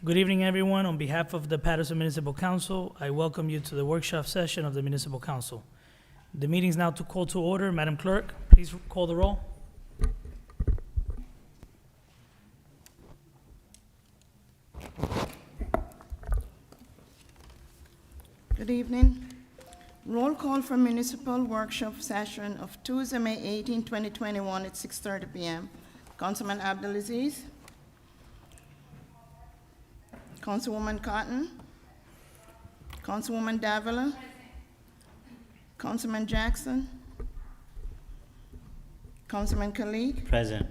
Good evening, everyone. On behalf of the Paterson Municipal Council, I welcome you to the workshop session of the Municipal Council. The meeting is now to call to order. Madam Clerk, please call the roll. Good evening. Roll call for municipal workshop session of Tuesday, May 18, 2021 at 6:30 p.m. Councilman Abdelaziz. Councilwoman Cotton. Councilwoman Davila. Councilman Jackson. Councilman Khalid. Present.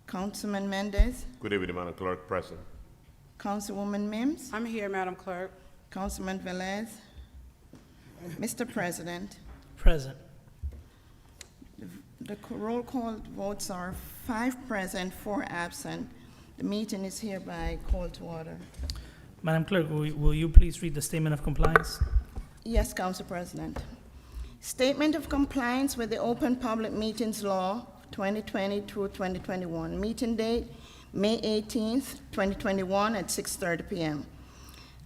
Councilman Mendez. Good evening, Madam Clerk. Present. Councilwoman Mims. I'm here, Madam Clerk. Councilman Velez. Mr. President, Present. the roll call votes are 5 present, 4 absent. The meeting is hereby called to order. Madam Clerk, will you please read the statement of compliance? Yes, Council President. Statement of compliance with the Open Public Meetings Law 2020 through 2021. Meeting date, May 18th, 2021 at 6:30 p.m.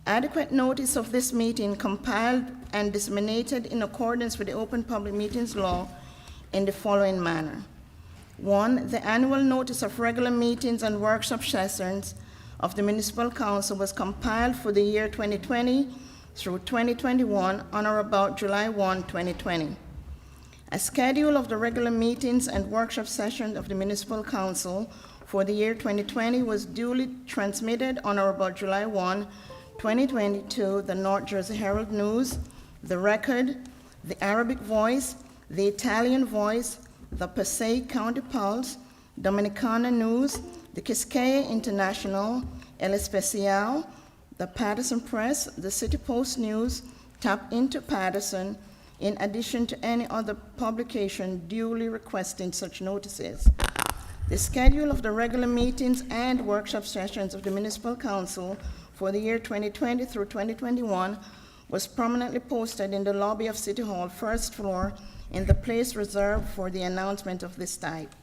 Adequate notice of this meeting compiled and disseminated in accordance with the Open Public Meetings Law in the following manner. 1, the annual notice of regular meetings and workshop sessions of the Municipal Council was compiled for the year 2020 through 2021 on or about July 1, 2020. A schedule of the regular meetings and workshop sessions of the Municipal Council for the year 2020 was duly transmitted on or about July 1, 2022, the North Jersey Herald News, the Record, the Arabic Voice, the Italian Voice, the Passaic County Pulse, Dominicana News, the Quisqueya International, El Especial, the Paterson Press, the City Post News, Tap into Paterson, in addition to any other publication duly requesting such notices. The schedule of the regular meetings and workshop sessions of the Municipal Council for the year 2020 through 2021 was prominently posted in the lobby of City Hall, first floor, in the place reserved for the announcement of this type.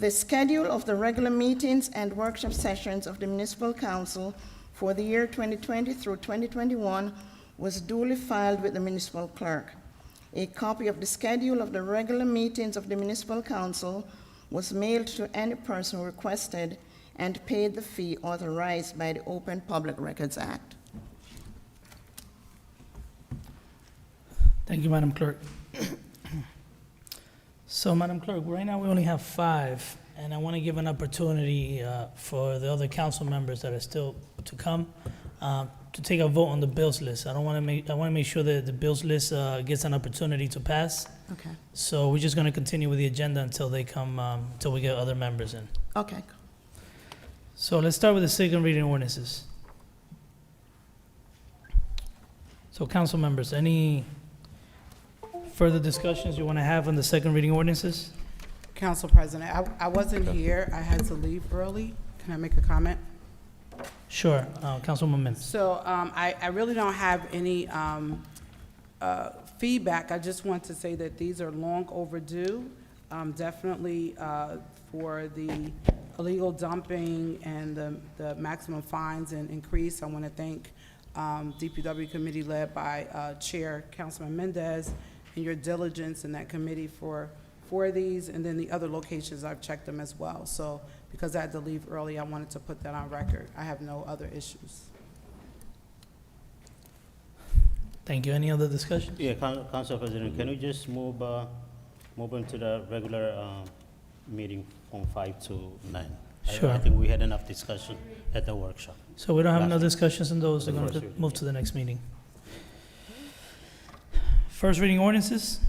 The schedule of the regular meetings and workshop sessions of the Municipal Council for the year 2020 through 2021 was duly filed with the Municipal Clerk. A copy of the schedule of the regular meetings of the Municipal Council was mailed to any person who requested and paid the fee authorized by the Open Public Records Act. Thank you, Madam Clerk. So, Madam Clerk, right now we only have 5, and I want to give an opportunity for the other council members that are still to come to take a vote on the bills list. I want to make sure that the bills list gets an opportunity to pass. Okay. So we're just going to continue with the agenda until they come, until we get other members in. Okay. So let's start with the second reading ordinances. So council members, any further discussions you want to have on the second reading ordinances? Council President, I wasn't here. I had to leave early. Can I make a comment? Sure, Councilwoman Mims. So I really don't have any feedback. I just want to say that these are long overdue. Definitely for the illegal dumping and the maximum fines and increase. I want to thank DPW committee led by Chair Councilman Mendez and your diligence in that committee for these, and then the other locations, I've checked them as well. So because I had to leave early, I wanted to put that on record. I have no other issues. Thank you. Any other discussion? Yeah, Council President, can we just move into the regular meeting from 5 to 9? Sure. I think we had enough discussion at the workshop. So we don't have no Last- discussions on those. They're going to move to the next meeting. First reading ordinances.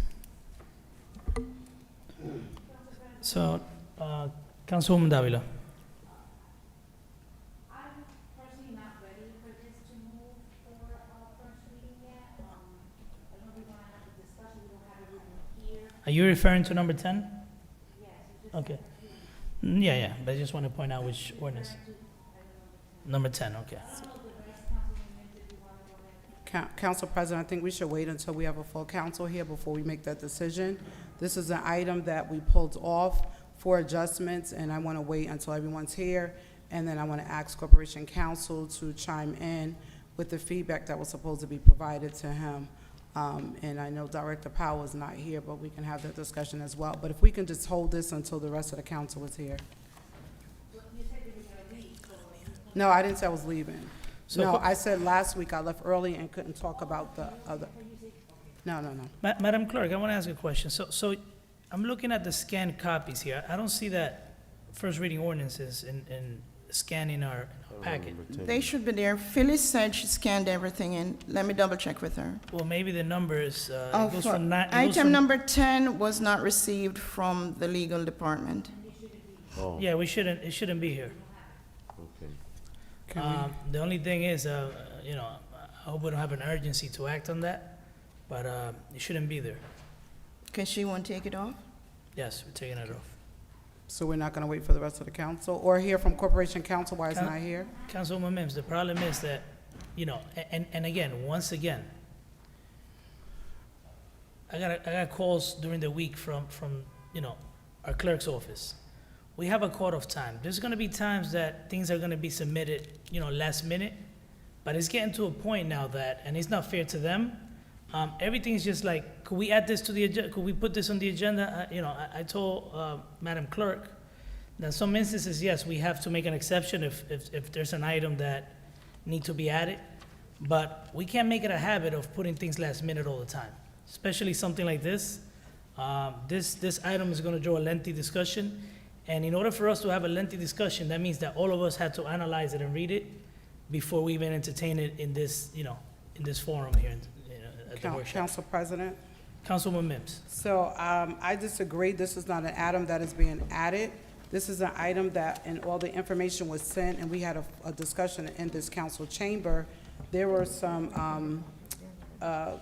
So, Councilwoman Davila. I'm personally not ready for this to move for first reading yet. I know we're gonna have a discussion, we don't have everything here. Are you referring to number 10? Yes, we just Okay. Yeah, but I just want to point out which ordinance. Number 10, okay. Council President, I think we should wait until we have a full council here before we make that decision. This is an item that we pulled off for adjustments, and I want to wait until everyone's here And then I want to ask Corporation Counsel to chime in with the feedback that was supposed to be provided to him. And I know Director Powell is not here, but we can have that discussion as well. But if we can just hold this until the rest of the council is here. No, I didn't say I was leaving. So No, co- I said last week I left early and couldn't talk about the other. No. Madam Clerk, I want to ask a question. So I'm looking at the scanned copies here. I don't see that first reading ordinances in scanning our packet. They should be there. Phyllis said she scanned everything in. Let me double check with her. Well, maybe the number is, it Oh, goes for- from nine. Item number 10 was not received from the legal department. Oh, Yeah, it shouldn't be here. okay. The only thing is, you know, I hope we don't have an urgency to act on that, but it shouldn't be there. Okay, she won't take it off? Yes, we're taking it off. So we're not going to wait for the rest of the council or hear from Corporation Counsel why it's Coun- not here? Councilwoman Mims, the problem is that, you know, and again, once again, I got calls during the week from, you know, our clerk's office. We have a cutoff time. There's gonna be times that things are gonna be submitted, you know, last minute, but it's getting to a point now that, and it's not fair to them, everything's just like, could we add this to the agenda, could we put this on the agenda? You know, I told Madam Clerk that in some instances, yes, we have to make an exception if there's an item that need to be added, but we can't make it a habit of putting things last minute all the time, especially something like this. This item is gonna draw a lengthy discussion, and in order for us to have a lengthy discussion, that means that all of us had to analyze it and read it before we even entertain it in this, you know, in this forum here, at the workshop. Council President? Councilwoman Mims. So I disagree. This is not an item that is being added. This is an item that, and all the information was sent, and we had a discussion in this council chamber. There were some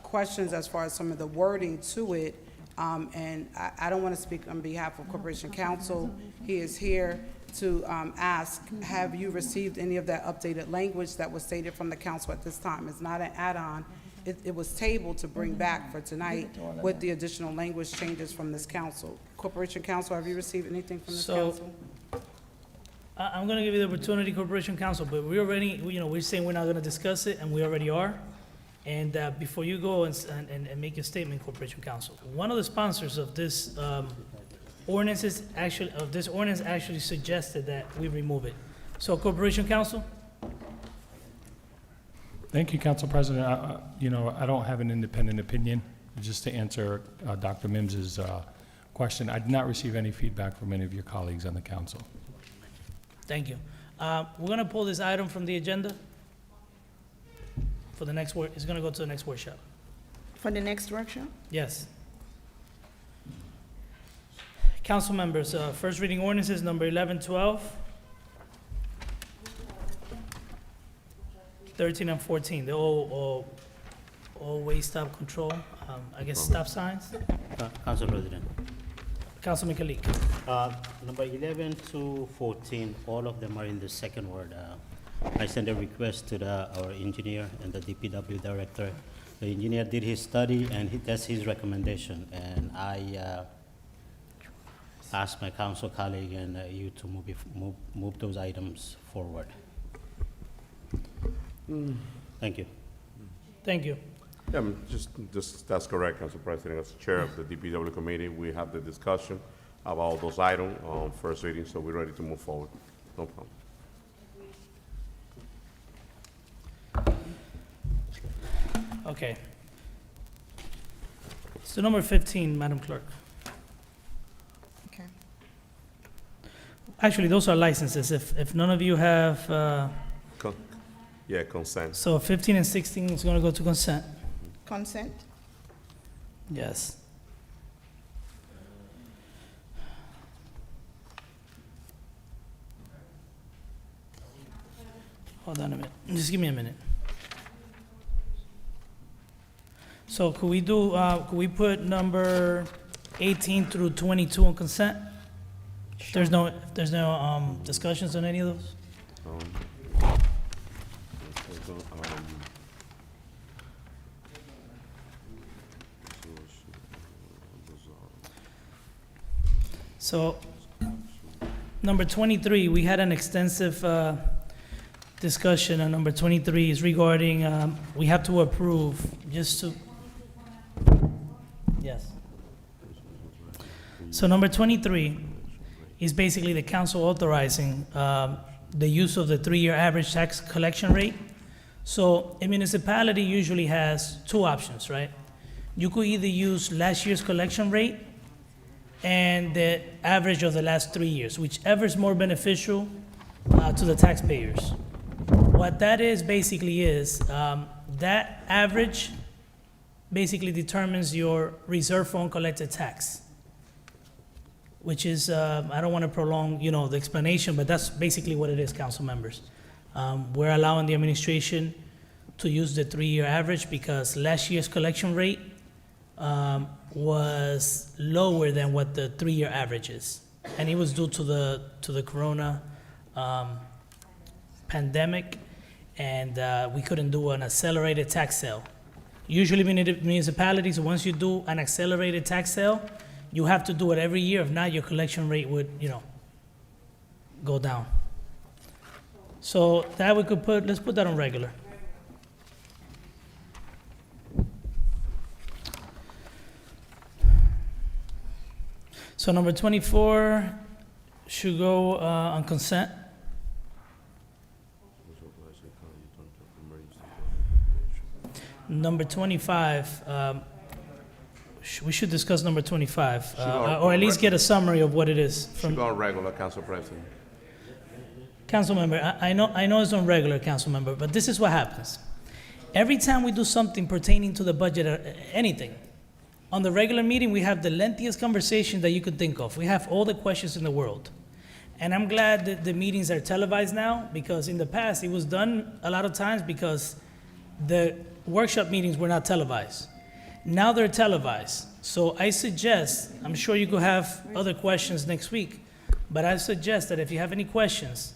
questions as far as some of the wording to it, and I don't want to speak on behalf of Corporation Counsel. He is here to ask, have you received any of that updated language that was stated from the council at this time? It's not an add-on. It was tabled to bring back for tonight with the additional language changes from this council. Corporation Counsel, have you received anything from this So- council? I'm gonna give you the opportunity, Corporation Counsel, but we already, you know, we're saying we're not gonna discuss it, and we already are. And before you go and make your statement, Corporation Counsel, one of the sponsors of this ordinance actually suggested that we remove it. So, Corporation Counsel? Thank you, Council President. You know, I don't have an independent opinion. Just to answer Dr. Mims's question, I did not receive any feedback from any of your colleagues on the council. Thank you. We're gonna pull this item from the agenda for the next work, it's gonna go to the next workshop. For the next workshop? Yes. Council members, first reading ordinances number 1112, 13 and 14, they're all way stop control, I guess stop signs. Council President. Councilman Kalik. Number 11 to 14, all of them are in the second word. I sent a request to our engineer and the DPW director. The engineer did his study, and that's his recommendation. And I asked my council colleague and you to move those items forward. Thank you. Thank you. Yeah, just, that's correct, Council President. As chair of the DPW committee, we have the discussion about those items on first reading, so we're ready to move forward. No problem. Okay. So number 15, Madam Clerk. Okay. Actually, those are licenses. If none of you have, Yeah, consent. so 15 and 16 is gonna go to consent. Consent? Yes. Hold on a minute. Just give me a minute. So could we put number 18 through 22 on consent? If there's no discussions on any of those? So Number 23, we had an extensive discussion on number 23 is regarding, we have to approve just to, yes. So number 23 is basically the council authorizing the use of the 3-year average tax collection rate. So a municipality usually has two options, right? You could either use last year's collection rate and the average of the last 3 years, whichever is more beneficial to the taxpayers. What that is basically is that average basically determines your reserve for uncollected tax, which is, I don't want to prolong, the explanation, but that's basically what it is, council members. We're allowing the administration to use the 3-year average because last year's collection rate was lower than what the 3-year average is. And it was due to the corona pandemic, and we couldn't do an accelerated tax sale. Usually municipalities, once you do an accelerated tax sale, you have to do it every year. If not, your collection rate would, go down. So that we could let's put that on regular. So number 24 should go on consent. Number 25, we should discuss number 25, or at least get a summary of what it is Should from go on regular, Council President. council member. I know it's on regular, council member, but this is what happens. Every time we do something pertaining to the budget or anything, on the regular meeting, we have the lengthiest conversation that you could think of. We have all the questions in the world. And I'm glad that the meetings are televised now, because in the past, it was done a lot of times because the workshop meetings were not televised. Now they're televised. So I suggest, I'm sure you could have other questions next week, but I suggest that if you have any questions,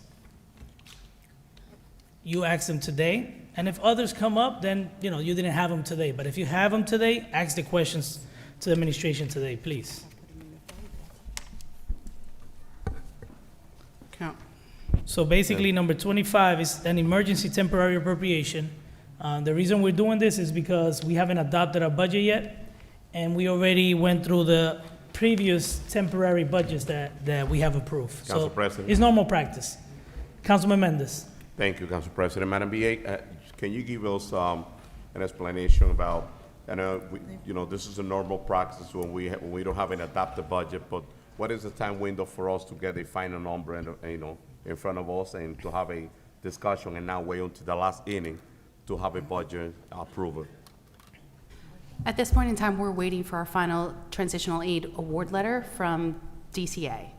you ask them today. And if others come up, then, you didn't have them today. But if you have them today, ask the questions to the administration today, please. Count. So basically, number 25 is an emergency temporary appropriation. The reason we're doing this is because we haven't adopted our budget yet, and we already went through the previous temporary budgets that we have approved. Council So President. it's normal practice. Councilman Mendez. Thank you, Council President. Madam BA, can you give us an explanation about, I know, this is a normal practice when we don't have an adopted budget, but what is the time window for us to get a final number and, in front of us and to have a discussion and not wait until the last inning to have a budget approval? At this point in time, we're waiting for our final transitional aid award letter from DCA.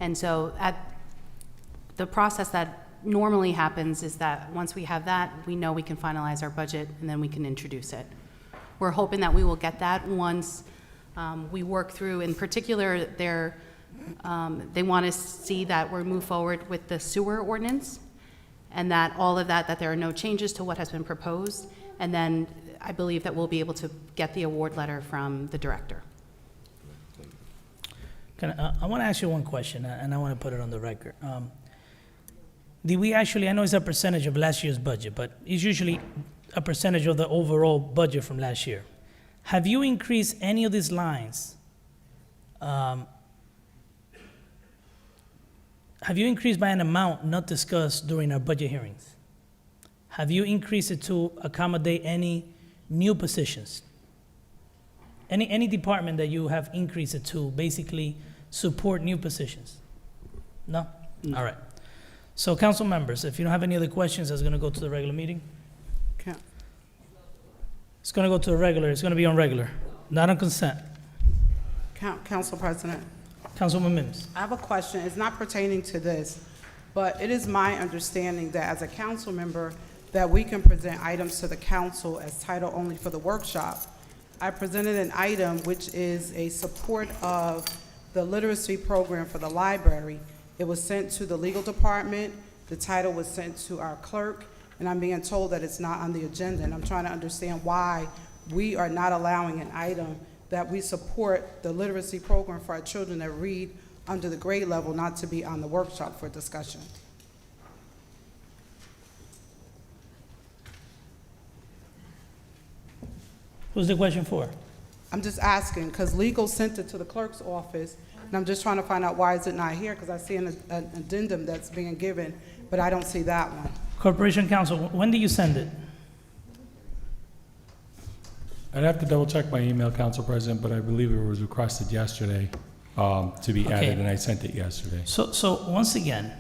And so the process that normally happens is that once we have that, we know we can finalize our budget and then we can introduce it. We're hoping that we will get that once we work through, in particular, they want to see that we move forward with the sewer ordinance and that all of that there are no changes to what has been proposed. And then I believe that we'll be able to get the award letter from the director. I want to ask you one question, and I want to put it on the record. Did we actually, I know it's a percentage of last year's budget, but it's usually a percentage of the overall budget from last year. Have you increased any of these lines? Have you increased by an amount not discussed during our budget hearings? Have you increased it to accommodate any new positions? Any department that you have increased it to basically support new positions? No? All right. So council members, if you don't have any other questions, that's gonna go to the regular meeting. Count. It's gonna go to the regular, it's gonna be on regular, not on consent. Council President. Councilwoman Mims. I have a question. It's not pertaining to this, but it is my understanding that as a council member, that we can present items to the council as title only for the workshop. I presented an item which is a support of the literacy program for the library. It was sent to the legal department. The title was sent to our clerk, and I'm being told that it's not on the agenda, and I'm trying to understand why we are not allowing an item that we support the literacy program for our children that read under the grade level, not to be on the workshop for discussion. Who's the question for? I'm just asking, because legal sent it to the clerk's office, and I'm just trying to find out why is it not here, because I see an addendum that's being given, but I don't see that one. Corporation Counsel, when did you send it? I'd have to double check my email, Council President, but I believe it was requested yesterday to be Okay. added, and I sent it yesterday. So once again,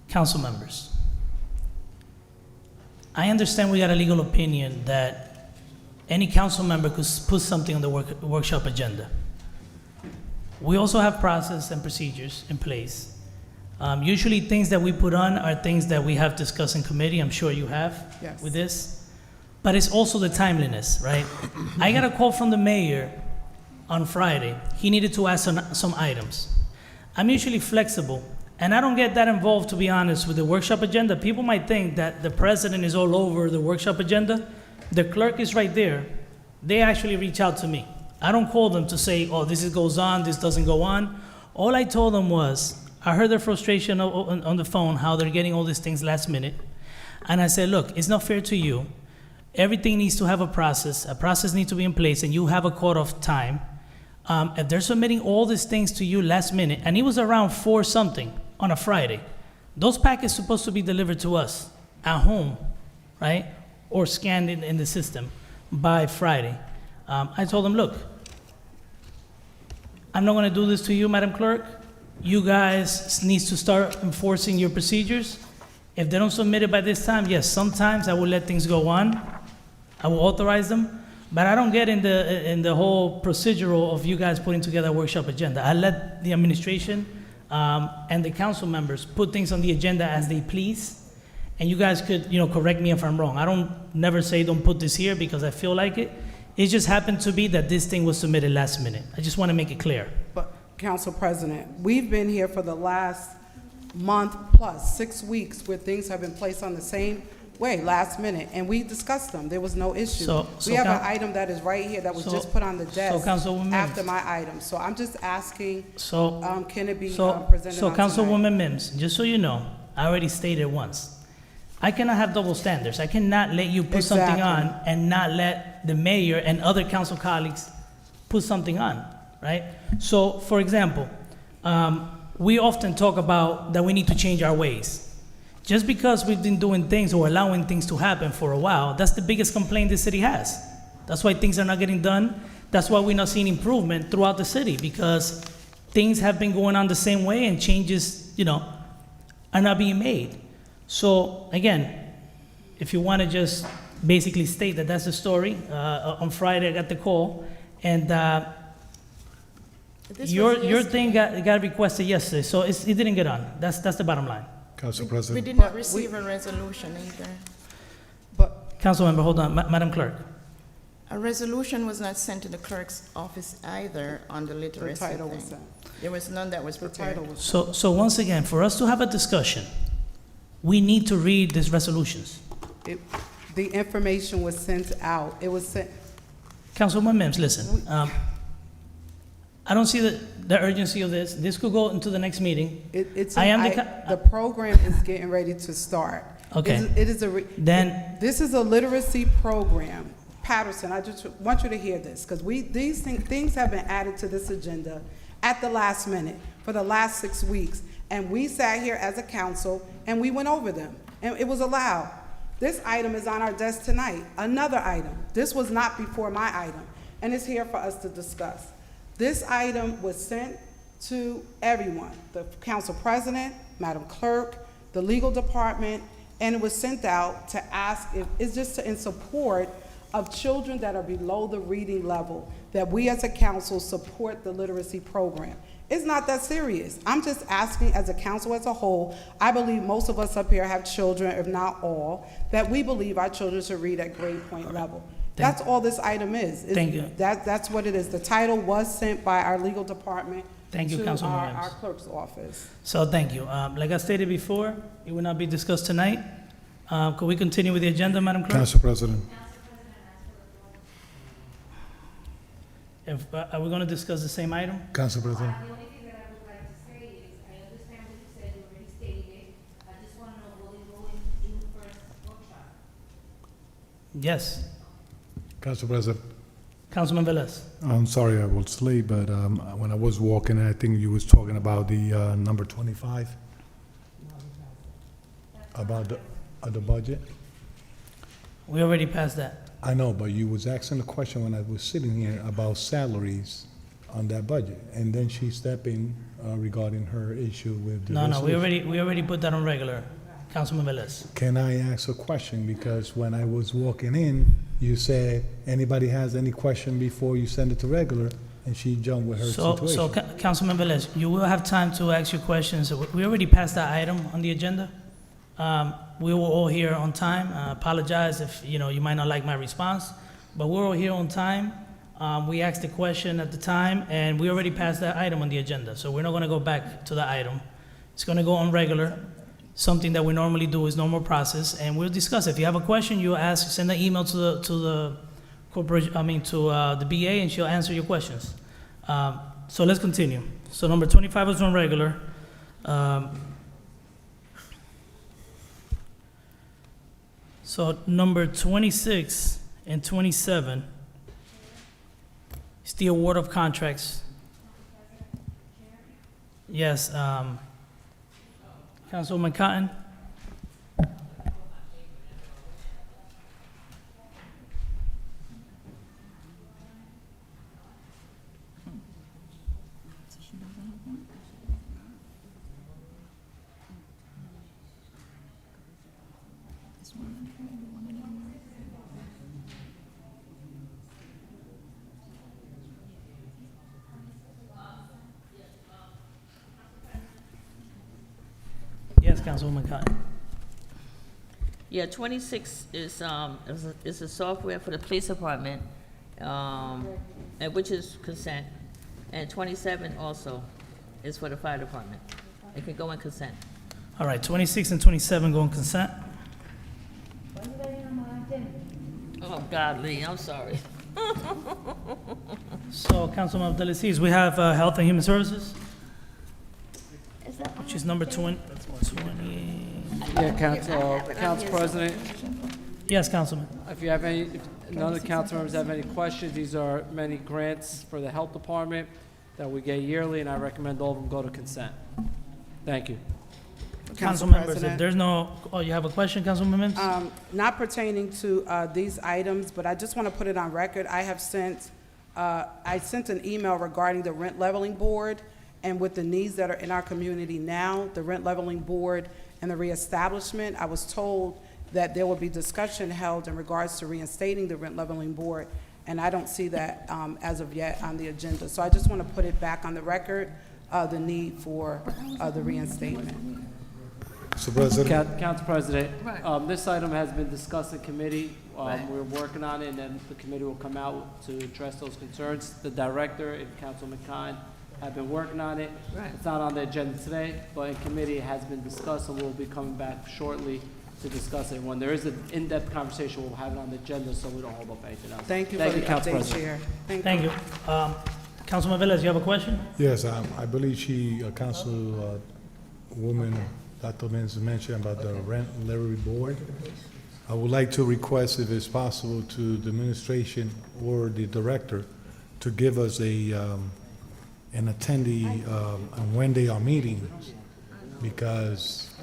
council members, I understand we got a legal opinion that any council member could put something on the workshop agenda. We also have process and procedures in place. Usually things that we put on are things that we have discussed in committee, I'm sure you have Yes. with this. But it's also the timeliness, right? I got a call from the mayor on Friday. He needed to ask on some items. I'm usually flexible, and I don't get that involved, to be honest, with the workshop agenda. People might think that the president is all over the workshop agenda. The clerk is right there. They actually reach out to me. I don't call them to say, oh, goes on, this doesn't go on. All I told them was, I heard their frustration on the phone, how they're getting all these things last minute. And I said, look, it's not fair to you. Everything needs to have a process needs to be in place, and you have a cutoff time. If they're submitting all these things to you last minute, and it was around 4 something on a Friday, those packets supposed to be delivered to us at home, right? Or scanned in the system by Friday. I told them, look, I'm not gonna do this to you, Madam Clerk. You guys needs to start enforcing your procedures. If they don't submit it by this time, yes, sometimes I will let things go on. I will authorize them, but I don't get in the whole procedural of you guys putting together a workshop agenda. I let the administration and the council members put things on the agenda as they please, and you guys could, correct me if I'm wrong. I don't never say don't put this here because I feel like it. It just happened to be that this thing was submitted last minute. I just want to make it clear. But, Council President, we've been here for the last month plus, 6 weeks, where things have been placed on the same way, last minute, and we discussed them. There was no issue. So We have an Coun- item that is right here that was so- just put on the desk Councilwoman after Mims. my item. So I'm just asking, So, can it be so, presented so on tonight? Councilwoman Mims, just so you know, I already stated once, I cannot have double standards. I cannot let you put something Exactly. on and not let the mayor and other council colleagues put something on, right? So, for example, we often talk about that we need to change our ways. Just because we've been doing things or allowing things to happen for a while, that's the biggest complaint the city has. That's why things are not getting done. That's why we're not seeing improvement throughout the city, because things have been going on the same way and changes, are not being made. So again, if you want to just basically state that that's the story, on Friday I got the call, and This your was yesterday. thing got requested yesterday, so it didn't get on. That's the bottom line. Council We President. did not But receive a resolution either. But Councilmember, hold on, Madam Clerk. A resolution was not sent to the clerk's office either on the the literacy title was thing. sent. There was none that was The prepared. title was So once again, for us to have a discussion, we need to read these resolutions. the information was sent out. It was sent, Councilwoman Mims, listen, I don't see the urgency of this. This could go into the next meeting. it's, I am the program is getting ready to start. Okay. It is a, Then, this is a literacy program. Paterson, I just want you to hear this, because these things have been added to this agenda at the last minute for the last 6 weeks. And we sat here as a council and we went over them, and it was allowed. This item is on our desk tonight, another item. This was not before my item, and it's here for us to discuss. This item was sent to everyone, the council president, Madam Clerk, the legal department, and it was sent out to ask if, it's just in support of children that are below the reading level, that we as a council support the literacy program. It's not that serious. I'm just asking, as a council as a whole, I believe most of us up here have children, if not all, that we believe our children should read at grade point level. That's all this item is. Thank you. That's what it is. The title was sent by our legal department Thank you, to Councilwoman our Mims. clerk's office. So thank you. Like I stated before, it will not be discussed tonight. Could we continue with the agenda, Madam Clerk? Council President. Are we going to discuss the same item? Council President. The only thing that I Yes. Council President, Councilman Velez. I'm sorry I was late, but when I was walking, I think you was talking about the number 25, about the budget. We already passed that. I know, but you was asking a question when I was sitting here about salaries on that budget, and then she stepped in regarding her issue with the No, we resolution. already put that on regular. Councilman Velez. Can I ask a question? Because when I was walking in, you said, anybody has any question before you send it to regular, and she jumped with her So, situation. Councilman Velez, you will have time to ask your questions. We already passed that item on the agenda. We were all here on time. I apologize if, you might not like my response, but we're all here on time. We asked the question at the time, and we already passed that item on the agenda, so we're not gonna go back to the item. It's gonna go on regular. Something that we normally do is normal process, and we'll discuss it. If you have a question, you ask, send an email to the corporation, to the BA, and she'll answer your questions. So let's continue. So number 25 is on regular. So number 26 and 27 is the award of contracts. Yes, Councilwoman Cotton? Yes, Councilwoman Cotton. Yeah, 26 is a software for the police department, and which is consent. And 27 also is for the fire department. It can go in consent. All right, 26 and 27 go on consent. Oh, God, Lee, I'm sorry. So, Councilman Abdelaziz, we have Health and Human Services, which is number 20. Yeah, Council President, Yes, Councilman. if you have any, if none of the council members have any questions, these are many grants for the health department that we get yearly, and I recommend all of them go to consent. Thank you. Council members, if there's no, oh, you have a question, Councilwoman Mims? Not pertaining to these items, but I just want to put it on record. I sent an email regarding the rent leveling board, and with the needs that are in our community now, the rent leveling board and the reestablishment, I was told that there will be discussion held in regards to reinstating the rent leveling board, and I don't see that as of yet on the agenda. So I just want to put it back on the record, the need for the reinstatement. Mr. President, Council President, Right. this item has been discussed in committee. We're working on it, and then the committee will come out to address those concerns. The director and Councilman Khan have been working on it. Right. It's not on the agenda today, but in committee it has been discussed, and we'll be coming back shortly to discuss it. When there is an in-depth conversation, we'll have it on the agenda, so we don't hold up anything else. Thank you for the Council update, President. Chair. Thank you. Councilman Velez, you have a question? yes, I believe Councilwoman Dr. Mims mentioned about the rent levy board. I would like to request, if it's possible, to the administration or the director to give us an attendee on when they are meeting, because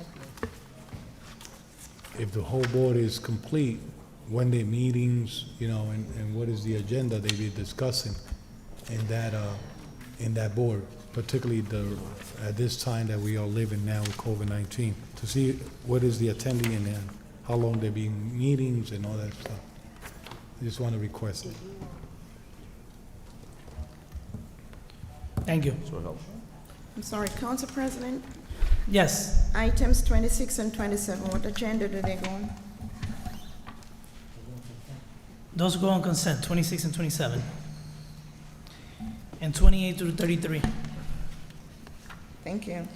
if the whole board is complete, when they meetings, and what is the agenda they be discussing in that board, particularly at this time that we are living now with COVID-19, to see what is the attendee and then how long they be meetings and all that stuff. I just want to request it. Thank you. I'm sorry, Council President, Yes, items 26 and 27, what agenda do they go on? those go on consent, 26 and 27. And 28 through 33. Thank you.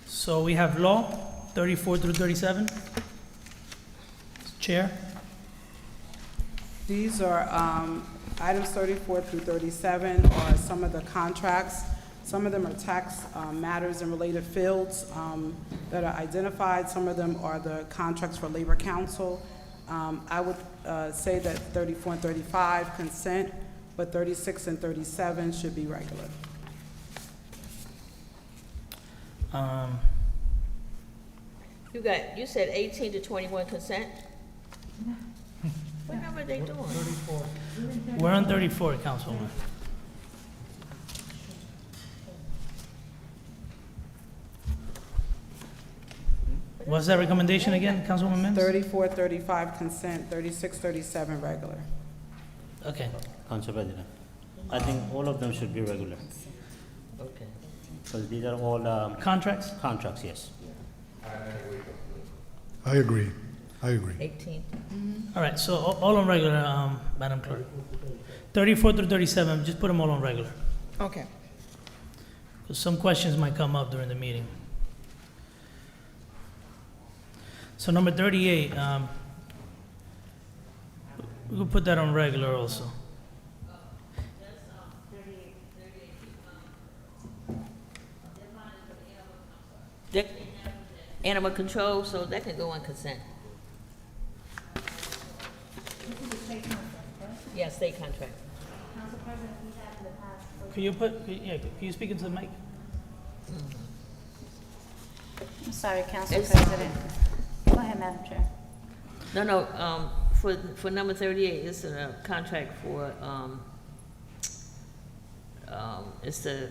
So we have law, 34 through 37. Chair? These are items 34 through 37 are some of the contracts. Some of them are tax matters and related fields that are identified. Some of them are the contracts for Labor Council. I would say that 34 and 35 consent, but 36 and 37 should be regular. You said 18 to 21 consent? What number are they doing? We're on 34, Councilwoman. What's that recommendation again, Councilwoman Mims? 34, 35 consent, 36, 37 regular. Okay. Council President, I think all of them should be regular, Okay. because these are all Contracts? contracts, yes. I agree. I agree. 18. All right, so all on regular, Madam Clerk. 34 through 37, just put them all on regular. Okay. 'Cause some questions might come up during the meeting. So number 38, we could put that on regular also. They- Animal control, so that can go on consent. Yeah, state contract. Council President, we have in the past, Can you speak into the mic? I'm sorry, Council It's- President. Go ahead, Madam Chair. No, for number 38, it's a contract for, it's the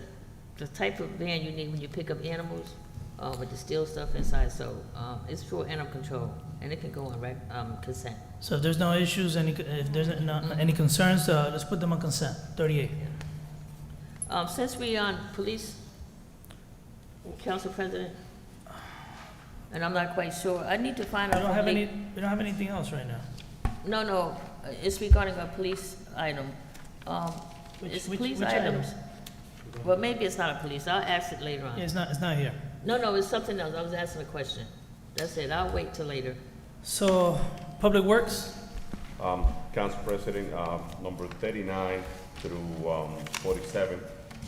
type of van you need when you pick up animals, with the steel stuff inside, so, it's for animal control, and it can go on consent. So if there's no issues, if there's any concerns, let's put them on consent. 38. Since we on police, Council President, and I'm not quite sure, I need to find We out. don't have from any, Lee- we don't have anything else right now. No, it's regarding a police item. It's Which police item? items. Well, maybe it's not a police, I'll ask it later Yeah, on. it's not here. No, it's something else, I was asking a question. That's it, I'll wait till later. So, Public Works, Council President, number 39 through 47,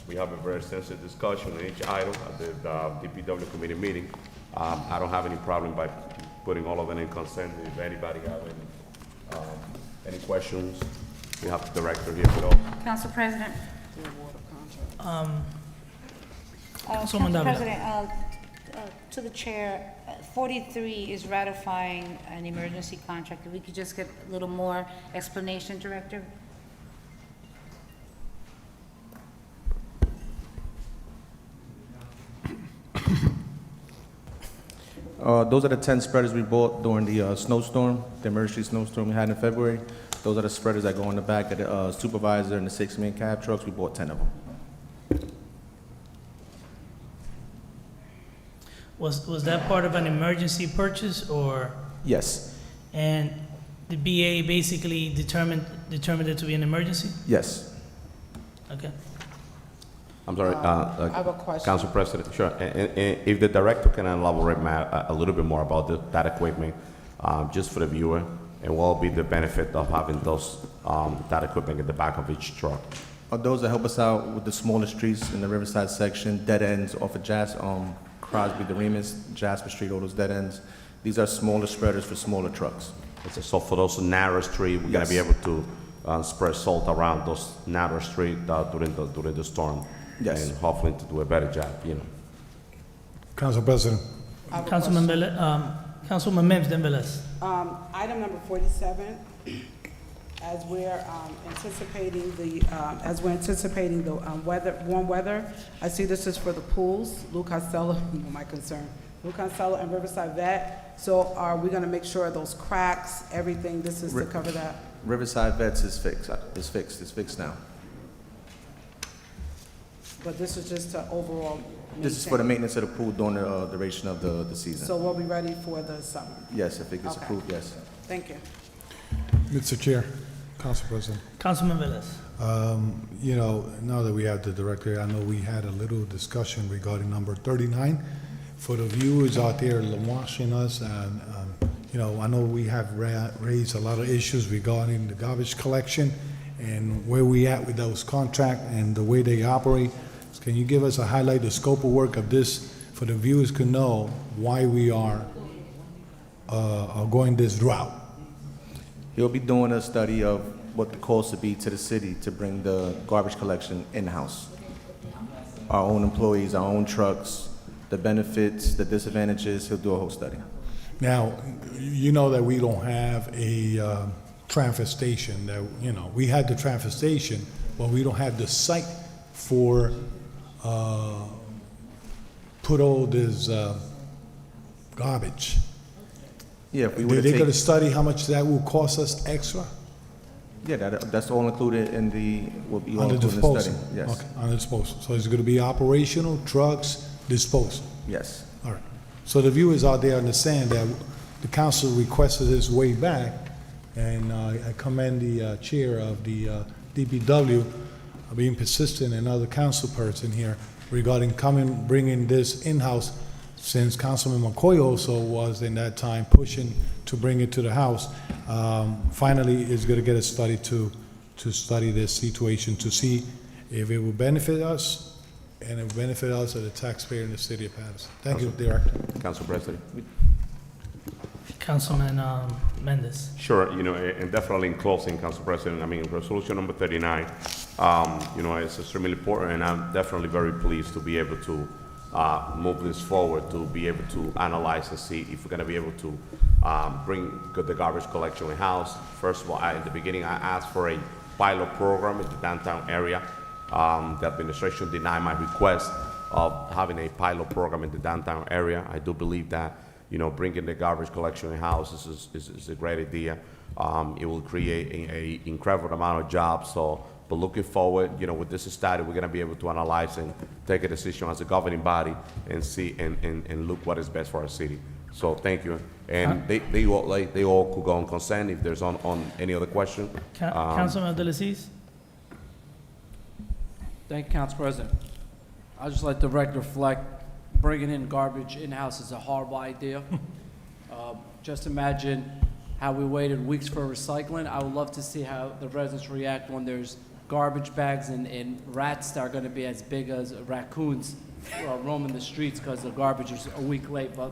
we have a very extensive discussion on each item at the DPW committee meeting. I don't have any problem by putting all of them in consent. If anybody have any questions, we have the director here with us. Council President. Councilwoman Council Davila. President, to the chair, 43 is ratifying an emergency contract. If we could just get a little more explanation, Director? Those are the 10 spreaders we bought during the snowstorm, the emergency snowstorm we had in February. Those are the spreaders that go in the back of the supervisor and the 6-man cab trucks. We bought 10 of them. was that part of an emergency purchase, or, Yes, and the BA basically determined it to be an emergency? yes. Okay. I'm sorry, I have a question. Council President, sure. And if the director can elaborate a little bit more about that equipment, just for the viewer, and what will be the benefit of having that equipment in the back of each truck? Those that help us out with the smaller streets in the Riverside section, dead ends off of Crosby, DeRemus, Jasper Street, all those dead ends. These are smaller spreaders for smaller trucks. So for those narrow streets, we're gonna be Yes. able to spread salt around those narrow streets during the storm. Yes. And hopefully to do a better job, you know. Council President, I have a Councilman question. Councilman Mims, then Velez. Item number 47, as we're anticipating the warm weather, I see this is for the pools, Lou Costello, my concern, Lou Costello and Riverside Vet. So are we gonna make sure those cracks, everything, this is to cover that? Riverside Vets is fixed. It's fixed now. But this is just to overall This is for the maintain. maintenance of the pool during the duration of the season. So we'll be ready for the summer. Yes, if it gets Okay. approved, yes. Thank you. Mr. Chair, Council President. Councilman Velez. You know, now that we have the director, I know we had a little discussion regarding number 39. For the viewers out there watching us, and, you know, I know we have raised a lot of issues regarding the garbage collection and where we at with those contracts and the way they operate. Can you give us a highlight, the scope of work of this, for the viewers to know why we are going this route? He'll be doing a study of what the cost would be to the city to bring the garbage collection in-house. Our own employees, our own trucks, the benefits, the disadvantages, he'll do a whole study. Now, you know that we don't have a transfer station, that, you know, we had the transfer station, but we don't have the site for, put all this garbage. Yeah, if we were to They take, gonna study how much that will cost us extra yeah, that's all included in the, will be all on the included in the study. disposal? Yes, Okay, on the disposal. So it's gonna be operational, trucks, disposal. yes. All right. So the viewers out there understand that the council requested this way back, and I commend the chair of the DPW being persistent, and other council person here regarding bringing this in-house, since Councilman McCoy also was in that time pushing to bring it to the House. Finally, is going to get a study to study this situation, to see if it will benefit us, and it will benefit us as a taxpayer in the city of Paterson. Thank you, Director. Council President. Councilman Mendez. Sure, you know, and definitely in closing, Council President, I mean, resolution number 39, you know, it's extremely important, and I'm definitely very pleased to be able to move this forward, to be able to analyze and see if we're gonna be able to bring the garbage collection in-house. First of all, in the beginning, I asked for a pilot program in the downtown area. The administration denied my request of having a pilot program in the downtown area. I do believe that, you know, bringing the garbage collection in-house is a great idea. It will create a incredible amount of jobs. So, but looking forward, you know, with this study, we're gonna be able to analyze and take a decision as a governing body and see and look what is best for our city. So thank you. And they all could go on consent if there's on any other question. Councilman Abdelaziz? Thank you, Council President. I'd just like the record to reflect, bringing in garbage in-house is a horrible idea. Just imagine how we waited weeks for recycling. I would love to see how the residents react when there's garbage bags and rats that are gonna be as big as raccoons roaming the streets because the garbage is a week late. But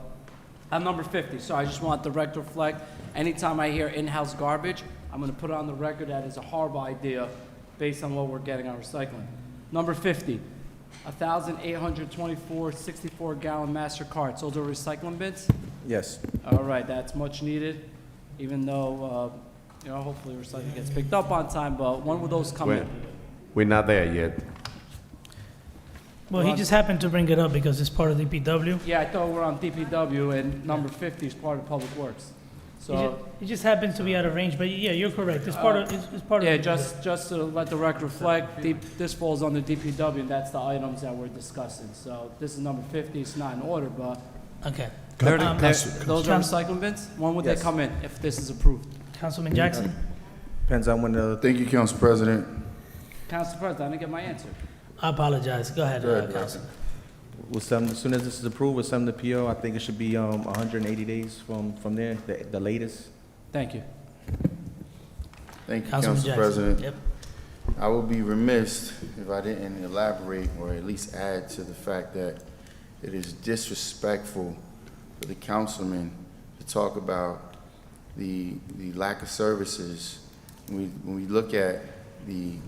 I'm number 50, so I just want the record to reflect, anytime I hear in-house garbage, I'm gonna put it on the record that is a horrible idea based on what we're getting on recycling. Number 50, 1,824 64-gallon master carts. Those are recycling bins? Yes. All right, that's much needed, even though, you know, hopefully recycling gets picked up on time, but when will those come in? We're not there yet. Well, he just happened to bring it up because it's part of DPW. Yeah, I thought we were on DPW, and number 50 is part of Public Works. So, It just happens to be out of range, but yeah, you're correct. It's part of, it's part of. yeah, DPW. just to let the record reflect, this falls under DPW, and that's the items that we're discussing. So this is number 50, it's not in order, but Okay. those are Council- recycling bins? When would they Yes. come in if this is approved? Councilman Jackson? Depends on when the, Thank you, Council President. Council President, I didn't get my answer. I apologize. Go ahead, Councilman. we'll send, as soon as this is approved, we'll send the PO. I think it should be 180 days from there, the latest. Thank you. Thank you, Councilman Council Jackson. President. Yep. I would be remiss if I didn't elaborate or at least add to the fact that it is disrespectful for the councilman to talk about the lack of services. When we look at the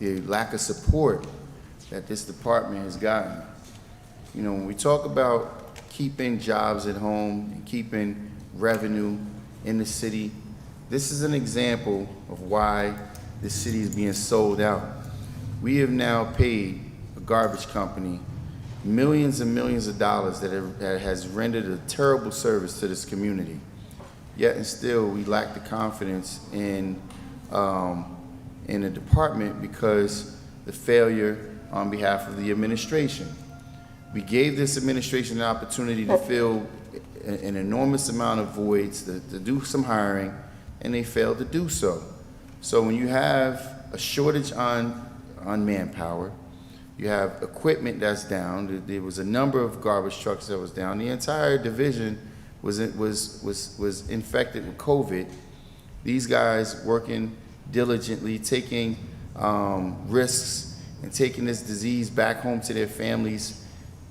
lack of support that this department has gotten. You know, when we talk about keeping jobs at home and keeping revenue in the city, this is an example of why the city is being sold out. We have now paid a garbage company millions and millions of dollars that has rendered a terrible service to this community. Yet and still, we lack the confidence in the department because the failure on behalf of the administration. We gave this administration an opportunity to fill an enormous amount of voids, to do some hiring, and they failed to do so. So when you have a shortage on manpower, you have equipment that's down. There was a number of garbage trucks that was down. The entire division was infected with COVID. These guys working diligently, taking risks and taking this disease back home to their families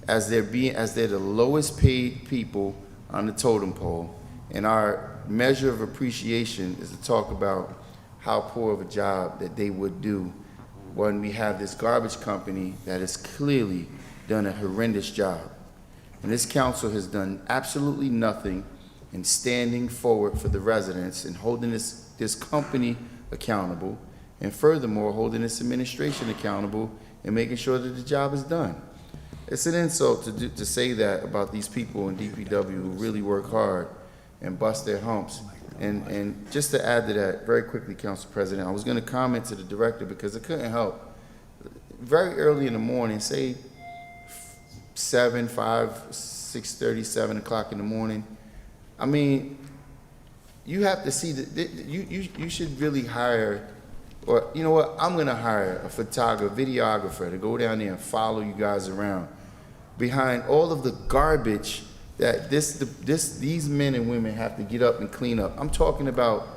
as they're the lowest paid people on the totem pole. And our measure of appreciation is to talk about how poor of a job that they would do when we have this garbage company that has clearly done a horrendous job. And this council has done absolutely nothing in standing forward for the residents and holding this company accountable, and furthermore, holding this administration accountable and making sure that the job is done. It's an insult to say that about these people in DPW who really work hard and bust their humps. And just to add to that, very quickly, Council President, I was gonna comment to the director because I couldn't help. Very early in the morning, say 6:30, 7 o'clock in the morning, I mean, you have to see that you should really hire, or you know what, I'm gonna hire a photographer, videographer to go down there and follow you guys around behind all of the garbage that these men and women have to get up and clean up. I'm talking about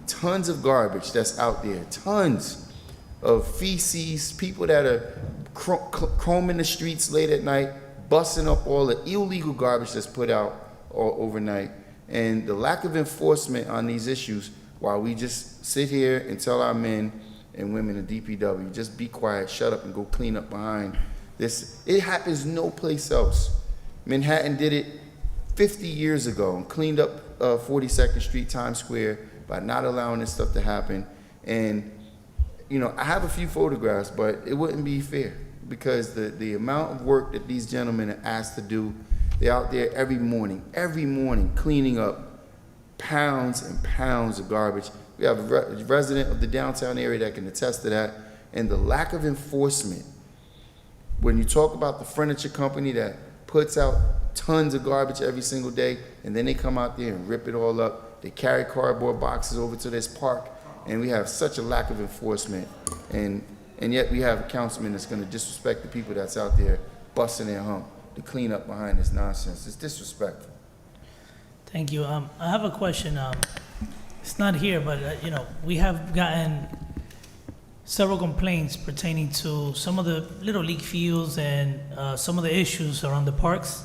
tons of garbage that's out there, tons of feces, people that are combing the streets late at night, busting up all the illegal garbage that's put out overnight, and the lack of enforcement on these issues while we just sit here and tell our men and women in DPW, just be quiet, shut up, and go clean up behind this. It happens no place else. Manhattan did it 50 years ago and cleaned up 42nd Street, Times Square, by not allowing this stuff to happen. And, you know, I have a few photographs, but it wouldn't be fair because the amount of work that these gentlemen are asked to do, they're out there every morning, cleaning up pounds and pounds of garbage. We have a resident of the downtown area that can attest to that. And the lack of enforcement, when you talk about the furniture company that puts out tons of garbage every single day, and then they come out there and rip it all up. They carry cardboard boxes over to this park, and we have such a lack of enforcement. And yet we have a councilman that's gonna disrespect the people that's out there busting their hump to clean up behind this nonsense. It's disrespectful. Thank you. I have a question. It's not here, but, you know, we have gotten several complaints pertaining to some of the little league fields and some of the issues around the parks.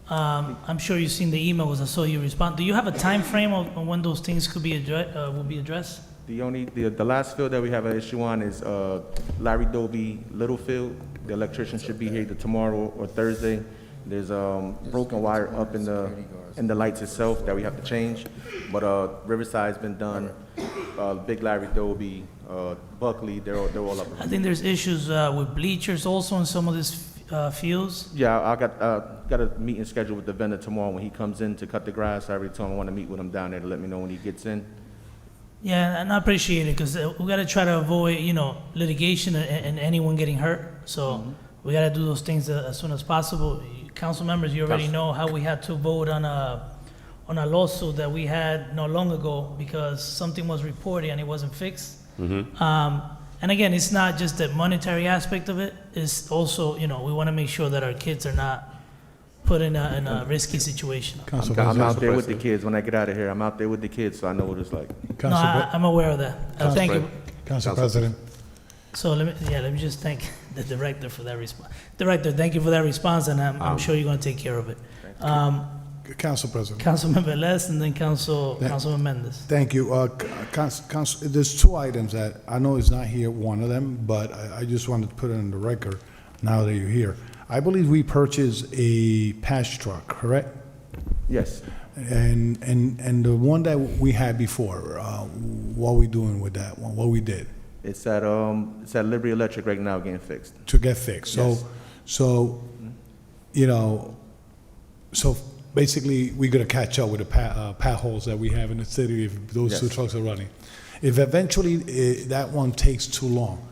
I'm sure you've seen the emails. I saw you respond. Do you have a time frame on when those things could be will be addressed? The last field that we have an issue on is Larry Doby Littlefield. The electrician should be here either tomorrow or Thursday. There's broken wire up in the lights itself that we have to change. But Riverside's been done. Big Larry Doby, Buckley, they're all up. I think there's issues with bleachers also in some of these fields. Yeah, I got a meeting scheduled with the vendor tomorrow when he comes in to cut the grass. I already told him I want to meet with him down there to let me know when he gets in. Yeah, and I appreciate it because we got to try to avoid, you know, litigation and anyone getting hurt. So we got to do those things as soon as possible. Council members, you already know how we had to vote on a lawsuit that we had not long ago because something was reported and it wasn't fixed. And again, it's not just the monetary aspect of it. It's also, you know, we want to make sure that our kids are not put in a risky situation. I'm out there with the kids. When I get out of here, I'm out there with the kids, so I know what it's like. No, I'm aware of that. Thank you. Council President. So let me just thank the director for that response. Director, thank you for that response, and I'm sure you're going to take care of it. Council President. Councilmember Les, and then Councilman Mendez. Thank you. There's two items that I know is not here, one of them, but I just wanted to put it on the record now that you're here. I believe we purchased a patch truck, correct? Yes. And the one that we had before, what are we doing with that one? What we did? It's at Liberty Electric right now getting fixed. To get fixed. Yes. So, you know, so basically we're gonna catch up with the potholes that we have in the city if those two trucks are running. If eventually that one takes too long,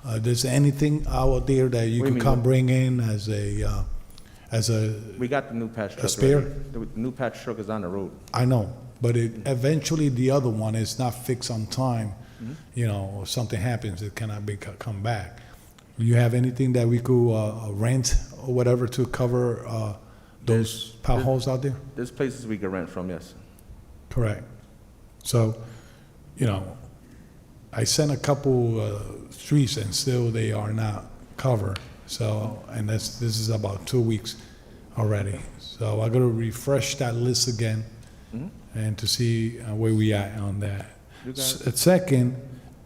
there's anything out there that you can come bring in as a We got the new patch truck. a spare? The new patch truck is on the road. I know, but eventually the other one is not fixed on time. You know, or something happens, it cannot come back. Do you have anything that we could rent or whatever to cover those potholes out there? There's places we can rent from, yes. Correct. So, you know, I sent a couple streets and still they are not covered. So, and this is about 2 weeks already. So I gotta refresh that list again and to see where we at on that. Second,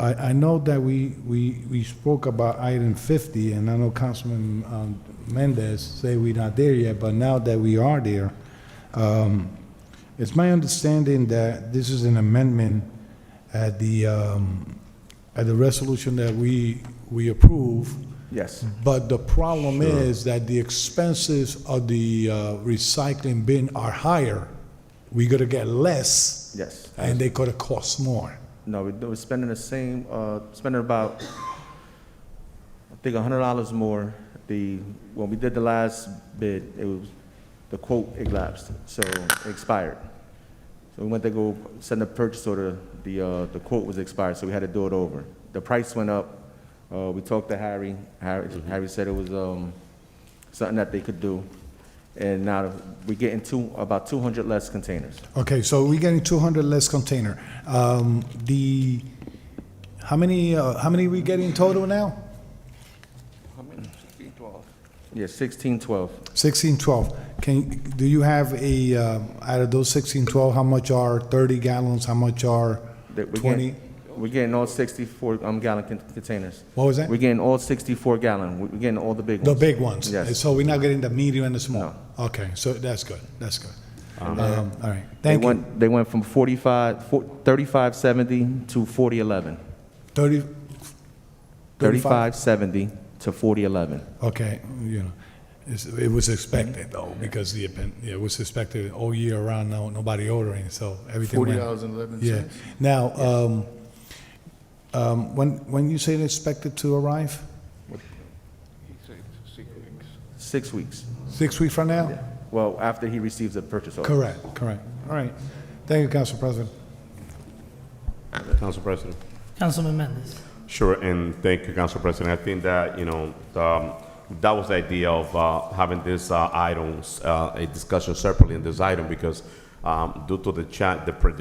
I know that we spoke about item 50, and I know Councilman Mendez say we're not there yet, but now that we are there, it's my understanding that this is an amendment at the resolution that we approve. Yes. But the problem is that the expenses of the recycling bin are higher. We gotta get less. Yes. And they could have cost more. No, we're spending the same, spending about, I think $100 more. When we did the last bid, the quote elapsed, so it expired. So we went to go send a purchase order, the quote was expired, so we had to do it over. The price went up. We talked to Harry. Harry said it was something that they could do. And now we're getting about 200 less containers. Okay, so we're getting 200 less container. How many we getting total now? Yeah, 1612. 1612. Do you have out of those 1612, how much are 30 gallons, how much are 20? We're getting all 64 gallon containers. What was that? We're getting all 64 gallon. We're getting all the big ones. The big ones? Yes. So we're not getting the medium and the small? No. Okay, so that's good, that's good. All right, thank you. They went from 3570 to 4011. 3570 to 4011. Okay, it was expected though, because it was expected all year round, nobody ordering, so everything went. $40.11. Yeah. Now, when you say they expected to arrive? 6 weeks. 6 weeks from now? Yeah. Well, after he receives a purchase order. Correct. All right. Thank you, Council President. Council President. Councilman Mendez. Sure, and thank you, Council President. I think that, that was the idea of having these items, a discussion separately in this item, because due to the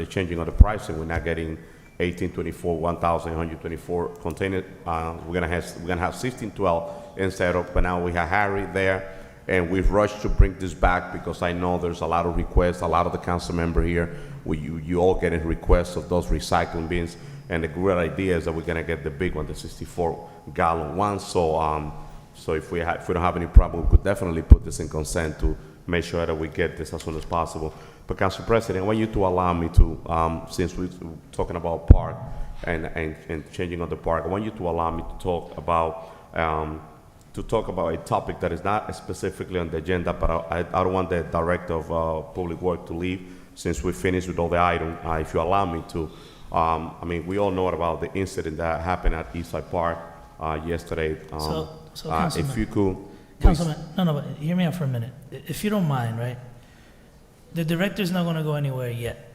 changing of the pricing, we're not getting 1824, 1,124 containers. We're gonna have 1612 instead of, but now we have Harry there, and we've rushed to bring this back because I know there's a lot of requests, a lot of the council member here, you all getting requests of those recycling bins, and the great idea is that we're gonna get the big one, the 64-gallon one. So if we don't have any problem, we could definitely put this in consent to make sure that we get this as soon as possible. But Council President, I want you to allow me to, since we're talking about park and changing of the park, I want you to allow me to talk about a topic that is not specifically on the agenda, but I don't want the Director of Public Works to leave since we finished with all the items. If you allow me to, we all know about the incident that happened at Eastside Park yesterday. So Councilman, if you could, Councilman, no, but hear me out for a minute. If you don't mind, right? The director's not going to go anywhere yet.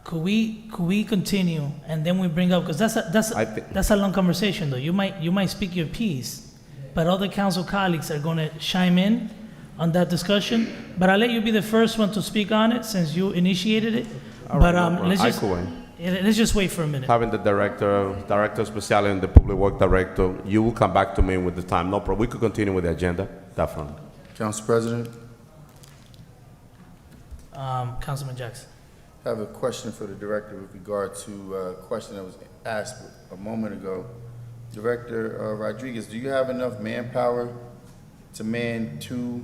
Could we continue and then we bring up, because that's a long conversation though. You might speak your piece, but other council colleagues are going to chime in on that discussion. But I'll let you be the first one to speak on it since you initiated it. But let's just wait for a minute. Having the director special and the public work director, you will come back to me with the time. No problem. We could continue with the agenda, definitely. Council President, Councilman Jackson. I have a question for the director with regard to a question that was asked a moment ago. Director Rodriguez, do you have enough manpower to man 2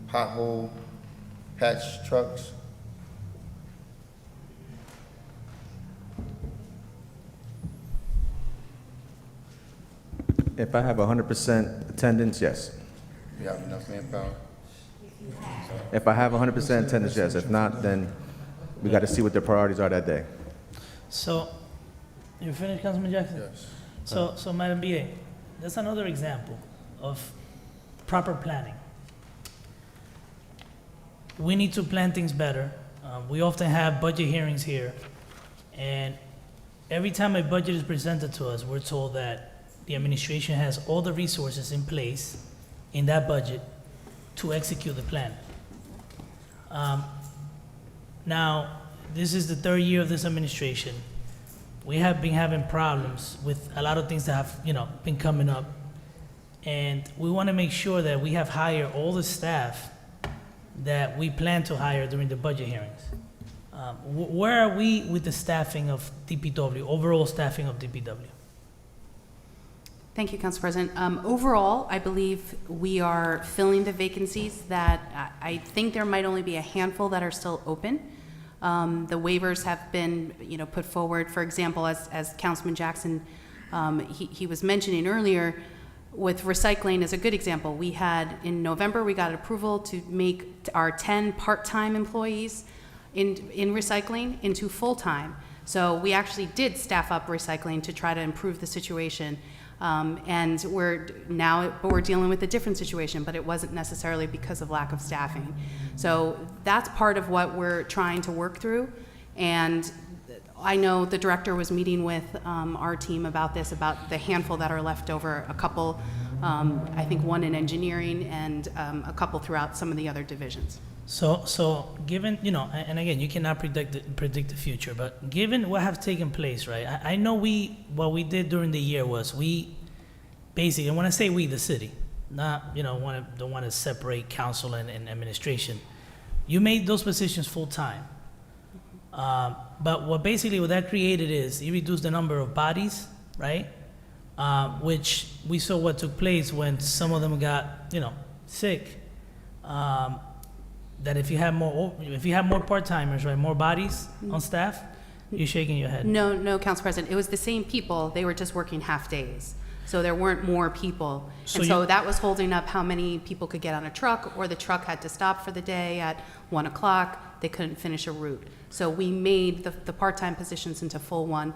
pothole patch trucks? If I have 100% attendance, yes. You have enough manpower? If I have 100% attendance, yes. If not, then we got to see what their priorities are that day. So, you finished, Councilman Jackson? Yes. So Madam BA, that's another example of proper planning. We need to plan things better. We often have budget hearings here, and every time a budget is presented to us, we're told that the administration has all the resources in place in that budget to execute the plan. Now, this is the 3rd year of this administration. We have been having problems with a lot of things that have, been coming up. And we want to make sure that we have hired all the staff that we plan to hire during the budget hearings. Where are we with the staffing of DPW, overall staffing of DPW? Thank you, Council President. Overall, I believe we are filling the vacancies that I think there might only be a handful that are still open. The waivers have been, put forward. For example, as Councilman Jackson, he was mentioning earlier, with recycling is a good example. We had, in November, we got approval to make our 10 part-time employees in recycling into full-time. So we actually did staff up recycling to try to improve the situation. And we're dealing with a different situation, but it wasn't necessarily because of lack of staffing. So that's part of what we're trying to work through. And I know the director was meeting with our team about this, about the handful that are left over, a couple, I think one in engineering and a couple throughout some of the other divisions. So given, and again, you cannot predict the future, but given what have taken place, right? I know what we did during the year was we basically, and when I say we, the city, not, don't want to separate council and administration. You made those positions full-time. But what that created is you reduced the number of bodies, right? Which we saw what took place when some of them got, sick. That if you have more part-timers, right, more bodies on staff, you're shaking your head. No, Council President, it was the same people. They were just working half days. So there weren't more people. So that was holding up how many people could get on a truck, or the truck had to stop for the day at 1 o'clock. They couldn't finish a route. So we made the part-time positions into full one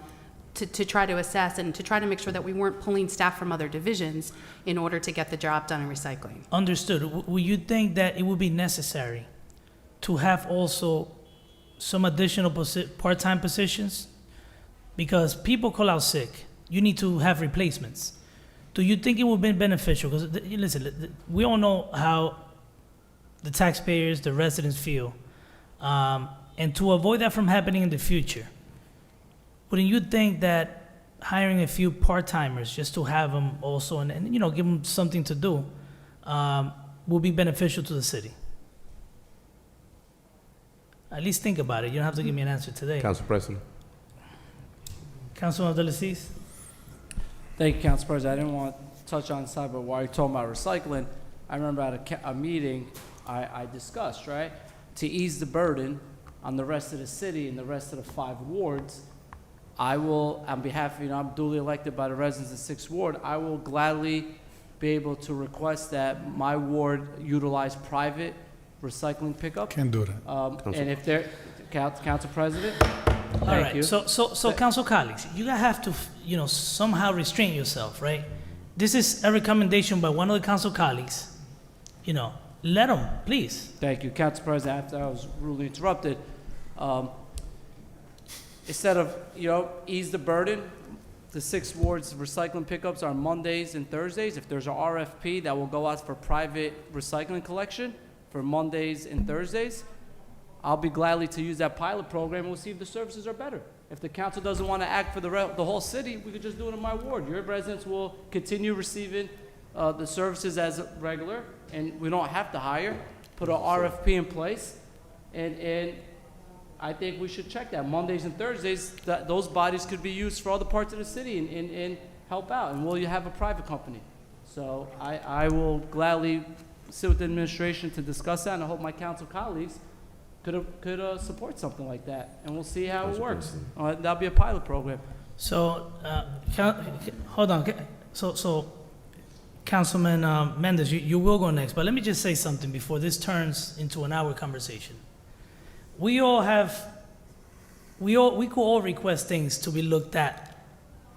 to try to assess and to try to make sure that we weren't pulling staff from other divisions in order to get the job done in recycling. Understood. Would you think that it would be necessary to have also some additional part-time positions? Because people call out sick. You need to have replacements. Do you think it would be beneficial? Because listen, we all know how the taxpayers, the residents feel. And to avoid that from happening in the future, wouldn't you think that hiring a few part-timers just to have them also and give them something to do will be beneficial to the city? At least think about it. You don't have to give me an answer today. Council President. Councilman Abdelaziz? Thank you, Council President. I didn't want to touch on side, but while you're talking about recycling, I remember at a meeting I discussed, right, to ease the burden on the rest of the city and the rest of the 5 wards, I will, on behalf of, I'm duly elected by the residents of 6th Ward, I will gladly be able to request that my ward utilize private recycling pickup. Can't do that. And if they're, Council President, All thank right. you. So council colleagues, you have to, somehow restrain yourself, right? This is a recommendation by one of the council colleagues. Let them, please. Thank you, Council President. After I was rudely interrupted, instead of, ease the burden, the 6 wards recycling pickups are Mondays and Thursdays. If there's an RFP that will go out for private recycling collection for Mondays and Thursdays, I'll be gladly to use that pilot program, and we'll see if the services are better. If the council doesn't want to act for the whole city, we could just do it in my ward. Your residents will continue receiving the services as regular, and we don't have to hire. Put an RFP in place, and I think we should check that. Mondays and Thursdays, those bodies could be used for other parts of the city and help out, and we'll have a private company. So I will gladly sit with the administration to discuss that, and I hope my council colleagues could support something like that, and we'll see how it works. That'll be a pilot program. So, hold on. So, Councilman Mendez, you will go next, but let me just say something before this turns into an hour conversation. We could all request things to be looked at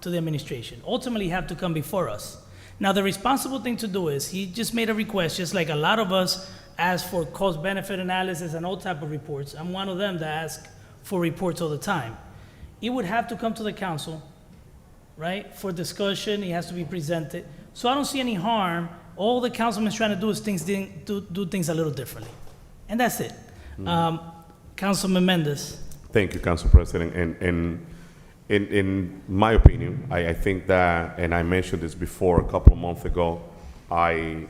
to the administration. Ultimately, have to come before us. Now, the responsible thing to do is, he just made a request, just like a lot of us ask for cost-benefit analysis and all type of reports. I'm one of them that ask for reports all the time. It would have to come to the council, right, for discussion. It has to be presented. So I don't see any harm. All the councilman's trying to do is do things a little differently. And that's it. Councilman Mendez. Thank you, Council President. And in my opinion, I think that, and I mentioned this before a couple of months ago, I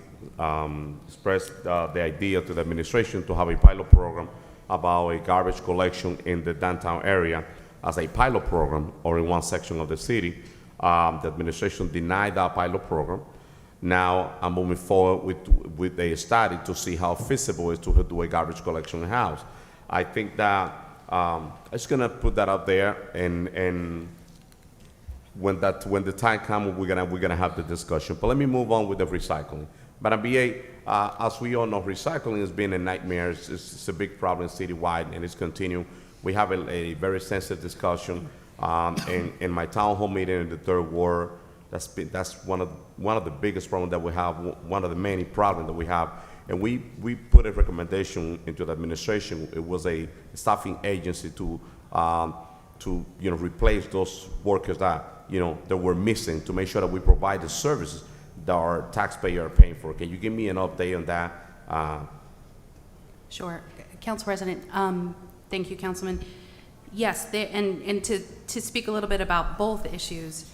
expressed the idea to the administration to have a pilot program about a garbage collection in the downtown area as a pilot program or in one section of the city. The administration denied that pilot program. Now I'm moving forward with a study to see how feasible it is to do a garbage collection in-house. I think that I'm just gonna put that up there, and when the time comes, we're gonna have the discussion. But let me move on with the recycling. But BA, as we all know, recycling has been a nightmare. It's a big problem citywide, and it's continuing. We have a very sensitive discussion in my town hall meeting in the third ward. That's one of the biggest problems that we have. One of the many problems that we have. And we put a recommendation into the administration. It was a staffing agency to replace those workers that were missing, to make sure that we provide the services that our taxpayers are paying for. Can you give me an update on that? Sure. Council President, thank you, Councilman. Yes, and to speak a little bit about both issues,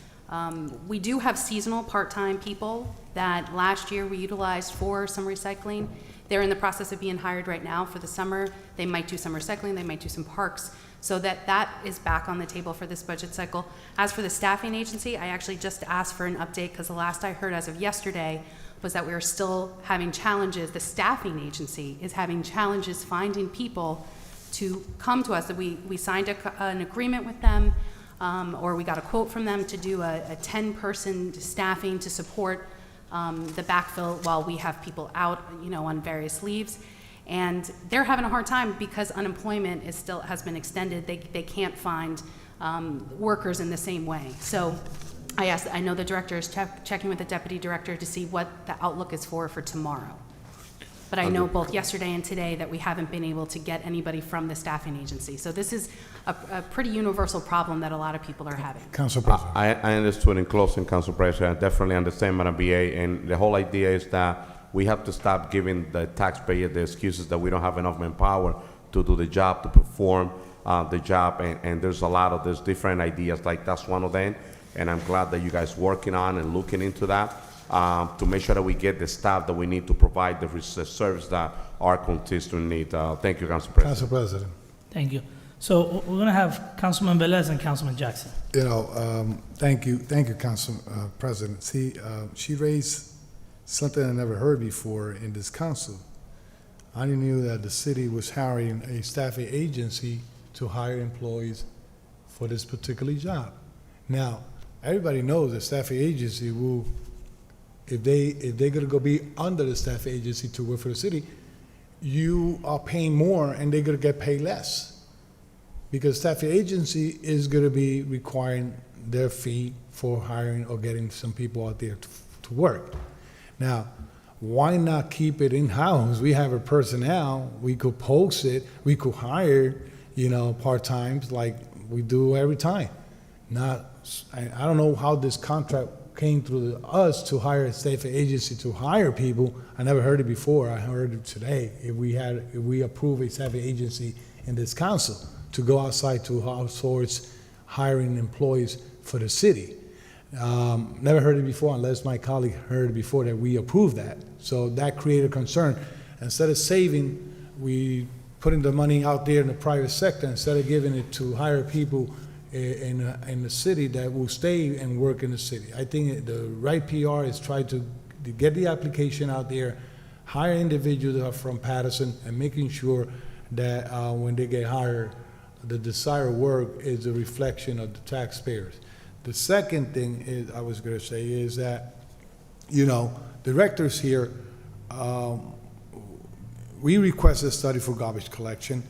we do have seasonal part-time people that last year we utilized for some recycling. They're in the process of being hired right now for the summer. They might do some recycling, they might do some parks, so that is back on the table for this budget cycle. As for the staffing agency, I actually just asked for an update because the last I heard as of yesterday was that we are still having challenges. The staffing agency is having challenges finding people to come to us. That we signed an agreement with them, or we got a quote from them to do a 10-person staffing to support the backfill while we have people out, on various leaves. And they're having a hard time because unemployment has been extended. They can't find workers in the same way. So I know the director is checking with the deputy director to see what the outlook is for tomorrow. But I know both yesterday and today that we haven't been able to get anybody from the staffing agency. So this is a pretty universal problem that a lot of people are having. Council President. I understood in closing, Council President. I definitely understand, Madam BA, and the whole idea is that we have to stop giving the taxpayer the excuses that we don't have enough manpower to do the job, to perform the job, and there's a lot of these different ideas, like that's one of them, and I'm glad that you guys working on and looking into that to make sure that we get the staff that we need to provide the service that our constituents need. Thank you, Council President. Council President. Thank you. So we're gonna have Councilman Velez and Councilman Jackson. Thank you, Council President. See, she raised something I never heard before in this council. I knew that the city was hiring a staffing agency to hire employees for this particular job. Now, everybody knows the staffing agency will, if they're gonna go be under the staffing agency to work for the city, you are paying more and they're gonna get paid less. Because staffing agency is gonna be requiring their fee for hiring or getting some people out there to work. Now, why not keep it in-house? We have a personnel, we could post it, we could hire, part-times like we do every time. I don't know how this contract came through us to hire a staffing agency to hire people. I never heard it before, I heard it today. If we approve a staffing agency in this council to go outside to outsource hiring employees for the city. Never heard it before unless my colleague heard it before that we approved that. So that created concern. Instead of saving, we putting the money out there in the private sector instead of giving it to hire people in the city that will stay and work in the city. I think the right PR is try to get the application out there, hire individuals that are from Paterson, and making sure that when they get hired, the desired work is a reflection of the taxpayers. The second thing is I was going to say is that, directors here, we requested a study for garbage collection.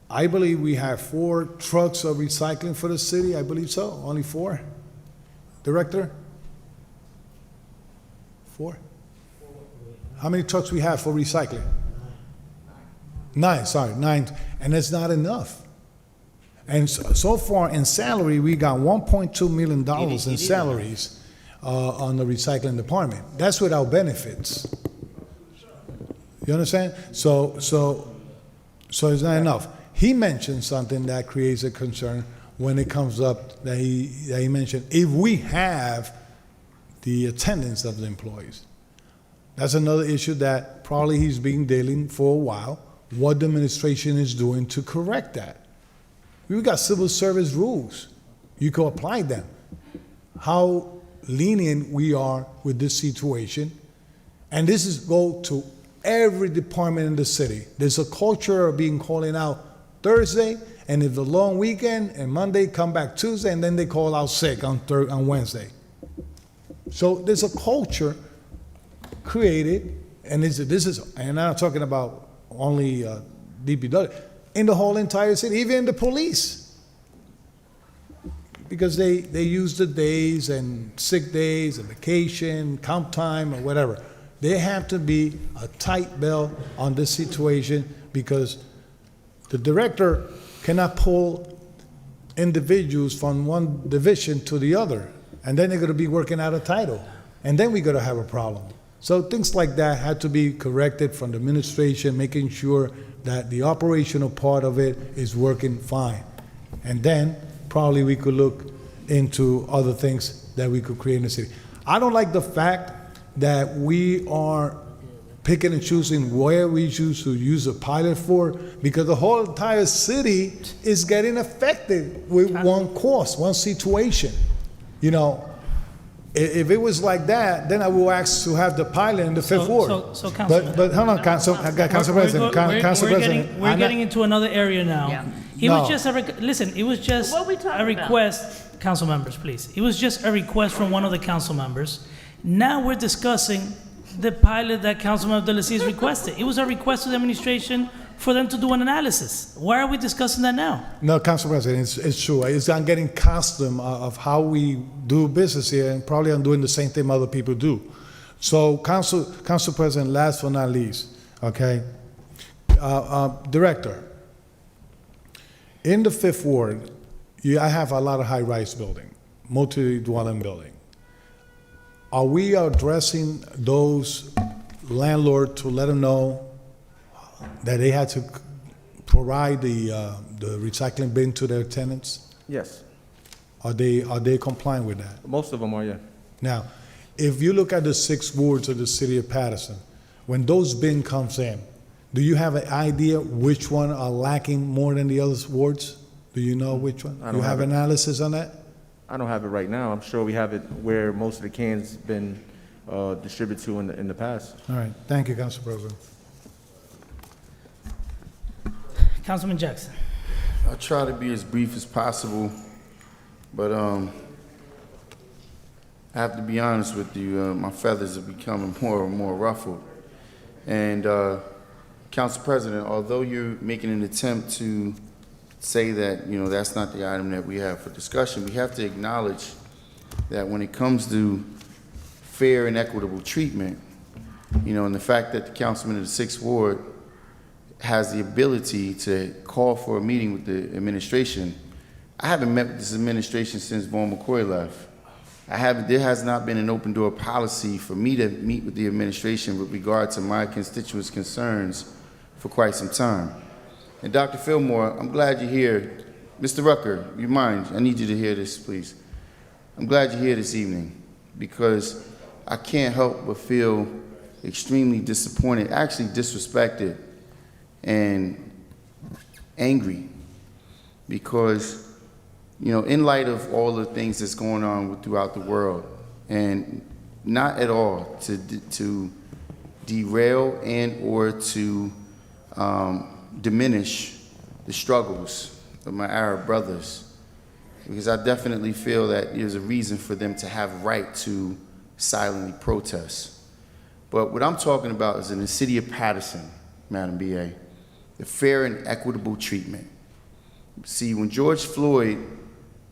I believe we have 4 trucks of recycling for the city. I believe so. Only 4? Director? 4? How many trucks we have for recycling? 9. And it's not enough. And so far in salary, we got $1.2 million in salaries on the recycling department. That's without benefits. You understand? So it's not enough. He mentioned something that creates a concern when it comes up that he mentioned. If we have the attendance of the employees, that's another issue that probably he's been dealing for a while. what the administration is doing to correct that. We've got civil service rules. You can apply them. How lenient we are with this situation. And this is go to every department in the city. There's a culture of being calling out Thursday, and if the long weekend and Monday come back Tuesday, and then they call out sick on Wednesday. So there's a culture created, and this is, and I'm not talking about only DPW, in the whole entire city, even the police. Because they use the days and sick days and vacation, comp time or whatever. There have to be a tight belt on this situation because the director cannot pull individuals from one division to the other. And then they're going to be working out a title. And then we're going to have a problem. So things like that had to be corrected from the administration, making sure that the operational part of it is working fine. And then probably we could look into other things that we could create in the city. I don't like the fact that we are picking and choosing where we choose to use a pilot for, because the whole entire city is getting affected with one course, one situation. You know, if it was like that, then I will ask to have the pilot in the Fifth Ward. So Councilman. But hold on, Council President. Council President. We're getting into another area now. Yeah. It was just listen, it was just What are we talking a request, council members, please. It was just a request from one of the council members. Now we're discussing the pilot that Councilmember De La Cis requested. It was a request to the administration for them to do an analysis. Why are we discussing that now? No, Council President, it's true. I'm getting custom of how we do business here, and probably I'm doing the same thing other people do. So, Council President, last but not least, okay? Director, in the Fifth Ward, I have a lot of high-rise building, multi-dwelling building. Are we addressing those landlords to let them know that they had to provide the recycling bin to their tenants? Yes, Are they complying with that? most of them are, yeah. Now, if you look at the 6 wards of the city of Paterson, when those bin comes in, do you have an idea which one are lacking more than the other wards? Do you know which one? I don't You have have it. analysis on that? I don't have it right now. I'm sure we have it where most of the cans been distributed to in the past. All right, thank you, Council President. Councilman Jackson. I'll try to be as brief as possible, but I have to be honest with you, my feathers are becoming more and more ruffled. And Council President, although you're making an attempt to say that, you know, that's not the item that we have for discussion, we have to acknowledge that when it comes to fair and equitable treatment, you know, and the fact that the councilman of the 6th Ward has the ability to call for a meeting with the administration. I haven't met with this administration since Vaughn McCoy left. There has not been an open door policy for me to meet with the administration with regard to my constituents' concerns for quite some time. And Dr. Fillmore, I'm glad you're here. Mr. Rucker, you mind? I need you to hear this, please. I'm glad you're here this evening because I can't help but feel extremely disappointed, actually disrespected and angry because, you know, in light of all the things that's going on throughout the world, and not at all to derail and or to diminish the struggles of my Arab brothers, because I definitely feel that there's a reason for them to have right to silently protest. But what I'm talking about is in the city of Paterson, Madam BA, the fair and equitable treatment. See, when George Floyd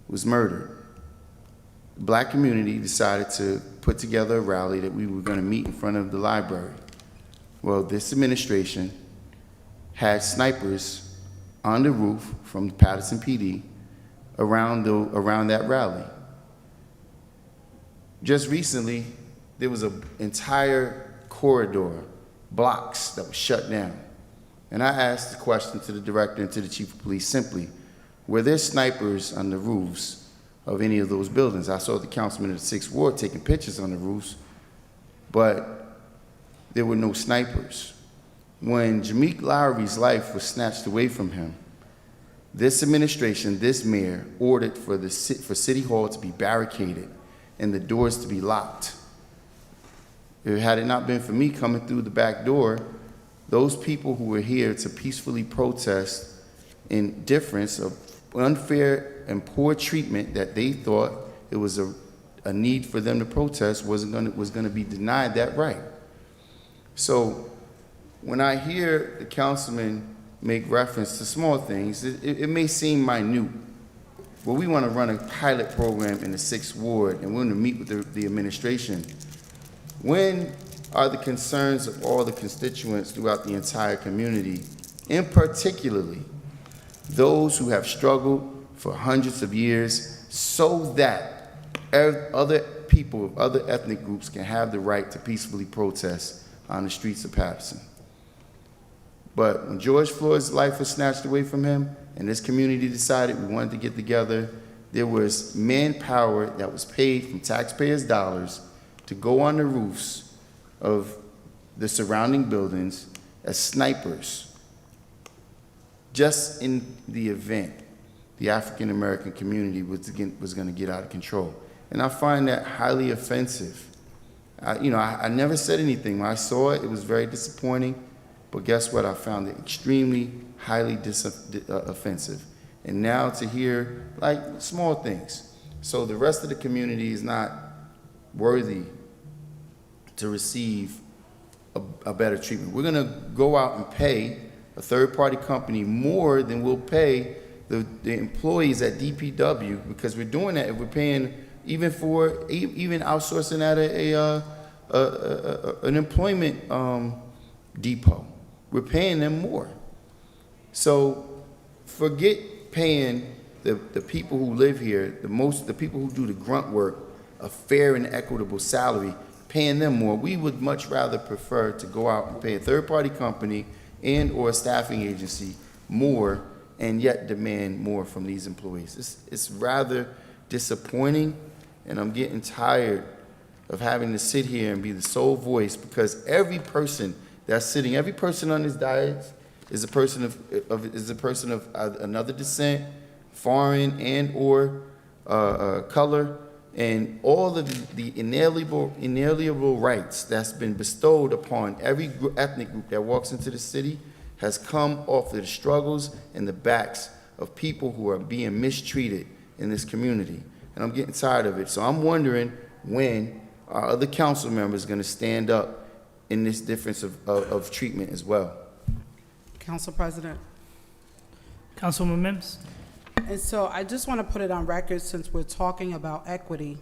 was murdered, the black community decided to put together a rally that we were going to meet in front of the library. Well, this administration had snipers on the roof from the Paterson PD around that rally. Just recently, there was an entire corridor, blocks that was shut down. And I asked the question to the director and to the chief of police simply, were there snipers on the roofs of any of those buildings? I saw the councilman of the 6th Ward taking pictures on the roofs, but there were no snipers. when Jameek Lowry's life was snatched away from him, this administration, this mayor, ordered for City Hall to be barricaded and the doors to be locked. Had it not been for me coming through the back door, those people who were here to peacefully protest in difference of unfair and poor treatment that they thought it was a need for them to protest was going to be denied that right. So when I hear the councilman make reference to small things, it may seem minute, but we want to run a pilot program in the 6th Ward, and we're going to meet with the administration. When are the concerns of all the constituents throughout the entire community, and particularly those who have struggled for hundreds of years, so that other people of other ethnic groups can have the right to peacefully protest on the streets of Paterson? But when George Floyd's life was snatched away from him and this community decided we wanted to get together, there was manpower that was paid from taxpayers' dollars to go on the roofs of the surrounding buildings as snipers, just in the event the African American community was going to get out of control. And I find that highly offensive. I never said anything. When I saw it, it was very disappointing. But guess what? I found it extremely, highly offensive. And now to hear, like, small things. So the rest of the community is not worthy to receive a better treatment. We're going to go out and pay a third-party company more than we'll pay the employees at DPW, because we're doing that if we're paying even outsourcing at an employment depot. We're paying them more. So forget paying the people who live here, the people who do the grunt work, a fair and equitable salary, paying them more. We would much rather prefer to go out and pay a third-party company and or a staffing agency more and yet demand more from these employees. It's rather disappointing, and I'm getting tired of having to sit here and be the sole voice, because every person that's sitting, every person on this dais is a person of another descent, foreign and or color, and all of the inalienable rights that's been bestowed upon every ethnic group that walks into the city has come off of the struggles and the backs of people who are being mistreated in this community. And I'm getting tired of it. So I'm wondering when our other council members are going to stand up in this difference of treatment as well. Council President. Councilwoman Mims? And so I just want to put it on record, since we're talking about equity.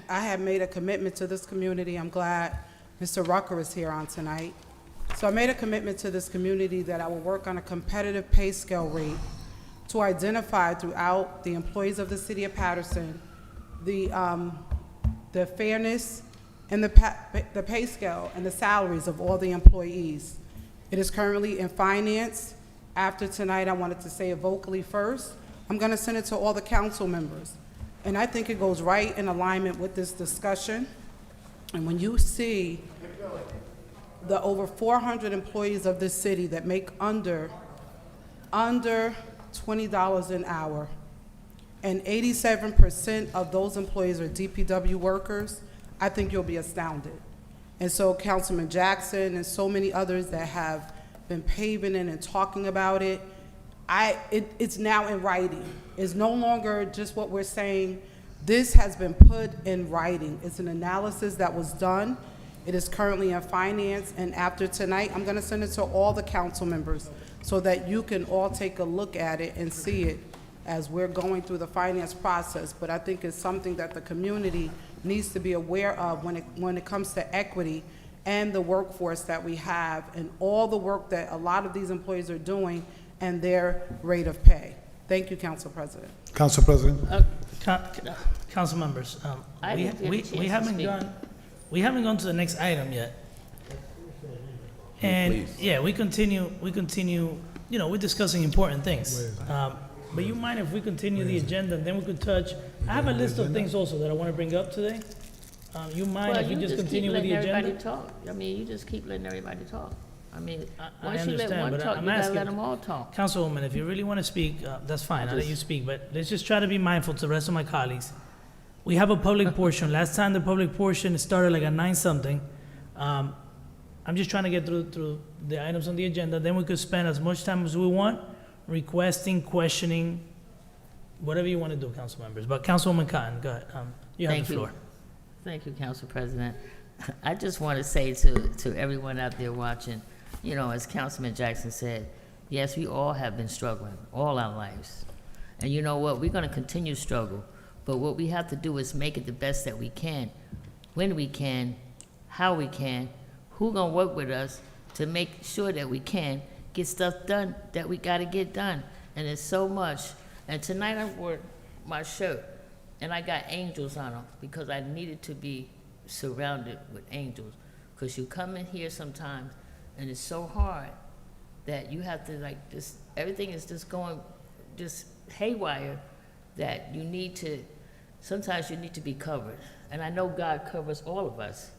I have made a commitment to this community. I'm glad Mr. Rucker is here on tonight. So I made a commitment to this community that I will work on a competitive pay scale rate to identify throughout the employees of the city of Paterson the fairness and the pay scale and the salaries of all the employees. It is currently in finance. After tonight, I wanted to say it vocally first. I'm going to send it to all the council members. And I think it goes right in alignment with this discussion. And when you see the over 400 employees of this city that make under $20 an hour, and 87% of those employees are DPW workers, I think you'll be astounded. And so Councilman Jackson and so many others that have been paving it and talking about it, it's now in writing. It's no longer just what we're saying. This has been put in writing. It's an analysis that was done. It is currently in finance, and after tonight, I'm gonna send it to all the council members so that you can all take a look at it and see it as we're going through the finance process. But I think it's something that the community needs to be aware of when it comes to equity and the workforce that we have and all the work that a lot of these employees are doing and their rate of pay. Thank you, Council President. Council President. Council members, I didn't get a chance to we haven't gone to the next item yet. And yeah, we continue, you know, we're discussing important things. But you mind if we continue the agenda and then we could touch, I have a list of things also that I want to bring up today. You mind if we just continue with the agenda? Everybody talk. I mean, you just keep letting everybody talk. I mean, I once you let understand, one but talk, I'm you gotta asking- let them all talk. Councilwoman, if you really want to speak, that's fine, I'll let you speak, but let's just try to be mindful to the rest of my colleagues. We have a public portion. Last time, the public portion started like at 9-something. I'm just trying to get through the items on the agenda, then we could spend as much time as we want, requesting, questioning, whatever you want to do, council members. But Councilwoman Cotton, go ahead, you have Thank the you. floor. Thank you, Council President. I just want to say to everyone out there watching, you know, as Councilman Jackson said, yes, we all have been struggling all our lives. And you know what? We're going to continue to struggle. But what we have to do is make it the best that we can, when we can, how we can, who going to work with us to make sure that we can get stuff done that we got to get done. And it's so much. And tonight I wore my shirt, and I got angels on them because I needed to be surrounded with angels. Because you come in here sometimes, and it's so hard that you have to like just, everything is just going just haywire, that you need to, sometimes you need to be covered. And I know God covers all of us,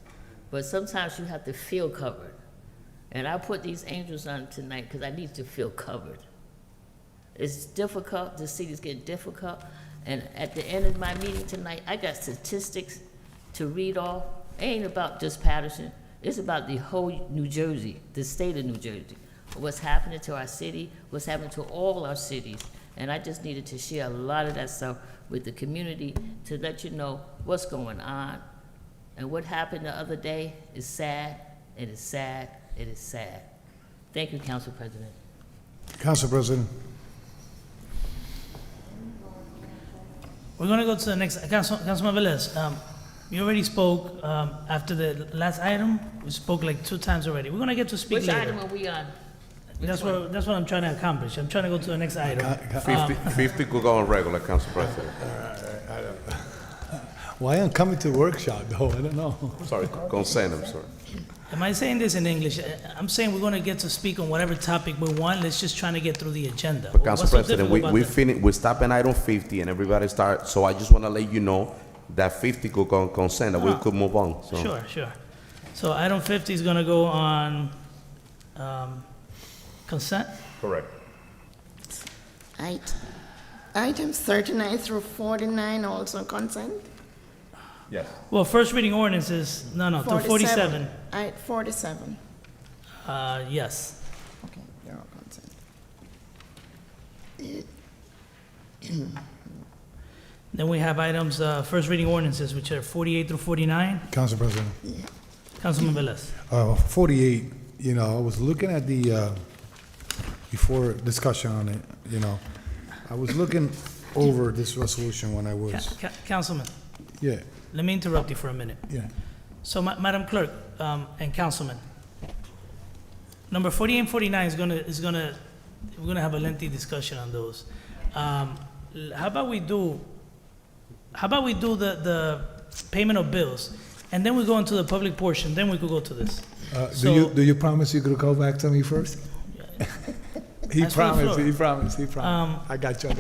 but sometimes you have to feel covered. And I put these angels on tonight because I need to feel covered. It's difficult, the city's getting difficult, and at the end of my meeting tonight, I got statistics to read off. It ain't about just Paterson, it's about the whole New Jersey, the state of New Jersey. What's happening to our city, what's happening to all our cities. And I just needed to share a lot of that stuff with the community to let you know what's going on. And what happened the other day is sad, it is sad, it is sad. Thank you, Council President. Council President. We're gonna go to the next, Councilman Velez, you already spoke, after the last item, we spoke like 2 times already. We're gonna get to speak Which later. item are we on? That's what I'm trying to accomplish. I'm trying to go to the next item. 50 could go on regular, Council President. Why I'm coming to workshop though? I don't know. Sorry, consent, I'm sorry. Am I saying this in English? I'm saying we're gonna get to speak on whatever topic we want. Let's just trying to get through the agenda. But Council What's so President, difficult we about that? finish, we stop at item 50 and everybody start, so I just want to let you know that 50 could go on consent and we could move on, so. Sure. So item 50 is gonna go on, consent? Correct. Items 39 through 49 also consent? Yes. Well, first reading ordinances, no, through 47. 47. Yes. Okay, they're all consent. Then we have items, first reading ordinances, which are 48 through 49. Council President. Councilman Velez. 48, you know, I was looking at the, before discussion on it, I was looking over this resolution when I was, Councilman, yeah, let me interrupt you for a minute. yeah. So, Madam Clerk, and Councilman, number 48 and 49 we're gonna have a lengthy discussion on those. How about we do the payment of bills, and then we go into the public portion, then we could go to this. So- Do you promise you could go back to me first? He Ask for the promised, floor. he promised. I got you.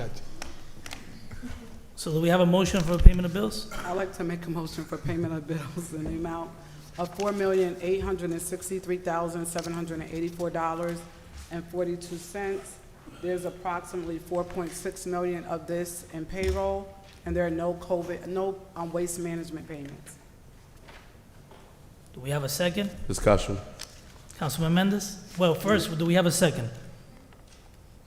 So do we have a motion for payment of bills? I'd like to make a motion for payment of bills in the amount of $4,863,784.42. There's approximately 4.6 million of this in payroll, and there are no waste management payments. Do we have a second? Discussion. Councilman Mendez? Well, first, do we have a second?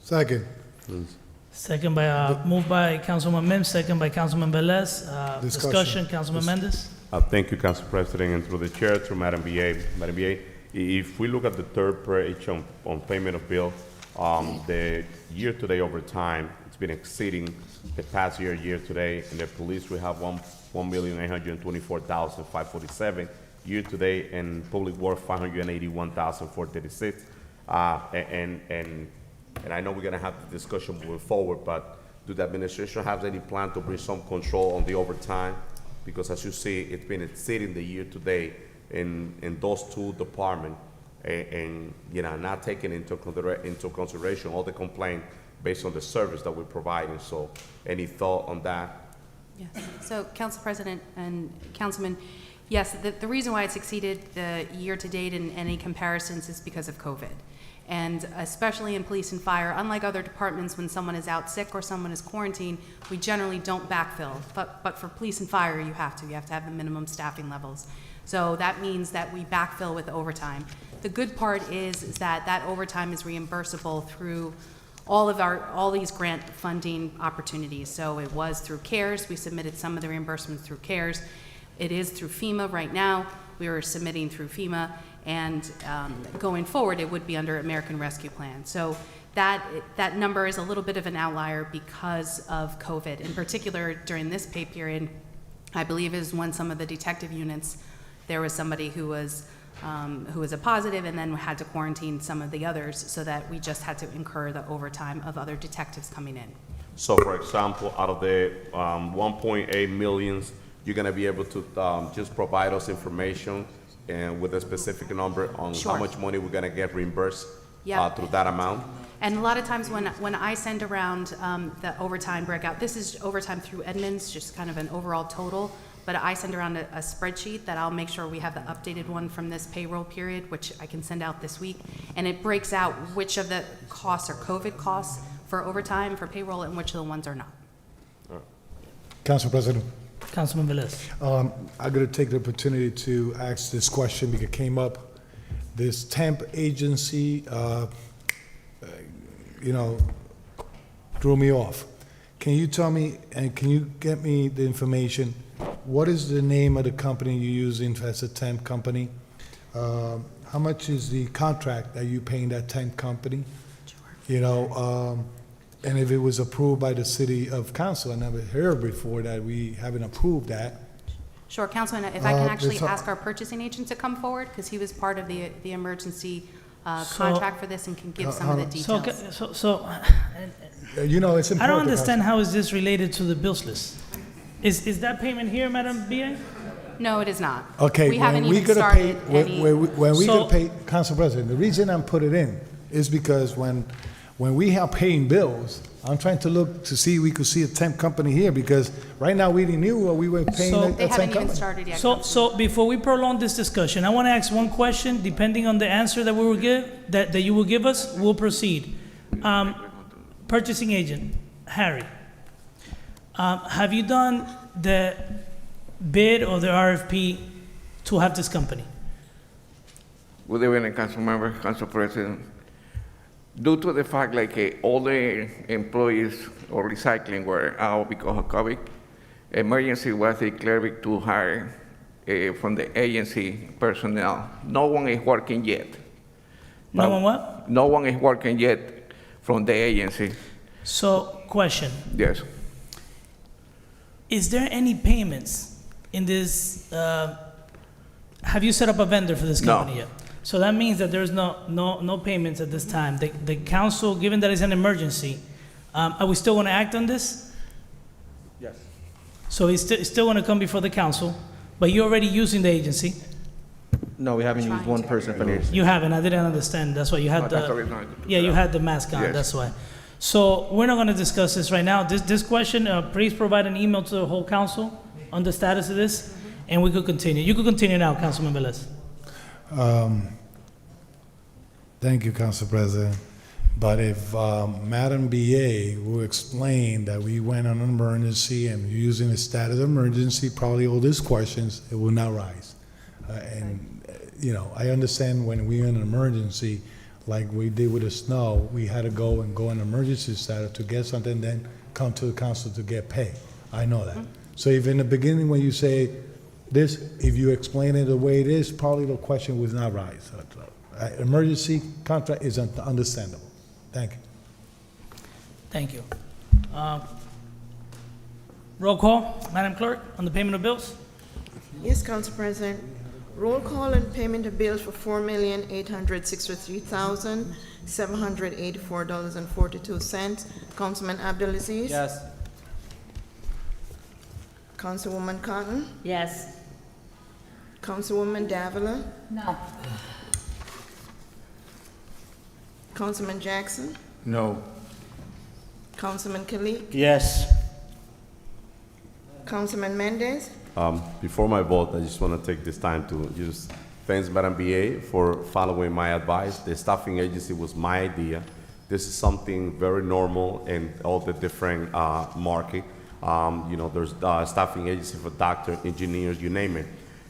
Second. Please. Second by, moved by Councilman Mims, second by Councilman Velez. Discussion, Councilman Mendez? Thank you, Council President, and through the chair, through Madam BA. Madam BA, if we look at the third page on payment of bill, the year-to-date over time, it's been exceeding the past year-to-date. In the police, we have 1,824,547 year-to-date, and public work 581,436. And I know we're gonna have the discussion moving forward, but do the administration have any plan to bring some control on the overtime? Because as you see, it's been exceeding the year-to-date in those 2 departments, and not taking into consideration all the complaint based on the service that we're providing. So any thought on that? Yes. So, Council President and Councilman, Yes, the reason why it's exceeded the year-to-date in any comparisons is because of COVID. And especially in police and fire, unlike other departments, when someone is out sick or someone is quarantined, we generally don't backfill. But for police and fire, you have to have the minimum staffing levels. So that means that we backfill with overtime. The good part is that overtime is reimbursable through all these grant funding opportunities. So it was through CARES. We submitted some of the reimbursements through CARES. It is through FEMA right now. We are submitting through FEMA, and going forward, it would be under American Rescue Plan. So that number is a little bit of an outlier because of COVID. In particular, during this pay period, I believe is when some of the detective units, there was somebody who was a positive and then had to quarantine some of the others, so that we just had to incur the overtime of other detectives coming in. So for example, out of the 1.8 millions, you're gonna be able to just provide us information and with a specific number on Sure. how much money we're gonna get reimbursed Yep. through that amount? And a lot of times when I send around the overtime breakout, this is overtime through Edmunds, just kind of an overall total, but I send around a spreadsheet that I'll make sure we have the updated one from this payroll period, which I can send out this week, and it breaks out which of the costs are COVID costs for overtime, for payroll, and which of the ones are not. Council President, Councilman Velez. I'm going to take the opportunity to ask this question because it came up. This temp agency, threw me off. Can you tell me, and can you get me the information, what is the name of the company you're using as a temp company? How much is the contract that you're paying that temp company? Sure. And if it was approved by the city of council, I never heard before that we haven't approved that. Sure, Councilman, if I can actually there's a- ask our purchasing agent to come forward, because he was part of the emergency contract for this and can give some of the So, details. It's important. I don't understand how is this related to the bills list? Is that payment here, Madam BA? No, it is not. Okay, We haven't when we even gonna pay, started any. when we So- gonna pay, Council President, the reason I'm put it in is because when we are paying bills, I'm trying to look to see, we could see a temp company here, because right now we didn't knew we were paying So- a They temp haven't even company. started yet. So before we prolong this discussion, I want to ask one question. Depending on the answer that we will give, that you will give us, we'll proceed. Purchasing agent, Harry, have you done the bid or the RFP to have this company? Good evening, Council Member, Council President. Due to the fact all the employees or recycling were out because of COVID, emergency was declared to hire from the agency personnel. No one is working yet. No one what? No one is working yet from the agency. So, question, Yes. is there any payments in this, have you set up a vendor for this No. company yet? So that means that there's no payments at this time. The council, given that it's an emergency, are we still going to act on this? Yes. So it's still going to come before the council, but you're already using the agency? No, we haven't used one person for this. You haven't, I didn't understand, that's why you had That's the the, reason I took yeah, it you out. had the mask on, Yes. that's why. So we're not going to discuss this right now. This question, please provide an email to the whole council on the status of this, and we could continue. You could continue now, Councilman Velez. Thank you, Council President. But if Madam BA will explain that we went on an emergency and you're using the status of emergency, probably all these questions, it will not rise. I understand when we're in an emergency, like we did with the snow, we had to go in emergency status to get something, then come to the council to get paid. I know that. So if in the beginning when you say this, if you explain it the way it is, probably the question will not rise. Emergency contract is understandable. Thank you. Thank you. Roll call, Madam Clerk, on the payment of bills? Yes, Council President. Roll call and payment of bills for $4,863,784.42. Councilman Abdulaziz? Yes. Councilwoman Cotton? Yes. Councilwoman Davila? No. Councilman Jackson? No. Councilman Kalik? Yes. Councilman Mendez? Before my vote, I just want to take this time to just thank Madam BA for following my advice. The staffing agency was my idea. This is something very normal in all the different market. There's staffing agency for doctors, engineers, you name it.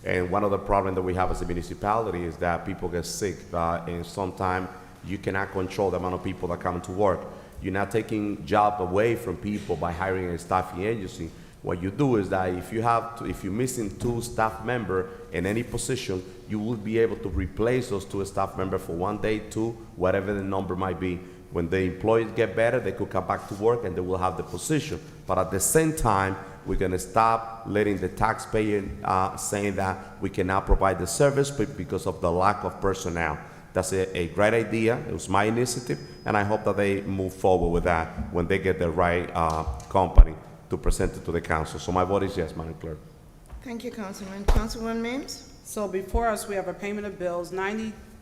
And one of the problems that we have as a municipality is that people get sick, and sometimes you cannot control the amount of people that come to work. You're not taking job away from people by hiring a staffing agency. What you do is that if you're missing 2 staff members in any position, you will be able to replace those 2 staff members for 1 day, 2, whatever the number might be. When the employees get better, they could come back to work and they will have the position. But at the same time, we're gonna stop letting the taxpayer saying that we cannot provide the service because of the lack of personnel. That's a great idea. It was my initiative, and I hope that they move forward with that when they get the right company to present it to the council. So my vote is yes, Madam Clerk. Thank you, Councilman. Councilwoman Mims? So before us, we have a payment of bills.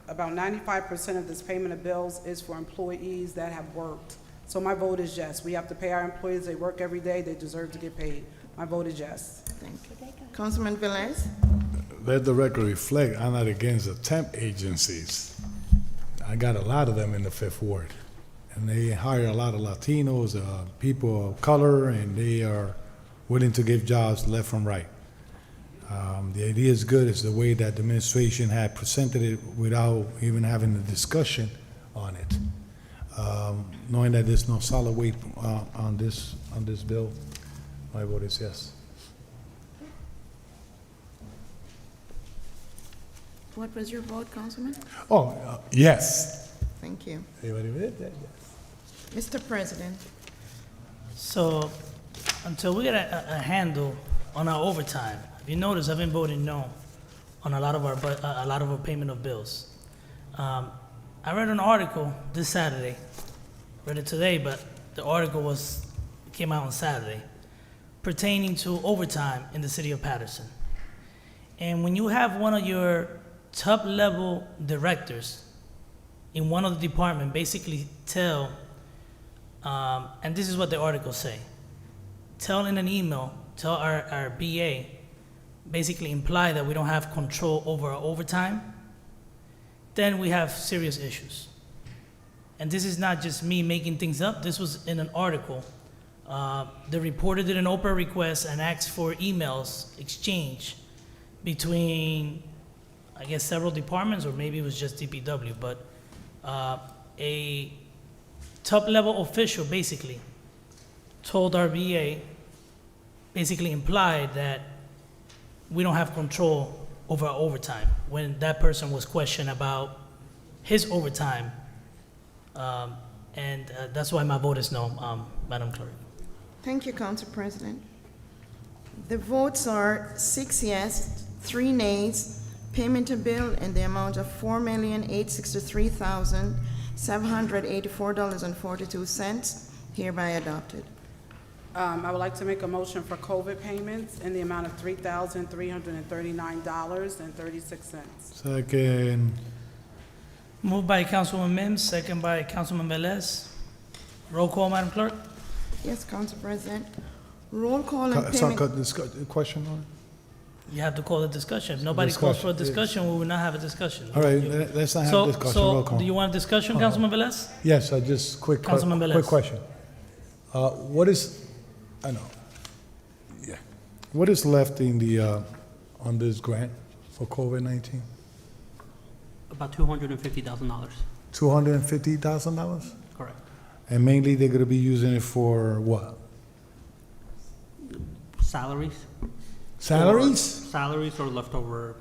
About 95% of this payment of bills is for employees that have worked. So my vote is yes. We have to pay our employees. They work every day. They deserve to get paid. My vote is yes. Thank you. Councilman Velez? Let the record reflect, I'm not against the temp agencies. I got a lot of them in the Fifth Ward. And they hire a lot of Latinos, people of color, and they are willing to give jobs left and right. The idea is good. It's the way that the administration had presented it without even having a discussion on it. Knowing that there's no solid weight on this bill, my vote is yes. What was your vote, Councilman? Yes. Thank you. Everybody read that? Yes. Mr. President? So until we get a handle on our overtime, if you notice, I've been voting no on a lot of our payment of bills. I read an article this Saturday, read it today, but the article came out on Saturday, pertaining to overtime in the city of Paterson. And when you have one of your top level directors in one of the department basically tell, and this is what the article say, tell in an email, tell our BA, basically imply that we don't have control over our overtime, then we have serious issues. And this is not just me making things up. This was in an article. The reporter did an Oprah request and asked for emails exchange between, I guess, several departments, or maybe it was just DPW, but a top-level official basically told our VA, basically implied that we don't have control over our overtime when that person was questioned about his overtime. And that's why my vote is no, Madam Clerk. Thank you, Council President. The votes are 6 yes, 3 nays. Payment of bill in the amount of $4,863,784.42 hereby adopted. I would like to make a motion for COVID payments in the amount of $3,339.36. Second. Moved by Councilwoman Mims, second by Councilman Velez. Roll call, Madam Clerk. Yes, Council President. Roll call and So, payment. question on it? You have to call the discussion. If nobody calls for a discussion, we will not have a discussion. All right, let's not have discussion. Roll So, call. do you want a discussion, Councilman Velez? Yes, I just quick Councilman Velez. question. What is, I know, yeah. What is left in the, on this grant for COVID-19? About $250,000. $250,000? Correct. And mainly they're gonna be using it for what? Salaries. Salaries? Salaries or leftover.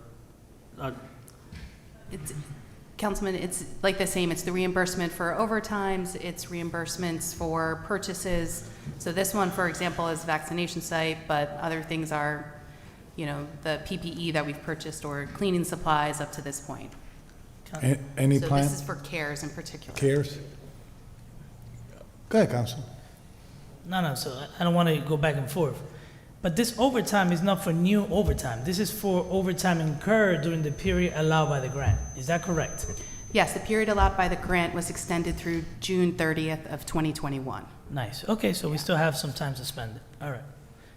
Councilman, it's like the same. It's the reimbursement for overtimes. It's reimbursements for purchases. So this one, for example, is vaccination site, but other things are, the PPE that we've purchased or cleaning supplies up to this point. Any So plan? this is for CARES in particular. CARES? Go ahead, Council. No, so I don't want to go back and forth. But this overtime is not for new overtime. This is for overtime incurred during the period allowed by the grant. Is that correct? Yes, the period allowed by the grant was extended through June 30th of 2021. Nice. Okay, so we still have some time to spend it. All right.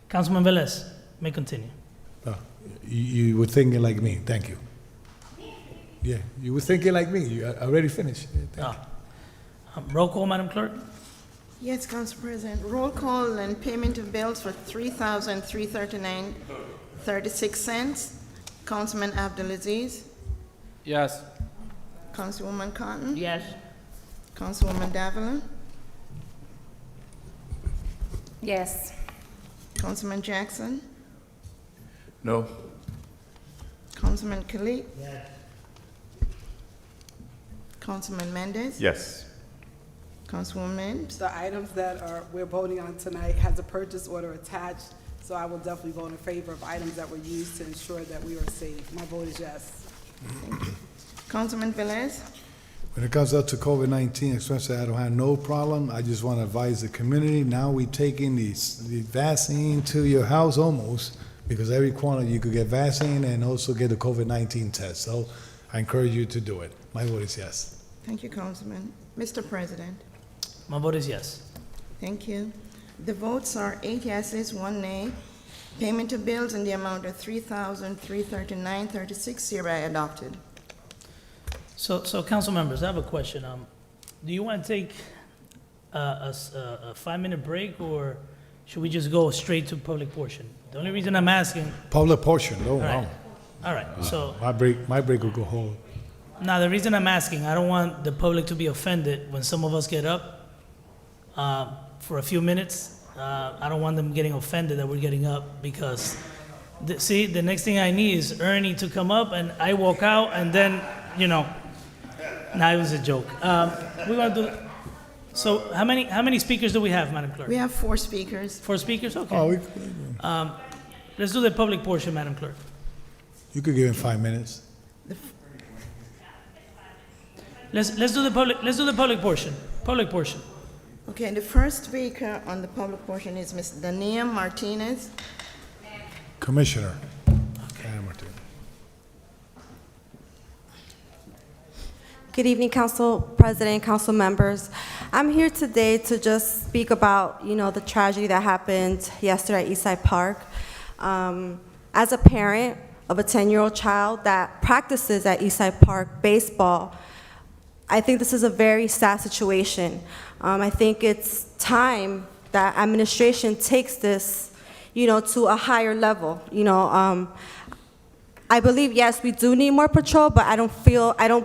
Councilman Velez, may continue. You were thinking like me, thank you. Yeah, you were thinking like me, you already finished. Yeah, thank you. Roll call, Madam Clerk? Yes, Council President. Roll call and payment of bills for $3,339.36. Councilman Abdulaziz. Yes. Councilwoman Cotton. Yes. Councilwoman Davila. Yes. Councilman Jackson. No. Councilman Khalid. Yes. Councilman Mendez. Yes. Councilwoman Mims. The items that we're voting on tonight has a purchase order attached, so I will definitely vote in favor of items that were used to ensure that we are safe. My vote is yes. Councilman Velez. When it comes up to COVID-19, especially, I don't have no problem. I just want to advise the community, now we taking the vaccine to your house almost, because every corner you could get vaccine and also get the COVID-19 test. So I encourage you to do it. My vote is yes. Thank you, Councilman. Mr. President. My vote is yes. Thank you. The votes are 8 yeses, 1 nay. Payment of bills in the amount of $3,339.36 hereby adopted. So council members, I have a question. Do you want to take a 5-minute break, or should we just go straight to public portion? The only reason I'm asking. Public portion, no, All no. right, so. My break will go whole. Now, the reason I'm asking, I don't want the public to be offended when some of us get up for a few minutes. I don't want them getting offended that we're getting up because, the next thing I need is Ernie to come up and I walk out and then, nah, it was a joke. We're gonna do, so how many speakers do we have, Madam Clerk? We have 4 speakers. 4 speakers, okay. Oh, Let's do the public portion, Madam Clerk. you could give him 5 minutes. Let's do the public portion. Public portion. Okay, the first speaker on the public portion is Ms. Dania Martinez. Commissioner. Okay. Good evening, Council President, Council members. I'm here today to just speak about, the tragedy that happened yesterday at Eastside Park. As a parent of a 10-year-old child that practices at Eastside Park baseball, I think this is a very sad situation. I think it's time that administration takes this, to a higher level. I believe, yes, we do need more patrol, but I don't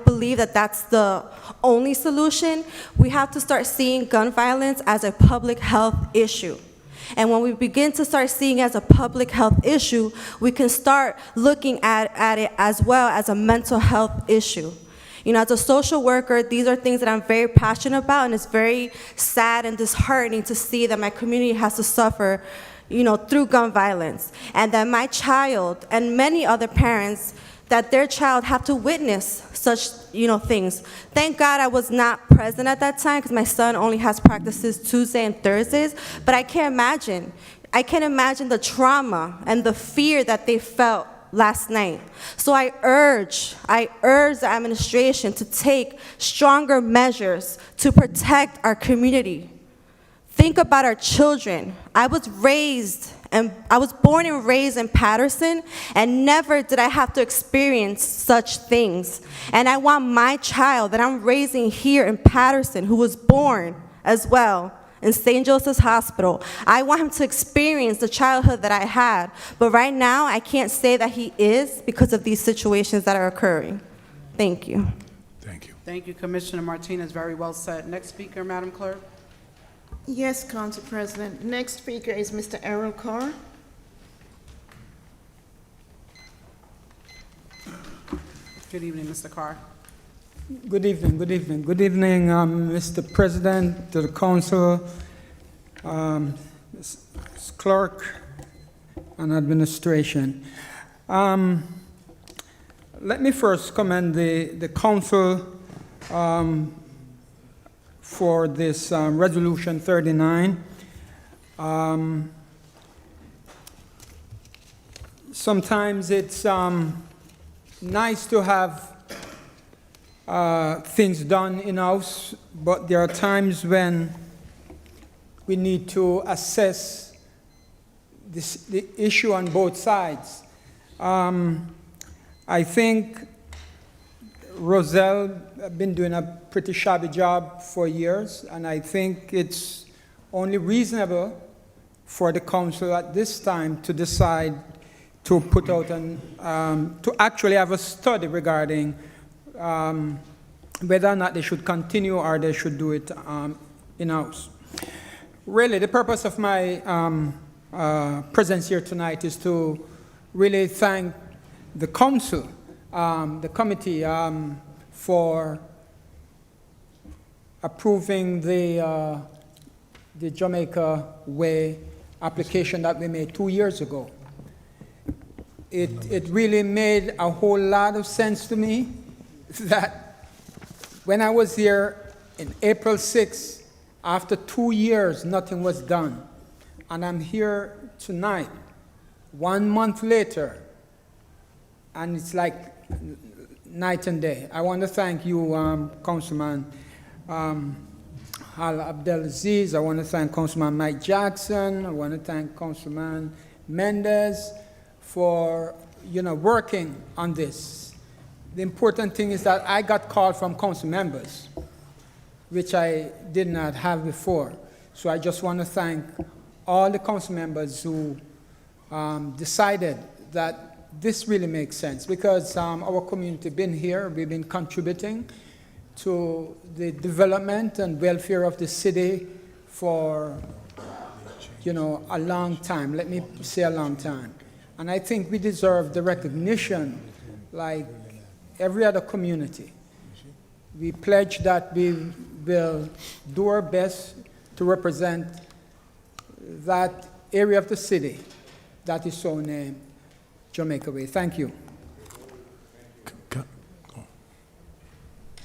believe that that's the only solution. We have to start seeing gun violence as a public health issue. And when we begin to start seeing it as a public health issue, we can start looking at it as well as a mental health issue. As a social worker, these are things that I'm very passionate about, and it's very sad and disheartening to see that my community has to suffer, through gun violence, and that my child and many other parents, that their child have to witness such, things. Thank God I was not present at that time because my son only has practices Tuesday and Thursdays, but I can't imagine the trauma and the fear that they felt last night. So I urge the administration to take stronger measures to protect our community. Think about our children. I was born and raised in Paterson, and never did I have to experience such things. And I want my child that I'm raising here in Paterson, who was born as well in St. Joseph's Hospital, I want him to experience the childhood that I had. But right now, I can't say that he is because of these situations that are occurring. Thank you. Thank you. Thank you, Commissioner Martinez. Very well said. Next speaker, Madam Clerk. Yes, Council President. Next speaker is Mr. Errol Carr. Good evening, Mr. Carr. Good evening, good evening. Good evening, Mr. President, to the council, Ms. Clerk, and administration. Let me first commend the council for this Resolution 39. Sometimes it's nice to have things done in-house, but there are times when we need to assess the issue on both sides. I think Roselle been doing a pretty shabby job for years, and I think it's only reasonable for the council at this time to decide to put out to actually have a study regarding whether or not they should continue or they should do it in-house. Really, the purpose of my presence here tonight is to really thank the council, the committee, for approving the Jamaica Way application that we made 2 years ago. It really made a whole lot of sense to me that when I was here in April 6th, after 2 years, nothing was done. And I'm here tonight, 1 month later, and it's like night and day. I want to thank you, Councilman Al Abdelaziz. I want to thank Councilman Mike Jackson. I want to thank Councilman Mendez for working on this. The important thing is that I got called from council members, which I did not have before. So I just want to thank all the council members who decided that this really makes sense, because our community been here, we've been contributing to the development and welfare of the city for a long time. Let me say a long time. And I think we deserve the recognition like every other community. We pledge that we will do our best to represent that area of the city that is so named Jamaica Way. Thank you.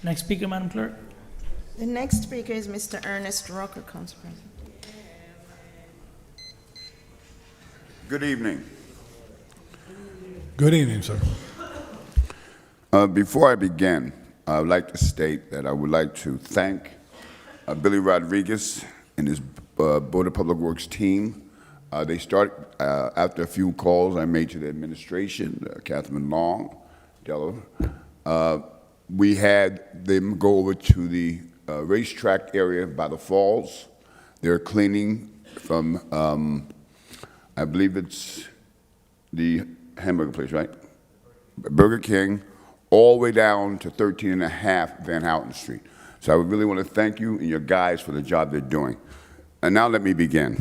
Next speaker, Madam Clerk. The next speaker is Mr. Ernest Rucker, Council President. Good evening. Good evening, sir. Before I begin, I would like to state that I would like to thank Billy Rodriguez and his Board of Public Works team. They started after a few calls I made to the administration, Catherine Long, Delaware. We had them go over to the racetrack area by the falls. They're cleaning from, I believe it's the hamburger place, right? Burger King, all the way down to 13 and a half Van Houten Street. So I would really want to thank you and your guys for the job they're doing. And now let me begin.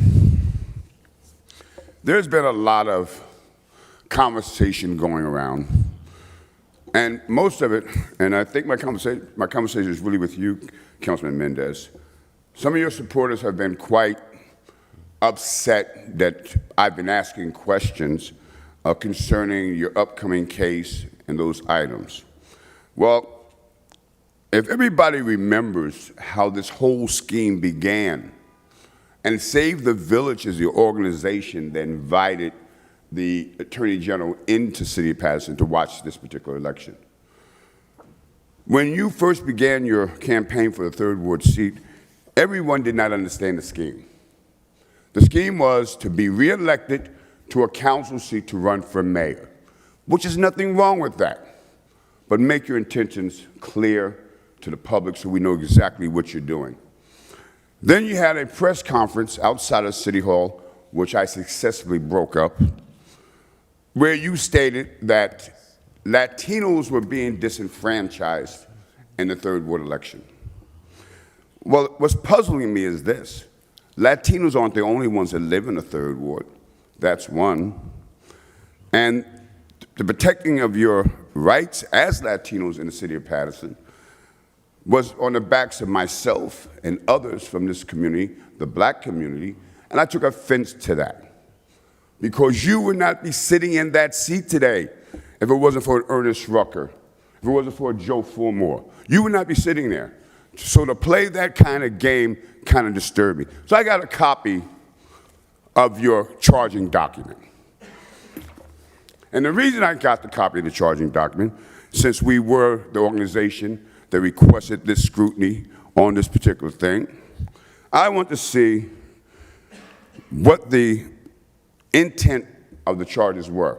There's been a lot of conversation going around, and most of it, and I think my conversation is really with you, Councilman Mendez. Some of your supporters have been quite upset that I've been asking questions concerning your upcoming case and those items. Well, if everybody remembers how this whole scheme began, and Save the Village is the organization that invited the Attorney General into City of Paterson to watch this particular election. When you first began your campaign for the 3rd Ward seat, everyone did not understand the scheme. The scheme was to be reelected to a council seat to run for mayor, which is nothing wrong with that. But make your intentions clear to the public so we know exactly what you're doing. Then you had a press conference outside of City Hall, which I successfully broke up, where you stated that Latinos were being disenfranchised in the 3rd Ward election. Well, what's puzzling me is this. Latinos aren't the only ones that live in the 3rd Ward. That's one. And the protecting of your rights as Latinos in the city of Paterson was on the backs of myself and others from this community, the black community, and I took offense to that. Because you would not be sitting in that seat today if it wasn't for Ernest Rucker, if it wasn't for Joe Fulmore. You would not be sitting there. So to play that kind of game kind of disturbed me. So I got a copy of your charging document. And the reason I got the copy of the charging document, since we were the organization that requested this scrutiny on this particular thing, I want to see what the intent of the charges were.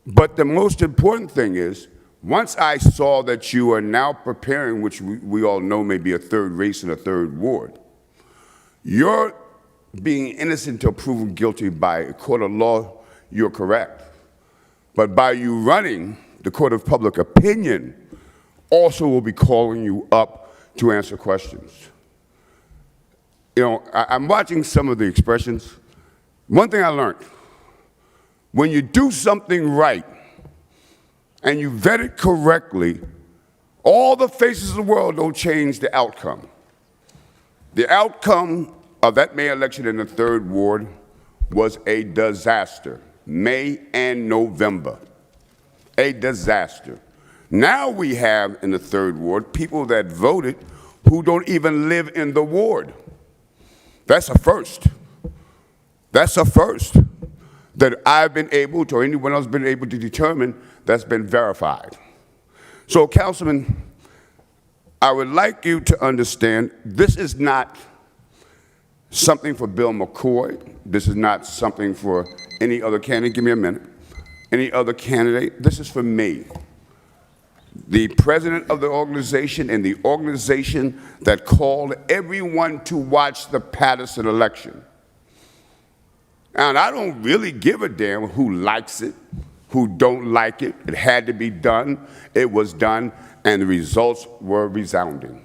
But the most important thing is, once I saw that you are now preparing, which we all know may be a third race in a third ward, you're being innocent until proven guilty by a court of law, you're correct. But by you running, the court of public opinion also will be calling you up to answer questions. You know, I'm watching some of the expressions. One thing I learned, when you do something right and you vet it correctly, all the faces of the world don't change the outcome. The outcome of that May election in the 3rd Ward was a disaster, May and November, a disaster. Now we have in the 3rd Ward people that voted who don't even live in the ward. That's a first. That's a first that I've been able to, or anyone else been able to determine that's been verified. So, Councilman, I would like you to understand this is not something for Bill McCoy. This is not something for any other candidate. Give me a minute. Any other candidate. This is for me, the president of the organization and the organization that called everyone to watch the Paterson election. And I don't really give a damn who likes it, who don't like it. It had to be done. It was done, and the results were resounding.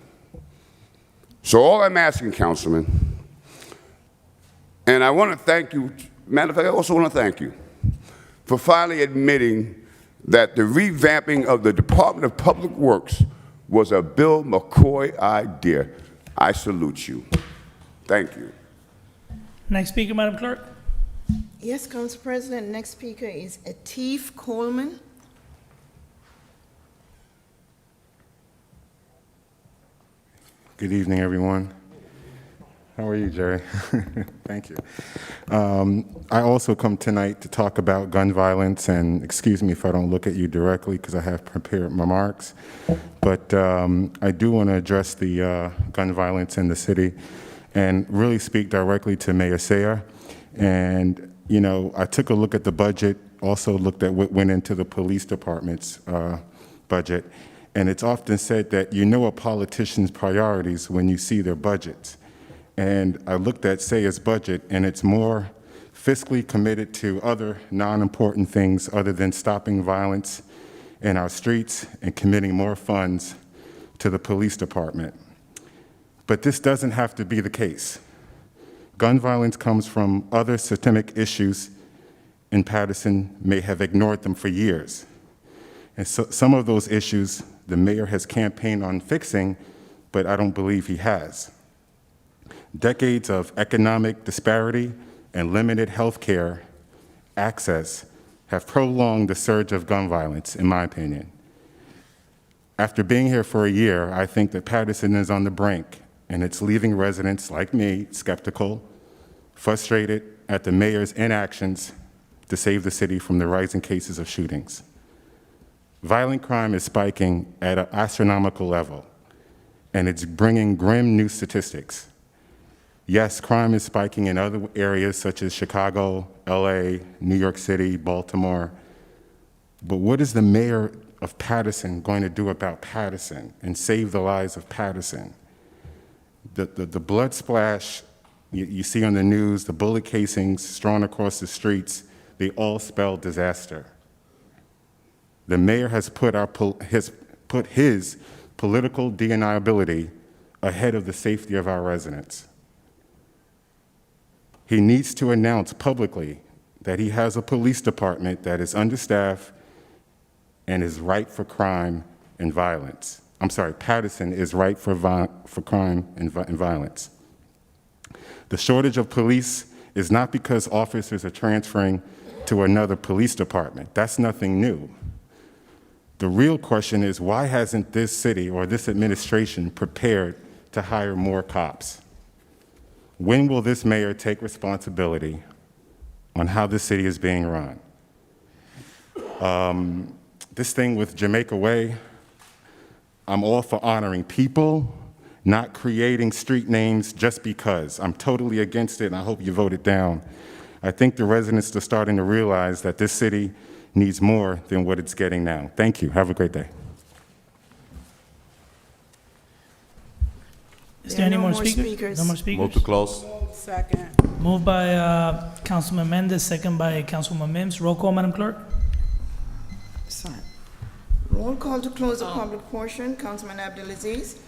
So all I'm asking, Councilman, and I want to thank you, matter of fact, I also want to thank you for finally admitting that the revamping of the Department of Public Works was a Bill McCoy idea. I salute you. Thank you. Next speaker, Madam Clerk. Yes, Council President. Next speaker is Atif Coleman. Good evening, everyone. How are you, Jerry? Thank you. I also come tonight to talk about gun violence, and excuse me if I don't look at you directly because I have prepared remarks, but I do want to address the gun violence in the city and really speak directly to Mayor Sayer. And, you know, I took a look at the budget, also looked at what went into the police department's budget, and it's often said that you know a politician's priorities when you see their budgets. And I looked at Sayer's budget, and it's more fiscally committed to other non-important things other than stopping violence in our streets and committing more funds to the police department. But this doesn't have to be the case. Gun violence comes from other systemic issues, and Paterson may have ignored them for years. And so some of those issues the mayor has campaigned on fixing, but I don't believe he has. Decades of economic disparity and limited health care access have prolonged the surge of gun violence, in my opinion. After being here for a year, I think that Paterson is on the brink, and it's leaving residents like me skeptical, frustrated at the mayor's inactions to save the city from the rising cases of shootings. Violent crime is spiking at an astronomical level, and it's bringing grim new statistics. Yes, crime is spiking in other areas such as Chicago, LA, New York City, Baltimore, but what is the mayor of Paterson going to do about Paterson and save the lives of Paterson? The blood splash you see on the news, the bullet casings strewn across the streets, they all spell disaster. The mayor has put his political deniability ahead of the safety of our residents. He needs to announce publicly that he has a police department that is understaffed and is ripe for crime and violence. I'm sorry, Paterson is ripe for crime and violence. The shortage of police is not because officers are transferring to another police department. That's nothing new. The real question is, why hasn't this city or this administration prepared to hire more cops? When will this mayor take responsibility on how the city is being run? This thing with Jamaica Way, I'm all for honoring people, not creating street names just because. I'm totally against it, and I hope you vote it down. I think the residents are starting to realize that this city needs more than what it's getting now. Thank you. Have a great day. Is there any more speakers? No more speakers? Move to close. Second. Moved by Councilman Mendez, second by Councilwoman Mims. Roll call, Madam Clerk. Sorry. Roll call to close the public portion. Councilman Abdelaziz.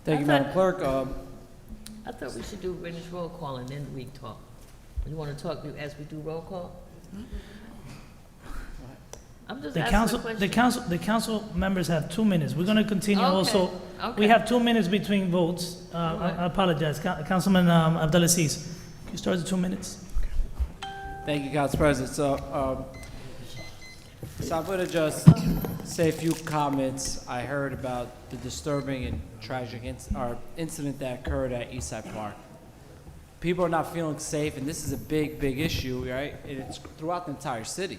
Thank you, Madam Clerk. I thought we should do British roll call and then we talk. You want to talk as we do roll call? I'm just asking a question. The council members have 2 minutes. We're gonna continue Okay, also. okay. We have 2 minutes between votes. I apologize. Councilman Abdelaziz, can you start the 2 minutes? Thank you, Council President. So I'm going to just say a few comments. I heard about the disturbing and tragic incident that occurred at Eastside Park. People are not feeling safe, and this is a big, big issue, right? And it's throughout the entire city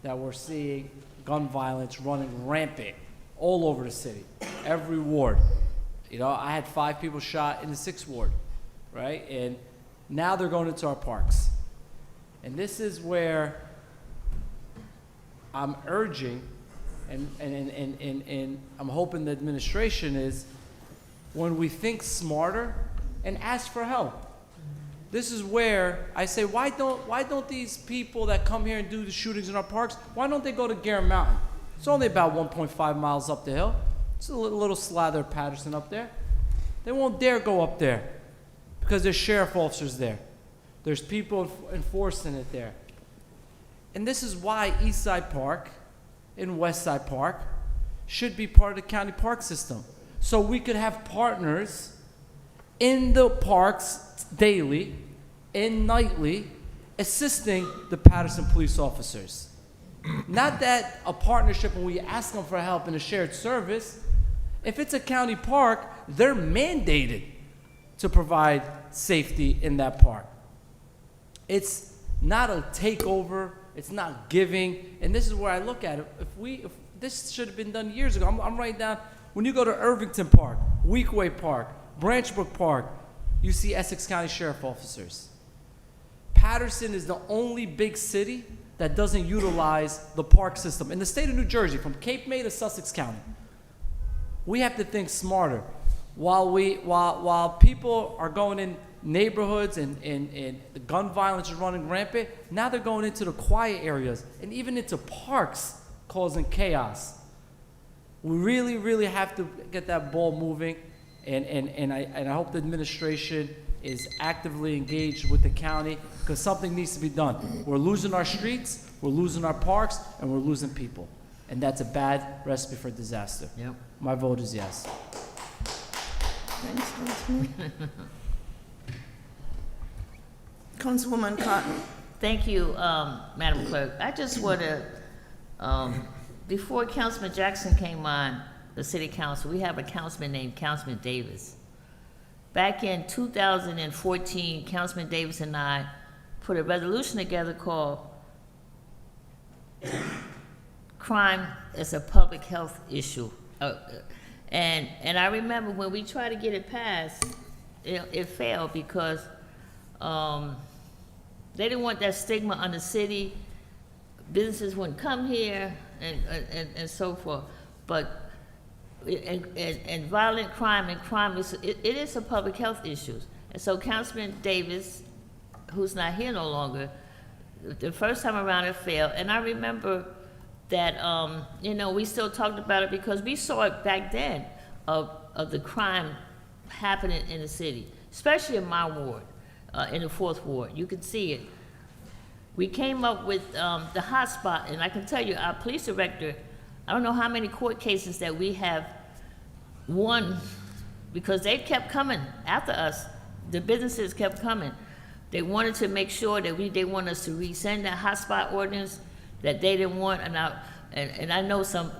that we're seeing gun violence running rampant all over the city, every ward. You know, I had 5 people shot in the 6th ward, right? And now they're going into our parks. And this is where I'm urging, and I'm hoping the administration is, when we think smarter and ask for help. This is where I say, why don't these people that come here and do the shootings in our parks, why don't they go to Gare Mountain? It's only about 1.5 miles up the hill. It's a little slather of Paterson up there. They won't dare go up there because there's sheriff officers there. There's people enforcing it there. And this is why Eastside Park and Westside Park should be part of the county park system. So we could have partners in the parks daily and nightly assisting the Paterson police officers. Not that a partnership when we ask them for help in a shared service. If it's a county park, they're mandated to provide safety in that park. It's not a takeover, it's not giving, and this is where I look at it. If this should have been done years ago. I'm writing down, when you go to Irvington Park, Weekway Park, Branchbrook Park, you see Essex County Sheriff officers. Paterson is the only big city that doesn't utilize the park system. In the state of New Jersey, from Cape May to Sussex County, we have to think smarter. While people are going in neighborhoods and the gun violence is running rampant, now they're going into the quiet areas and even into parks causing chaos. We really, really have to get that ball moving, and I hope the administration is actively engaged with the county, because something needs to be done. We're losing our streets, we're losing our parks, and we're losing people. And that's a bad recipe for disaster. Yep. My vote is yes. Thanks, Councilman. Councilwoman Cotton. Thank you, Madam Clerk. I just want to, before Councilman Jackson came on the City Council, we have a councilman named Councilman Davis. Back in 2014, Councilman Davis and I put a resolution together called Crime as a Public Health Issue. And I remember when we tried to get it passed, it failed because they didn't want that stigma on the city. Businesses wouldn't come here and so forth. But and violent crime and crime it is a public health issue. And so Councilman Davis, who's not here no longer, the first time around it failed. And I remember that we still talked about it because we saw it back then of the crime happening in the city, especially in my ward, in the 4th ward. You could see it. We came up with the hot spot, and I can tell you, our police director, I don't know how many court cases that we have won because they kept coming after us. The businesses kept coming. They wanted to make sure that they want us to rescind that hotspot ordinance that they didn't want, and I know some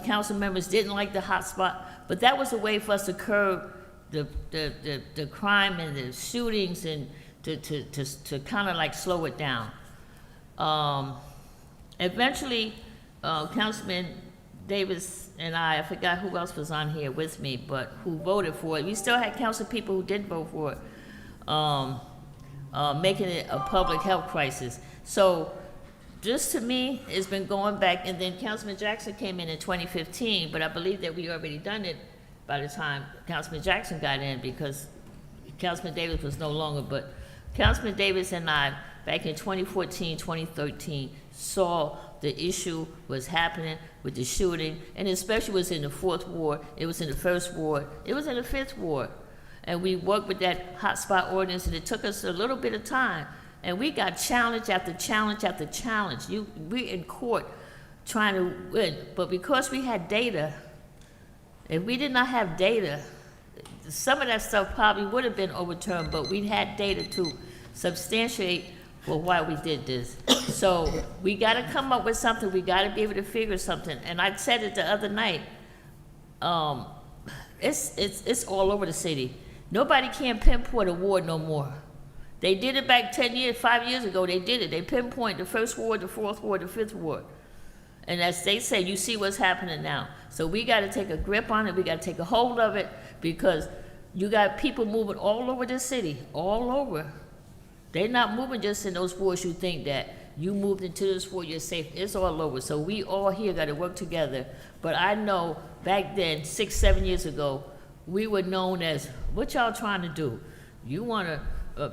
council members didn't like the hotspot, but that was a way for us to curb the crime and the shootings and to kind of like slow it down. Eventually, Councilman Davis and I forgot who else was on here with me, but who voted for it. We still had council people who did vote for it, making it a public health crisis. So this to me has been going back, and then Councilman Jackson came in 2015, but I believe that we already done it by the time Councilman Jackson got in, because Councilman Davis was no longer, but Councilman Davis and I, back in 2014, 2013, saw the issue was happening with the shooting, and especially was in the 4th Ward, it was in the 1st Ward, it was in the 5th Ward. And we worked with that hotspot ordinance, and it took us a little bit of time. And we got challenge after challenge after challenge. We in court trying to win, but because we had data, if we did not have data, some of that stuff probably would have been overturned, but we had data to substantiate for why we did this. So we got to come up with something. We got to be able to figure something. And I said it the other night. It's all over the city. Nobody can pinpoint a ward no more. They did it back 5 years ago. They did it. They pinpoint the 1st Ward, the 4th Ward, the 5th Ward. And as they say, you see what's happening now. So we got to take a grip on it. We got to take a hold of it, because you got people moving all over the city, all over. They're not moving just in those wards you think that you moved into this ward, you're safe. It's all over. So we all here got to work together. But I know back then, 6, 7 years ago, we were known as, what y'all trying to do? You want to,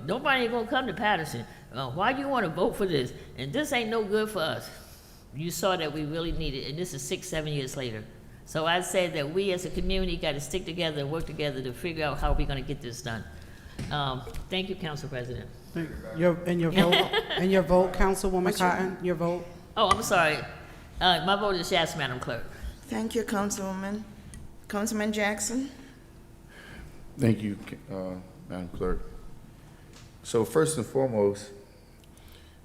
nobody ain't going to come to Paterson. Why do you want to vote for this? And this ain't no good for us. You saw that we really need it, and this is 6, 7 years later. So I said that we as a community got to stick together and work together to figure out how we're going to get this done. Thank you, Council President. Your vote, Councilwoman Cotton, your vote? Oh, I'm sorry. My vote is yes, Madam Clerk. Thank you, Councilwoman. Councilman Jackson? Thank you, Madam Clerk. So first and foremost,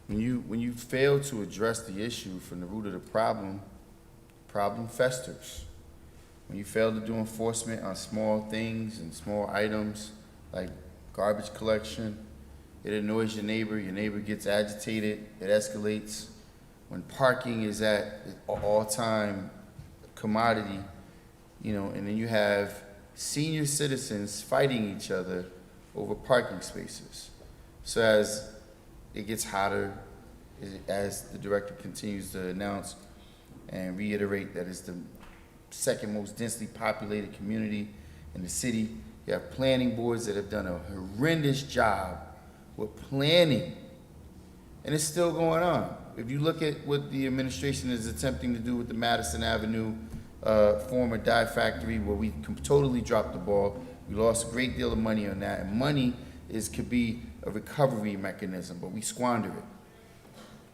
when you fail to address the issue from the root of the problem festers. When you fail to do enforcement on small things and small items like garbage collection, it annoys your neighbor gets agitated, it escalates. When parking is at an all-time commodity, and then you have senior citizens fighting each other over parking spaces. So as it gets hotter, as the director continues to announce and reiterate that it's the second most densely populated community in the city, you have planning boards that have done a horrendous job with planning, and it's still going on. If you look at what the administration is attempting to do with the Madison Avenue former dye factory, where we totally dropped the ball, we lost a great deal of money on that, and money could be a recovery mechanism, but we squander it.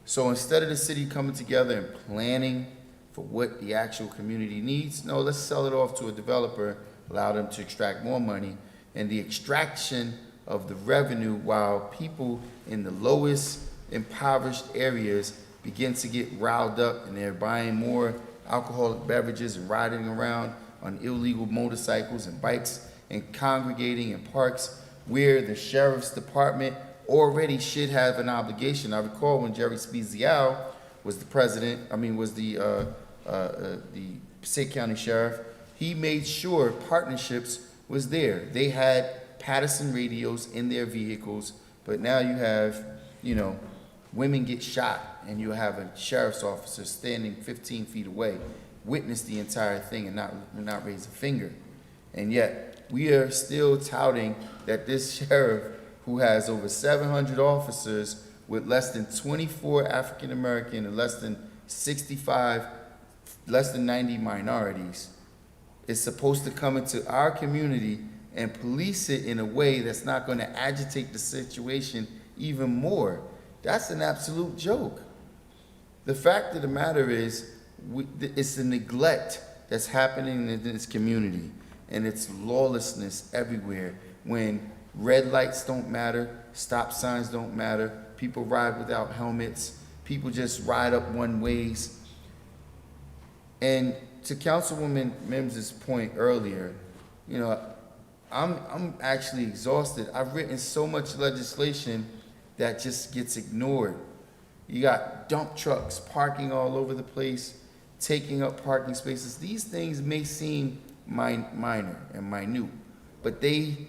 So instead of the city coming together and planning for what the actual community needs, no, let's sell it off to a developer, allow them to extract more money, and the extraction of the revenue while people in the lowest impoverished areas begin to get riled up and they're buying more alcoholic beverages and riding around on illegal motorcycles and bikes and congregating in parks where the sheriff's department already should have an obligation. I recall when Jerry Spezial was the Passaic County Sheriff, he made sure partnerships was there. They had Paterson radios in their vehicles, but now you have, women get shot and you have a sheriff's officer standing 15 feet away, witness the entire thing and not raise a finger. And yet we are still touting that this sheriff, who has over 700 officers with less than 24 African American and less than 90 minorities, is supposed to come into our community and police it in a way that's not going to agitate the situation even more. That's an absolute joke. The fact of the matter is, it's the neglect that's happening in this community, and it's lawlessness everywhere. When red lights don't matter, stop signs don't matter, people ride without helmets, people just ride up one ways. And to Councilwoman Mims's point earlier, I'm actually exhausted. I've written so much legislation that just gets ignored. You got dump trucks parking all over the place, taking up parking spaces. These things may seem minor and minute, but they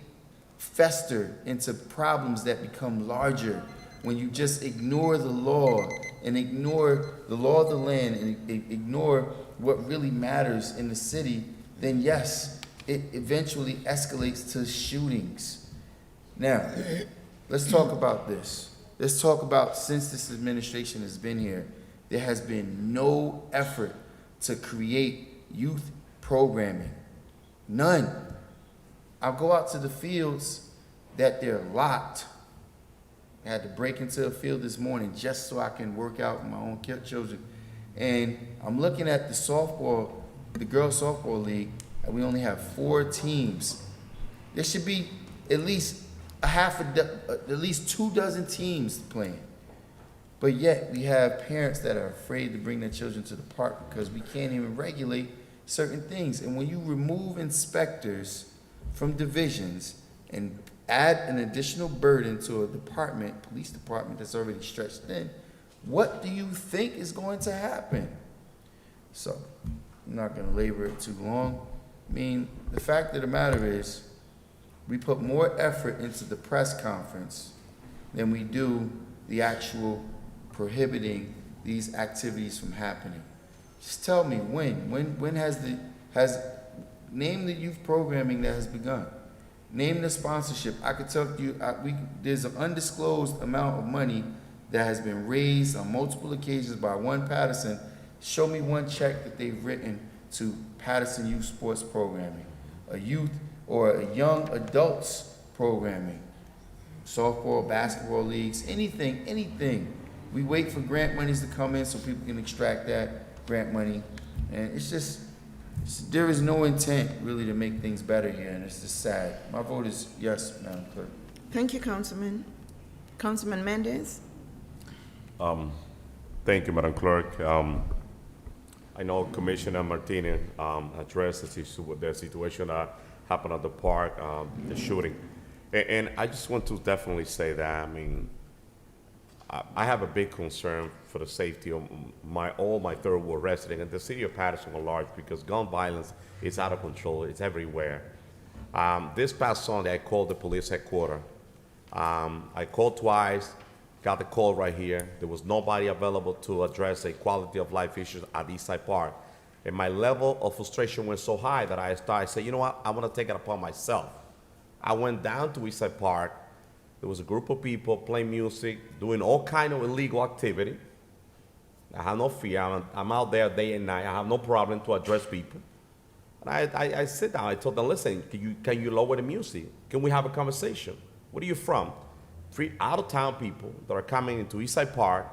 fester into problems that become larger when you just ignore the law and ignore the law of the land and ignore what really matters in the city, then yes, it eventually escalates to shootings. Now, let's talk about this. Let's talk about, since this administration has been here, there has been no effort to create youth programming. None. I'll go out to the fields that they're locked. I had to break into a field this morning just so I can work out with my own children. And I'm looking at the girls softball league, and we only have 4 teams. There should be at least at least 24 teams playing. But yet we have parents that are afraid to bring their children to the park because we can't even regulate certain things. And when you remove inspectors from divisions and add an additional burden to a police department that's already stretched thin, what do you think is going to happen? So, I'm not going to labor it too long. I mean, the fact of the matter is, we put more effort into the press conference than we do the actual prohibiting these activities from happening. Just tell me when has name the youth programming that has begun. Name the sponsorship. I could tell you, there's an undisclosed amount of money that has been raised on multiple occasions by one Paterson. Show me one check that they've written to Paterson Youth Sports Programming, a youth or a young adults programming, softball, basketball leagues, anything. We wait for grant monies to come in so people can extract that grant money. And it's just, there is no intent really to make things better here, and it's just sad. My vote is yes, Madam Clerk. Thank you, Councilman. Councilman Mendez? Thank you, Madam Clerk. I know Commissioner Martinez addressed the situation that happened at the park, the shooting. And I just want to definitely say that, I mean, I have a big concern for the safety of all my third ward residents and the city of Paterson at large, because gun violence is out of control. It's everywhere. This past Sunday, I called the police headquarters. I called twice, got the call right here. There was nobody available to address a quality of life issues at Eastside Park. And my level of frustration went so high that I said, you know what, I want to take it upon myself. I went down to Eastside Park. There was a group of people playing music, doing all kind of illegal activity. I have no fear. I'm out there day and night. I have no problem to address people. And I sit down. I told them, listen, can you lower the music? Can we have a conversation? Where are you from? 3 out-of-town people that are coming into Eastside Park,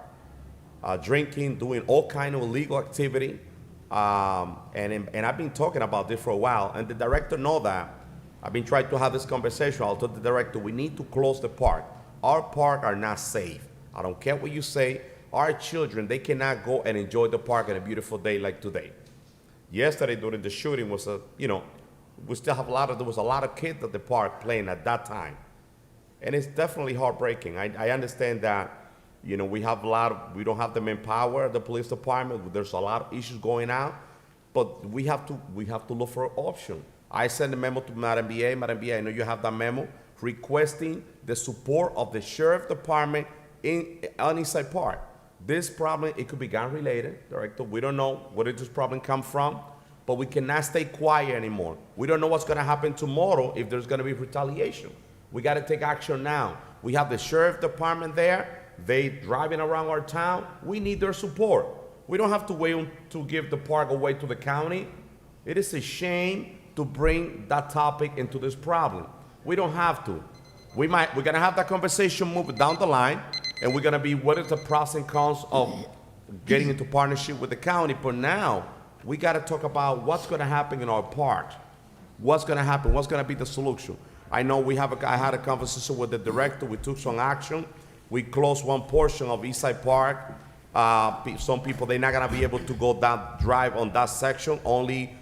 drinking, doing all kind of illegal activity. And I've been talking about this for a while, and the director knows that. I've been trying to have this conversation. I told the director, we need to close the park. Our park are not safe. I don't care what you say. Our children, they cannot go and enjoy the park on a beautiful day like today. Yesterday during the shooting was we still have there was a lot of kids at the park playing at that time. And it's definitely heartbreaking. I understand that, we have we don't have the manpower at the police department. There's a lot of issues going on, but we have to look for an option. I sent a memo to Madam BA. Madam BA, I know you have that memo requesting the support of the sheriff department on Eastside Park. This problem, it could be gun-related, Director. We don't know where did this problem come from, but we cannot stay quiet anymore. We don't know what's going to happen tomorrow if there's going to be retaliation. We got to take action now. We have the sheriff department there. They driving around our town. We need their support. We don't have to wait to give the park away to the county. It is a shame to bring that topic into this problem. We don't have to. We're gonna have that conversation move down the line, and we're gonna be what is the pros and cons of getting into partnership with the county. But now, we gotta talk about what's gonna happen in our park. What's gonna happen, what's gonna be the solution. I know I had a conversation with the director, we took some action. We closed one portion of Eastside Park. Some people, they're not gonna be able to go drive on that section, only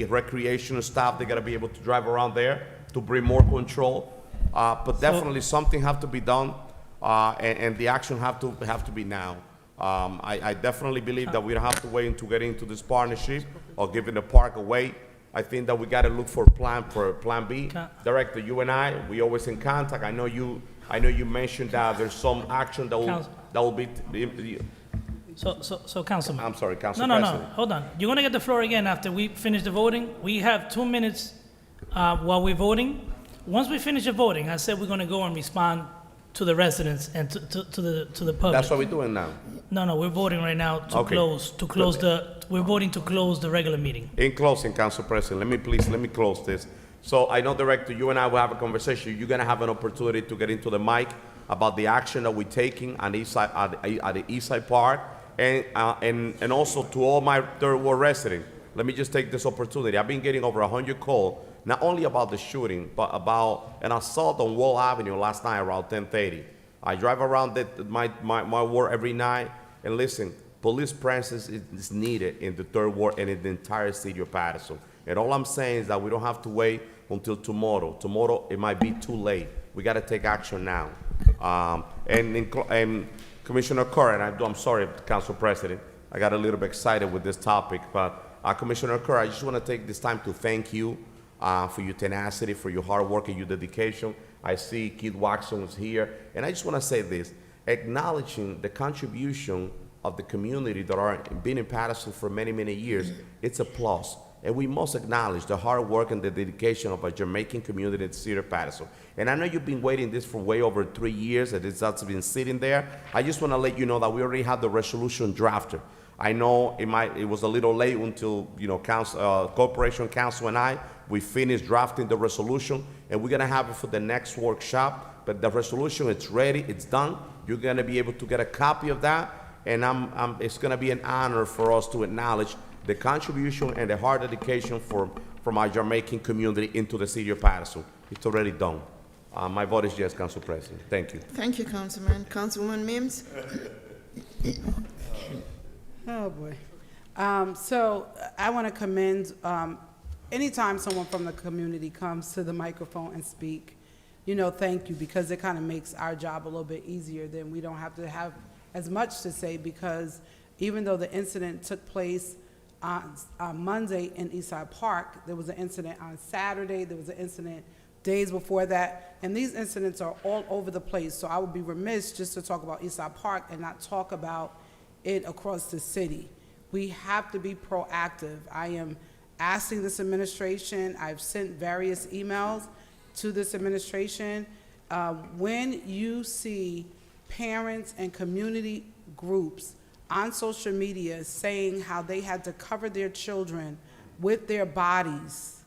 recreational staff, they're gonna be able to drive around there to bring more control. But definitely something have to be done, and the action have to be now. I definitely believe that we don't have to wait to get into this partnership or giving the park away. I think that we gotta look for plan B. Director, you and I, we always in contact. I know you mentioned that there's some action that will be. So Councilman. I'm sorry, Council No, President. hold on. You're gonna get the floor again after we finish the voting. We have 2 minutes while we're voting. Once we finish the voting, I said we're gonna go and respond to the residents and to the public. That's what we're doing now. No, we're voting right now to Okay. we're voting to close the regular meeting. In closing, Council President, let me close this. So I know, Director, you and I will have a conversation. You're gonna have an opportunity to get into the mic about the action that we're taking on the east side, at the East Side Park, and also to all my third ward residents. Let me just take this opportunity. I've been getting over 100 calls, not only about the shooting, but about an assault on Wall Avenue last night around 10:30. I drive around my ward every night, and listen, police presence is needed in the third ward and in the entire city of Paterson. And all I'm saying is that we don't have to wait until tomorrow. Tomorrow, it might be too late. We got to take action now. And Commissioner Kerr, and I'm sorry, Council President, I got a little bit excited with this topic, but Commissioner Kerr, I just want to take this time to thank you for your tenacity, for your hard work and your dedication. I see Keith Watson was here, and I just want to say this, acknowledging the contribution of the community that are been in Paterson for many, many years, it's a plus. And we must acknowledge the hard work and the dedication of our Jamaican community in the city of Paterson. And I know you've been waiting this for way over 3 years, and it's also been sitting there. I just want to let you know that we already have the resolution drafted. I know it was a little late until, Corporation Council and we finished drafting the resolution, and we're gonna have it for the next workshop. But the resolution, it's ready, it's done. You're gonna be able to get a copy of that, and it's gonna be an honor for us to acknowledge the contribution and the hard dedication from our Jamaican community into the city of Paterson. It's already done. My vote is yes, Council President. Thank you. Thank you, Councilman. Councilwoman Mims? Oh, boy. So I want to commend, anytime someone from the community comes to the microphone and speak, thank you, because it kind of makes our job a little bit easier. Then we don't have to have as much to say, because even though the incident took place on Monday in Eastside Park, there was an incident on Saturday, there was an incident days before that, and these incidents are all over the place. So I would be remiss just to talk about Eastside Park and not talk about it across the city. We have to be proactive. I am asking this administration, I've sent various emails to this administration. When you see parents and community groups on social media saying how they had to cover their children with their bodies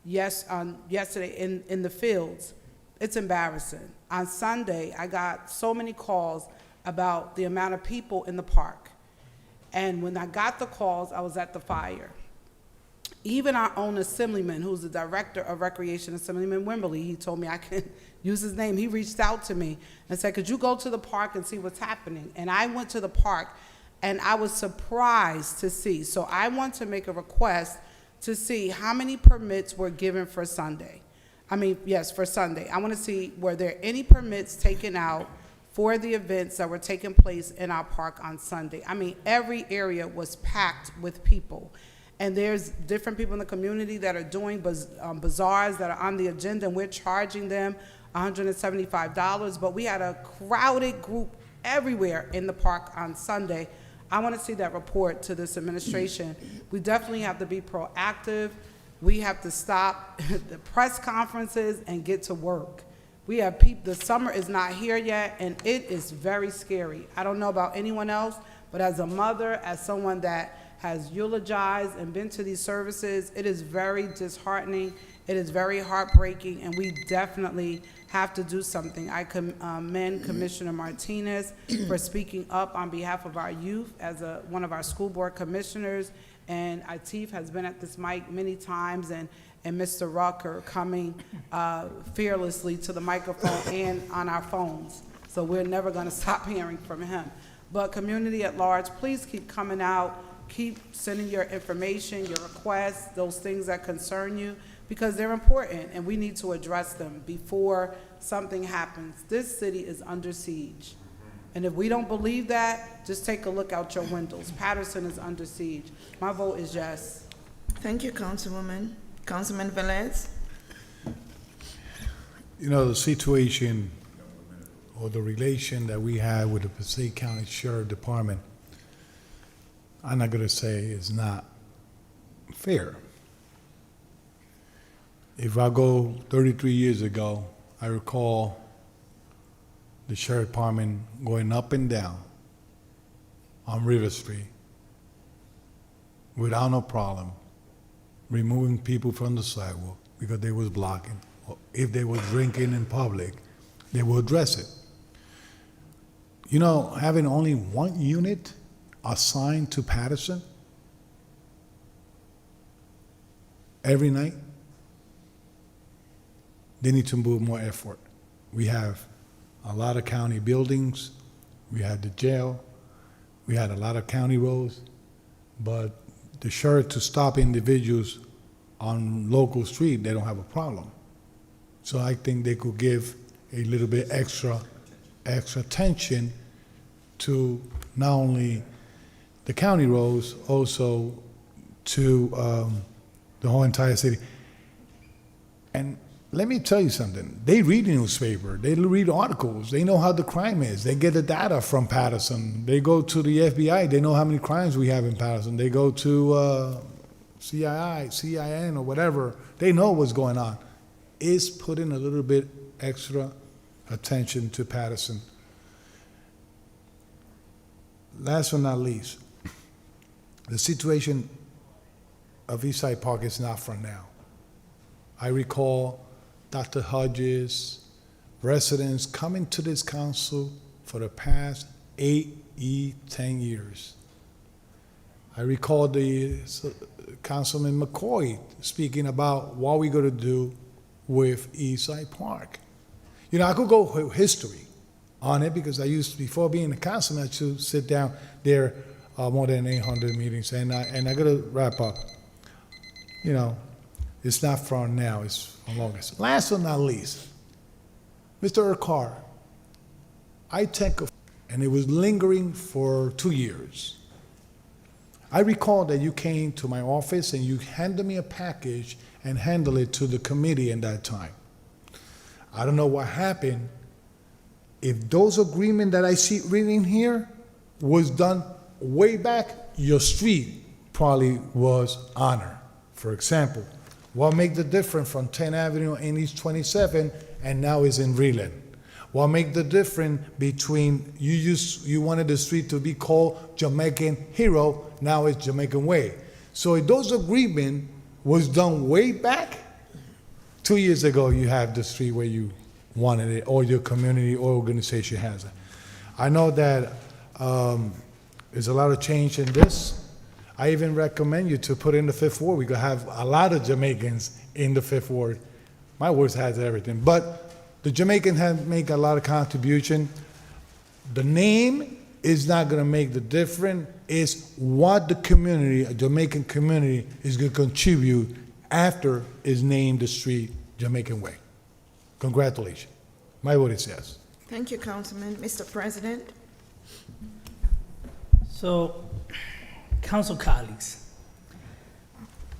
yesterday in the fields, it's embarrassing. On Sunday, I got so many calls about the amount of people in the park. And when I got the calls, I was at the fire. Even our own assemblyman, who's the director of recreation, Assemblyman Wimberly, he told me I can use his name. He reached out to me and said, could you go to the park and see what's happening? And I went to the park, and I was surprised to see. So I want to make a request to see how many permits were given for Sunday. For Sunday. I want to see, were there any permits taken out for the events that were taking place in our park on Sunday? Every area was packed with people. And there's different people in the community that are doing bazaars that are on the agenda, and we're charging them $175. But we had a crowded group everywhere in the park on Sunday. I want to see that report to this administration. We definitely have to be proactive. We have to stop the press conferences and get to work. We have people, the summer is not here yet, and it is very scary. I don't know about anyone else, but as a mother, as someone that has eulogized and been to these services, it is very disheartening. It is very heartbreaking, and we definitely have to do something. I commend Commissioner Martinez for speaking up on behalf of our youth as one of our school board commissioners, and Atif has been at this mic many times, and Mr. Rucker coming fearlessly to the microphone and on our phones. So we're never going to stop hearing from him. But community at large, please keep coming out, keep sending your information, your requests, those things that concern you, because they're important and we need to address them before something happens. This city is under siege. And if we don't believe that, just take a look out your windows. Paterson is under siege. My vote is yes. Thank you, Councilwoman. Councilman Velez? You know, the situation or the relation that we have with the Passaic County Sheriff Department, I'm not gonna say is not fair. If I go 33 years ago, I recall the Sheriff Department going up and down on River Street without no problem, removing people from the sidewalk because they was blocking. Or if they were drinking in public, they will address it. You know, having only one unit assigned to Paterson every night, they need to move more effort. We have a lot of county buildings, we had the jail, we had a lot of county roads, but the sheriff to stop individuals on local street, they don't have a problem. So I think they could give a little bit extra attention to not only the county roads, also to the whole entire city. And let me tell you something. They read the newspaper. They read articles. They know how the crime is. They get the data from Paterson. They go to the FBI. They know how many crimes we have in Paterson. They go to CII, CIN, or whatever. They know what's going on. It's putting a little bit extra attention to Paterson. Last but not least, the situation of Eastside Park is not from now. I recall Dr. Hodges, residents coming to this council for the past 10 years. I recall the Councilman McCoy speaking about what we're going to do with Eastside Park. You know, I could go with history on it because I used, before being a councilman, to sit down there more than 800 meetings. And I got to wrap up. You know, it's not from now, it's from August. Last but not least, Mr. Urquhart, I take a, and it was lingering for 2 years. I recall that you came to my office and you handed me a package and handed it to the committee in that time. I don't know what happened. If those agreements that I see written here was done way back, your street probably was honored. For example, what make the difference from 10th Avenue and East 27 and now is in Reland? What make the difference between you wanted the street to be called Jamaican Hero, now it's Jamaican Way? So if those agreement was done way back, 2 years ago you have the street where you wanted it, or your community or organization has it. I know that there's a lot of change in this. I even recommend you to put in the Fifth Ward. We could have a lot of Jamaicans in the Fifth Ward. My ward has everything, but the Jamaicans have made a lot of contribution. The name is not gonna make the difference. It's what the community, a Jamaican community, is gonna contribute after is named the street Jamaican Way. Congratulations. My vote is yes. Thank you, Councilman. Mr. President? So, council colleagues,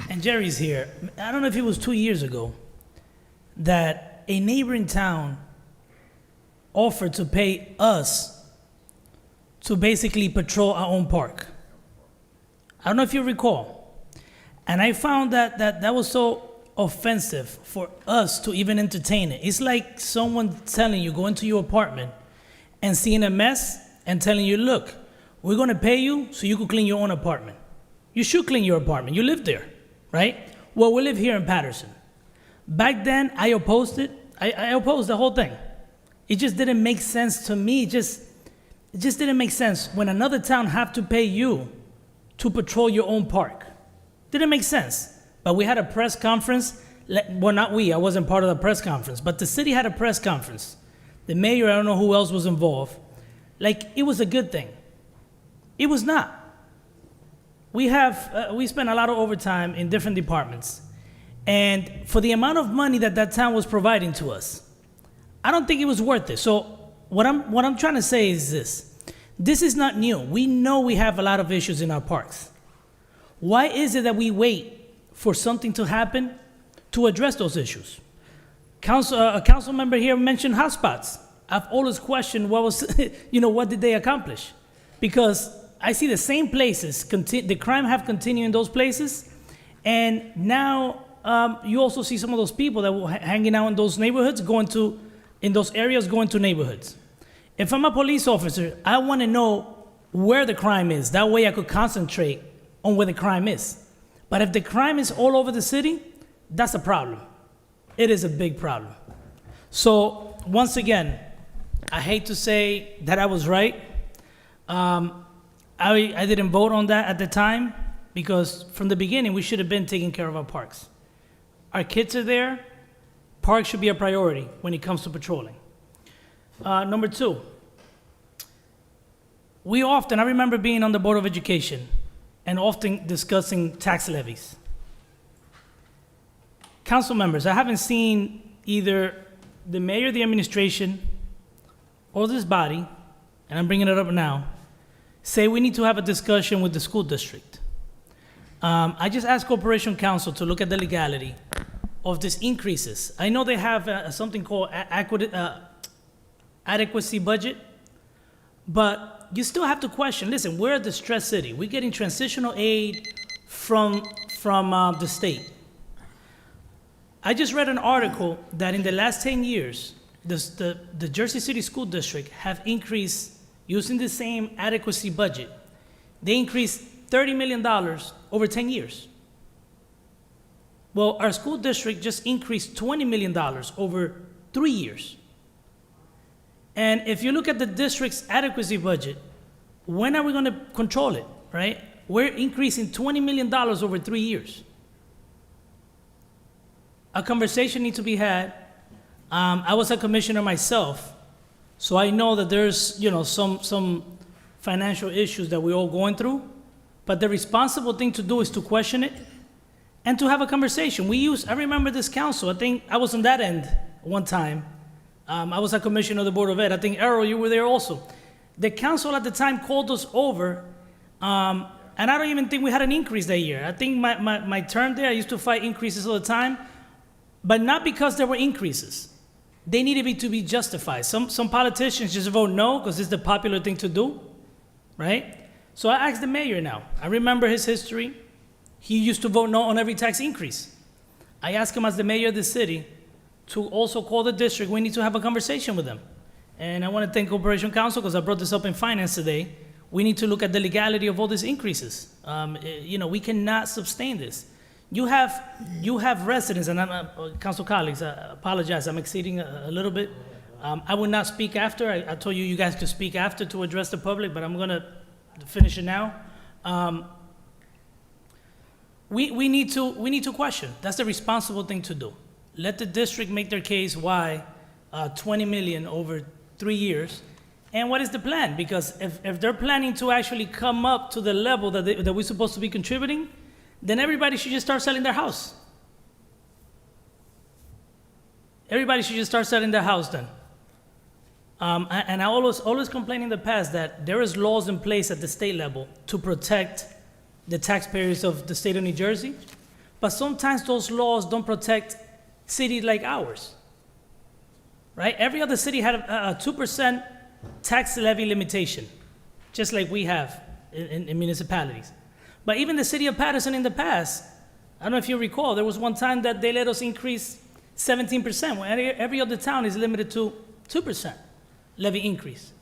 and Jerry's here. I don't know if it was 2 years ago that a neighboring town offered to pay us to basically patrol our own park. I don't know if you recall. And I found that was so offensive for us to even entertain it. It's like someone telling you, go into your apartment and seeing a mess and telling you, look, we're gonna pay you so you can clean your own apartment. You should clean your apartment, you live there, right? Well, we live here in Paterson. Back then, I opposed it. I opposed the whole thing. It just didn't make sense to me. It just didn't make sense when another town have to pay you to patrol your own park. Didn't make sense. But we had a press conference. Well, not we, I wasn't part of the press conference, but the city had a press conference. The mayor, I don't know who else was involved. Like, it was a good thing. It was not. We spent a lot of overtime in different departments. And for the amount of money that town was providing to us, I don't think it was worth it. So what I'm trying to say is this. This is not new. We know we have a lot of issues in our parks. Why is it that we wait for something to happen to address those issues. A council member here mentioned hotspots. I've always questioned what was, what did they accomplish? Because I see the same places, the crime have continued in those places, and now you also see some of those people that were hanging out in those neighborhoods, in those areas, going to neighborhoods. If I'm a police officer, I want to know where the crime is. That way I could concentrate on where the crime is. But if the crime is all over the city, that's a problem. It is a big problem. So once again, I hate to say that I was right. I didn't vote on that at the time because from the beginning, we should have been taking care of our parks. Our kids are there. Parks should be a priority when it comes to patrolling. Number two, I remember being on the Board of Education and often discussing tax levies. Council members, I haven't seen either the mayor, the administration, or this body, and I'm bringing it up now, say we need to have a discussion with the school district. I just asked Corporation Council to look at the legality of these increases. I know they have something called adequacy budget, but you still have to question, listen, we're a distressed city. We're getting transitional aid from the state. I just read an article that in the last 10 years, the Jersey City School District have increased, using the same adequacy budget, they increased $30 million over 10 years. Well, our school district just increased $20 million over 3 years. And if you look at the district's adequacy budget, when are we going to control it, right? We're increasing $20 million over 3 years. A conversation needs to be had. I was a commissioner myself, so I know that there's, some financial issues that we're all going through, but the responsible thing to do is to question it and to have a conversation. I remember this council, I think I was on that end one time. I was a commissioner of the Board of Ed. I think, Errol, you were there also. The council at the time called us over, and I don't even think we had an increase that year. I think my term there, I used to fight increases all the time, but not because there were increases. They needed to be justified. Some politicians just vote no because it's the popular thing to do, right? So I asked the mayor now. I remember his history. He used to vote no on every tax increase. I asked him as the mayor of the city to also call the district. We need to have a conversation with them. And I want to thank Corporation Council because I brought this up in finance today. We need to look at the legality of all these increases. We cannot sustain this. You have residents, and council colleagues, I apologize, I'm exceeding a little bit. I will not speak after. I told you guys could speak after to address the public, but I'm going to finish it now. We need to question. That's the responsible thing to do. Let the district make their case why $20 million over 3 years, and what is the plan? Because if they're planning to actually come up to the level that we're supposed to be contributing, then everybody should just start selling their house. Everybody should just start selling their house then. And I always complain in the past that there is laws in place at the state level to protect the taxpayers of the state of New Jersey, but sometimes those laws don't protect cities like ours, right? Every other city had a 2% tax levy limitation, just like we have in municipalities. But even the city of Paterson in the past, I don't know if you recall, there was one time that they let us increase 17%, when every other town is limited to 2% levy increase.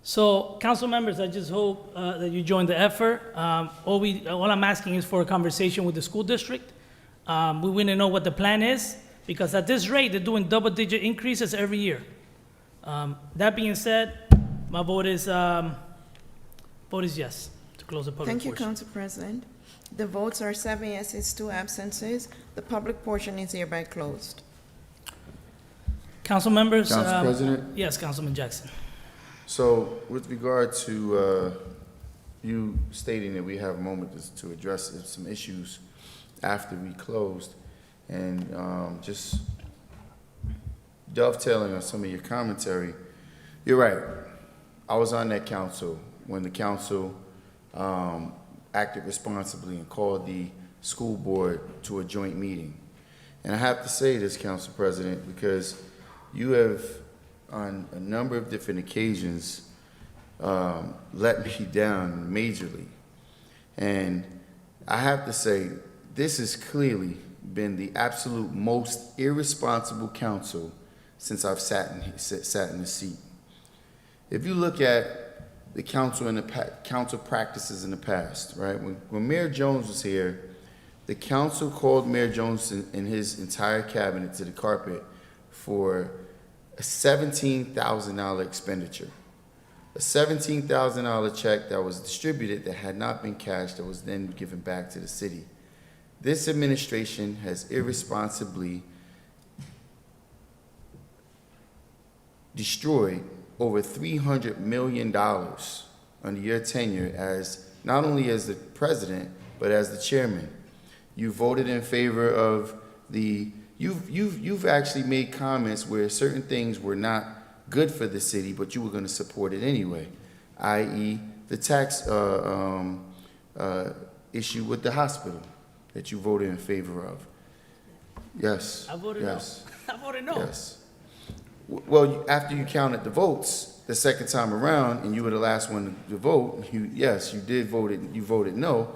So, council members, I just hope that you join the effort. All I'm asking is for a conversation with the school district. We want to know what the plan is, because at this rate, they're doing double-digit increases every year. That being said, my vote is yes to close the public portion. Thank you, Council President. The votes are 7 yeses, 2 absences. The public portion is hereby closed. Council members. Council President? Yes, Councilman Jackson. So with regard to you stating that we have a moment to address some issues after we closed, and just dovetailing on some of your commentary, you're right. I was on that council when the council acted responsibly and called the school board to a joint meeting. And I have to say this, Council President, because you have, on a number of different occasions, let me down majorly. And I have to say, this has clearly been the absolute most irresponsible council since I've sat in the seat. If you look at the council and the council practices in the past, right? When Mayor Jones was here, the council called Mayor Jones and his entire cabinet to the carpet for a $17,000 expenditure. A $17,000 check that was distributed that had not been cashed, that was then given back to the city. This administration has irresponsibly destroyed over $300 million under your tenure as not only as the president, but as the chairman. You voted in favor of you've actually made comments where certain things were not good for the city, but you were going to support it anyway, i.e. the tax issue with the hospital that you voted in favor of. Yes. I voted yes. no. I voted no. Yes. Well, after you counted the votes the second time around, and you were the last one to vote, yes, you did vote it. You voted no,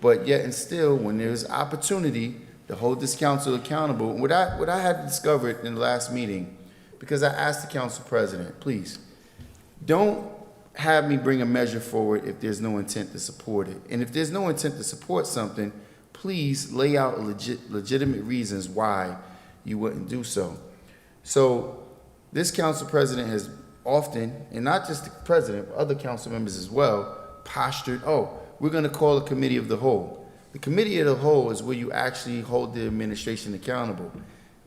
but yet and still, when there's opportunity to hold this council accountable, what I had discovered in the last meeting, because I asked the council president, please, don't have me bring a measure forward if there's no intent to support it, and if there's no intent to support something, please lay out legitimate reasons why you wouldn't do so. So this council president has often, and not just the president, but other council members as well, postured, oh, we're going to call a committee of the whole. The committee of the whole is where you actually hold the administration accountable.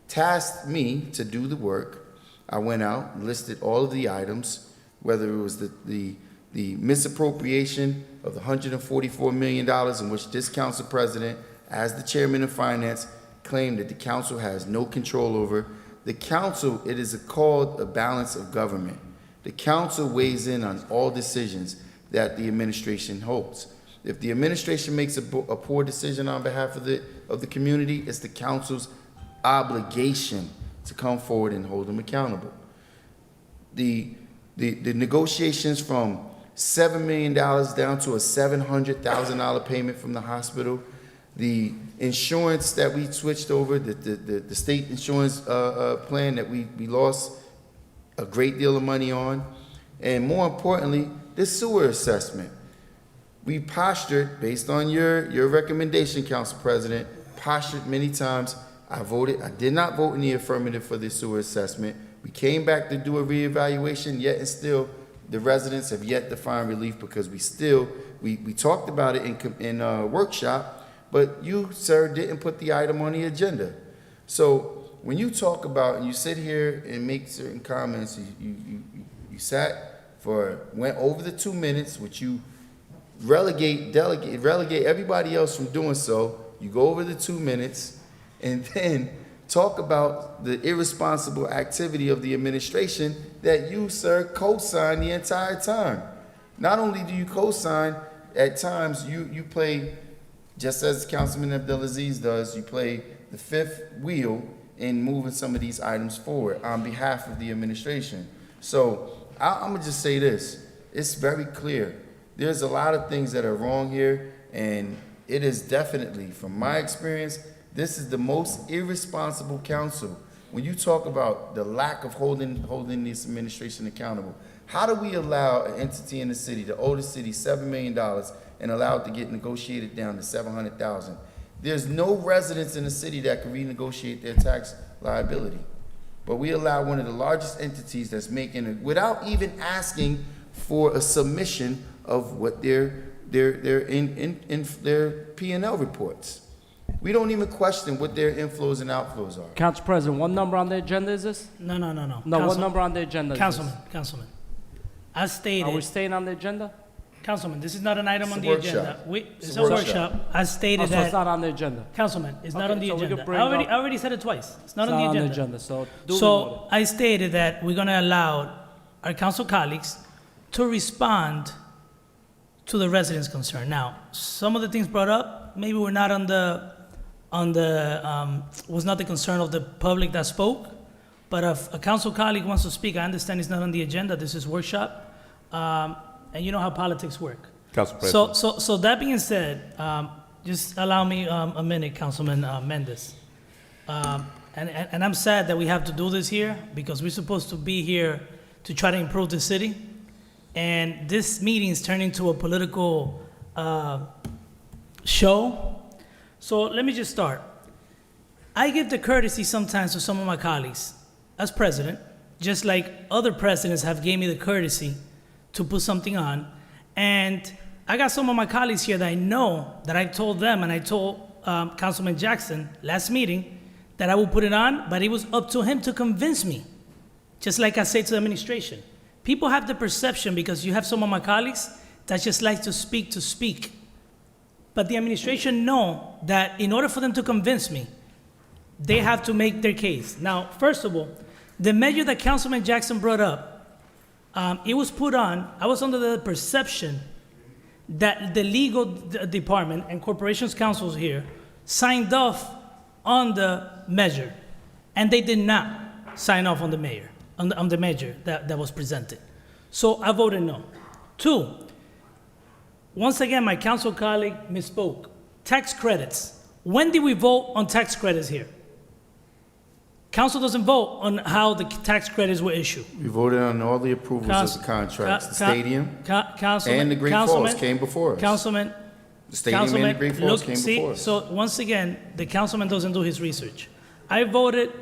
Tasked me to do the work. I went out, listed all of the items, whether it was the misappropriation of the $144 million in which this council president, as the chairman of finance, claimed that the council has no control over. The council, it is called a balance of government. The council weighs in on all decisions that the administration holds. If the administration makes a poor decision on behalf of the community, it's the council's obligation to come forward and hold them accountable. The negotiations from $7 million down to a $700,000 payment from the hospital, the insurance that we switched over, the state insurance plan that we lost a great deal of money on, and more importantly, the sewer assessment. We postured, based on your recommendation, Council President, postured many times. I did not vote in the affirmative for the sewer assessment. We came back to do a reevaluation, yet and still, the residents have yet to find relief because we talked about it in a workshop, but you, sir, didn't put the item on the agenda. So when you talk about, and you sit here and make certain comments, you went over the 2 minutes, which you relegate everybody else from doing so. You go over the 2 minutes and then talk about the irresponsible activity of the administration that you, sir, co-signed the entire time. Not only do you co-sign, at times you play, just as Councilman Abdelaziz does, you play the fifth wheel in moving some of these items forward on behalf of the administration. So I'm gonna just say this, it's very clear. There's a lot of things that are wrong here, and it is definitely, from my experience, this is the most irresponsible council. When you talk about the lack of holding this administration accountable, how do we allow an entity in the city to owe the city $7 million and allow it to get negotiated down to $700,000? There's no residents in the city that can renegotiate their tax liability. But we allow one of the largest entities that's making it, without even asking for a submission of what their P&L reports. We don't even question what their inflows and outflows are. Council President, what number on the agenda is this? No. No, what number on the agenda is this? Councilman, as stated. Are we staying on the agenda? Councilman, this is not an item It's on a the workshop. agenda. It's It's a a workshop. workshop. As stated Oh, so that. it's not on the agenda? Councilman, it's not Okay, on the so we could agenda. bring I up- already said it twice. It's not It's on the not agenda. on the agenda, so duly So noted. I stated that we're gonna allow our council colleagues to respond to the residents' concern. Now, some of the things brought up, maybe we're not on the was not the concern of the public that spoke. But if a council colleague wants to speak, I understand it's not on the agenda. This is workshop, and you know how politics work. Council President. So that being said, just allow me a minute, Councilman Mendez. And I'm sad that we have to do this here because we're supposed to be here to try to improve the city. And this meeting is turning into a political show. So let me just start. I give the courtesy sometimes to some of my colleagues as president, just like other presidents have gave me the courtesy to put something on. And I got some of my colleagues here that I know that I told them, and I told Councilman Jackson last meeting that I would put it on, but it was up to him to convince me. Just like I say to the administration. People have the perception, because you have some of my colleagues that just like to speak. But the administration know that in order for them to convince me, they have to make their case. Now, first of all, the measure that Councilman Jackson brought up, it was put on, I was under the perception that the legal department and corporations councils here signed off on the measure, and they did not sign off on the measure that was presented. So I voted no. 2, once again, my council colleague misspoke. Tax credits. When did we vote on tax credits here? Council doesn't vote on how the tax credits were issued. We voted on all the approvals of the contracts. The stadium and the Great Falls came before us. Councilman, The stadium and the Great Falls came before us. So once again, the councilman doesn't do his research. I voted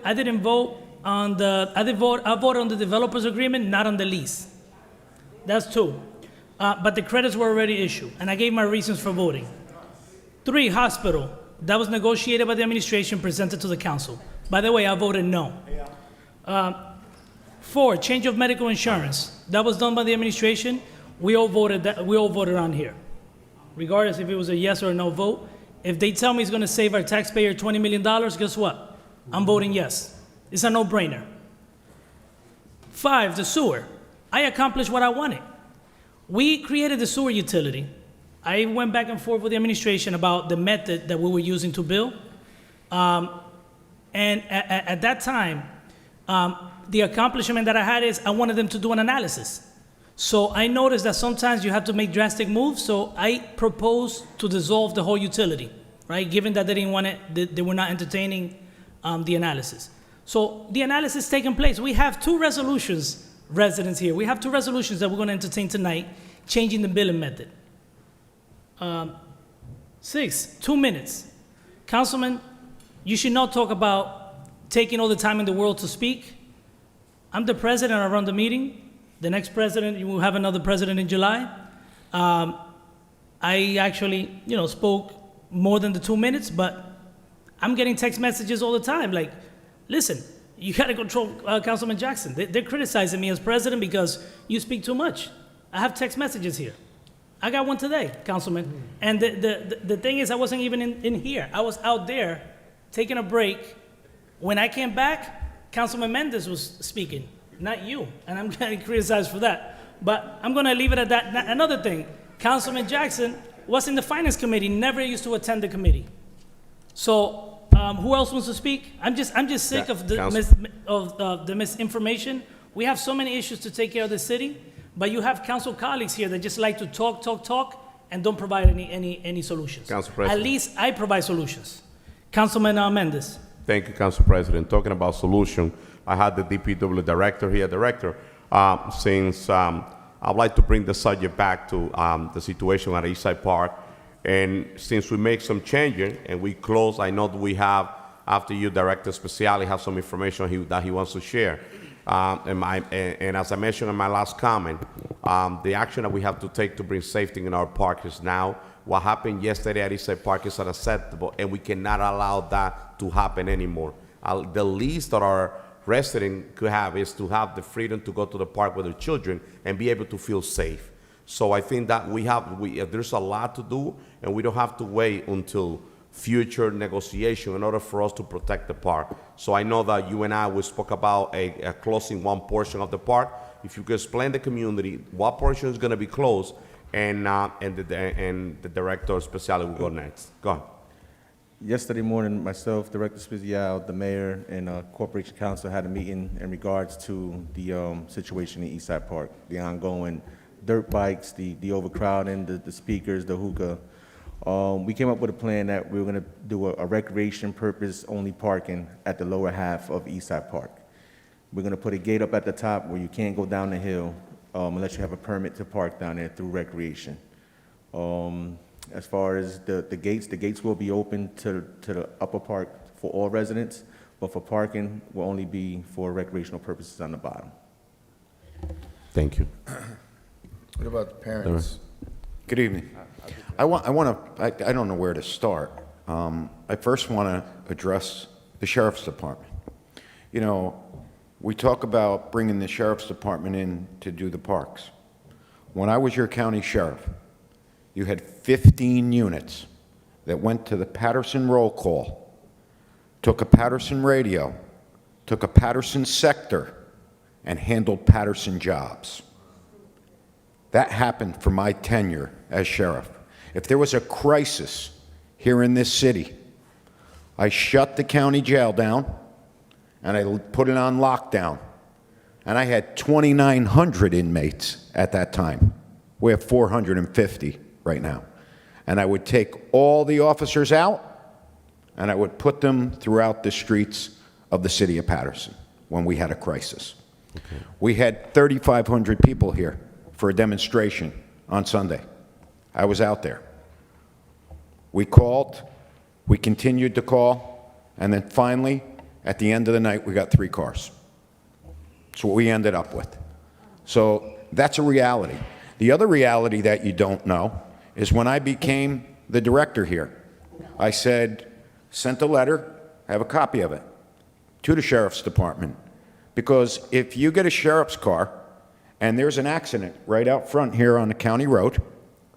on the developers agreement, not on the lease. That's 2. But the credits were already issued, and I gave my reasons for voting. 3, hospital. That was negotiated by the administration, presented to the council. By the way, I voted no. 4, change of medical insurance. That was done by the administration. We all voted on here. Regardless if it was a yes or a no vote. If they tell me it's gonna save our taxpayer $20 million, guess what? I'm voting yes. It's a no-brainer. 5, the sewer. I accomplished what I wanted. We created the sewer utility. I went back and forth with the administration about the method that we were using to bill. And at that time, the accomplishment that I had is I wanted them to do an analysis. So I noticed that sometimes you have to make drastic moves, so I proposed to dissolve the whole utility, right? Given that they didn't want it, they were not entertaining the analysis. So the analysis is taking place. We have 2 resolutions, residents here. We have 2 resolutions that we're going to entertain tonight, changing the billing method. 6, 2 minutes. Councilman, you should not talk about taking all the time in the world to speak. I'm the president, I run the meeting. The next president, you will have another president in July. I actually, spoke more than the 2 minutes, but I'm getting text messages all the time. Like, listen, you gotta control Councilman Jackson. They're criticizing me as president because you speak too much. I have text messages here. I got one today, Councilman. And the thing is, I wasn't even in here. I was out there taking a break. When I came back, Councilman Mendez was speaking, not you. And I'm getting criticized for that. But I'm gonna leave it at that. Another thing, Councilman Jackson was in the Finance Committee, never used to attend the committee. So who else wants to speak? I'm just sick of the misinformation. We have so many issues to take care of the city, but you have council colleagues here that just like to talk, and don't provide any solutions. Council President. At least I provide solutions. Councilman Mendez. Thank you, Council President. Talking about solution, I had the DPW director here. Director, since I'd like to bring the subject back to the situation at Eastside Park, and since we make some changes and we close, I know that we have, after you, Director Speciale, have some information that he wants to share. And as I mentioned in my last comment, the action that we have to take to bring safety in our park is now. What happened yesterday at Eastside Park is unacceptable, and we cannot allow that to happen anymore. The least that our residents could have is to have the freedom to go to the park with their children and be able to feel safe. So I think that there's a lot to do, and we don't have to wait until future negotiation in order for us to protect the park. So I know that you and I, we spoke about a closing one portion of the park. If you could explain the community what portion is going to be closed, and the Director Speciale will go next. Go Yesterday morning, myself, Director Spezial, the mayor, and Corporation Council had a meeting in regards to the situation in Eastside Park, the ongoing dirt bikes, the overcrowding, the speakers, the hookah. We came up with a plan that we were going to do a recreation purpose only parking at the lower half of Eastside Park. We're going to put a gate up at the top where you can't go down the hill unless you have a permit to park down there through recreation. As far as the gates will be open to the upper part for all residents, but for parking will only be for recreational purposes on the bottom. Thank you. What about the parents? Good evening. I don't know where to start. I first want to address the Sheriff's Department. You know, we talk about bringing the Sheriff's Department in to do the parks. When I was your county sheriff, you had 15 units that went to the Paterson roll call, took a Paterson radio, took a Paterson sector, and handled Paterson jobs. That happened for my tenure as sheriff. If there was a crisis here in this city, I shut the county jail down and I put it on lockdown. And I had 2,900 inmates at that time. We have 450 right now. And I would take all the officers out and I would put them throughout the streets of the city of Paterson when we had a crisis. Okay. We had 3,500 people here for a demonstration on Sunday. I was out there. We called, we continued to call, and then finally, at the end of the night, we got 3 cars. That's what we ended up with. So that's a reality. The other reality that you don't know is when I became the director here, I sent a letter, I have a copy of it, to the Sheriff's Department. Because if you get a sheriff's car and there's an accident right out front here on the county road,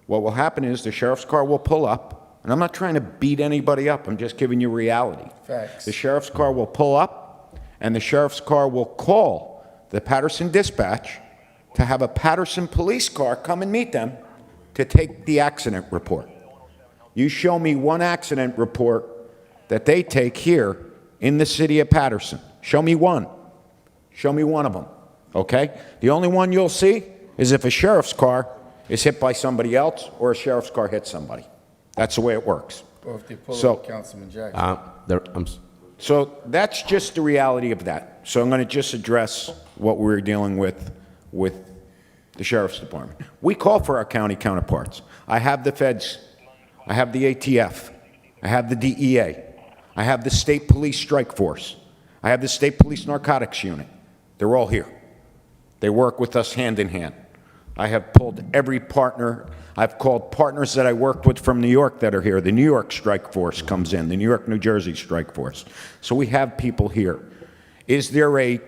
what will happen is the sheriff's car will pull up, and I'm not trying to beat anybody up, I'm just giving you reality. Facts. The sheriff's car will pull up, and the sheriff's car will call the Paterson dispatch to have a Paterson police car come and meet them to take the accident report. You show me one accident report that they take here in the city of Paterson. Show me one. Show me one of them, okay? The only one you'll see is if a sheriff's car is hit by somebody else or a sheriff's car hits somebody. That's the way it works. Or if they pull up Councilman Jackson. So that's just the reality of that. So I'm going to just address what we're dealing with the Sheriff's Department. We call for our county counterparts. I have the feds. I have the ATF. I have the DEA. I have the State Police Strike Force. I have the State Police Narcotics Unit. They're all here. They work with us hand in hand. I have pulled every partner. I've called partners that I worked with from New York that are here. The New York Strike Force comes in, the New York, New Jersey Strike Force. So we have people here. Is there a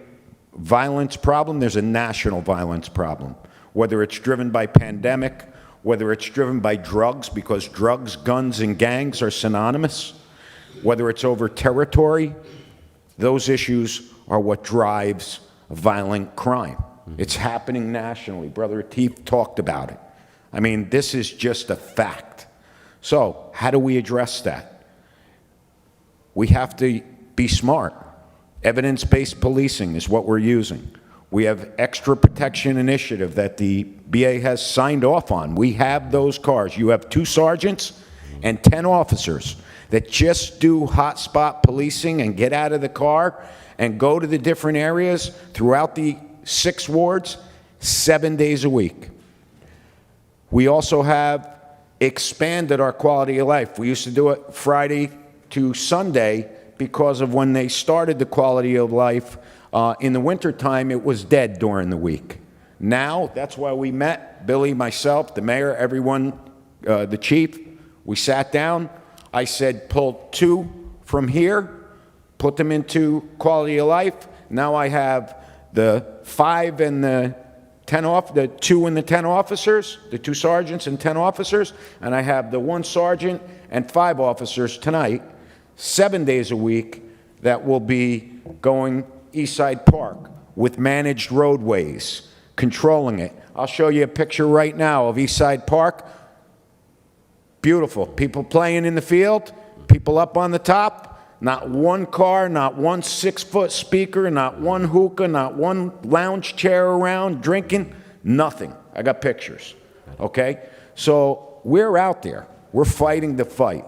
violence problem? There's a national violence problem. Whether it's driven by pandemic, whether it's driven by drugs, because drugs, guns, and gangs are synonymous, whether it's over territory, those issues are what drives violent crime. It's happening nationally. Brother Atif talked about it. I mean, this is just a fact. So how do we address that? We have to be smart. Evidence-based policing is what we're using. We have extra protection initiative that the BA has signed off on. We have those cars. You have 2 sergeants and 10 officers that just do hotspot policing and get out of the car and go to the different areas throughout the 6 wards 7 days a week. We also have expanded our quality of life. We used to do it Friday to Sunday because of when they started the quality of life. In the wintertime, it was dead during the week. Now, that's why we met, Billy, myself, the mayor, everyone, the chief. We sat down. I said, pull 2 from here, put them into quality of life. Now I have the 5 and the 10 the 2 and the 10 officers, the 2 sergeants and 10 officers, and I have the 1 sergeant and 5 officers tonight, 7 days a week, that will be going Eastside Park with managed roadways, controlling it. I'll show you a picture right now of Eastside Park. Beautiful. People playing in the field, people up on the top, not one car, not one 6-foot speaker, not one hookah, not one lounge chair around drinking, nothing. I got pictures, okay? So we're out there. We're fighting the fight.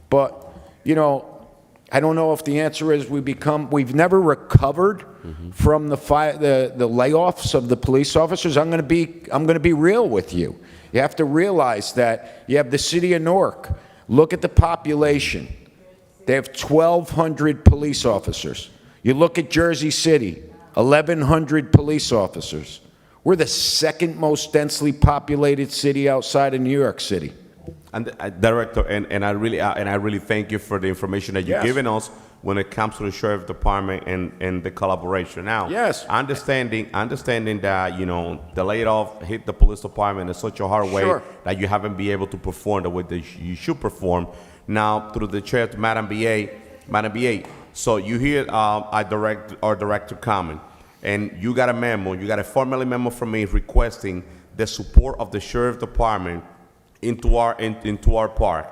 But, you know, I don't know if the answer is we've never recovered from the layoffs of the police officers. I'm going to be real with you. You have to realize that you have the city of Newark. Look at the population. They have 1,200 police officers. You look at Jersey City, 1,100 police officers. We're the second most densely populated city outside of New York City. And Director, and I really thank you for the information that you've given us when it comes to the sheriff department and the collaboration. Now, understanding that, you know, the layoff hit the police department in such a hard way that you haven't been able to perform the way that you should perform. Now, through the chair to Madam BA, so you hear our director comment, and you got a memo, you got a formal memo from me requesting the support of the sheriff department into our park,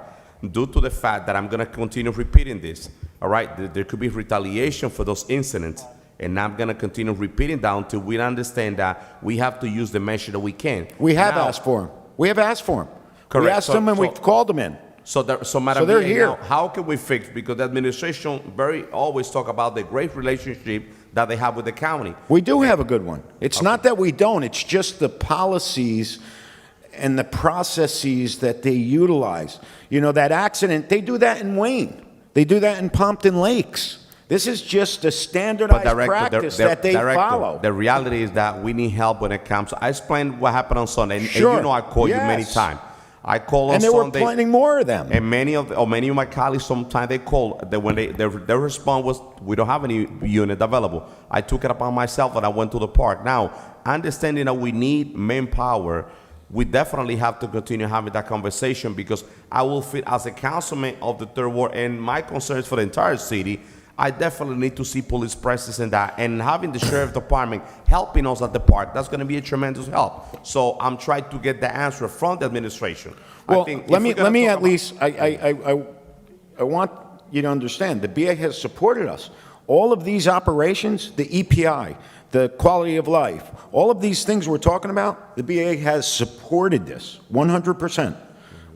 due to the fact that I'm going to continue repeating this. All right, there could be retaliation for those incidents, and I'm going to continue repeating that until we understand that we have to use the measure that we can. We have asked for them. We have asked for them. Correct. We asked them and we've called them in. So Madam they're BA, here. now, how can we fix? Because the administration always talk about the great relationship that they have with the county. We do have a good one. It's not that we don't. It's just the policies and the processes that they utilize. You know, that accident, they do that in Wayne. They do that in Pompton Lakes. This is just a standardized practice that they follow. The reality is that we need help when it comes. I explained what happened on Sunday, and you know I called you many times. I called on Sunday. And they were planning more of them. And many of my colleagues, sometimes they call, when their response was, we don't have any unit available. I took it upon myself and I went to the park. Now, understanding that we need manpower, we definitely have to continue having that conversation, because I will feel as a councilman of the Third Ward, and my concerns for the entire city, I definitely need to see police presence in that, and having the sheriff department helping us at the park, that's going to be a tremendous help. So I'm trying to get the answer from the administration. Well, let me at least, I want you to understand, the BA has supported us. All of these operations, the EPI, the quality of life, all of these things we're talking about, the BA has supported this 100%.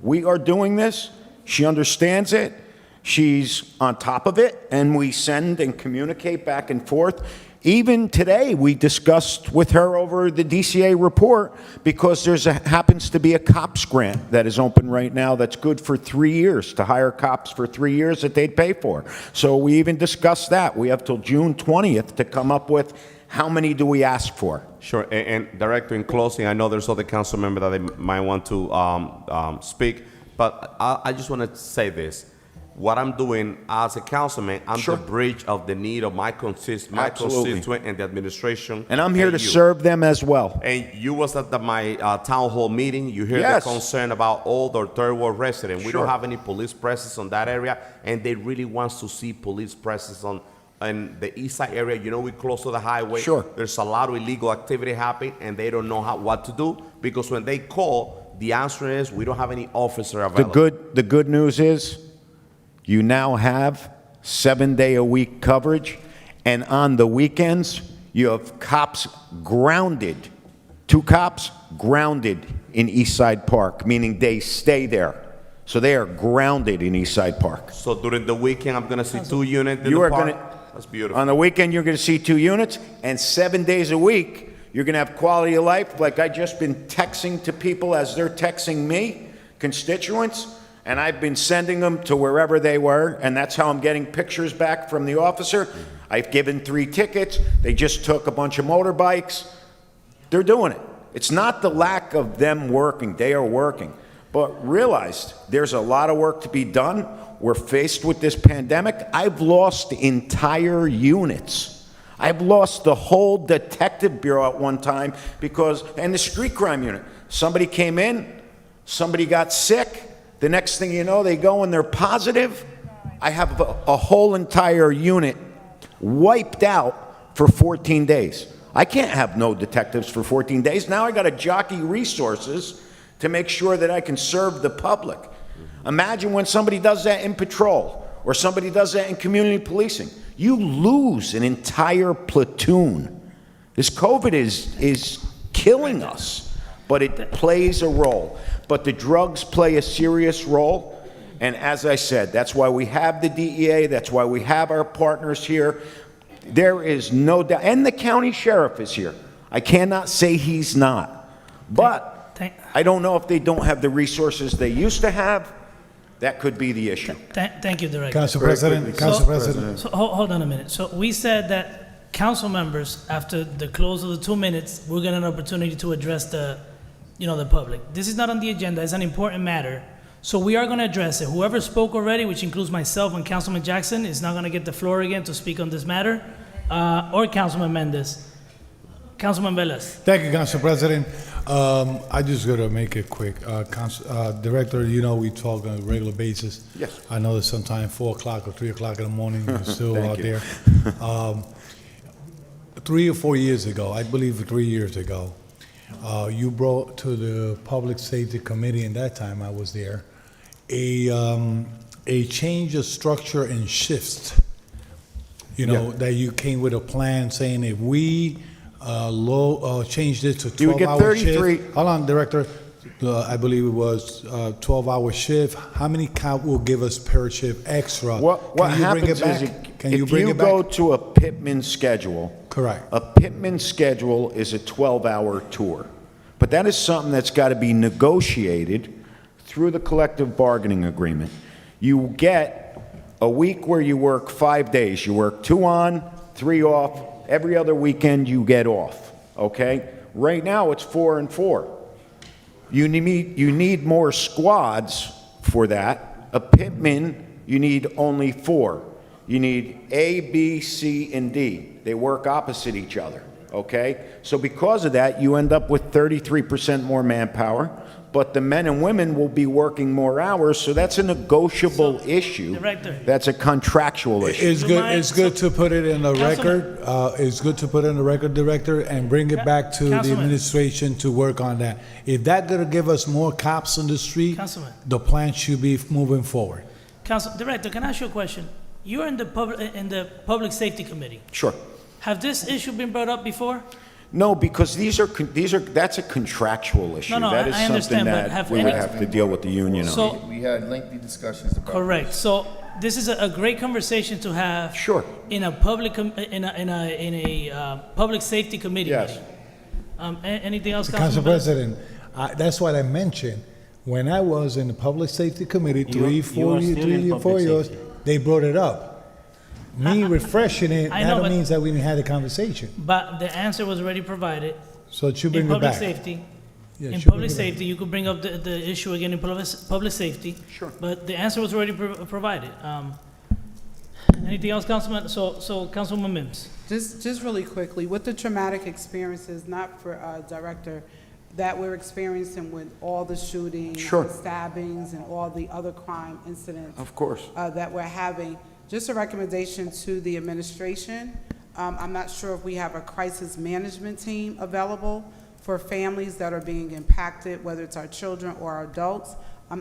We are doing this. She understands it. She's on top of it, and we send and communicate back and forth. Even today, we discussed with her over the DCA report, because happens to be a COPS grant that is open right now that's good for 3 years, to hire cops for 3 years that they'd pay for. So we even discussed that. We have till June 20th to come up with how many do we ask for. Sure, and Director, in closing, I know there's other council members that they might want to speak, but I just want to say this. What I'm doing as a councilman, I'm the bridge of the need of my constituent and the administration. And I'm here to serve them as well. And you was at my town hall meeting. You hear the concern about all the Third Ward residents. We don't have any police presence on that area, and they really want to see police presence on the east side area. You know, we're close to the highway. There's a lot of illegal activity happening, and they don't know what to do, because when they call, the answer is we don't have any officer available. The good news is, you now have 7-day-a-week coverage, and on the weekends, you have cops grounded, 2 cops grounded in Eastside Park, meaning they stay there. So they are grounded in Eastside Park. So during the weekend, I'm going to see 2 units in the park? That's beautiful. On the weekend, you're going to see 2 units, and 7 days a week, you're going to have quality of life, like I've just been texting to people as they're texting me, constituents, and I've been sending them to wherever they were, and that's how I'm getting pictures back from the officer. I've given 3 tickets. They just took a bunch of motorbikes. They're doing it. It's not the lack of them working. They are working. But realize there's a lot of work to be done. We're faced with this pandemic. I've lost entire units. I've lost the whole detective bureau at one time and the street crime unit. Somebody came in, somebody got sick. The next thing you know, they go and they're positive. I have a whole entire unit wiped out for 14 days. I can't have no detectives for 14 days. Now I got to jockey resources to make sure that I can serve the public. Imagine when somebody does that in patrol, or somebody does that in community policing. You lose an entire platoon. This COVID is killing us, but it plays a role. But the drugs play a serious role. And as I said, that's why we have the DEA, that's why we have our partners here. There is no doubt, and the county sheriff is here. I cannot say he's not. But I don't know if they don't have the resources they used to have. That could be the issue. Thank you, Director. Council President, Council President. So hold on a minute. So we said that council members, after the close of the 2 minutes, we'll get an opportunity to address the public. This is not on the agenda. It's an important matter. So we are going to address it. Whoever spoke already, which includes myself and Councilman Jackson, is not going to get the floor again to speak on this matter, or Councilman Mendez. Councilman Velez. Thank you, Council President. I just got to make it quick. Director, we talk on a regular basis. Yes. I know that sometimes 4 o'clock or 3 o'clock in the morning, you're still out there. 3 or 4 years ago, I believe 3 years ago, you brought to the Public Safety Committee, and that time I was there, a change of structure and shifts. That you came with a plan saying if we changed it to 12-hour shift. You would get 33. Hold on, Director. I believe it was 12-hour shift. How many count will give us per shift extra? What happens is if you go to a Pittman schedule, correct. A Pittman schedule is a 12-hour tour. But that is something that's got to be negotiated through the collective bargaining agreement. You get a week where you work 5 days. You work 2 on, 3 off. Every other weekend you get off, okay? Right now it's 4 and 4. You need more squads for that. A Pittman, you need only 4. You need A, B, C, and D. They work opposite each other, okay? So because of that, you end up with 33% more manpower, but the men and women will be working more hours, so that's a negotiable issue. Director. That's a contractual issue. It's good to put it in the record. It's good to put it in the record, Director, and bring it back to the Councilman. administration to work on that. If that's gonna give us more cops on the street, Councilman. the plan should be moving forward. Director, can I ask you a question? You're in the Public Safety Committee. Sure. Have this issue been brought up before? No, because that's a contractual issue. No, That is I understand, something but that have we would any- have to deal with the union on. So- We had lengthy discussions about Correct. So this is a great conversation to have. Sure. In a public public safety committee. Yes. Meeting. Anything else, Council Councilman? President, that's what I mentioned. When I was in the Public Safety Committee, You are still in 4 public years, safety. they brought it up. Me refreshing it, I know, that but- means that we didn't have the conversation. But the answer was already provided. So it should bring In it public back. safety. Yeah, it In should public bring it back. safety, you could bring up the issue again in public safety. Sure. But the answer was already provided. Anything else, Councilman? So Councilwoman Mims. Just really quickly, with the traumatic experiences, not for Director, that we're experiencing with all the shootings, Sure. the stabbings, and all the other crime incidents. Of course. That we're having, just a recommendation to the administration. I'm not sure if we have a crisis management team available for families that are being impacted, whether it's our children or our adults.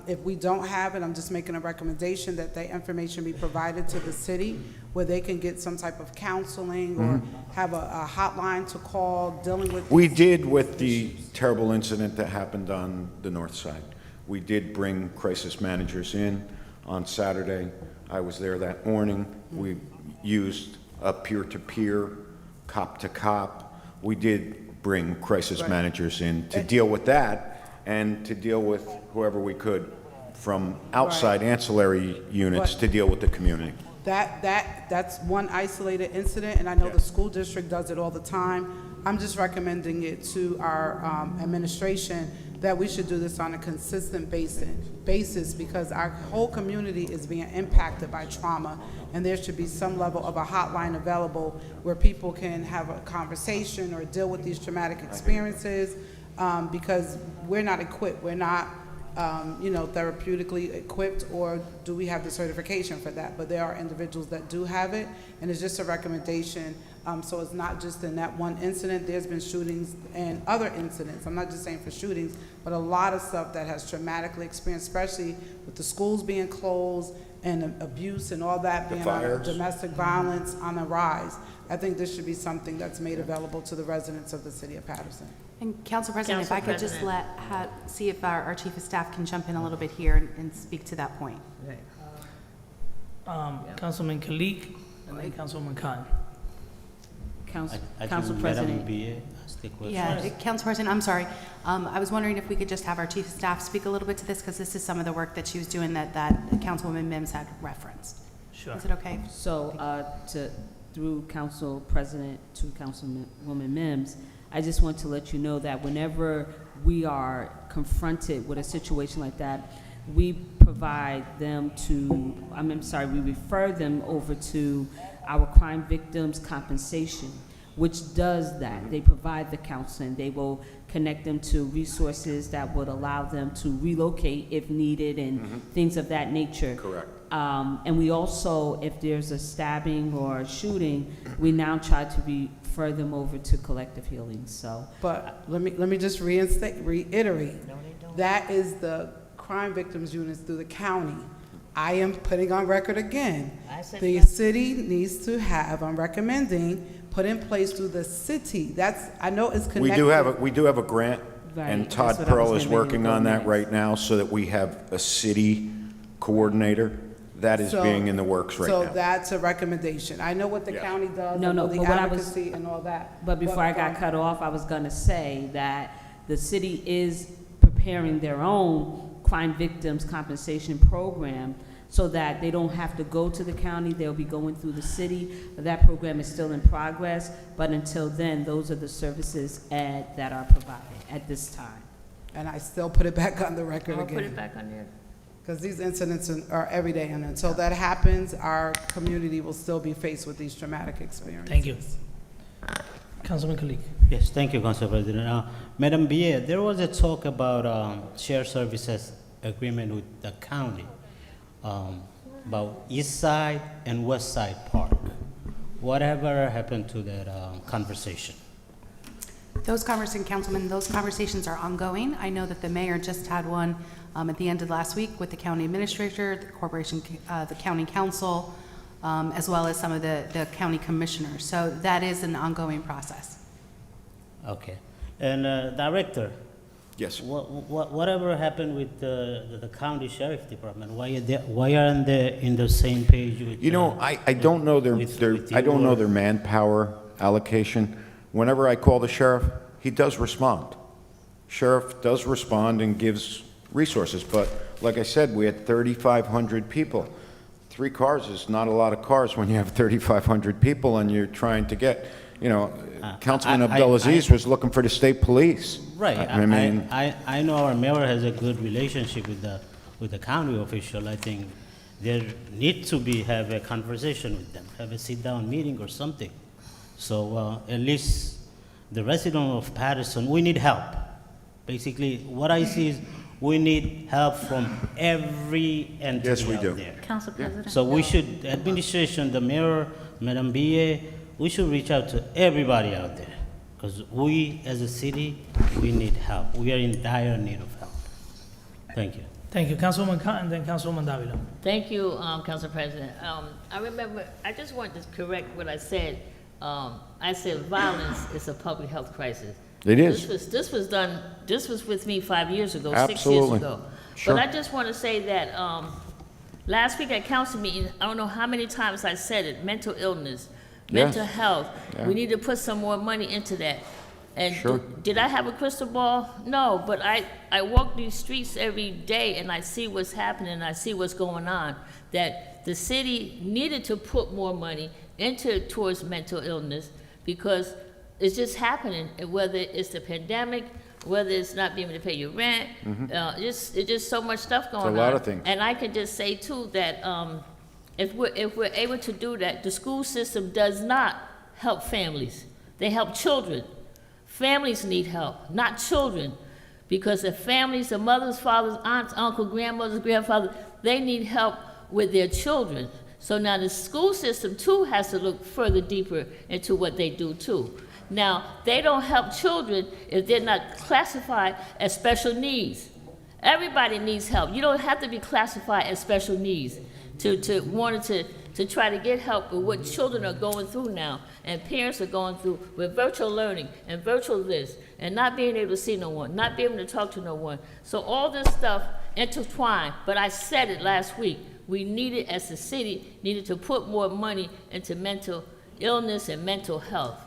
If we don't have it, I'm just making a recommendation that that information be provided to the city where they can get some type of counseling or have a hotline to call dealing with. We did with the terrible incident that happened on the north side. We did bring crisis managers in on Saturday. I was there that morning. We used a peer-to-peer, cop-to-cop. We did bring crisis Right. managers in to deal with that and to deal with whoever we could from outside ancillary units But- to deal with the community. That's one isolated incident, and I know the school district does it all the time. I'm just recommending it to our administration that we should do this on a consistent basis because our whole community is being impacted by trauma, and there should be some level of a hotline available where people can have a conversation or deal with these traumatic experiences, because we're not equipped. We're not therapeutically equipped, or do we have the certification for that? But there are individuals that do have it, and it's just a recommendation So it's not just in that one incident. There's been shootings and other incidents. I'm not just saying for shootings, but a lot of stuff that has traumatically experienced, especially with the schools being closed and abuse and all that being on domestic violence on the rise. I think this should be something that's made available to the residents of the city of Paterson. And Council President, if I Council could just President. see if our Chief of Staff can jump in a little bit here and speak to that point. Councilman Kalik, and then Councilwoman Khan. Council President. Madam BA, ask the question. Yeah, Council President, I'm sorry. I was wondering if we could just have our Chief of Staff speak a little bit to this, because this is some of the work that she was doing that Councilwoman Mims had referenced. Sure. Is it okay? So, through Council President to Councilwoman Mims, I just want to let you know that whenever we are confronted with a situation like that, we provide them to, we refer them over to our crime victims compensation, which does that. They provide the counseling. They will connect them to resources that would allow them to relocate if needed and things of that nature. Correct. And we also, if there's a stabbing or a shooting, we now try to refer them over to collective healing. So, But let me just reiterate, that is the crime victims units through the county. I am putting on record again, the city needs to have, I'm recommending, put in place through the city. I know it's connected. We do have a grant, Right, and that's Todd what I was Pearl is getting ready to working go on that next. right now, so that we have a city coordinator. That is So- being in the works right So now. that's a recommendation. I know what the Yes. county does, No, and no, the but what I was- advocacy and all that. but before I got cut off, I was gonna say that the city is preparing their own crime victims compensation program so that they don't have to go to the county, they'll be going through the city. That program is still in progress, but until then, those are the services that are provided at this time. And I still put it back on the record I'll again. put it back on there. Because these incidents are every day, and until that happens, our community will still be faced with these traumatic experiences. Thank you. Councilman Kalik. Yes, thank you, Council President. Madam BA, there was a talk about shared services agreement with the county about East Side and West Side Park. Whatever happened to that conversation? Those conversations are ongoing. I know that the mayor just had one at the end of last week with the county administrator, the county council, as well as some of the county commissioners. So that is an ongoing process. Okay. And Director, Yes. whatever happened with the county sheriff department? Why aren't they in the same page with? You know, I don't know with I don't know your- their manpower allocation. Whenever I call the sheriff, he does respond. Sheriff does respond and gives resources, but like I said, we had 3,500 people. 3 cars is not a lot of cars when you have 3,500 people and you're trying to get, Councilman Abdelaziz was looking for the state police. Right. I mean, I know our mayor has a good relationship with the county official. I think there need to have a conversation with them, have a sit-down meeting or something. So at least the resident of Paterson, we need help. Basically, what I see is we need help from every entity Yes, we out do. there. Council President. So we should, administration, the mayor, Madam BA, we should reach out to everybody out there. Because we, as a city, we need help. We are in dire need of help. Thank you. Thank you. Councilwoman Khan, and then Councilwoman Davila. Thank you, Council President. I remember, I just wanted to correct what I said. I said violence is a public health crisis. It is. This was with me 5 years ago, 6 years Absolutely. ago. Sure. But I just want to say that last week at council meeting, I don't know how many times I said it, mental illness, mental Yes. health. Yeah. We need to put some more money into that. And Sure. did I have a crystal ball? No, but I walk these streets every day and I see what's happening, I see what's going on, that the city needed to put more money towards mental illness because it's just happening, whether it's the pandemic, whether it's not being able to pay your rent, it's just so much stuff going on. Mm-hmm. a lot of things. And I can just say too that if we're able to do that, the school system does not help families. They help children. Families need help, not children. Because the families, the mothers, fathers, aunts, uncles, grandmothers, grandfathers, they need help with their children. So now the school system too has to look further deeper into what they do too. Now, they don't help children if they're not classified as special needs. Everybody needs help. You don't have to be classified as special needs to try to get help with what children are going through now and parents are going through with virtual learning and virtual this and not being able to see no one, not being able to talk to no one. So all this stuff intertwined, but I said it last week. We needed, as a city, needed to put more money into mental illness and mental health.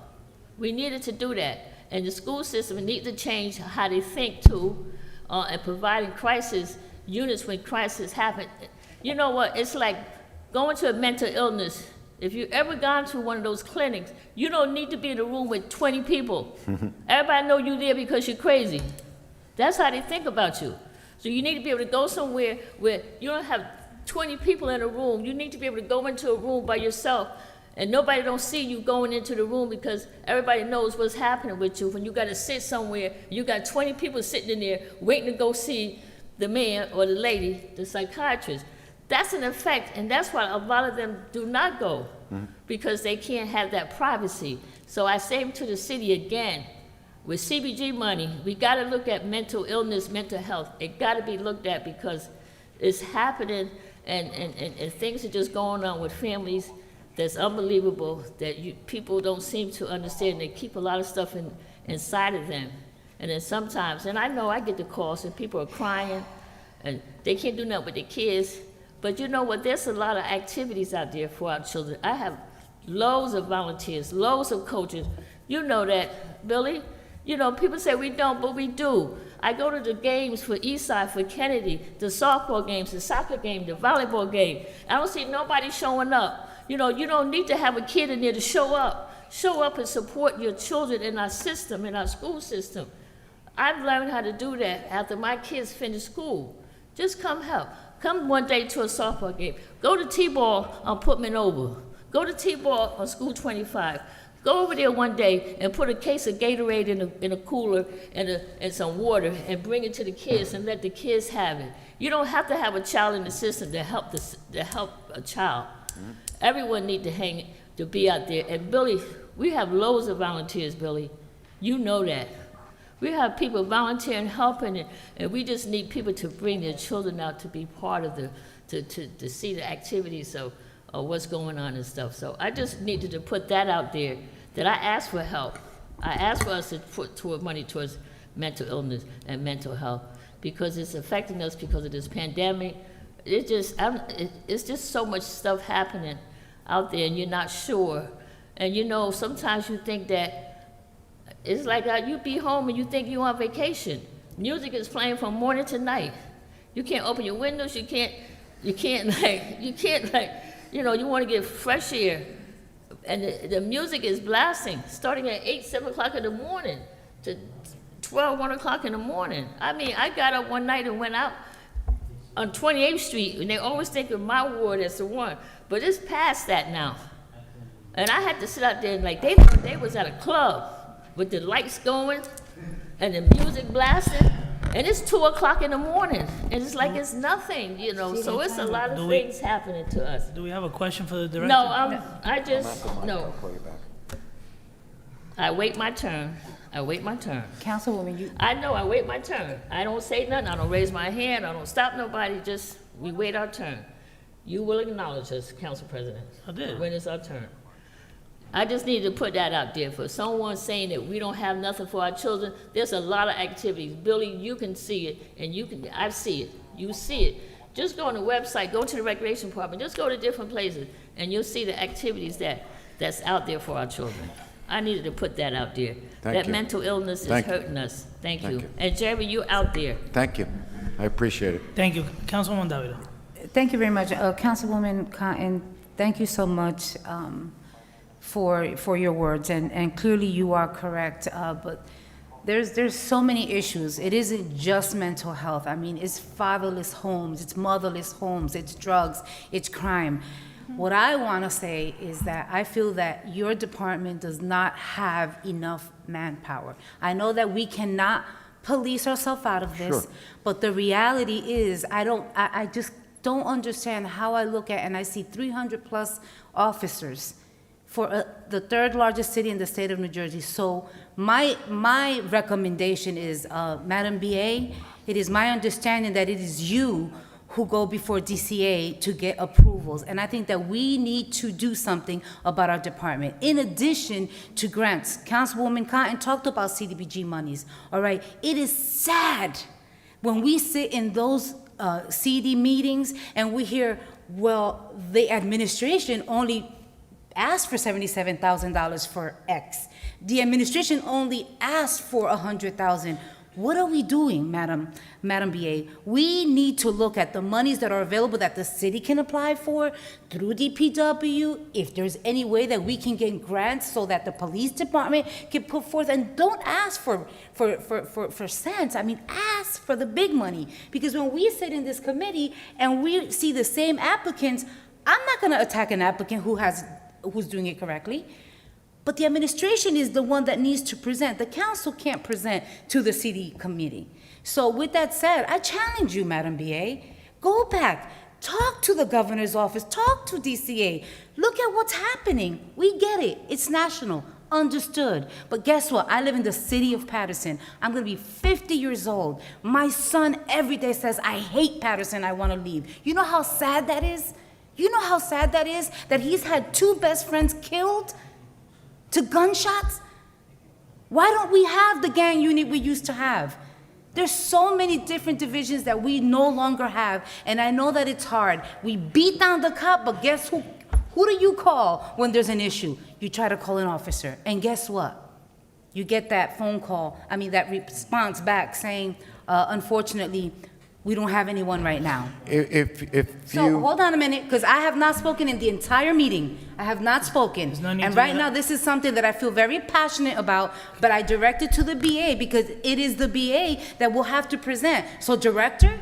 We needed to do that. And the school system needs to change how they think too, and providing crisis units when crisis happen. You know what, it's like going to a mental illness. If you've ever gone to one of those clinics, you don't need to be in a room with 20 people. Everybody know you there because you're crazy. That's how they think about you. So you need to be able to go somewhere where you don't have 20 people in a room. You need to be able to go into a room by yourself and nobody don't see you going into the room because everybody knows what's happening with you. When you got to sit somewhere, you got 20 people sitting in there waiting to go see the man or the lady, the psychiatrist. That's an effect, and that's why a lot of them do not go, because they can't have that privacy. So I say to the city again, with CBG money, we got to look at mental illness, mental health. It got to be looked at because it's happening, and things are just going on with families that's unbelievable, that people don't seem to understand. They keep a lot of stuff inside of them. And then sometimes, and I know I get the calls, and people are crying, and they can't do nothing with their kids. But you know what? There's a lot of activities out there for our children. I have loads of volunteers, loads of coaches. You know that, Billy. You know, people say we don't, but we do. I go to the games for Eastside, for Kennedy, the softball games, the soccer game, the volleyball game. I don't see nobody showing up. You know, you don't need to have a kid in there to show up. Show up and support your children in our system, in our school system. I've learned how to do that after my kids finish school. Just come help. Come one day to a softball game. Go to T-ball on Putman Over. Go to T-ball on School 25. Go over there one day and put a case of Gatorade in a cooler and some water and bring it to the kids and let the kids have it. You don't have to have a child in the system to help a child. Everyone need to be out there. And Billy, we have loads of volunteers, Billy. You know that. We have people volunteering, helping, and we just need people to bring their children out to be part of to see the activities of what's going on and stuff. So I just needed to put that out there, that I asked for help. I asked for us to put money towards mental illness and mental health because it's affecting us because of this pandemic. It's just so much stuff happening out there and you're not sure. And you know, sometimes you think that it's like you be home and you think you're on vacation. Music is playing from morning to night. You can't open your windows, you can't you want to get fresh air. And the music is blasting, starting at 8, 7 o'clock in the morning to 12, 1 o'clock in the morning. I mean, I got up one night and went out on 28th Street, and they always think of my ward as the one, but it's past that now. And I had to sit out there and like, they thought they was at a club with the lights going and the music blasting, and it's 2 o'clock in the morning, and it's like it's nothing, you know, so it's a lot of things happening to us. Do we have a question for the director? No, no. I wait my turn. Councilwoman, I know, I wait my turn. I don't say nothing, I don't raise my hand, I don't stop nobody, just, we wait our turn. You will acknowledge us, Council President. I did. When it's our turn. I just need to put that out there for someone saying that we don't have nothing for our children. There's a lot of activities. Billy, you can see it, and I see it. You see it. Just go on the website, go to the recreation department, just go to different places, and you'll see the activities that's out there for our children. I needed to put that out there. Thank you. Mental illness is hurting us. Thank you. you. And Jeremy, you out there. Thank you. I appreciate it. Thank you. Councilwoman Davila. thank you very much. Councilwoman Cotton, thank you so much for your words, and clearly you are correct, but there's so many issues. It isn't just mental health. I mean, it's fatherless homes, it's motherless homes, it's drugs, it's crime. What I want to say is that I feel that your department does not have enough manpower. I know that we cannot police ourselves out of this, but the reality is I don't understand how I look at, and I see 300-plus officers for the third largest city in the state of New Jersey. So my recommendation is, Madam BA, it is my understanding that it is you who go before DCA to get approvals. And I think that we need to do something about our department. In addition to grants, Councilwoman Cotton talked about CDBG monies, all right? It is sad when we sit in those CD meetings and we hear, well, the administration only asked for $77,000 for X. The administration only asked for $100,000. What are we doing, Madam BA? We need to look at the monies that are available that the city can apply for through DPW, if there's any way that we can get grants so that the police department can put forth, and don't ask for cents. I mean, ask for the big money. Because when we sit in this committee and we see the same applicants, I'm not gonna attack an applicant who's doing it correctly. But the administration is the one that needs to present. The council can't present to the city committee. So with that said, I challenge you, Madam BA, go back, talk to the governor's office, talk to DCA, look at what's happening. We get it, it's national, understood. But guess what? I live in the city of Paterson. I'm gonna be 50 years old. My son every day says, I hate Paterson, I wanna leave. You know how sad that is? You know how sad that is? That he's had 2 best friends killed to gunshots? Why don't we have the gang unit we used to have? There's so many different divisions that we no longer have, and I know that it's hard. We beat down the cop, but guess who? Who do you call when there's an issue? You try to call an officer, and guess what? You get that phone call, that response back saying, unfortunately, we don't have anyone right now. So hold on a minute, because I have not spoken in the entire meeting. I have not spoken. And right now, this is something that I feel very passionate about, but I direct it to the BA because it is the BA that will have to present. So director,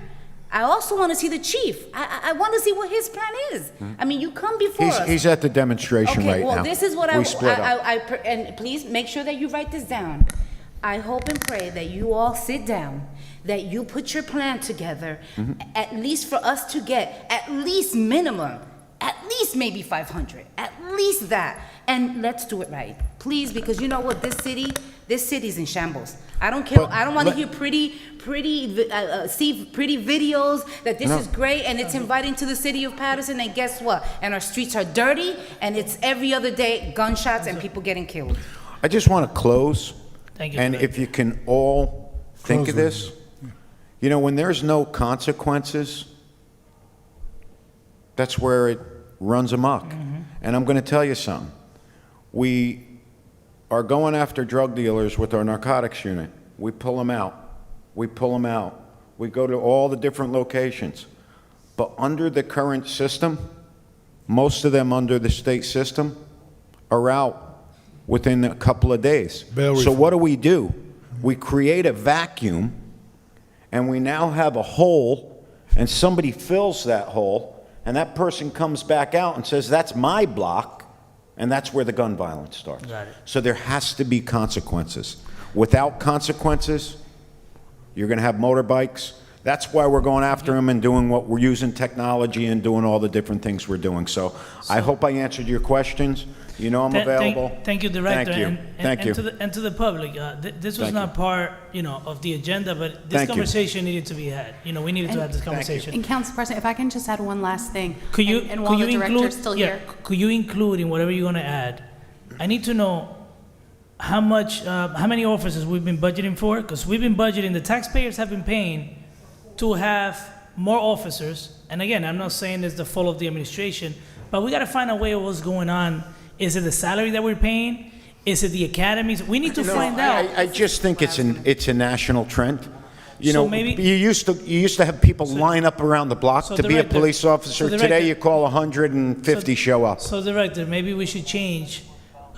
I also want to see the chief. I want to see what his plan is. You come before us. He's at the demonstration right now. Okay, well, this is what We split up. and please make sure that you write this down. I hope and pray that you all sit down, that you put your plan together, at least for us to get at least minimum, at least maybe 500, at least that. And let's do it right, please, because you know what, this city's in shambles. I don't care, I don't want to hear see pretty videos that this is great and it's inviting to the city of Paterson, and guess what? And our streets are dirty and it's every other day gunshots and people getting killed. I just want to close. Thank you. And if you can all think of this, when there's no consequences, that's where it runs amok. And I'm going to tell you something. We are going after drug dealers with our narcotics unit. We pull them out. We pull them out. We go to all the different locations. But under the current system, most of them under the state system are out within a couple of days. So what do? We create a vacuum, and we now have a hole, and somebody fills that hole, and that person comes back out and says, that's my block, and that's where the gun violence starts. Got it. So there has to be consequences. Without consequences, you're going to have motorbikes. That's why we're going after them and doing what we're using technology and doing all the different things we're doing. So I hope I answered your questions. I'm available. Thank you, Director. Thank you. And Thank you. To the public, this was not part, of the agenda, but this conversation needed to be had. We needed to have this conversation. And Council President, if I can just add one last thing. Could you, and while the director's still here. Could you include in whatever you're going to add? I need to know how many officers we've been budgeting for, because we've been budgeting. The taxpayers have been paying to have more officers. And again, I'm not saying it's the fault of the administration, but we got to find a way of what's going on. Is it the salary that we're paying? Is it the academies? We need to find out. I just think it's a national trend. So maybe- you used to have people line up around the block to be a Director- police officer. Director- Today you call 150 show up. So, Director, maybe we should change,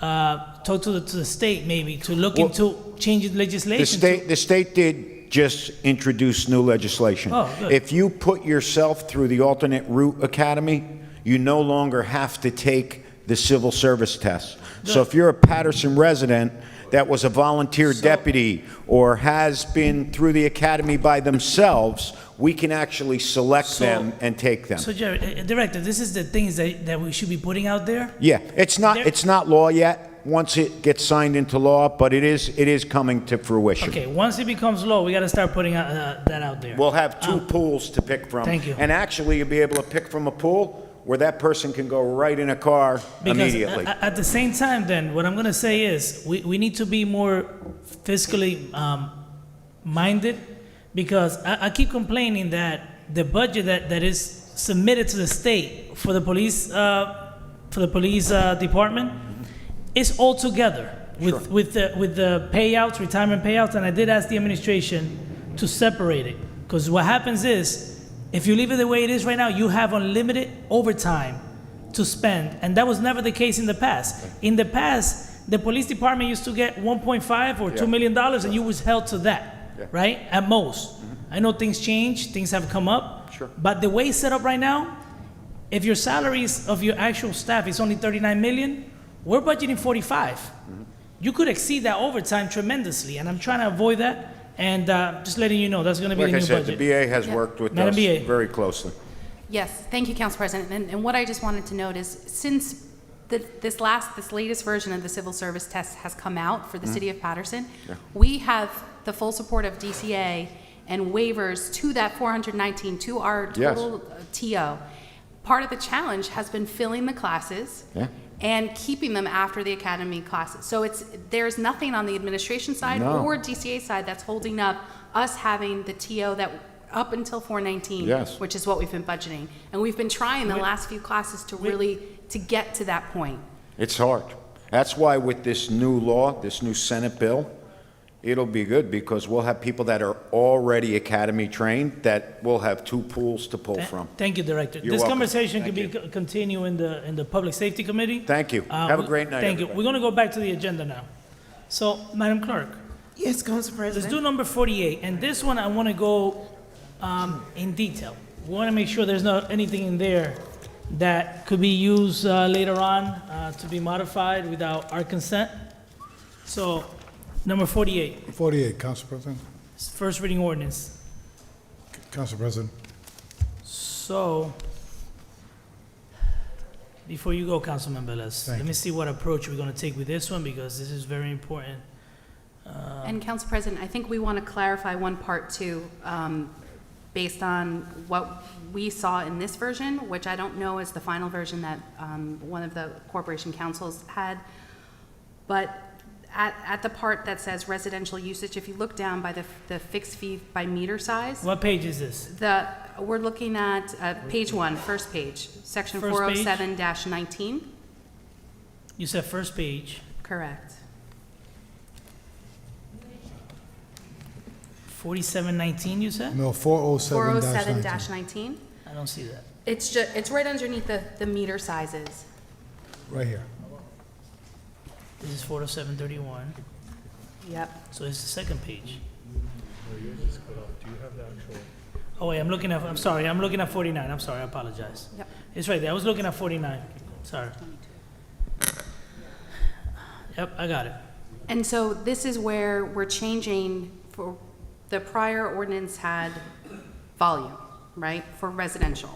talk to the state maybe to look into changing legislation. The state did just introduce new legislation. Oh, good. If you put yourself through the alternate route academy, you no longer have to take the civil service test. So if you're a Paterson resident, that was a volunteer deputy or has been through the academy by themselves, we can actually select them and take them. So Jerry, Director, this is the things that we should be putting out there? Yeah, it's not law yet, once it gets signed into law, but it is coming to fruition. Okay, once it becomes law, we gotta start putting that out there. We'll have two pools to pick from. Thank you. And actually, you'll be able to pick from a pool where that person can go right in a car immediately. Because at the same time, then, what I'm gonna say is, we need to be more fiscally minded, because I keep complaining that the budget that is submitted to the state for the police department is all together with the payouts, retirement payouts, and I did ask the administration to separate it, because what happens is, if you leave it the way it is right now, you have unlimited overtime to spend, and that was never the case in the past. In the past, the police department used to get 1.5 or $2 million, and you was held to that, right? At most. I know things change, things have come up, but the way it's set up right now, if your salaries of your actual staff is only 39 million, we're budgeting 45. You could exceed that overtime tremendously, and I'm trying to avoid that. And just letting you know, that's going to be the new budget. Like I said, the BA has worked with us very closely. Yes, thank you, Council President. And what I just wanted to note is, since this latest version of the civil service test has come out for the city of Paterson, we have the full support of DCA and waivers to that 419, to our total TO. Part of the challenge has been filling the classes and keeping them after the academy classes. So there's nothing on the administration side or DCA side that's holding up us having the TO that up until 419, which is what we've been budgeting. And we've been trying the last few classes to get to that point. It's hard. That's why with this new law, this new Senate bill, it'll be good, because we'll have people that are already academy trained that will have two pools to pull from. Thank you, Director. You're This welcome. conversation could be continue in the Public Safety Committee. Thank you. Have a great night, Thank you. everybody. We're going to go back to the agenda now. So, Madam Clerk, Yes, Council President. let's do number 48. And this one, I want to go in detail. We want to make sure there's not anything in there that could be used later on to be modified without our consent. So, number 48, 48, Council President. first reading ordinance. Council President. So, before you go, Councilman Velez, let me see what approach we're going to take with this one, because this is very important. And Council President, I think we want to clarify one part too, based on what we saw in this version, which I don't know is the final version that one of the corporation councils had. But at the part that says residential usage, if you look down by the fixed fee by meter size, What page is this? we're looking at page 1, first page, section First page? 407-19. You said first page, Correct. 4719, you said? No, 407-19. 407-19. I don't see that. It's right underneath the meter sizes. Right here. This is 40731. Yep. So it's the second page. Oh wait, I'm looking at 49. I'm sorry, I apologize. Yep. It's right there. I was looking at 49. Sorry. Yep, I got it. And so this is where we're changing. For the prior ordinance had volume, right, for residential.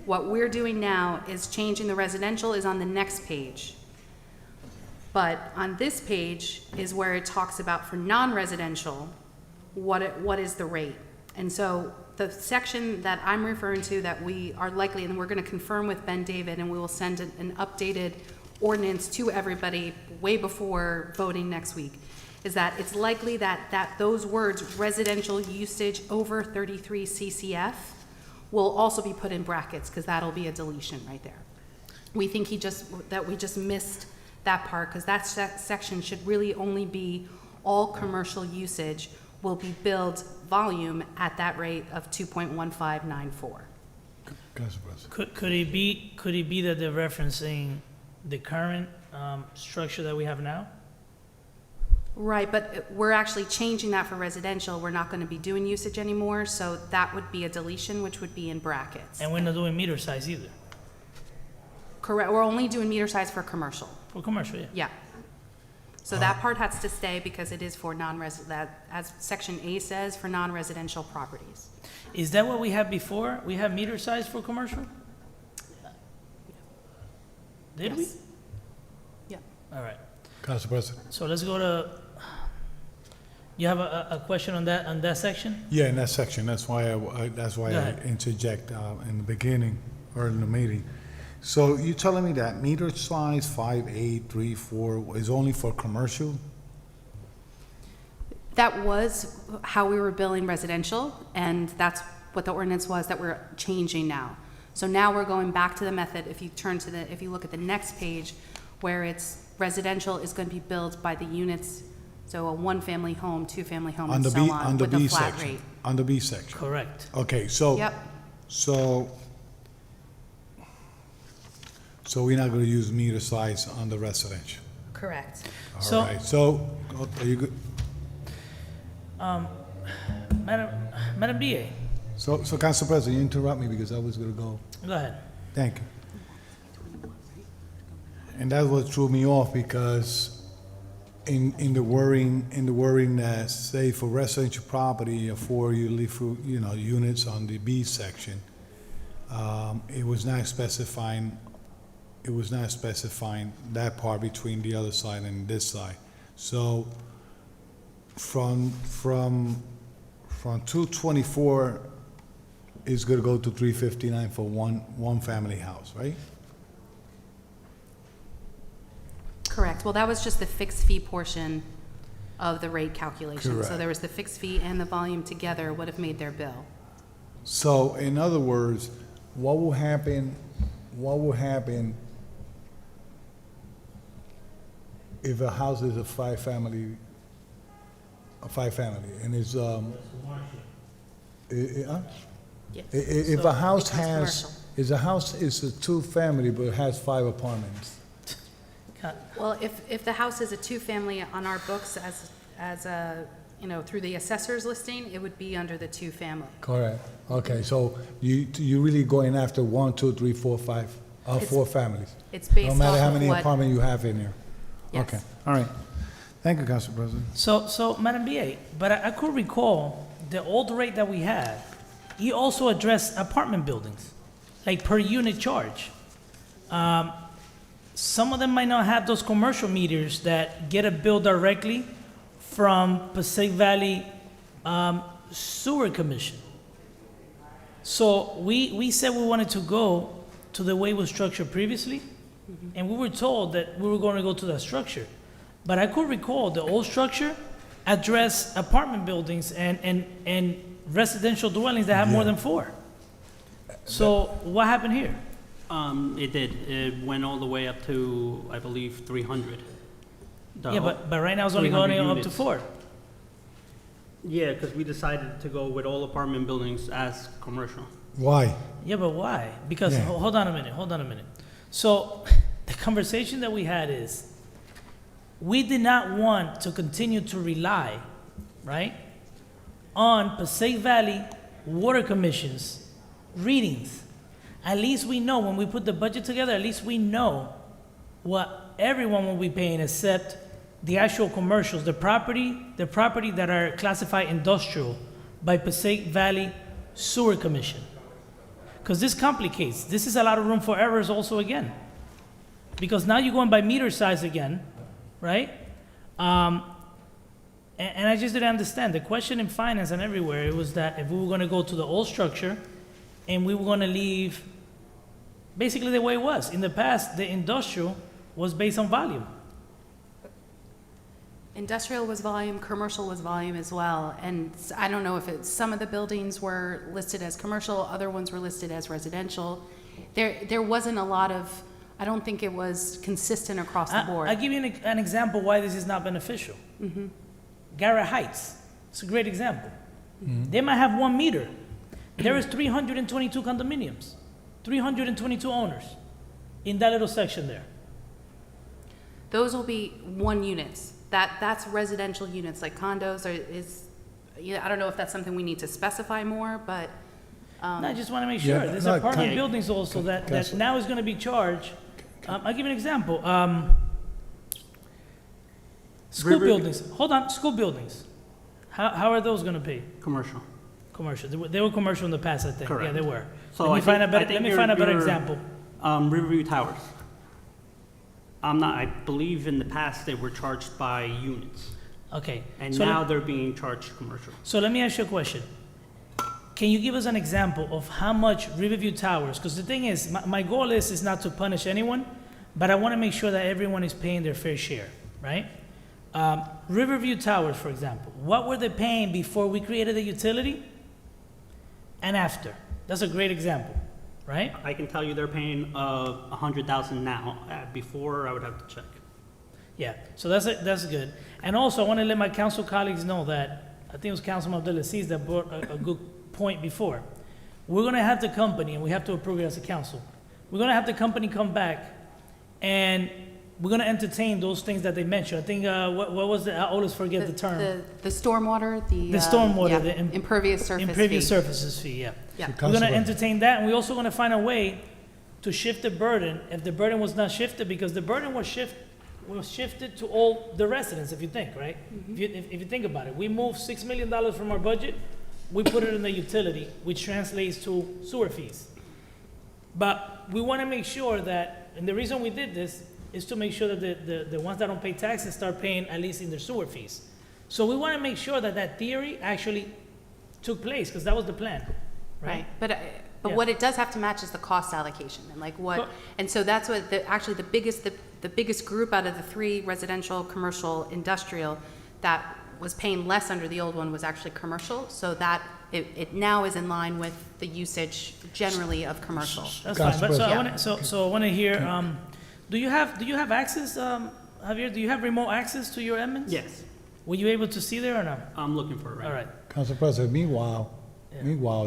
What we're doing now is changing the residential is on the next page. But on this page is where it talks about for non-residential, what is the rate. And so the section that I'm referring to that we are likely, and we're going to confirm with Ben David, and we will send an updated ordinance to everybody way before voting next week, is that it's likely that those words, residential usage over 33 CCF, will also be put in brackets, because that'll be a deletion right there. We think we just missed that part, because that section should really only be all commercial usage will be billed volume at that rate of 2.1594. Council President. Could it be that they're referencing the current structure that we have now? Right, but we're actually changing that for residential. We're not going to be doing usage anymore, so that would be a deletion, which would be in brackets. And we're not doing meter size either. Correct, we're only doing meter size for commercial. For commercial, yeah. Yeah. So that part has to stay because it is for that, as Section A says, for non-residential properties. Is that what we had before? We had meter size for commercial? Did we? Yes. Yeah. All right. Council President. So let's go to, you have a question on that section? Yeah, in that section, that's why Go I ahead. interject in the beginning or in the meeting. So you're telling me that meter size 5834 is only for commercial? That was how we were billing residential, and that's what the ordinance was that we're changing now. So now we're going back to the method, if you look at the next page, where it's residential is going to be billed by the units, so a one-family home, two-family home, and so on, with a flat rate. On the B section? Correct. Okay, so. Yep. So we're not gonna use meter size on the residential? Correct. So- All right, so, are you good? Madam BA, So, Council President, you interrupt me because I was gonna go. go ahead. Thank you. And that's what threw me off because in the wording that say for residential property, for units on the B section, it was not specifying that part between the other side and this side. So from 224 is gonna go to 359 for one family house, right? Correct. Well, that was just the fixed fee portion of the rate calculation. So Correct. there was the fixed fee and the volume together would have made their bill. So in other words, what will happen if a house is a five family, and it's, Yes. if So a house it becomes has, is a two-family but it has 5 apartments? Well, if the house is a two-family on our books as a, through the assessor's listing, it would be under the two-family. Correct. Okay, so you really going after 1, 2, 3, 4, 5, 4 families? It's based No matter off how of many what- apartments you have in there? Yes. Okay, all right. Thank you, Council President. So, Madam BA, but I could recall the old rate that we had, he also addressed apartment buildings, like per unit charge. Some of them might not have those commercial meters that get a bill directly from Passaic Valley Sewer Commission. So we said we wanted to go to the way it was structured previously, and we were told that we were going to go to that structure. But I could recall the old structure addressed apartment buildings and residential dwellings that have more than 4. So what happened here? It did. It went all the way up to, I believe, 300. Yeah, but right now it's only 300 going up to units. 4. Yeah, because we decided to go with all apartment buildings as commercial. Why? Yeah, but why? Because, Yeah. hold on a minute. So the conversation that we had is, we did not want to continue to rely, right, on Passaic Valley Water Commission's readings. At least we know, when we put the budget together, at least we know what everyone will be paying except the actual commercials, the property that are classified industrial by Passaic Valley Sewer Commission. Because this complicates, this is a lot of room for errors also again. Because now you're going by meter size again, right? And I just didn't understand. The question in finance and everywhere, it was that if we were gonna go to the old structure and we were gonna leave basically the way it was. In the past, the industrial was based on volume. Industrial was volume, commercial was volume as well, and I don't know if some of the buildings were listed as commercial, other ones were listed as residential. There wasn't a lot of, I don't think it was consistent across the board. I'll give you an example why this is not beneficial. Garrett Heights, it's a great example. They might have 1 meter. There is 322 condominiums, 322 owners in that little section there. Those will be 1 units. That's residential units, like condos I don't know if that's something we need to specify more, but. No, I just want to make sure. There's apartment buildings also that now is going to be charged. I'll give you an example. School River- buildings, hold on, school buildings. How are those gonna pay? Commercial. Commercial, they were commercial in the past, I think. Yeah, Correct. they were. So Let me I find a think- better, I think let me your- find a better your, example. Riverview Towers. I believe in the past they were charged by units, Okay. and so now let- they're being charged commercial. So let me ask you a question. Can you give us an example of how much Riverview Towers, because the thing is, my goal is not to punish anyone, but I want to make sure that everyone is paying their fair share, right? Riverview Towers, for example, what were they paying before we created the utility and after? That's a great example, right? I can tell you they're paying $100,000 now. Before, I would have to check. Yeah, so that's good. And also, I want to let my council colleagues know that, I think it was Councilman Abdelaziz that brought a good point before. We're going to have the company, and we have to approve it as a council. We're going to have the company come back, and we're going to entertain those things that they mentioned. I think, what was I always forget the term. The stormwater, The stormwater, yeah, the impervious surface impervious fee. surfaces fee, yeah. Yeah. We're going to entertain that, and we're also going to find a way to shift the burden, if the burden was not shifted, because the burden was shifted to all the residents, if you think, right? If you think about it, we moved $6 million from our budget, we put it in the utility, which translates to sewer fees. But we want to make sure that, and the reason we did this is to make sure that the ones that don't pay taxes start paying at least in their sewer fees. So we want to make sure that that theory actually took place, because that was the plan, right? But Yeah. what it does have to match is the cost allocation and like what, and so that's what actually the biggest group out of the three, residential, commercial, industrial, that was paying less under the old one was actually commercial, so that it now is in line with the usage generally of commercial. That's fine, but so I want to hear, do you have access, Javier, do you have remote access to your admins? Yes. Were you able to see there or not? I'm looking for it right All now. right. Council President, meanwhile,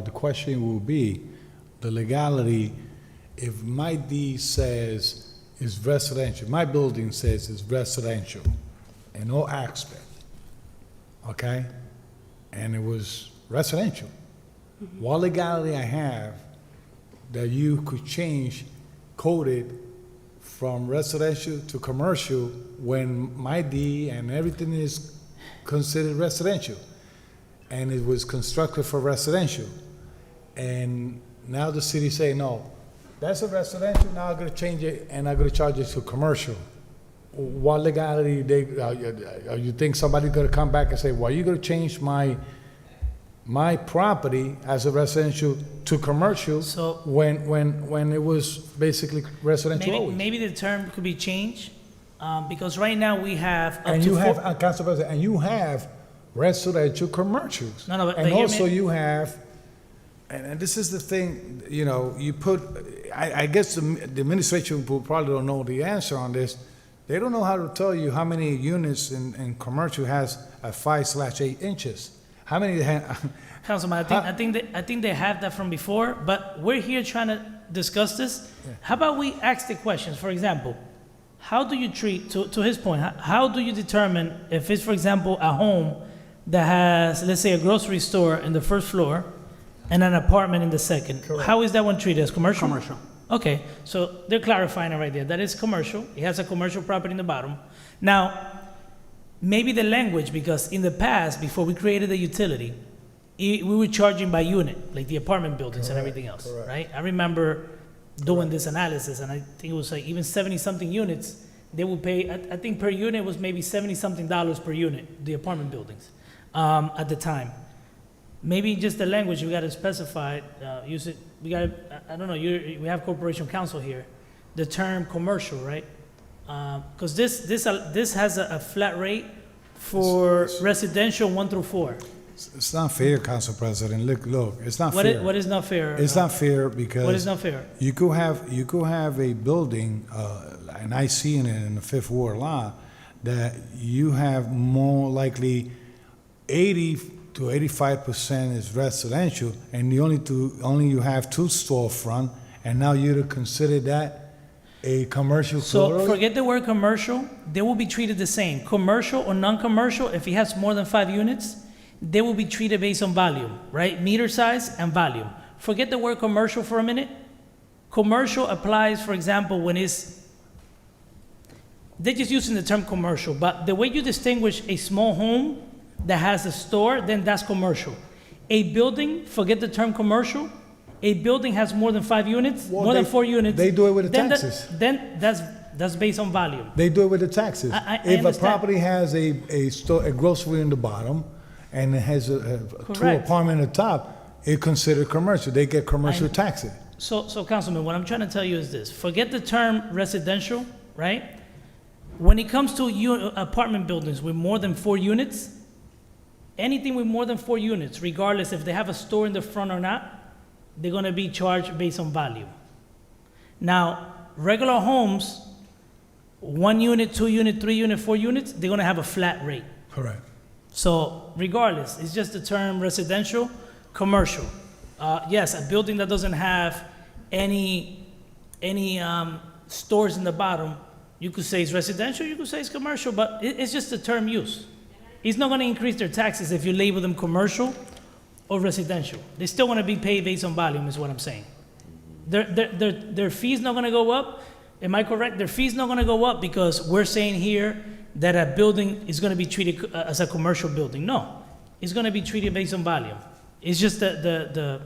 the question will be, the legality, if my deed says it's residential, my building says it's residential in all aspect, okay? And it was residential. What legality I have that you could change, code it from residential to commercial when my deed and everything is considered residential? And it was constructed for residential. And now the city say, no, that's a residential, now I'm gonna change it and I'm gonna charge it to commercial. What legality you think somebody's gonna come back and say, well, you're gonna change my property as a residential to commercial when it was basically residential always? Maybe the term could be changed, because right now we have up And to you have, four. Council President, and you have residential commercials. No, but And hear me- also you have, and this is the thing, you know, you put, I guess the administration will probably don't know the answer on this. They don't know how to tell you how many units in commercial has a 5/8 inches. How many they have? Councilman, I think they have that from before, but we're here trying to discuss this. How about we ask the questions? For example, how do you treat, to his point, how do you determine if it's, for example, a home that has, let's say, a grocery store in the first floor and an apartment in the second? How is that one treated? As commercial? Commercial. Okay, so they're clarifying it right there. That is commercial. It has a commercial property in the bottom. Now, maybe the language, because in the past, before we created the utility, we were charging by unit, like the apartment buildings and everything else, right? I remember doing this analysis, and I think it was like even 70-something units, they would pay, I think per unit was maybe $70-something per unit, the apartment buildings, at the time. Maybe just the language, we gotta specify, use it, we gotta, I don't know, we have corporation counsel here, the term commercial, right? Because this has a flat rate for residential 1 through 4. It's not fair, Council President. Look, it's not What fair. what is not fair? It's not fair because. What is not fair? You could have a building, and I see it in the Fifth Ward law, that you have more likely 80 to 85% is residential, and you only have 2 storefront, and now you'd consider that a commercial. So totally? forget the word commercial, they will be treated the same. Commercial or non-commercial, if it has more than 5 units, they will be treated based on volume, right? Meter size and volume. Forget the word commercial for a minute. Commercial applies, for example, when it's they're just using the term commercial, but the way you distinguish a small home that has a store, then that's commercial. A building, forget the term commercial, a building has more than 5 units, Well, more than they- 4 units. they do it with the then taxes. Then that's based on volume. They do it with the taxes. I If a understand. property has a store, a grocery in the bottom, and it has two Correct. apartment at the top, it's considered commercial. They get commercial taxes. So Councilman, what I'm trying to tell you is this: forget the term residential, right? When it comes to apartment buildings with more than 4 units, anything with more than 4 units, regardless if they have a store in the front or not, they're going to be charged based on value. Now, regular homes, 1 unit, 2 unit, 3 unit, 4 units, they're going to have a flat rate. Correct. So regardless, it's just the term residential, commercial. Yes, a building that doesn't have any stores in the bottom, you could say it's residential, you could say it's commercial, but it's just the term use. It's not going to increase their taxes if you label them commercial or residential. They still want to be paid based on volume, is what I'm saying. Their fee's not going to go up. Am I correct? Their fee's not going to go up because we're saying here that a building is going to be treated as a commercial building. No, it's going to be treated based on volume. It's just the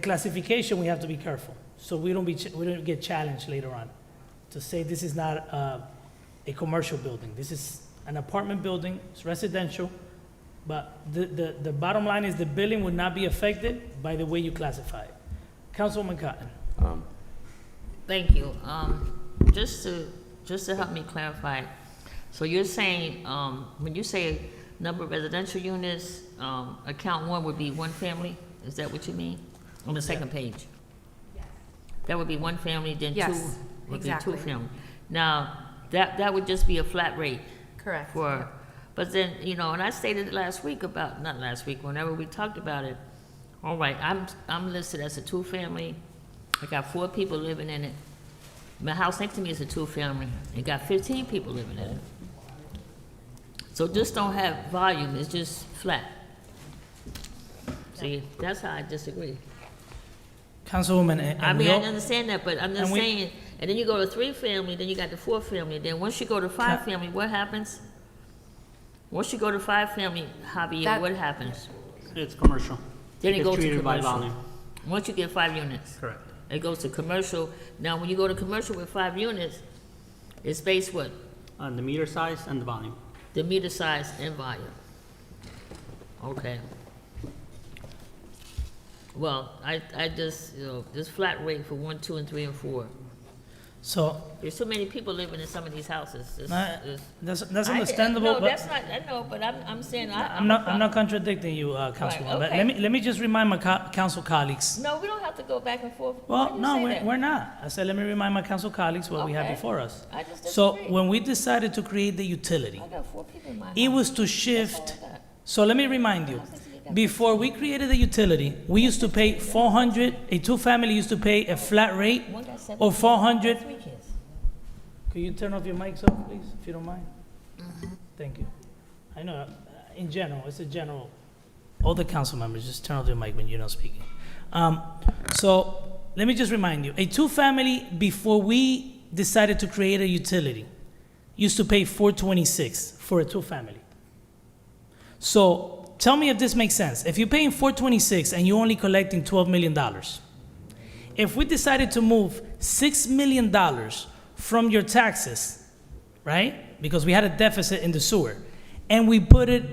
classification we have to be careful, so we don't get challenged later on to say this is not a commercial building. This is an apartment building. It's residential, but the bottom line is the billing would not be affected by the way you classify it. Councilwoman Cotton. Thank you. Just to help me clarify, so you're saying, when you say number of residential units, account 1 would be 1 family? Is that what you mean? On the second page? That would be 1 family, then 2 Yes, would exactly. be 2 family. Now, that would just be a flat rate. Correct. But then, and I stated last week not last week, whenever we talked about it, all right, I'm listed as a 2-family. I got 4 people living in it. My house next to me is a 2-family. It got 15 people living in it. So just don't have volume, it's just flat. See, that's how I disagree. Councilwoman, I mean, I understand that, but I'm just and we- saying, and then you go to 3-family, then you got the 4-family, then once you go to 5-family, what happens? Once you go to 5-family, Javier, what happens? It's commercial. Then it It's goes to treated by commercial. volume. Once you get 5 units. Correct. It goes to commercial. Now, when you go to commercial with 5 units, it's based what? On the meter size and the volume. The meter size and volume. Okay. Well, I just, this flat rate for 1, 2, and 3, and 4. So There's so many people living in some of these houses. that's understandable. No, but that's not, I know, but I'm saying, I'm not contradicting you, Councilwoman. But okay. let me just remind my council colleagues. No, we don't have to go back and forth. Why Well, do you no, say we're, that? we're not. I said, let me remind my council colleagues what we have Okay. before us. I just So disagree. when we decided to create the utility, I got 4 people in my it house. was to shift. So let me remind you, before we created the utility, we used to pay 400, a 2-family used to pay a flat rate of 400. 3 kids. Could you turn off your mics off, please, if you don't mind? Thank you. I know, in general, it's a general, all the council members, just turn off your mic when you're not speaking. So let me just remind you, a 2-family, before we decided to create a utility, used to pay $426 for a 2-family. So tell me if this makes sense. If you're paying $426 and you're only collecting $12 million, if we decided to move $6 million from your taxes, right? Because we had a deficit in the sewer, and we put it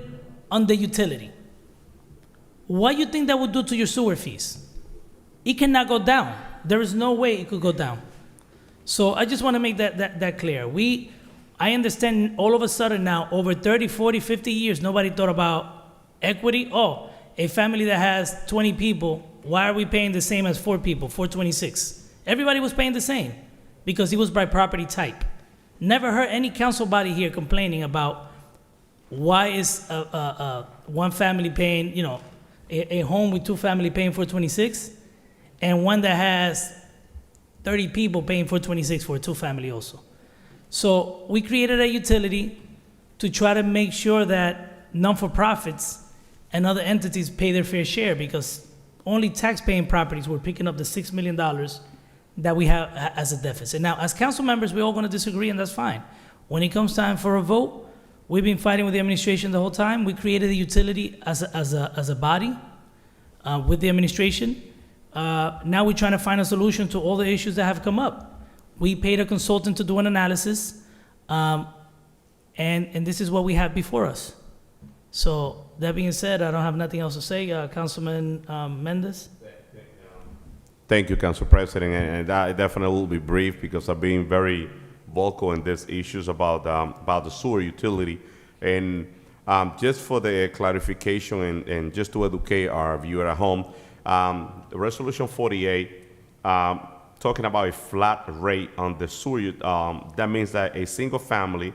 on the utility. What do you think that would do to your sewer fees? It cannot go down. There is no way it could go down. So I just want to make that clear. I understand all of a sudden now, over 30, 40, 50 years, nobody thought about equity. Oh, a family that has 20 people, why are we paying the same as 4 people, 426? Everybody was paying the same because it was by property type. Never heard any council body here complaining about why is one family paying, a home with 2 family paying 426, and one that has 30 people paying 426 for a 2-family also. So we created a utility to try to make sure that non-for-profits and other entities pay their fair share, because only tax-paying properties were picking up the $6 million that we have as a deficit. Now, as council members, we're all going to disagree, and that's fine. When it comes time for a vote, we've been fighting with the administration the whole time. We created the utility as a body with the administration. Now we're trying to find a solution to all the issues that have come up. We paid a consultant to do an analysis, and this is what we have before us. So that being said, I don't have nothing else to say. Councilman Mendez? Thank you, Council President, and I definitely will be brief because I've been very vocal in these issues about the sewer utility. And just for the clarification and just to educate our viewer at home, Resolution 48, talking about a flat rate on the sewer, that means that a single family,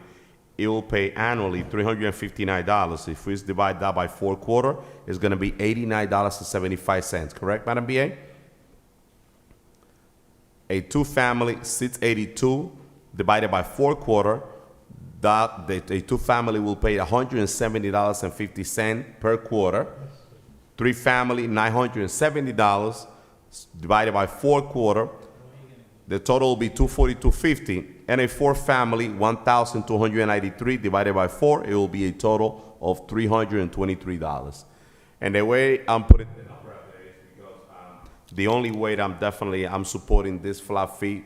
it will pay annually $359. If we divide that by 4 quarters, it's going to be $89.75, correct, Madam BA? A two-family, $682 divided by 4 quarters, a two-family will pay $170.50 per quarter. 3-family, $970 divided by 4 quarters. The total will be $242.50. And a 4-family, $1,293 divided by 4, it will be a total of $323. And the way I'm putting the number out there is because the only way that I'm supporting this flat fee,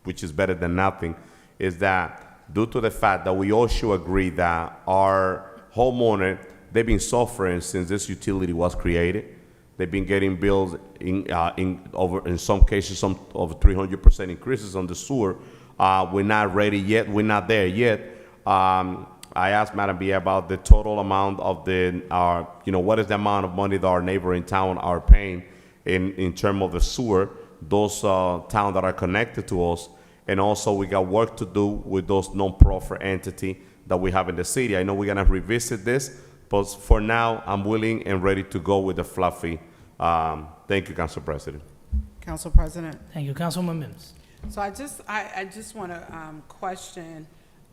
which is better than nothing, is that due to the fact that we all should agree that our homeowner, they've been suffering since this utility was created. They've been getting bills in some cases over 300% increases on the sewer. We're not ready yet. We're not there yet. I asked Madam B about the total amount of what is the amount of money that our neighboring town are paying in terms of the sewer, those towns that are connected to us. And also we got work to do with those non-profit entity that we have in the city. I know we're gonna revisit this, but for now, I'm willing and ready to go with the flat fee. Thank you, Council President. Council President. Thank you, Councilman Mims. So I just want to question,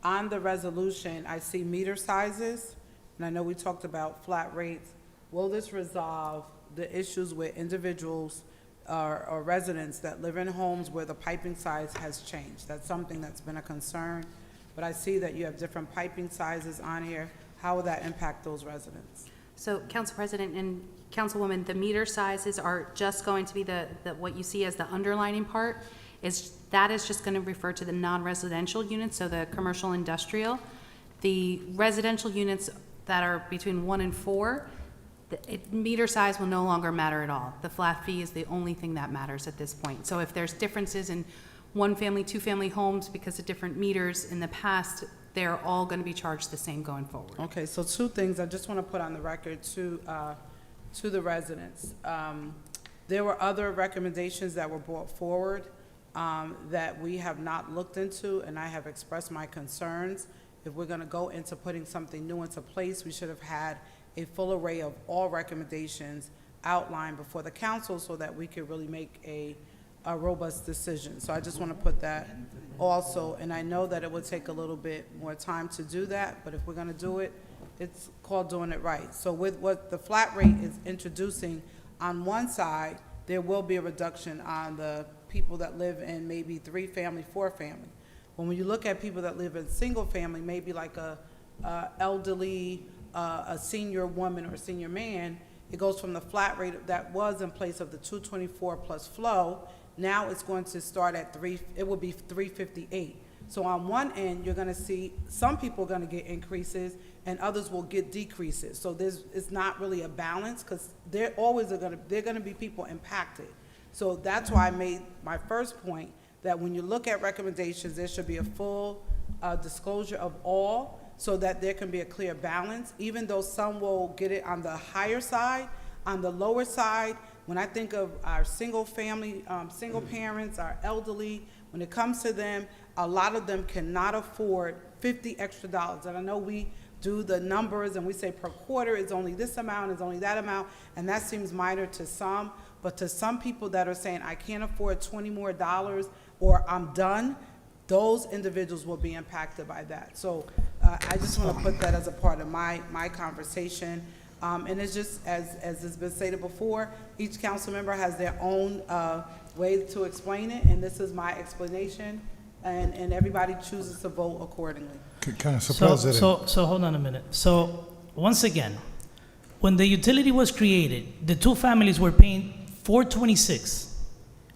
on the resolution, I see meter sizes, and I know we talked about flat rates. Will this resolve the issues with individuals or residents that live in homes where the piping size has changed? That's something that's been a concern, but I see that you have different piping sizes on here. How will that impact those residents? So, Council President and Councilwoman, the meter sizes are just going to be the what you see as the underlining part. That is just going to refer to the non-residential units, so the commercial industrial. The residential units that are between 1 and 4, meter size will no longer matter at all. The flat fee is the only thing that matters at this point. So if there's differences in 1-family, 2-family homes because of different meters in the past, they're all going to be charged the same going forward. Okay, so 2 things I just want to put on the record to the residents. There were other recommendations that were brought forward that we have not looked into, and I have expressed my concerns. If we're going to go into putting something new into place, we should have had a full array of all recommendations outlined before the council so that we could really make a robust decision. So I just want to put that also, and I know that it would take a little bit more time to do that, but if we're going to do it, it's called doing it right. So with what the flat rate is introducing, on one side, there will be a reduction on the people that live in maybe 3-family, 4-family. When you look at people that live in single family, maybe like a elderly, a senior woman or senior man, it goes from the flat rate that was in place of the 224 plus flow. Now it's going to start at it will be 358. So on one end, you're going to see some people are going to get increases and others will get decreases. So it's not really a balance because they're going to be people impacted. So that's why I made my first point that when you look at recommendations, there should be a full disclosure of all so that there can be a clear balance, even though some will get it on the higher side. On the lower side, when I think of our single family, single parents, our elderly, when it comes to them, a lot of them cannot afford $50 extra. And I know we do the numbers and we say per quarter is only this amount, is only that amount, and that seems minor to some, but to some people that are saying, I can't afford $20 more or I'm done, those individuals will be impacted by that. So I just want to put that as a part of my conversation. And it's just, as has been stated before, each council member has their own way to explain it, and this is my explanation, and everybody chooses to vote accordingly. Council President. So hold on a minute. So, once again, when the utility was created, the two families were paying $426.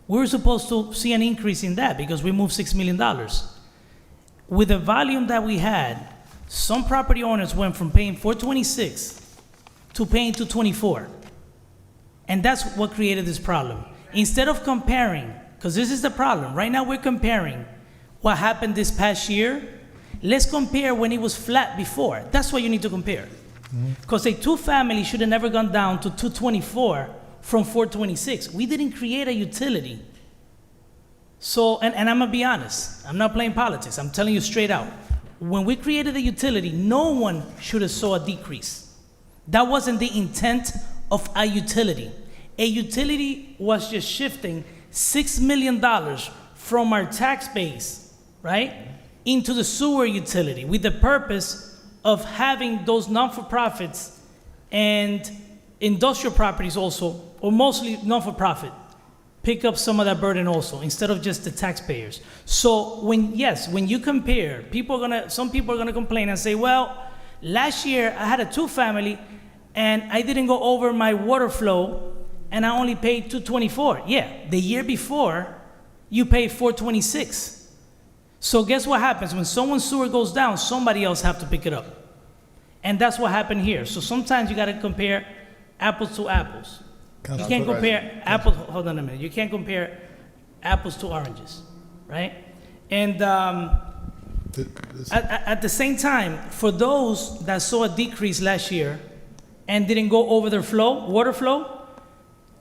We were supposed to see an increase in that because we moved $6 million. With the volume that we had, some property owners went from paying $426 to paying $224. And that's what created this problem. Instead of comparing, because this is the problem, right now we're comparing what happened this past year. Let's compare when it was flat before. That's what you need to compare. Because a two-family should have never gone down to $224 from $426. We didn't create a utility. So, and I'm gonna be honest, I'm not playing politics, I'm telling you straight out. When we created a utility, no one should have saw a decrease. That wasn't the intent of a utility. A utility was just shifting $6 million from our tax base, right, into the sewer utility with the purpose of having those non-for-profits and industrial properties also, or mostly non-for-profit, pick up some of that burden also, instead of just the taxpayers. So when you compare, some people are gonna complain and say, well, last year I had a two-family and I didn't go over my water flow and I only paid $224. Yeah, the year before you paid $426. So guess what happens? When someone's sewer goes down, somebody else have to pick it up. And that's what happened here. So sometimes you gotta compare apples to apples. You can't compare apples, hold on a minute. You can't compare apples to oranges, right? And at the same time, for those that saw a decrease last year and didn't go over their water flow,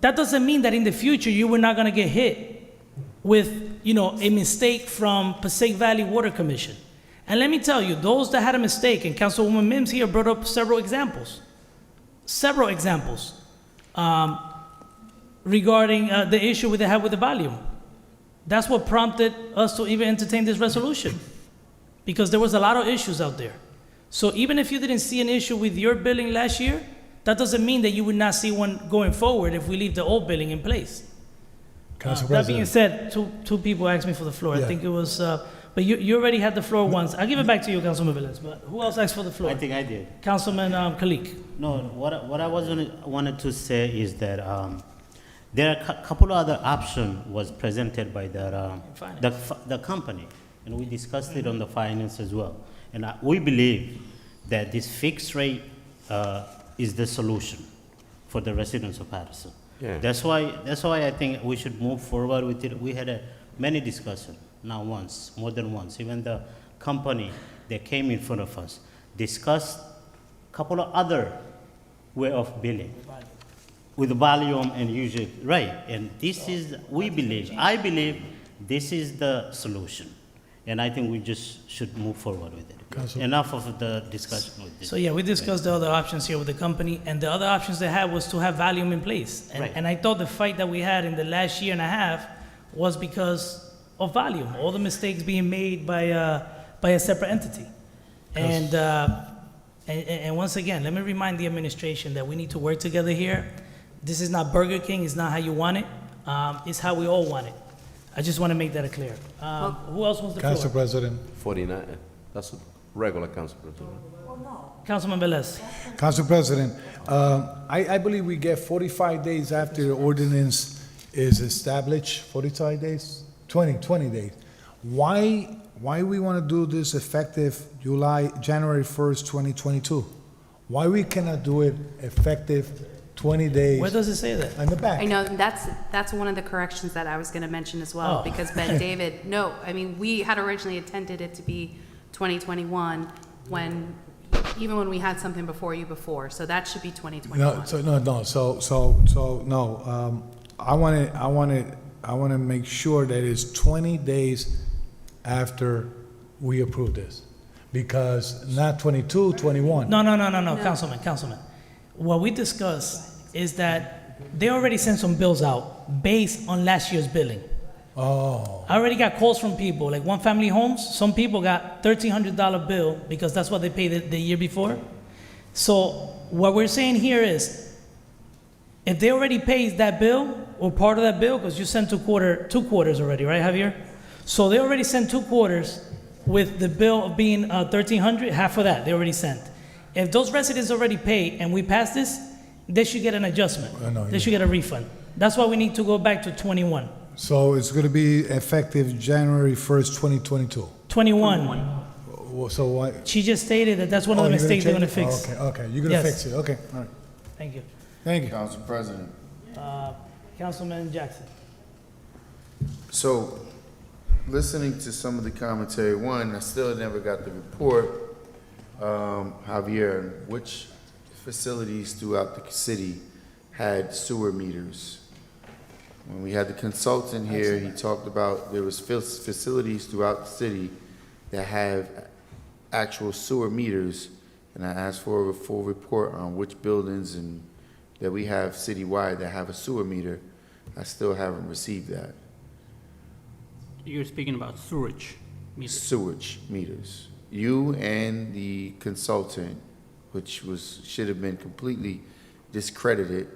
that doesn't mean that in the future you were not gonna get hit with, a mistake from Passaic Valley Water Commission. And let me tell you, those that had a mistake, and Councilwoman Mims here brought up several examples regarding the issue they had with the volume. That's what prompted us to even entertain this resolution, because there was a lot of issues out there. So even if you didn't see an issue with your billing last year, that doesn't mean that you would not see one going forward if we leave the old billing in place. That being said, two people asked me for the floor. Yeah. I think it was, but you already had the floor once. I'll give it back to you, Councilman Velez, but who else asked for the floor? I think I did. Councilman Kalik. No, what I wanted to say is that there are a couple of other options was presented by the company, and we discussed it on the finance as well. And we believe that this fixed rate is the solution for the residents of Paterson. Yeah. That's why I think we should move forward with it. We had many discussions, not once, more than once. Even the company that came in front of us discussed a couple of other way of billing with volume and usage, right? And this is, I believe this is the solution. And I think we just should move forward with it. Enough of the discussion with this. So yeah, we discussed the other options here with the company, and the other options they had was to have volume in place. And, Right. and I thought the fight that we had in the last year and a half was because of volume, all the mistakes being made by a separate entity. And once again, let me remind the administration that we need to work together here. This is not Burger King, it's not how you want it, it's how we all want it. I just want to make that clear. Who else wants the Council floor? President. 49, that's a regular council president. Councilman Velez. Council President, I believe we get 45 days after the ordinance is established, 45 days? 20 days. Why we want to do this effective January 1st, 2022? Why we cannot do it effective 20 days? Where does it say that? On the back. I know, that's one of the corrections that I was going to mention as well, Oh. because Ben David, no, I mean, we had originally intended it to be 2021 even when we had something before you before, so that should be 2021. I want to make sure that it's 20 days after we approve this, because not 22, 21. No, Councilman. What we discussed is that they already sent some bills out based on last year's billing. Oh. I already got calls from people, like One Family Homes, some people got $1,300 bill because that's what they paid the year before. So what we're saying here is, if they already paid that bill, or part of that bill, because you sent two quarters already, right, Javier? So they already sent 2 quarters with the bill of being $1,300, half of that they already sent. If those residents already paid and we pass this, they should get an adjustment. They should get a refund. That's why we need to go back to 21. So it's going to be effective January 1st, 2022. 21. So why? She just stated that that's one of the you're gonna mistakes they're going to change fix. it? Okay, you're going to fix it. Okay, all right. Thank you. Thank you. Council President. Councilman Jackson. So, listening to some of the commentary, one, I still never got the report, Javier, which facilities throughout the city had sewer meters? When we had the consultant here, he talked about there was facilities throughout the city that have actual sewer meters, and I asked for a full report on which buildings and that we have citywide that have a sewer meter. I still haven't received that. You're speaking about sewage meters. Sewage meters. You and the consultant, which should have been completely discredited,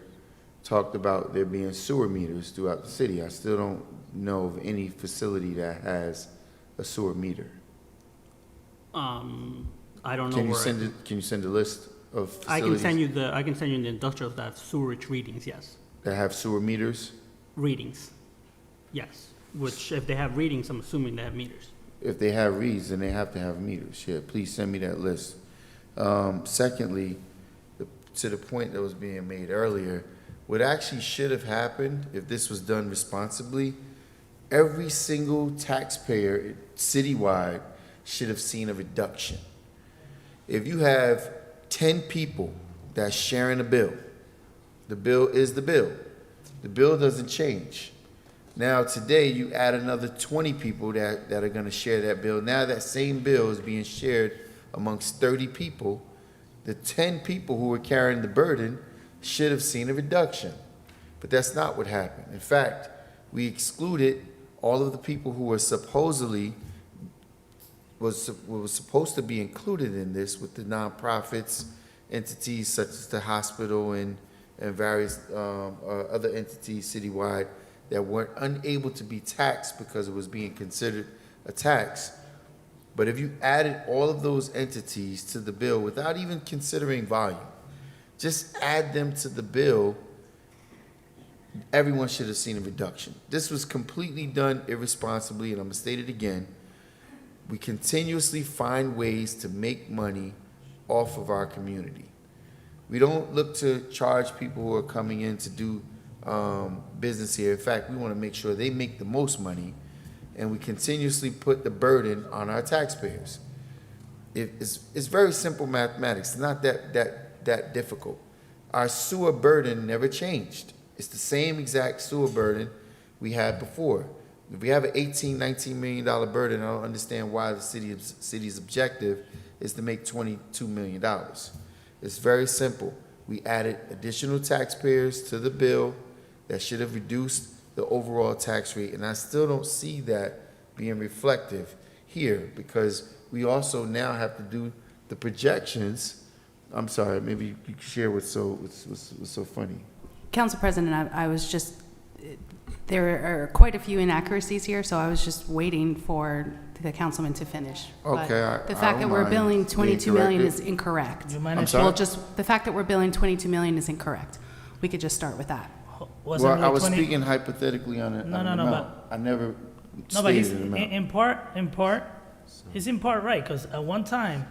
talked about there being sewer meters throughout the city. I still don't know of any facility that has a sewer meter. I don't know Can you where. can you send a list of facilities I can send you in the industrial that sewage readings, yes. that have sewer meters? Readings, yes. Which, if they have readings, I'm assuming they have meters. If they have reads, then they have to have meters. Yeah, please send me that list. Secondly, to the point that was being made earlier, what actually should have happened if this was done responsibly, every single taxpayer citywide should have seen a reduction. If you have 10 people that's sharing a bill, the bill is the bill. The bill doesn't change. Now, today, you add another 20 people that are going to share that bill. Now that same bill is being shared amongst 30 people. The 10 people who were carrying the burden should have seen a reduction. But that's not what happened. In fact, we excluded all of the people who were supposedly was supposed to be included in this, with the nonprofits, entities such as the hospital and various other entities citywide that weren't unable to be taxed because it was being considered a tax. But if you added all of those entities to the bill without even considering volume, just add them to the bill, everyone should have seen a reduction. This was completely done irresponsibly, and I'm gonna state it again. We continuously find ways to make money off of our community. We don't look to charge people who are coming in to do business here. In fact, we want to make sure they make the most money, and we continuously put the burden on our taxpayers. It's very simple mathematics. It's not that difficult. Our sewer burden never changed. It's the same exact sewer burden we had before. If we have an $18-19 million burden, I don't understand why the city's objective is to make $22 million. It's very simple. We added additional taxpayers to the bill that should have reduced the overall tax rate, and I still don't see that being reflective here, because we also now have to do the projections. I'm sorry, maybe you could share what's so funny. Council President, I was just, there are quite a few inaccuracies here, so I was just waiting for the councilman to finish. But Okay, the fact that we're billing 22 million is incorrect. I'm sorry? Well, just, the fact that we're billing 22 million is incorrect. We could just start with that. Was Well, it like I was 20 speaking hypothetically on an amount. I never No, but he's, stated an amount. in part, he's in part right, because at one time,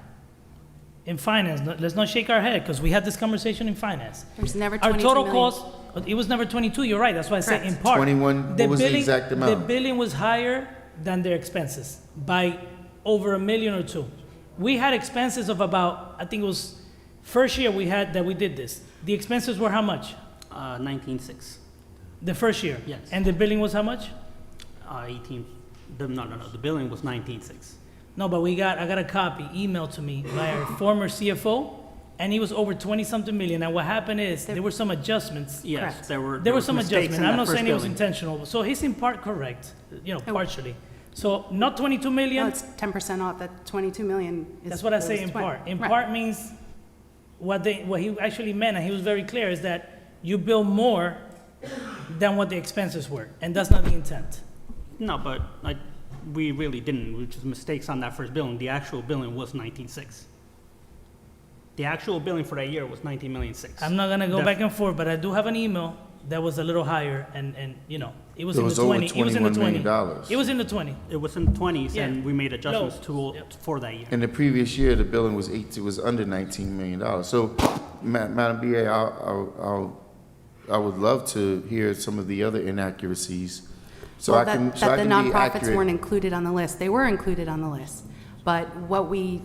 in finance, let's not shake our head, because we had this conversation in finance. There's never Our 22 total million. cost, it was never 22, you're right, that's why I say in Correct. part. 21, what was the exact amount? The billing was higher than their expenses by over $1 million or $2 million. We had expenses of about, I think it was, first year we did this. The expenses were how much? 19.6. The first year? Yes. And the billing was how much? 18. No. The billing was 19.6. No, but I got a copy emailed to me by our former CFO, and he was over 20-something million. And what happened is there were some adjustments. Yes, Correct. there were some mistakes adjustments. in I'm that not first saying it was billing. intentional. So he's in part correct, partially. So not 22 million. No, it's 10% off, that 22 million is. That's what I say is in 20. part. In Right. part means what he actually meant, and he was very clear, is that you bill more than what the expenses were, and that's not the intent. No, but we really didn't, which is mistakes on that first billing. The actual billing was 19.6. The actual billing for that year was 19,600,000. I'm not gonna go back and forth, but I do have an email that was a little higher, and you know, it was It in was the over 20. It was in the $21 20. million. It was in the 20. It was in the 20s, Yeah. and we made adjustments No. for that year. In the previous year, the billing was under $19 million. So, Madam BA, I would love to hear some of the other inaccuracies. So Well, I can, that so I the can be nonprofits accurate. weren't included on the list. They were included on the list. But what we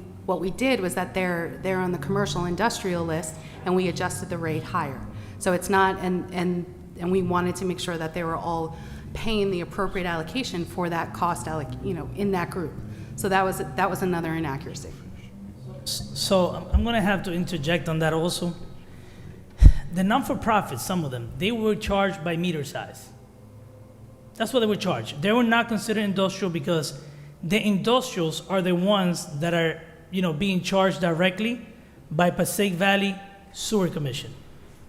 did was that they're on the commercial industrial list, and we adjusted the rate higher. So it's not, and we wanted to make sure that they were all paying the appropriate allocation for that cost, in that group. So that was another inaccuracy. So I'm gonna have to interject on that also. The non-for-profits, some of them, they were charged by meter size. That's what they were charged. They were not considered industrial because the industrials are the ones that are, being charged directly by Passaic Valley Sewer Commission.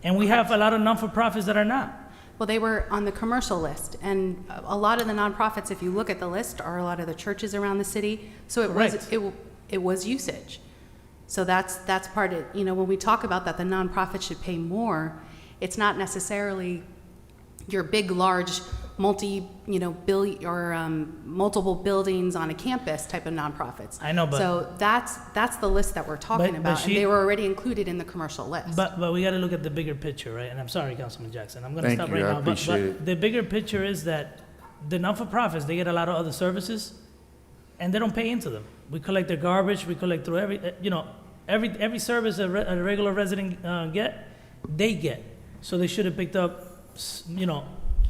And we have a lot of non-for-profits that are not. Well, they were on the commercial list, and a lot of the nonprofits, if you look at the list, are a lot of the churches around the city. So it was usage. So that's part of, when we talk about that the nonprofit should pay more, it's not necessarily your big, large, multi-billion or multiple buildings on a campus type of nonprofits. I know, but so that's the list that we're talking about, and they were already included in the commercial list. But we got to look at the bigger picture, right? And I'm sorry, Councilman Jackson, I'm going to Thank stop you, right I now. appreciate it. But the bigger picture is that the non-for-profits, they get a lot of other services, and they don't pay into them. We collect their garbage, we collect through every service a regular resident they get. So they should have picked up,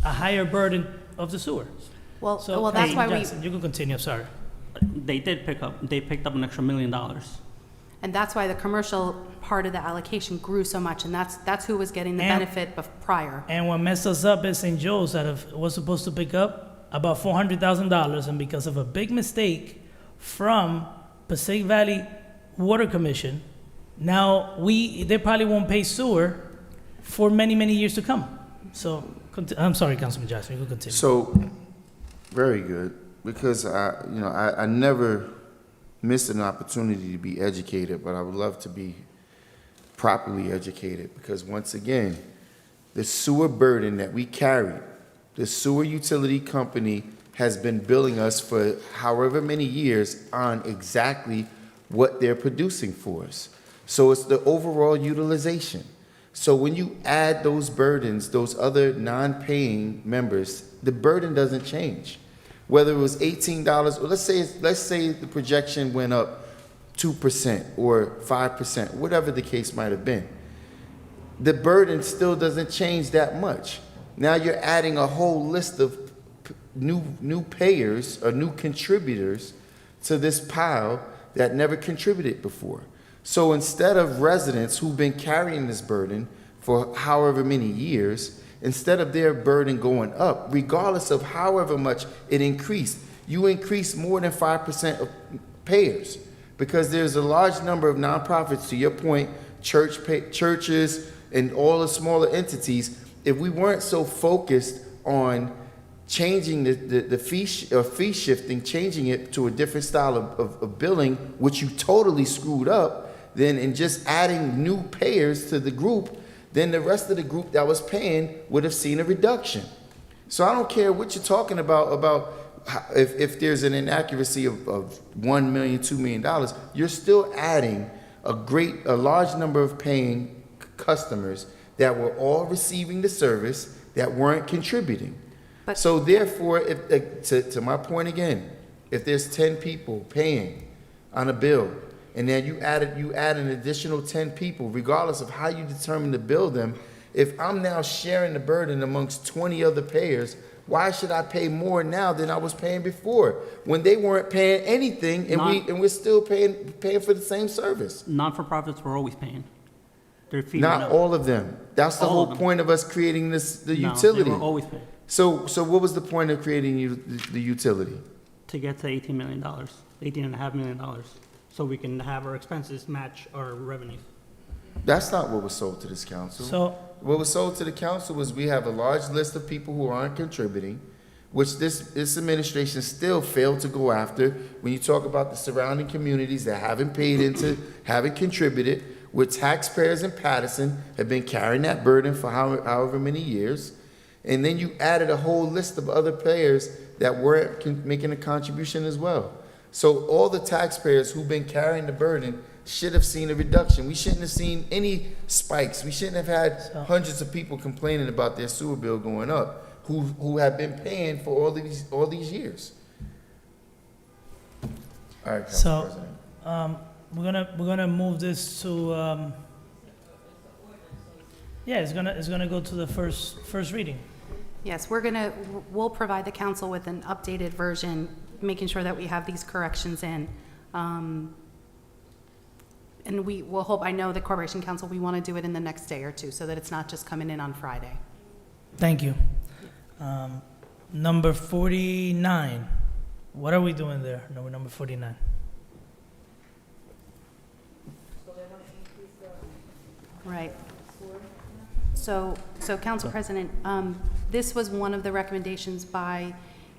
a higher burden of the sewer. Well, So, that's why Jackson, you can continue, sorry. They picked up an extra $1 million. and that's why the commercial part of the allocation grew so much, and that's who was getting the benefit prior. And what messed us up is St. Joe's was supposed to pick up about $400,000, and because of a big mistake from Passaic Valley Water Commission, now they probably won't pay sewer for many, many years to come. So, I'm sorry, Councilman Jackson, you can continue. So, very good, because I never missed an opportunity to be educated, but I would love to be properly educated, because once again, the sewer burden that we carry, the sewer utility company has been billing us for however many years on exactly what they're producing for us. So it's the overall utilization. So when you add those burdens, those other non-paying members, the burden doesn't change. Whether it was $18, or let's say the projection went up 2% or 5%, whatever the case might have been, the burden still doesn't change that much. Now you're adding a whole list of new payers or new contributors to this pile that never contributed before. So instead of residents who've been carrying this burden for however many years, instead of their burden going up, regardless of however much it increased, you increase more than 5% of payers, because there's a large number of nonprofits, to your point, churches and all the smaller entities. If we weren't so focused on changing the fee shifting, changing it to a different style of billing, which you totally screwed up, then in just adding new payers to the group, then the rest of the group that was paying would have seen a reduction. So I don't care what you're talking about if there's an inaccuracy of $1 million, $2 million, you're still adding a large number of paying customers that were all receiving the service that weren't contributing. So therefore, to my point again, if there's 10 people paying on a bill, and then you add an additional 10 people, regardless of how you determine to bill them, if I'm now sharing the burden amongst 20 other payers, why should I pay more now than I was paying before, when they weren't paying anything and we're still paying for the same service? Non-for-profits were always paying. Their fee Not went up. all of them. That's the whole point of us creating the utility. They were always paying. So what was the point of creating the utility? To get to $18 million, $18.5 million, so we can have our expenses match our revenues. That's not what was sold to this council. So- What was sold to the council was we have a large list of people who aren't contributing, which this administration still failed to go after. When you talk about the surrounding communities that haven't paid into, haven't contributed, where taxpayers in Paterson have been carrying that burden for however many years. And then you added a whole list of other players that weren't making a contribution as well. So all the taxpayers who've been carrying the burden should have seen a reduction. We shouldn't have seen any spikes. We shouldn't have had hundreds of people complaining about their sewer bill going up who have been paying for all these years. All right, Council President. We're gonna move this to, yeah, it's gonna go to the first reading. Yes, we'll provide the council with an updated version, making sure that we have these corrections in. And we will hope, I know the Corporation Council, we want to do it in the next day or two, so that it's not just coming in on Friday. Thank you. Number 49, what are we doing there? Number 49. Right. So Council President, this was one of the recommendations by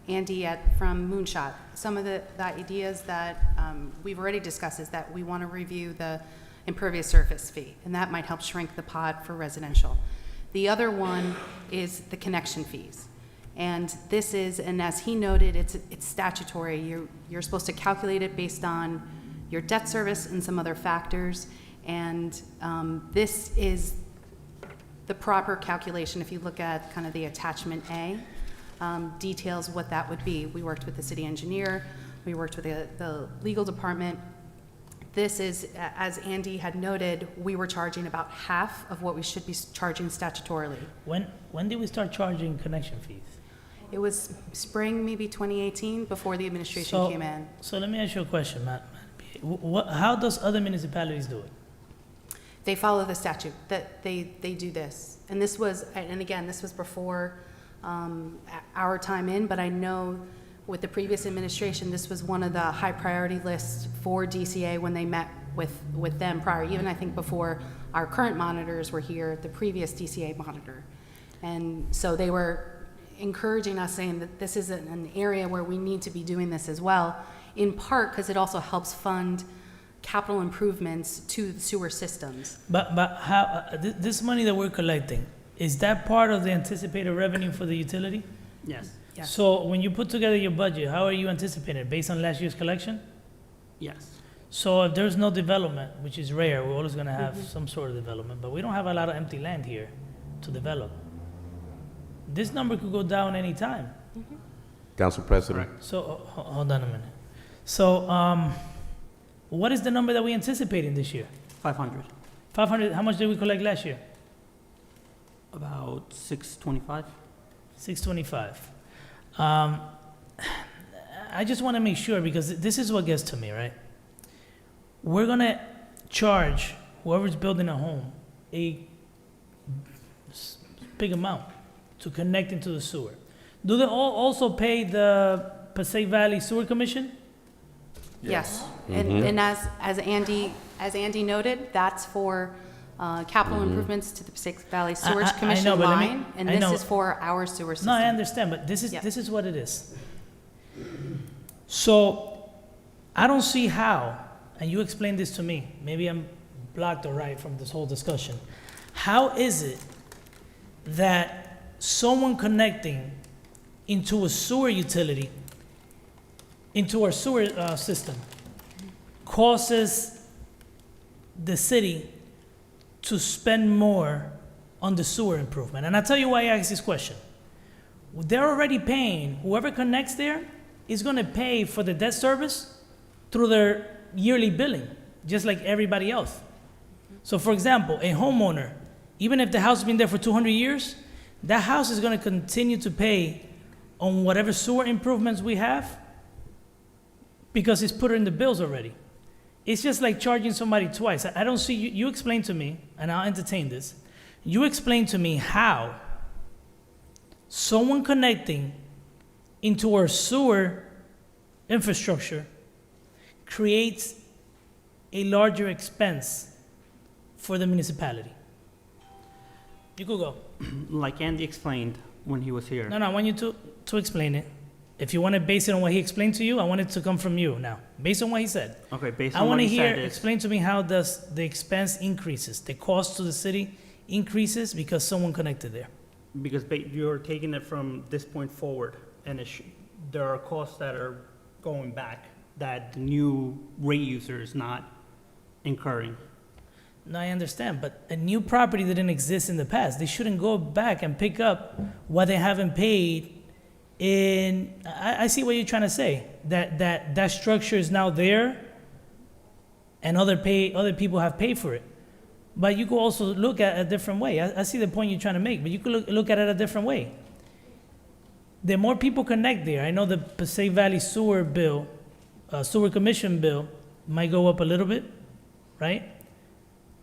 Andy from Moonshot. Some of the ideas that we've already discussed is that we want to review the impervious surface fee, and that might help shrink the pot for residential. The other one is the connection fees. And this is, and as he noted, it's statutory. You're supposed to calculate it based on your debt service and some other factors. And this is the proper calculation. If you look at kind of the attachment A, details what that would be. We worked with the city engineer. We worked with the legal department. This is, as Andy had noted, we were charging about half of what we should be charging statutorily. When did we start charging connection fees? It was spring, maybe 2018, before the administration came in. So let me ask you a question, Matt. How does other municipalities do it? They follow the statute, that they do this. And this was, and again, this was before our time in, but I know with the previous administration, this was one of the high priority lists for DCA when they met with them prior, even I think before our current monitors were here, the previous DCA monitor. And so they were encouraging us, saying that this is an area where we need to be doing this as well, in part because it also helps fund capital improvements to the sewer systems. But how, this money that we're collecting, is that part of the anticipated revenue for the utility? Yes. Yes. So when you put together your budget, how are you anticipating it? Based on last year's collection? Yes. So if there's no development, which is rare, we're always gonna have some sort of development, but we don't have a lot of empty land here to develop. This number could go down anytime. Council President. So, hold on a minute. So, what is the number that we anticipating this year? 500. 500, how much did we collect last year? About 625. 625. I just want to make sure, because this is what gets to me, right? We're going to charge whoever's building a home a big amount to connect into the sewer. Do they also pay the Passaic Valley Sewer Commission? Yes. And as Andy noted, that's for capital improvements to the Passaic Valley Sewage I Commission know, but let me- line, and I this know. is for our sewer system. No, I understand, but this Yep. is what it is. So I don't see how, and you explained this to me, maybe I'm blocked or right from this whole discussion. How is it that someone connecting into a sewer utility, into our sewer system, causes the city to spend more on the sewer improvement? And I'll tell you why I ask this question. They're already paying, whoever connects there is gonna pay for the debt service through their yearly billing, just like everybody else. So for example, a homeowner, even if the house has been there for 200 years, that house is gonna continue to pay on whatever sewer improvements we have because it's put in the bills already. It's just like charging somebody twice. I don't see, you explain to me, and I'll entertain this. You explain to me how someone connecting into our sewer infrastructure creates a larger expense for the municipality. You could go. Like Andy explained when he was here. No, I want you to explain it. If you want to base it on what he explained to you, I want it to come from you now, based on what he said. Okay, based I on want what to he hear, said is, explain to me how does the expense increases, the cost to the city increases because someone connected there. because you're taking it from this point forward, and there are costs that are going back that the new rate user is not incurring. No, I understand, but a new property that didn't exist in the past, they shouldn't go back and pick up what they haven't paid in, I see what you're trying to say, that structure is now there and other people have paid for it. But you could also look at it a different way. I see the point you're trying to make, but you could look at it a different way. The more people connect there, I know the Passaic Valley sewer bill, sewer commission bill might go up a little bit, right?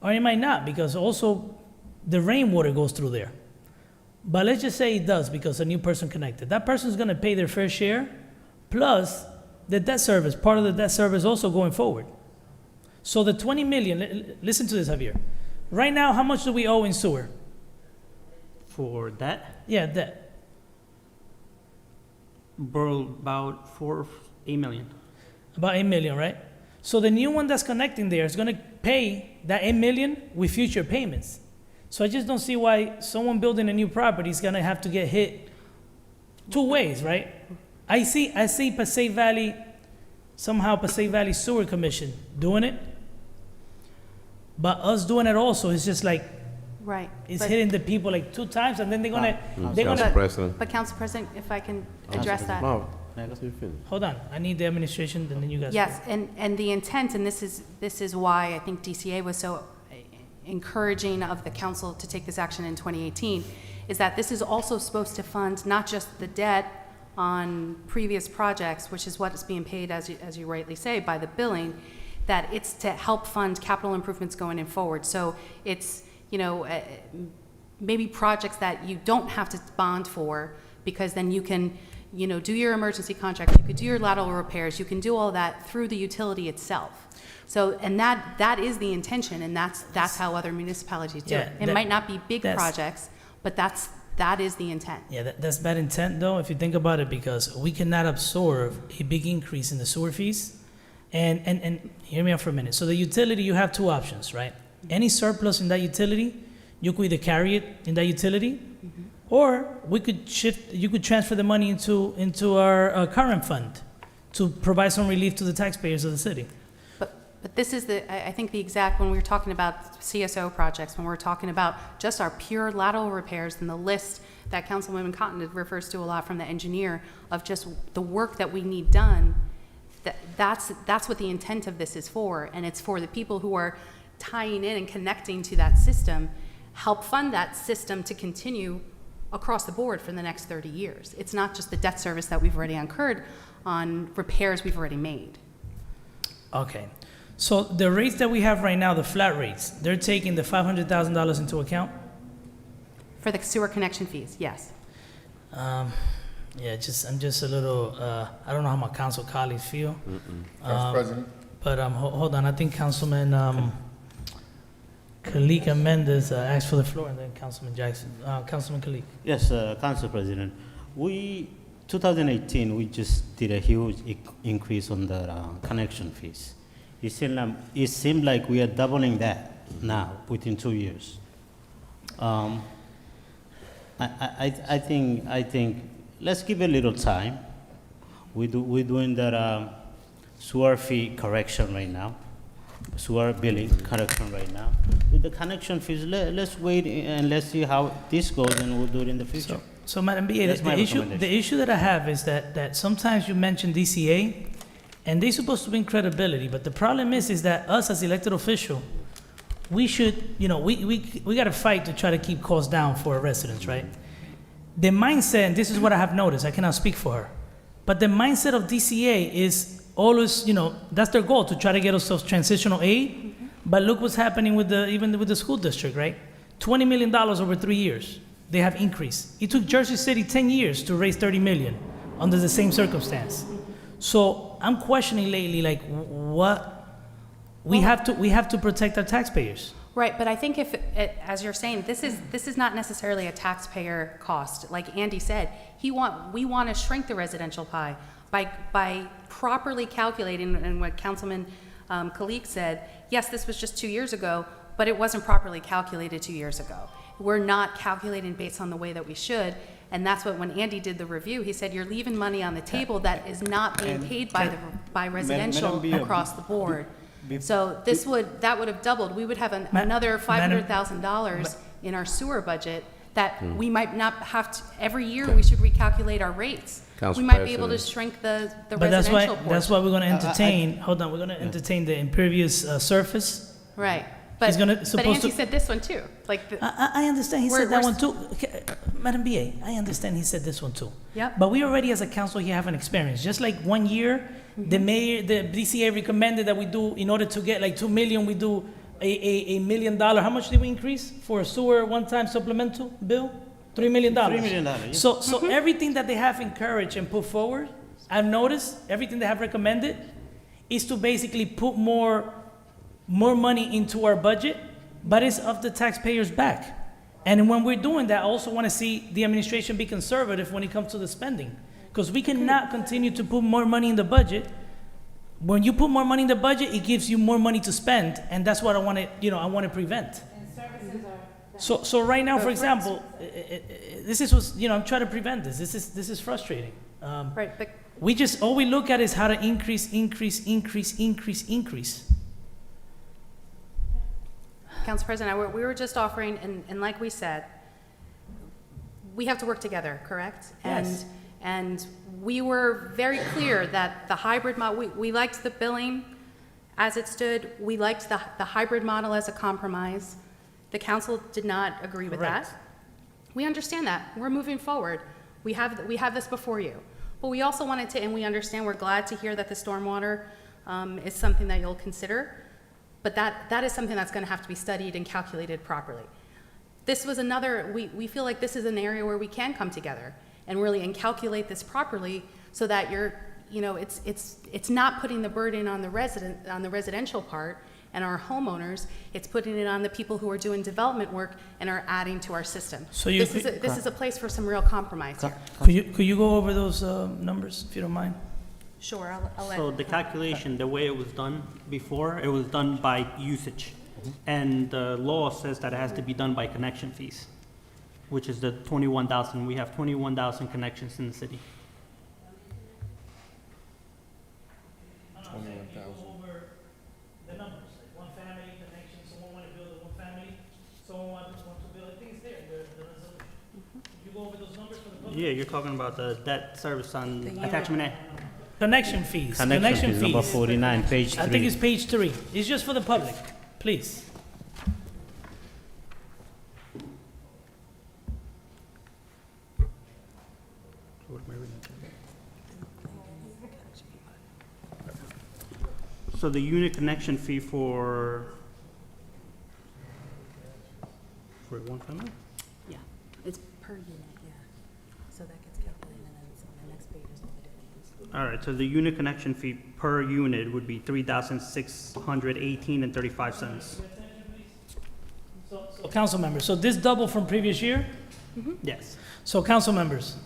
Or it might not, because also the rainwater goes through there. But let's just say it does because a new person connected. That person's gonna pay their fair share, plus the debt service, part of the debt service also going forward. So the 20 million, listen to this, Javier. Right now, how much do we owe in sewer? For that, Yeah, debt. about 8 million. About 8 million, right? So the new one that's connecting there is gonna pay that 8 million with future payments. So I just don't see why someone building a new property is gonna have to get hit two ways, right? I see Passaic Valley, somehow Passaic Valley Sewer Commission doing it, but us doing it also is just like, Right. it's but- hitting the people like 2 times, and then they're gonna, Council President. But Council President, if I can address that. No, let me finish. hold on, I need the administration, and then you guys. Yes, and the intent, and this is why I think DCA was so encouraging of the council to take this action in 2018, is that this is also supposed to fund not just the debt on previous projects, which is what is being paid, as you rightly say, by the billing, that it's to help fund capital improvements going in forward. So it's, maybe projects that you don't have to bond for, because then you can, do your emergency contract, you could do your lateral repairs, you can do all that through the utility itself. So, and that is the intention, and that's how other municipalities do it. It might not be big projects, but that is the intent. Yeah, that's bad intent though, if you think about it, because we cannot absorb a big increase in the sewer fees. And hear me out for a minute. So the utility, you have 2 options, right? Any surplus in that utility, you could either carry it in that utility, or you could transfer the money into our current fund to provide some relief to the taxpayers of the city. But this is I think the exact, when we were talking about CSO projects, when we're talking about just our pure lateral repairs and the list that Councilwoman Cotton refers to a lot from the engineer of just the work that we need done, that's what the intent of this is for. And it's for the people who are tying in and connecting to that system, help fund that system to continue across the board for the next 30 years. It's not just the debt service that we've already incurred on repairs we've already made. Okay. So the rates that we have right now, the flat rates, they're taking the $500,000 into account? For the sewer connection fees, yes. Yeah, I'm just a little, I don't know how my council colleagues feel. Council President? But hold on, I think Councilman Kalik Mendez asked for the floor, and then Councilman Jackson, Councilman Kalik. Yes, Council President. 2018, we just did a huge increase on the connection fees. It seemed like we are doubling that now within 2 years. I think let's give it a little time. We're doing the sewer fee correction right now, sewer billing correction right now. With the connection fees, let's wait and let's see how this goes, and we'll do it in the future. So Madam BA, the issue that I have is that sometimes you mention DCA, and they're supposed to bring credibility, but the problem is that us as elected official, we should, we got to fight to try to keep costs down for our residents, right? The mindset, and this is what I have noticed, I cannot speak for her, but the mindset of DCA is always, that's their goal, to try to get ourselves transitional aid. But look what's happening even with the school district, right? $20 million over 3 years. They have increased. It took Jersey City 10 years to raise 30 million under the same circumstance. So I'm questioning lately, like, what we have to protect our taxpayers. Right, but I think if, as you're saying, this is not necessarily a taxpayer cost. Like Andy said, we want to shrink the residential pie by properly calculating, and what Councilman Kalik said, yes, this was just 2 years ago, but it wasn't properly calculated 2 years ago. We're not calculating based on the way that we should, and that's what, when Andy did the review, he said, you're leaving money on the table that is not being paid by residential across the board. So that would have doubled. We would have another $500,000 in our sewer budget that we might not have to, every year we should recalculate our rates. We might be able to shrink the But residential portion. that's why we're gonna entertain, hold on, we're gonna entertain the impervious surface. Right. He's But supposed Andy to- said this one too. Like I understand he We're- said that we're one too. Okay, Madam BA, I understand he said this one too. Yep. But we already as a council here have an experience. Just like 1 year, the mayor, the DCA recommended that we do, in order to get like 2 million, we do a $1 million. How much did we increase for a sewer one-time supplemental bill? $3 million. $3 million, yeah. So everything that they have encouraged and put forward, I've noticed, everything they have recommended is to basically put more money into our budget, but it's of the taxpayers' back. And when we're doing that, I also want to see the administration be conservative when it comes to the spending. Because we cannot continue to put more money in the budget. When you put more money in the budget, it gives you more money to spend, and that's what I want to prevent. So right now, for example, this is what's, I'm trying to prevent this. This is frustrating. Right, but All we look at is how to increase. Council President, we were just offering, and like we said, we have to work together, correct? Yes. And we were very clear that the hybrid model, we liked the billing as it stood. We liked the hybrid model as a compromise. The council did not agree with that. Correct. We understand that. We're moving forward. We have this before you. But we also wanted to, and we understand, we're glad to hear that the stormwater is something that you'll consider. But that is something that's going to have to be studied and calculated properly. This was we feel like this is an area where we can come together and really calculate this properly, so that it's not putting the burden on the residential part and our homeowners. It's putting it on the people who are doing development work and are adding to our system. So this is a place for some real compromise here. Could you go over those numbers, if you don't mind? Sure, I'll let. So the calculation, the way it was done before, it was done by usage. And the law says that it has to be done by connection fees, which is the 21,000. We have 21,000 connections in the city. 21,000. The numbers, like one family connection, someone want to build a one family, someone wants to build, I think it's there, the resolution. You go over those numbers for the public? Yeah, you're talking about the debt service on attachment A. Connection fees. Connection fees, number 49, page 3. I think it's page 3. It's just for the public, please. So the unit connection fee for one family? Yeah, it's per unit, yeah. So that gets calculated, and then on the next page is what it is. All right, so the unit connection fee per unit would be $3,618.35. So council members, so this double from previous year? Yes. So council members,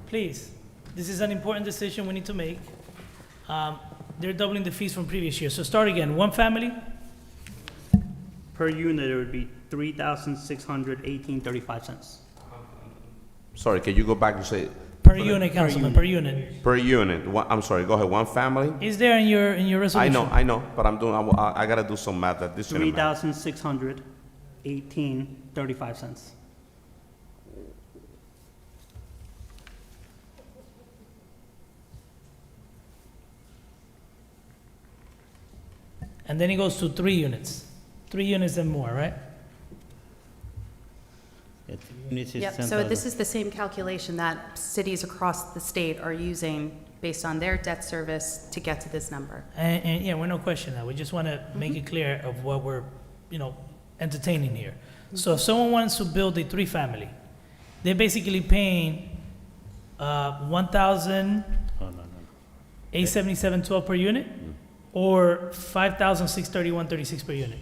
please, this is an important decision we need to make. They're doubling the fees from previous year. So start again, one family? Per unit, it would be $3,618.35. Sorry, can you go back and say? Per unit, councilman, per unit. Per unit. I'm sorry, go ahead, one family? Is there in your resolution? I know, but I gotta do some math, additional math. $3,618.35. And then it goes to 3 units. 3 units and more, right? Yep, so this is the same calculation that cities across the state are using based on their debt service to get to this number. And yeah, we're no question that. We just want to make it clear of what we're, entertaining here. So if someone wants to build a 3-family, they're basically paying $1,877.12 per unit, or $5,631.36 per unit.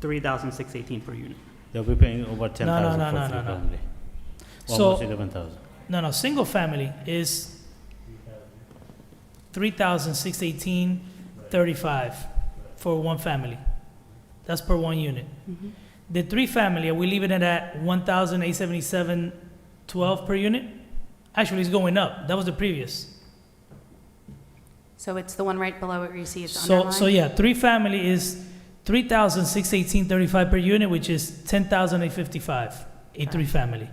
$3,618 per unit. They'll be paying over 10,000 no, for no, three no, no. family. So- Almost 11,000. No, single family is 3,618.35 for one family. That's per one unit. The three family, are we leaving it at 1,877.12 per unit? Actually, it's going up. That was the previous. So it's the one right below it where you see it's So underlined? yeah, three family is 3,618.35 per unit, which is 10,855, a three family.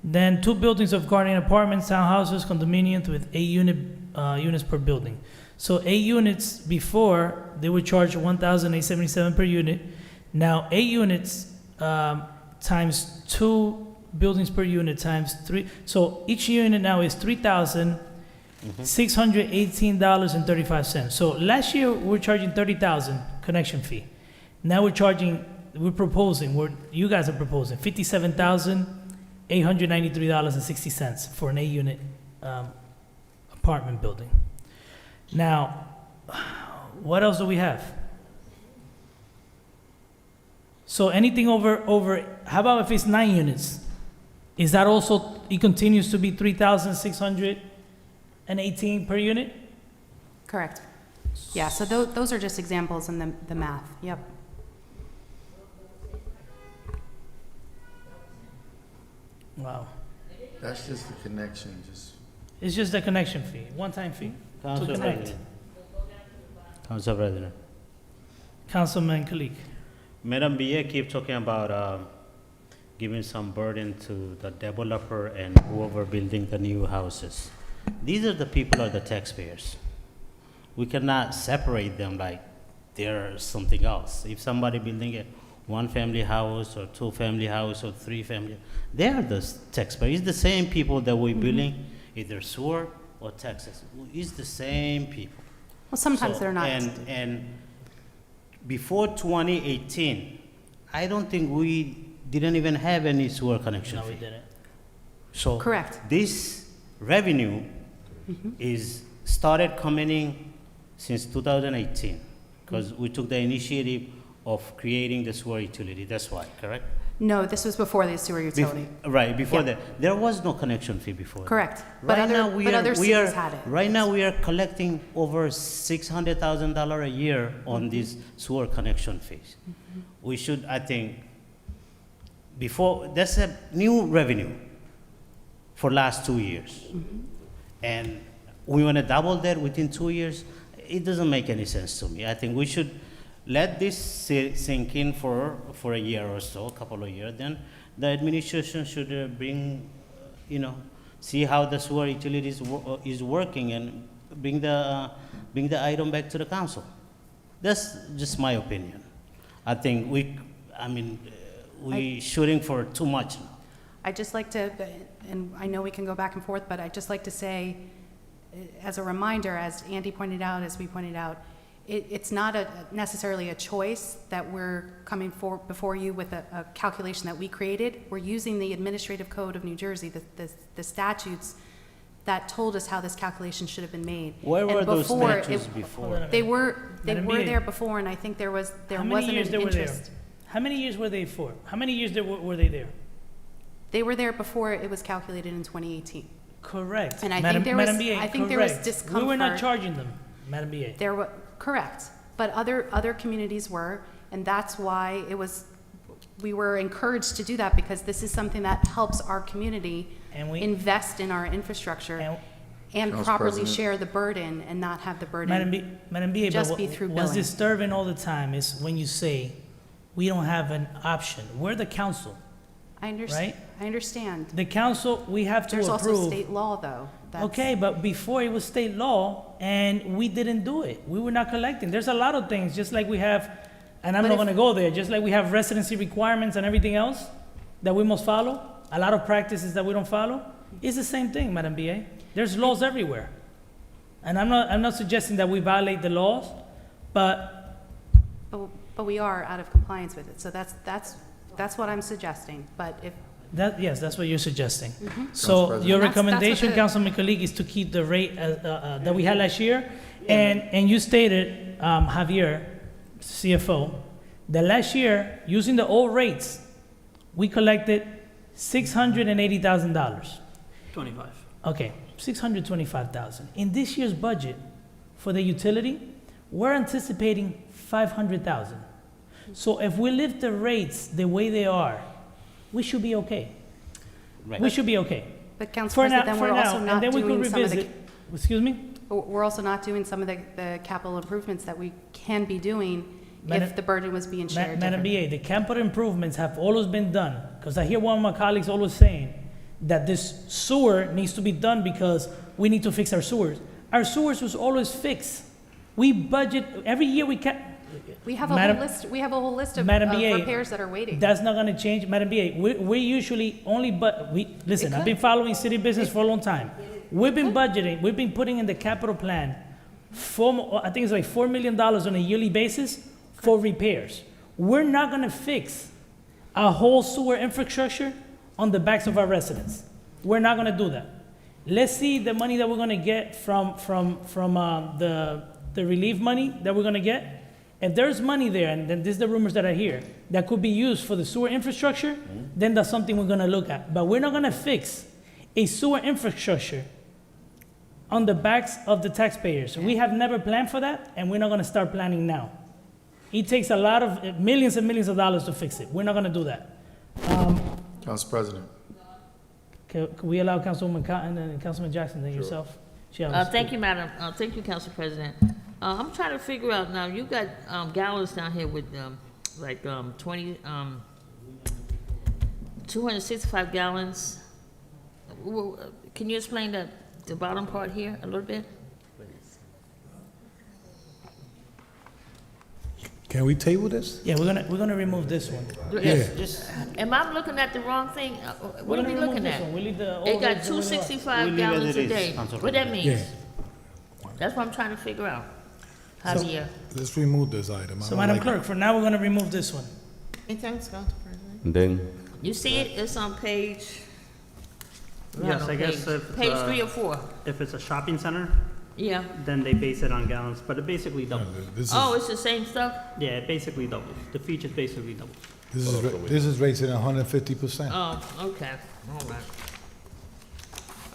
Then two buildings of garden apartments, townhouses, condominiums with 8 units per building. So 8 units before, they would charge 1,877 per unit. Now 8 units times 2 buildings per unit times 3. So each unit now is $3,618.35. So last year we were charging $30,000 connection fee. Now you guys are proposing $57,893.60 for an 8 unit apartment building. Now, what else do we have? So anything over, how about if it's 9 units? Is that also, it continues to be 3,618 per unit? Correct. Yeah, so those are just examples in the math, yep. Wow. That's just the connection, just. It's just a connection fee, one-time fee to Council connect. President. Council President. Councilman Kalik. Madam BA keep talking about giving some burden to the developer and whoever building the new houses. These are the people are the taxpayers. We cannot separate them like they're something else. If somebody building a one-family house or two-family house or three-family, they are the taxpayers. It's the same people that we're building, either sewer or taxes. It's the same people. Well, sometimes they're not. And before 2018, I don't think we didn't even have any sewer connection No, fee. we didn't. So Correct. this revenue is started coming in since 2018 because we took the initiative of creating the sewer utility. That's why, correct? No, this was before the sewer utility. Right, before Yeah. that. There was no connection fee before. Correct. Right But now we other are cities had it. right now we are collecting over $600,000 a year on these sewer connection fees. We should, I think, before that's a new revenue for last 2 years, and we want to double that within 2 years. It doesn't make any sense to me. I think we should let this sink in for a year or so, a couple of years. Then the administration should bring, see how the sewer utilities is working and bring the item back to the council. That's just my opinion. I think we shooting for too much now. I'd just like to, and I know we can go back and forth, but I'd just like to say, as a reminder, as Andy pointed out, as we pointed out, it's not necessarily a choice that we're coming before you with a calculation that we created. We're using the Administrative Code of New Jersey, the statutes that told us how this calculation should have been made. Where And were those before, statutes before? They were Madam Mayor. there before, and I think there How wasn't many an years they were there? interest. How many years were they for? How many years were they there? They were there before it was calculated in 2018. Correct. And I Madam, think there was, Madam BA, I think there was correct. discomfort. We were not charging them, Madam BA. There were, correct, but other communities were, and that's why we were encouraged to do that, because this is something that helps our community And we- invest in our infrastructure and Council properly President. share the burden and not have the Madam burden BA, just but be through what's billing. disturbing all the time is when you say, we don't have an option. We're the council. I understand. right? I understand. The council, we have to There's approve. also state law, though. That's- Okay, but before it was state law, and we didn't do it. We were not collecting. There's a lot of things, just like we have, and I'm But not if- gonna go there, just like we have residency requirements and everything else that we must follow, a lot of practices that we don't follow. It's the same thing, Madam BA. There's laws everywhere. And I'm not suggesting that we violate the laws, but But we are out of compliance with it, so that's what I'm suggesting. But if, yes, that's what you're suggesting. Mhm. Council So President. your And that's what recommendation, the- Councilman Kalik, is to keep the rate that we had last year? And you stated, Javier, CFO, The last year, using the old rates, we collected $680,000. 25. Okay, 625,000. In this year's budget for the utility, we're anticipating 500,000. So if we lift the rates the way they are, we should be okay. Right. We should be okay. But Council For now, President, then for we're now, also and not then we could doing some of the, revisit. Excuse me? we're also not doing some of the capital improvements that we can be doing Madam- if the burden was being shared Madam differently. BA, the capital improvements have always been done, because I hear one of my colleagues always saying that this sewer needs to be done because we need to fix our sewers. Our sewers was always fixed. We budget, every year we We have a Madam- whole list, we have a whole list of Madam BA, repairs that are waiting. That's not gonna change, Madam BA. We usually only, listen, I've could. been following city business for a long time. We've been budgeting, we've been putting in the capital plan, I think it's like $4 million on a yearly basis for repairs. We're not gonna fix a whole sewer infrastructure on the backs of our residents. We're not gonna do that. Let's see the money that we're gonna get from the relief money that we're gonna get. If there's money there, and then this is the rumors that I hear, that could be used for the sewer infrastructure, then that's something we're gonna look at. But we're not gonna fix a sewer infrastructure on the backs of the taxpayers. We have never planned for that, and we're not gonna start planning now. It takes a lot of millions and millions of dollars to fix it. We're not gonna do that. Council President. Can we allow Councilwoman Cotton and Councilman Jackson, then yourself? Thank you, Madam, thank you, Council President. I'm trying to figure out now, you got, gallons down here with, 265 gallons. Can you explain the bottom part here a little bit? Can we table this? Yeah, we're gonna remove this one. Yes. Am I looking at the wrong thing? What are we looking at? We leave the It old got rates the way they are. 265 We leave gallons as a it is, day. Council What that President. means? That's what I'm trying to figure out. Javier. Let's remove this item. I So don't Madam like Clerk, for now, we're gonna remove this one. Thanks, Council President. And then, You see it? It's on page. Yes, no, I guess page- if. Page 3 or 4. If it's a shopping center, Yeah. then they base it on gallons, but it basically doubles. This is, Oh, it's the same stuff? Yeah, it basically doubles. The features basically double. this is raising 150%. Oh, okay, all right.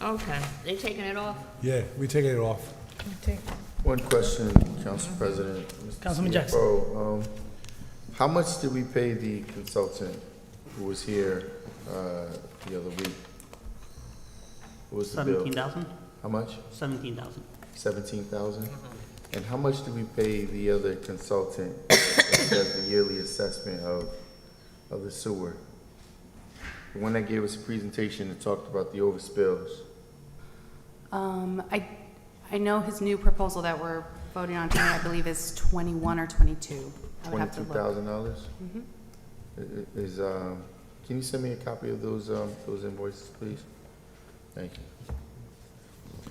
Okay, they taking it off? Yeah, we taking it off. One question, Council President. Mr. Councilman Jackson. CFO, how much did we pay the consultant who was here the other week? What was the bill? 17,000? How much? 17,000. 17,000? And how much did we pay the other consultant that does the yearly assessment of the sewer? The one that gave us a presentation that talked about the overspills. I know his new proposal that we're voting on tonight, I believe, is 21 or 22. I would have to look. $22,000? Can you send me a copy of those invoices, please? Thank you.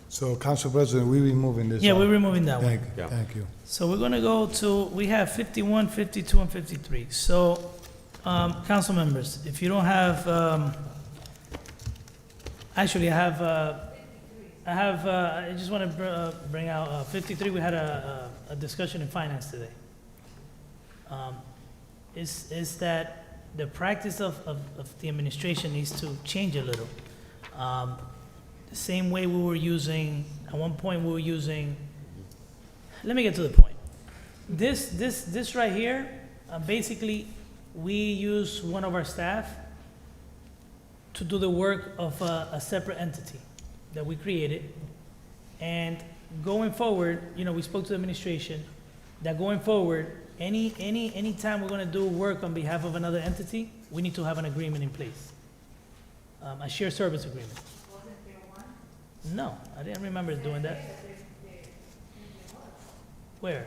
So, Council President, we removing this. Yeah, one. we're removing that one. Thank you. So we're gonna go to, we have 51, 52, and 53. So, council members, if you don't have, actually, I just want to bring out 53. We had a discussion in finance today. Is that the practice of the administration needs to change a little. The same way we were using, at one point we were using, let me get to the point. This right here, basically, we use one of our staff to do the work of a separate entity that we created. And going forward, we spoke to the administration, that going forward, any time we're gonna do work on behalf of another entity, we need to have an agreement in place. A shared service agreement. No, I didn't remember doing that. Where?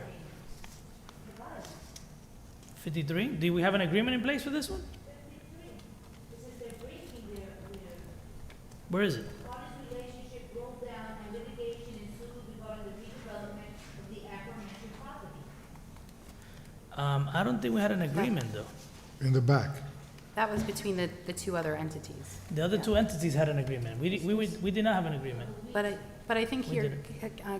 53? Do we have an agreement in place for this one? Where is it? I don't think we had an agreement, though. In the back. That was between the two other entities. The other two entities had an agreement. We did not have an agreement. But I think here,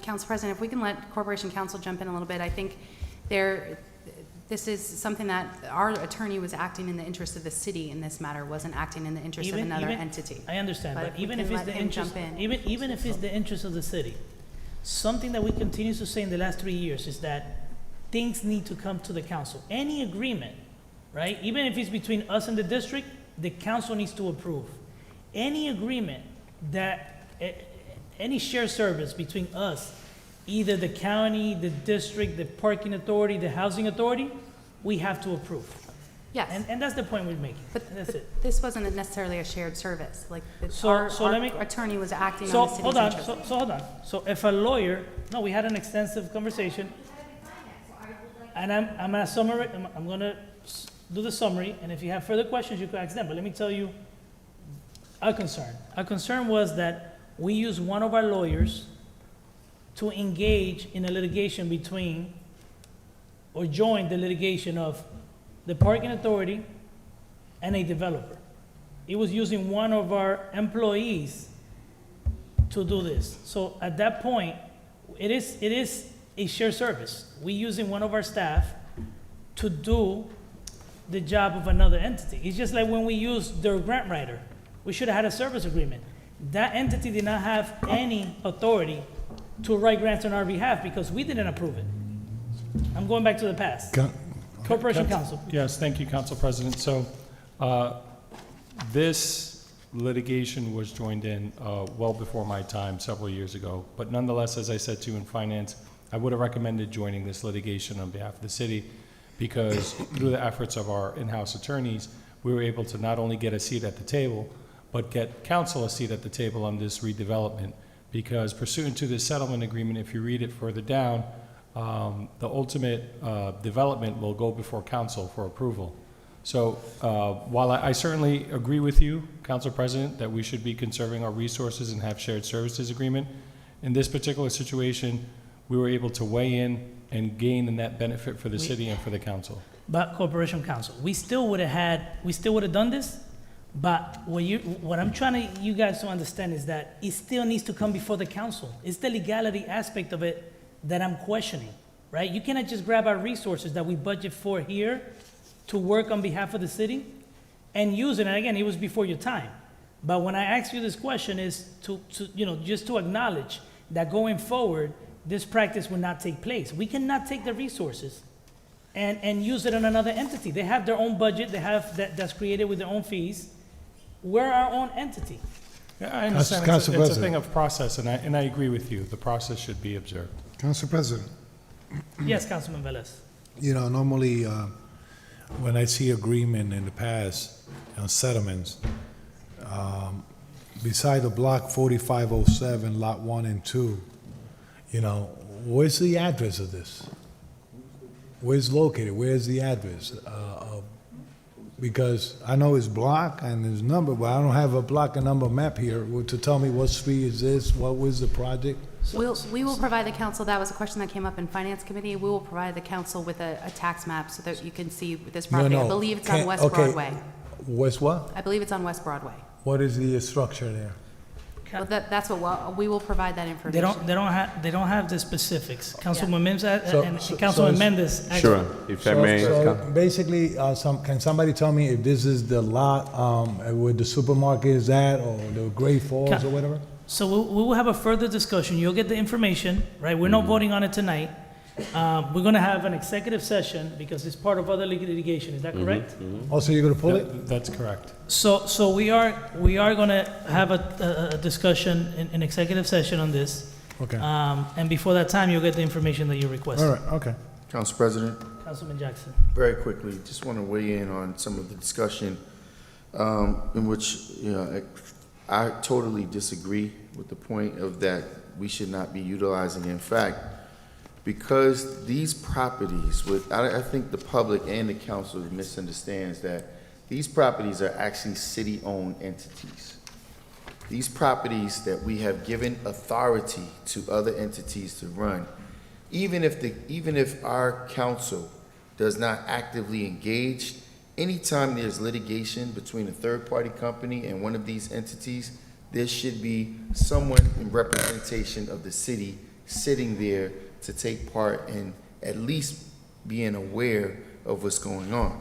Council President, if we can let Corporation Counsel jump in a little bit, I think This is something that our attorney was acting in the interest of the city in this matter, wasn't acting in the interest of another entity. I understand, But but if we even can if it's let the him interest, jump in. even if it's the interest of the city, something that we continue to say in the last 3 years is that things need to come to the council. Any agreement, right? Even if it's between us and the district, the council needs to approve. Any agreement that, any shared service between us, either the county, the district, the parking authority, the housing authority, we have to approve. Yes. And that's the point we're making. That's it. This wasn't necessarily a shared service, like, So our let me- attorney was acting So, on the city's hold on, interest. so hold on. So if a lawyer, no, we had an extensive conversation, and I'm gonna summary, I'm gonna do the summary, and if you have further questions, you can ask them, but let me tell you our concern. Our concern was that we used one of our lawyers to engage in a litigation between, or join the litigation of the parking authority and a developer. It was using one of our employees to do this. So at that point, it is a shared service. We using one of our staff to do the job of another entity. It's just like when we used their grant writer. We should have had a service agreement. That entity did not have any authority to write grants on our behalf because we didn't approve it. I'm going back to the past. Corporation Counsel. Yes, thank you, Council President. So, this litigation was joined in well before my time, several years ago. But nonetheless, as I said to you in finance, I would have recommended joining this litigation on behalf of the city because through the efforts of our in-house attorneys, we were able to not only get a seat at the table, but get council a seat at the table on this redevelopment. Because pursuant to this settlement agreement, if you read it further down, the ultimate development will go before council for approval. So while I certainly agree with you, Council President, that we should be conserving our resources and have shared services agreement, in this particular situation, we were able to weigh in and gain the net benefit for the city and for the council. But Corporation Counsel, we still would have done this, but what I'm trying to you guys to understand is that it still needs to come before the council. It's the legality aspect of it that I'm questioning, right? You cannot just grab our resources that we budget for here to work on behalf of the city and use it. And again, it was before your time. But when I ask you this question is to just to acknowledge that going forward, this practice will not take place. We cannot take the resources and use it on another entity. They have their own budget. They have that's created with their own fees. We're our own entity. Yeah, I understand it's a thing of process, and I agree with you. The process should be observed. Council President, Yes, Councilman Velez. normally, when I see agreement in the past on settlements, beside the block 4507, lot 1 and 2, where's the address of this? Where's located? Where's the address? Because I know it's block and there's number, but I don't have a block and number map here to tell me what street is this, what was the project? We will provide the council, that was a question that came up in Finance Committee, we will provide the council with a tax map so that you can see this property. I believe it's on West Broadway. West what? I believe it's on West Broadway. What is the structure there? Well, that's what, we will provide that information. They don't have the specifics. Councilman Mims So- and so- Councilman so- Mendez. actually- Sure, if I may. So basically, can somebody tell me if this is the lot where the supermarket is at, or the Great Falls, or whatever? So we will have a further discussion. You'll get the information, right? We're not voting on it tonight. We're going to have an executive session because it's part of other litigation. Is that correct? Also, you're going to pull it? That's correct. So we are going to have a discussion in executive session on this. Okay. And before that time, you'll get the information that you requested. All right, okay. Council President, Councilman Jackson. very quickly, just want to weigh in on some of the discussion in which, I totally disagree with the point of that we should not be utilizing. In fact, because these properties, I think the public and the council misunderstands that these properties are actually city-owned entities. These properties that we have given authority to other entities to run, even if our council does not actively engage, anytime there's litigation between a third-party company and one of these entities, there should be someone in representation of the city sitting there to take part in at least being aware of what's going on.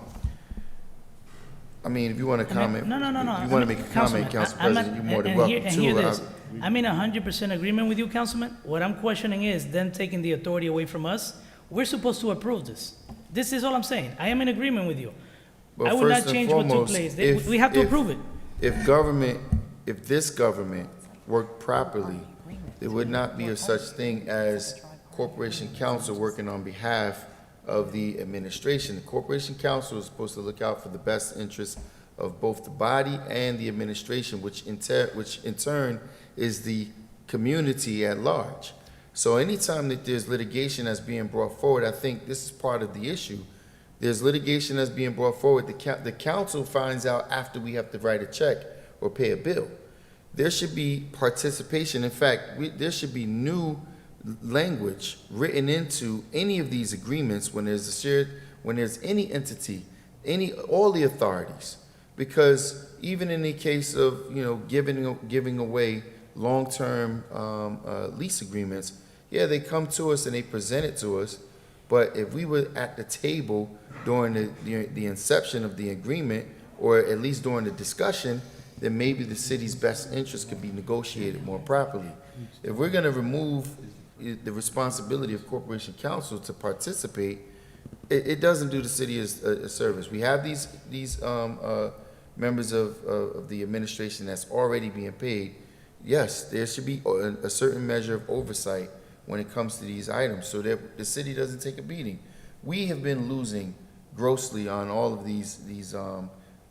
I mean, if you want to comment. No. If you want to make a comment, Council President, you're more than welcome to. Hear this. I'm in 100% agreement with you, Councilman. What I'm questioning is them taking the authority away from us. We're supposed to approve this. This is all I'm saying. I am in agreement with you. But I would not first and change what took foremost, place. We have to approve it. If this government worked properly, there would not be a such thing as Corporation Counsel working on behalf of the administration. The Corporation Counsel is supposed to look out for the best interests of both the body and the administration, which in turn is the community at large. So anytime that there's litigation that's being brought forward, I think this is part of the issue. There's litigation that's being brought forward. The council finds out after we have to write a check or pay a bill. There should be participation. In fact, there should be new language written into any of these agreements when there's any entity, all the authorities. Because even in the case of, giving away long-term lease agreements, yeah, they come to us and they present it to us. But if we were at the table during the inception of the agreement, or at least during the discussion, then maybe the city's best interest could be negotiated more properly. If we're going to remove the responsibility of Corporation Counsel to participate, it doesn't do the city a service. We have these members of the administration that's already being paid. Yes, there should be a certain measure of oversight when it comes to these items so that the city doesn't take a beating. We have been losing grossly on all of these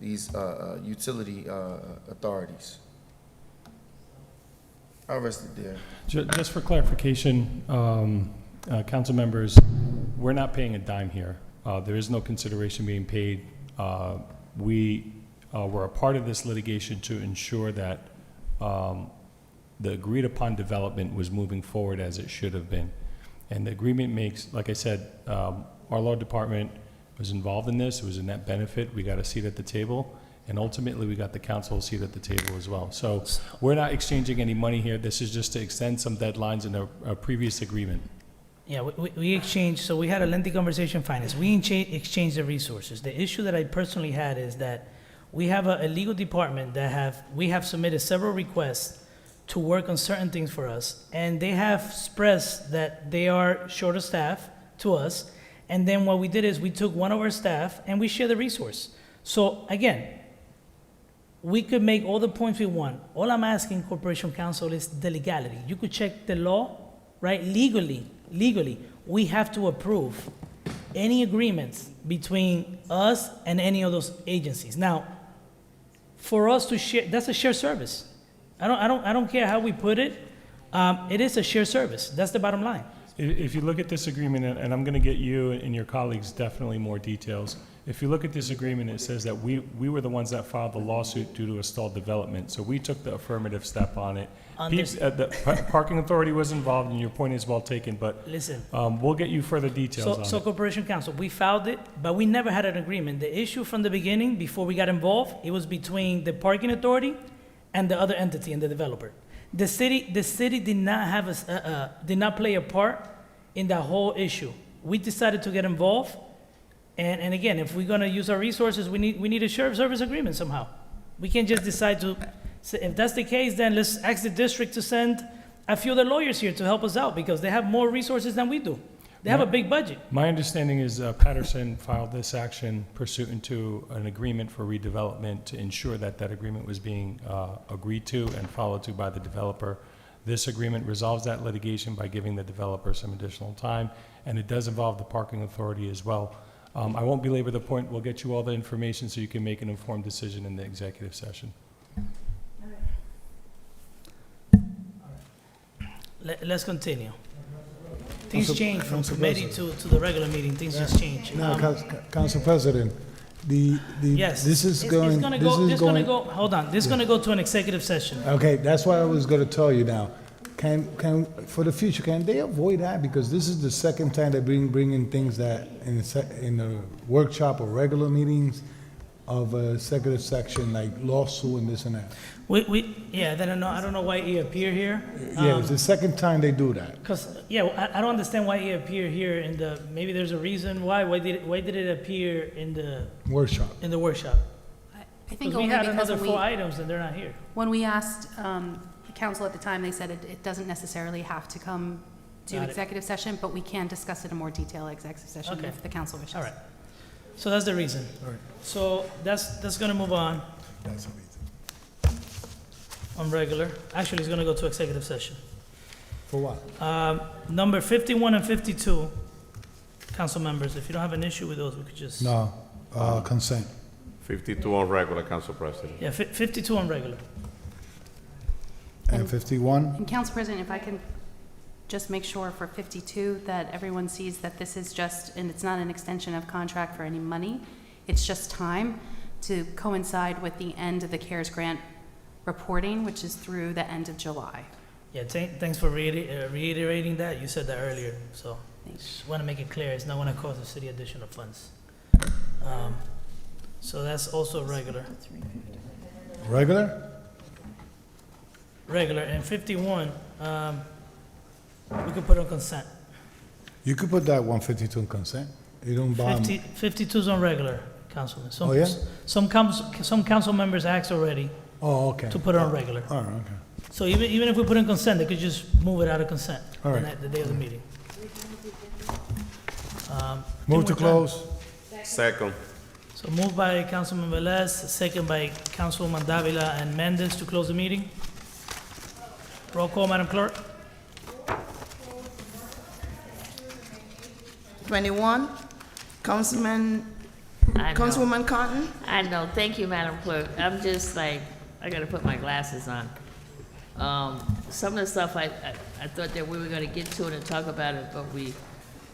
utility authorities. I'll rest it there. Just for clarification, council members, we're not paying a dime here. There is no consideration being paid. We were a part of this litigation to ensure that the agreed upon development was moving forward as it should have been. And the agreement makes, like I said, our law department was involved in this. It was a net benefit. We got a seat at the table. And ultimately, we got the council seat at the table as well. So we're not exchanging any money here. This is just to extend some deadlines in a previous agreement. Yeah, we exchanged, so we had a lengthy conversation, finance. We exchanged the resources. The issue that I personally had is that we have a legal department we have submitted several requests to work on certain things for us, and they have expressed that they are short of staff to us, and then what we did is we took one of our staff and we share the resource. So again, we could make all the points we want. All I'm asking Corporation Counsel is the legality. You could check the law, right? Legally, we have to approve any agreements between us and any of those agencies. Now, for us to share, that's a shared service. I don't care how we put it. It is a shared service. That's the bottom line. If you look at this agreement, and I'm going to get you and your colleagues definitely more details. If you look at this agreement, it says that we were the ones that filed the lawsuit due to a stalled development. So we took the affirmative step on it. The parking authority was involved, and your point is well taken. But listen, we'll get you further details on it. So Corporation Counsel, we filed it, but we never had an agreement. The issue from the beginning, before we got involved, it was between the parking authority and the other entity and the developer. The city did not have did not play a part in that whole issue. We decided to get involved, and again, if we're gonna use our resources, we need a shared service agreement somehow. We can't just decide to. If that's the case, then let's ask the district to send a few of the lawyers here to help us out because they have more resources than we do. They have a big budget. My understanding is Paterson filed this action pursuant to an agreement for redevelopment to ensure that that agreement was being agreed to and followed to by the developer. This agreement resolves that litigation by giving the developer some additional time, and it does involve the parking authority as well. I won't belabor the point. We'll get you all the information so you can make an informed decision in the executive session. Let's continue. Things change from committee to the regular meeting. Things just change. No, Council President, yes, this is going. Hold on. This is Yeah. going to go to an executive session. Okay, that's what I was going to tell you now. Can for the future, can they avoid that? Because this is the second time they bring in things that in the workshop or regular meetings, of a executive section, like lawsuit and this and that. Yeah, then I don't know why he appeared here. Yeah, it's the second time they do that. Because, yeah, I don't understand why he appeared here in the, maybe there's a reason why. Why did it appear in the Workshop. workshop? I think Because we only had because another 4 items and they're not here. when we asked the council at the time, they said it doesn't necessarily have to come to Got it. executive session, but we can discuss it in more detail at executive session Okay. if the council wishes. All right. So that's the reason. All right. So that's gonna move on That's the reason. on regular. Actually, it's gonna go to executive session. For what? Number 51 and 52, council members, if you don't have an issue with those, we could just. No, consent. 52 on regular, Council President. Yeah, 52 on regular. And 51? And Council President, if I can just make sure for 52 that everyone sees that this is just, and it's not an extension of contract for any money, it's just time to coincide with the end of the CARES grant reporting, which is through the end of July. Yeah, thanks for reiterating that. You said that earlier, so just want to make it clear. It's not going to cost the city additional funds. So that's also regular. Regular? Regular. And 51, we could put on consent. You could put that 152 in consent. You don't buy 52 is on regular, Councilman. Oh, yeah? Some council members asked already Oh, okay. to put it on regular. All right, okay. So even if we put in consent, they could just move it out of consent All right. the day of the meeting. Move to close. Second. So moved by Councilman Velez, second by Councilwoman Davila and Mendez to close the meeting. Roll call, Madam Clerk. 21, Councilwoman Cotton. I know, thank you, Madam Clerk. I'm just like, I gotta put my glasses on. Some of the stuff I thought that we were gonna get to it and talk about it,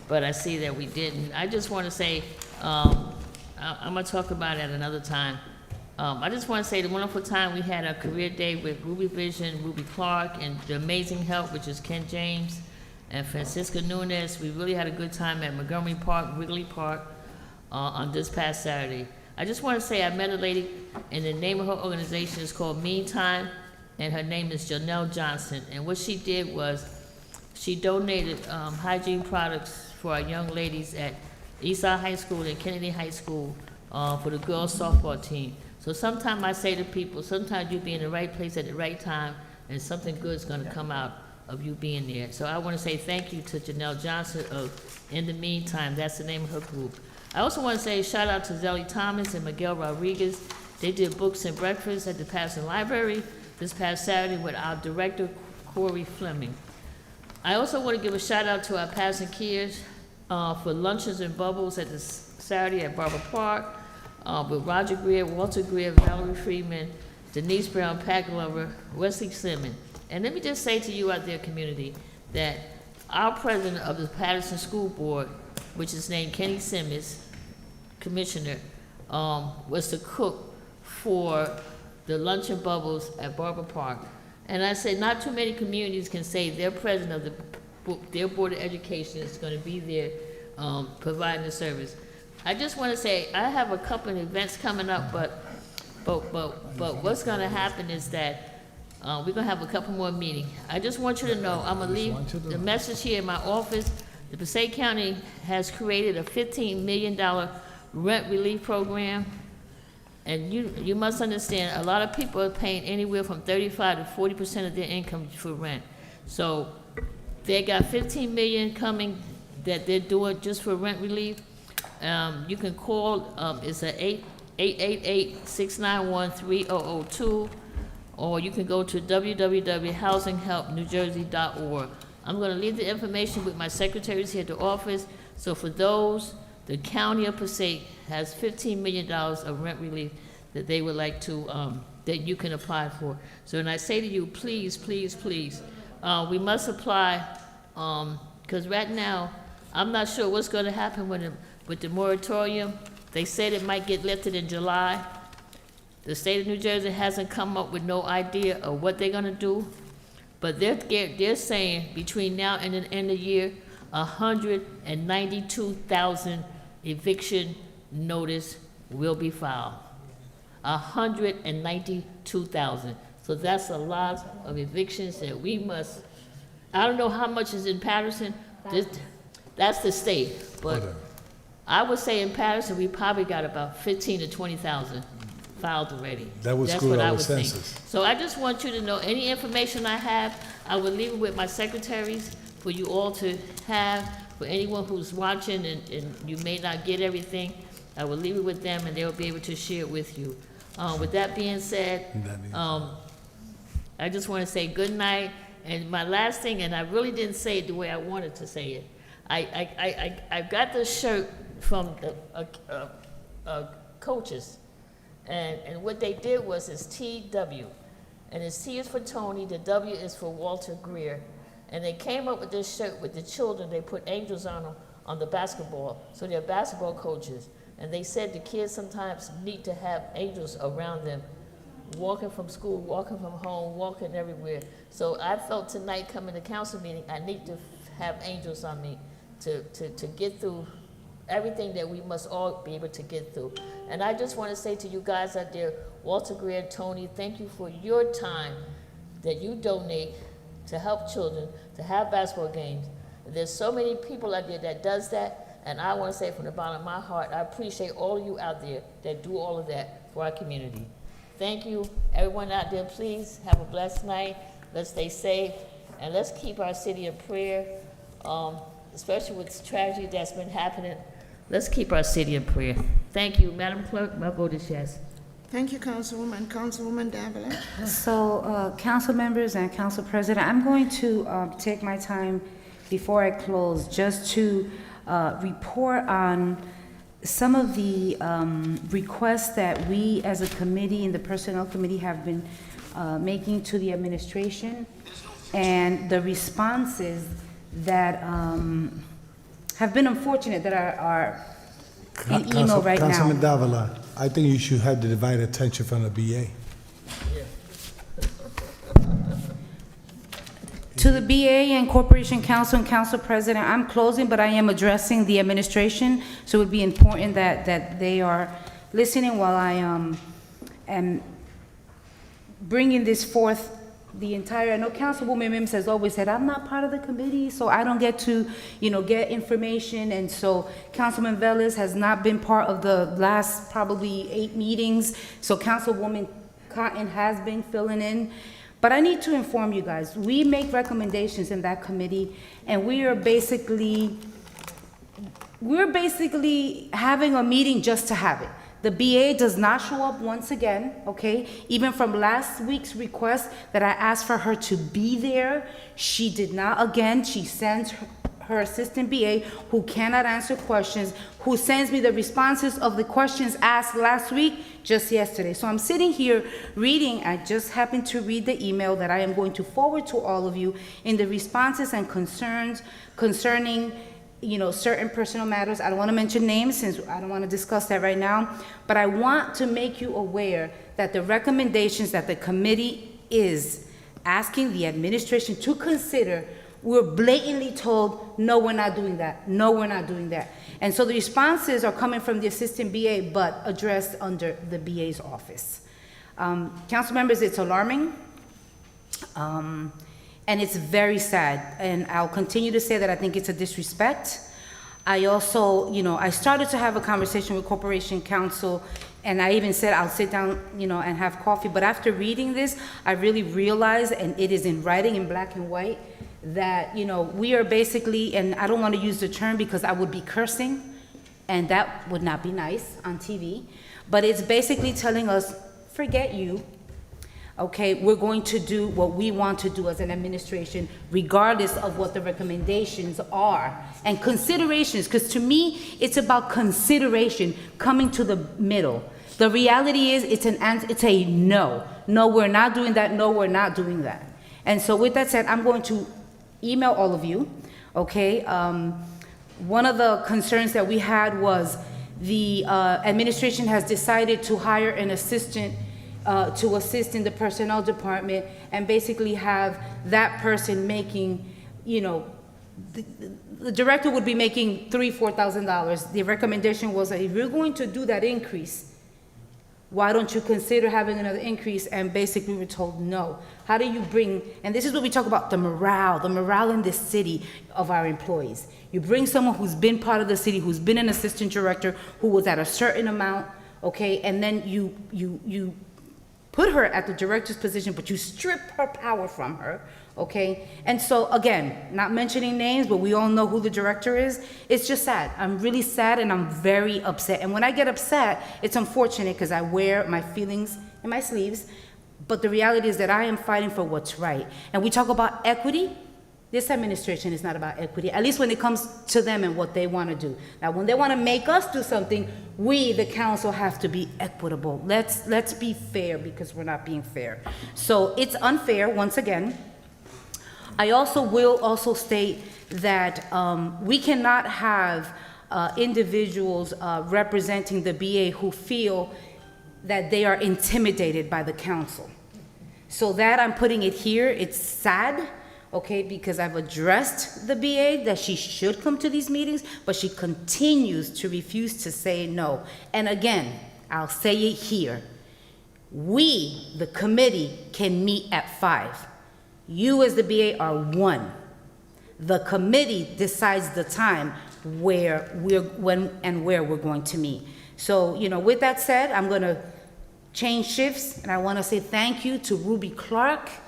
but I see that we didn't. I just wanna say, I'm gonna talk about it at another time. I just wanna say the wonderful time we had our career day with Ruby Vision, Ruby Clark, and the amazing help, which is Ken James and Francisca Nunes. We really had a good time at Montgomery Park, Wrigley Park, on this past Saturday. I just want to say I met a lady, and the name of her organization is called Meantime, and her name is Janelle Johnson. And what she did was she donated hygiene products for our young ladies at Eastside High School and Kennedy High School for the girls softball team. So sometimes I say to people, sometimes you be in the right place at the right time, and something good is going to come out of you being there. So I want to say thank you to Janelle Johnson of In the Meantime. That's the name of her group. I also want to say shout out to Zelly Thomas and Miguel Rodriguez. They did books and breakfast at the Paterson Library this past Saturday with our director, Corey Fleming. I also want to give a shout out to our Paterson kids for lunches and bubbles at this Saturday at Barber Park with Roger Greer, Walter Greer, Valerie Freeman, Denise Brown, Pat Glover, Wesley Simmons. And let me just say to you out there, community, that our president of the Paterson School Board, which is named Kenny Simmons, commissioner, was the cook for the lunch and bubbles at Barber Park. And I said, not too many communities can say their president of their Board of Education is going to be there providing the service. I just want to say, I have a couple of events coming up, but what's going to happen is that we're going to have a couple more meetings. I just want you to know, I'm going to leave the message here in my office. The Passaic County has created a $15 million rent relief program. And you must understand, a lot of people are paying anywhere from 35 to 40% of their income for rent. So they got 15 million coming that they're doing just for rent relief. You can call, it's a 888-691-3002, or you can go to www.housinghelpnewjersey.org. I'm going to leave the information with my secretaries here at the office. So for those, the County of Passaic has $15 million of rent relief that they would like to, that you can apply for. So when I say to you, please, please, please, we must apply, because right now, I'm not sure what's going to happen with the moratorium. They said it might get lifted in July. The state of New Jersey hasn't come up with no idea of what they're going to do. But they're saying between now and the end of the year, 192,000 eviction notice will be filed. 192,000. So that's a lot of evictions that we must, I don't know how much is in Paterson, that's the state, but I would say in Paterson, we probably got about 15 to 20,000 filed already. That would That's screw what I our would think. census. So I just want you to know, any information I have, I will leave it with my secretaries for you all to have. For anyone who's watching and you may not get everything, I will leave it with them and they'll be able to share it with you. With that being said, I just want to say good night. And my last thing, and I really didn't say it the way I wanted to say it. I got this shirt from the coaches, and what they did was it's TW, and the T is for Tony, the W is for Walter Greer, and they came up with this shirt with the children. They put angels on them on the basketball, so they're basketball coaches, and they said the kids sometimes need to have angels around them, walking from school, walking from home, walking everywhere. So I felt tonight coming to council meeting, I need to have angels on me to get through everything that we must all be able to get through. And I just want to say to you guys out there, Walter Greer, Tony, thank you for your time that you donate to help children, to have basketball games. There's so many people out there that does that, and I want to say from the bottom of my heart, I appreciate all of you out there that do all of that for our community. Thank you. Everyone out there, please have a blessed night. Let's stay safe, and let's keep our city in prayer, especially with the tragedy that's been happening. Let's keep our city in prayer. Thank you, Madam Clerk. My vote is yes. Thank you, Councilwoman. Councilwoman Davila. So, council members and council president, I'm going to take my time before I close just to report on some of the requests that we as a committee and the personnel committee have been making to the administration, and the responses that have been unfortunate that are in email right now. Councilman Davila, I think you should have the divided attention from the BA. To the BA and Corporation Council and Council President, I'm closing, but I am addressing the administration, so it would be important that they are listening while I am bringing this forth. The entire, I know Councilwoman Mims has always said, I'm not part of the committee, so I don't get to, get information, and so Councilman Velez has not been part of the last probably 8 meetings, so Councilwoman Cotton has been filling in. But I need to inform you guys, we make recommendations in that committee, and we're basically having a meeting just to have it. The BA does not show up once again, okay? Even from last week's request that I asked for her to be there, she did not again. She sends her assistant BA, who cannot answer questions, who sends me the responses of the questions asked last week, just yesterday. So I'm sitting here reading, I just happened to read the email that I am going to forward to all of you in the responses and concerns concerning certain personal matters. I don't want to mention names since I don't want to discuss that right now, but I want to make you aware that the recommendations that the committee is asking the administration to consider, we're blatantly told, no, we're not doing that. No, we're not doing that. And so the responses are coming from the assistant BA, but addressed under the BA's office. Council members, it's alarming. And it's very sad, and I'll continue to say that I think it's a disrespect. I also, I started to have a conversation with Corporation Council, and I even said I'll sit down, and have coffee, but after reading this, I really realized, and it is in writing in black and white, that, we are basically, and I don't want to use the term because I would be cursing, and that would not be nice on TV, but it's basically telling us, forget you. Okay, we're going to do what we want to do as an administration, regardless of what the recommendations are and considerations, because to me, it's about consideration coming to the middle. The reality is it's a no. No, we're not doing that. No, we're not doing that. And so with that said, I'm going to email all of you, okay? One of the concerns that we had was the administration has decided to hire an assistant to assist in the personnel department, and basically have that person making, the director would be making $3,000, $4,000. The recommendation was that if you're going to do that increase, Why don't you consider having another increase? And basically we were told no. How do you bring, and this is what we talk about, the morale in this city of our employees. You bring someone who's been part of the city, who's been an assistant director, who was at a certain amount, okay, and then you put her at the director's position, but you strip her power from her, okay? And so, again, not mentioning names, but we all know who the director is. It's just sad. I'm really sad and I'm very upset. And when I get upset, it's unfortunate because I wear my feelings in my sleeves, but the reality is that I am fighting for what's right. And we talk about equity. This administration is not about equity, at least when it comes to them and what they want to do. Now, when they want to make us do something, we, the council, have to be equitable. Let's be fair, because we're not being fair. So it's unfair, once again. I also will state that we cannot have individuals representing the BA who feel that they are intimidated by the council. So that I'm putting it here, it's sad, okay, because I've addressed the BA that she should come to these meetings, but she continues to refuse to say no. And again, I'll say it here. We, the committee, can meet at 5. You as the BA are 1. The committee decides the time when and where we're going to meet. So, with that said, I'm going to change shifts, and I want to say thank you to Ruby Clark's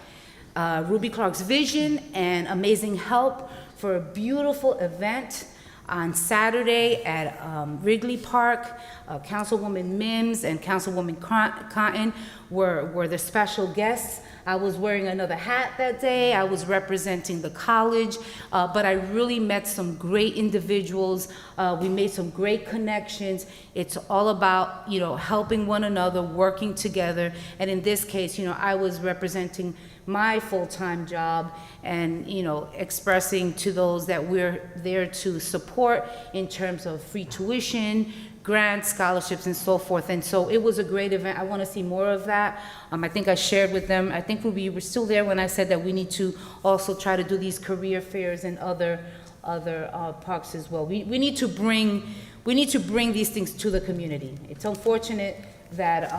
vision and amazing help for a beautiful event on Saturday at Wrigley Park. Councilwoman Mims and Councilwoman Cotton were the special guests. I was wearing another hat that day. I was representing the college, but I really met some great individuals. We made some great connections. It's all about, helping one another, working together. And in this case, I was representing my full-time job and, expressing to those that we're there to support in terms of free tuition, grants, scholarships, and so forth. And so it was a great event. I want to see more of that. I think I shared with them, I think we were still there when I said that we need to also try to do these career fairs and other parks as well. We need to bring these things to the community. It's unfortunate that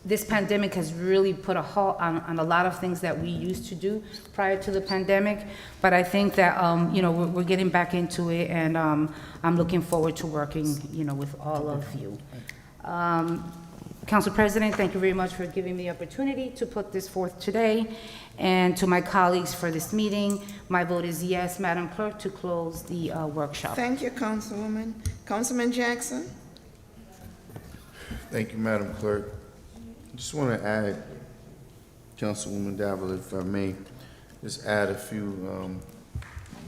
this pandemic has really put a halt on a lot of things that we used to do prior to the pandemic, but I think that we're getting back into it, and I'm looking forward to working with all of you. Council President, thank you very much for giving me the opportunity to put this forth today, and to my colleagues for this meeting. My vote is yes, Madam Clerk, to close the workshop. Thank you, Councilwoman. Councilman Jackson? Thank you, Madam Clerk. I just want to add, Councilwoman Davila, if I may, just add a few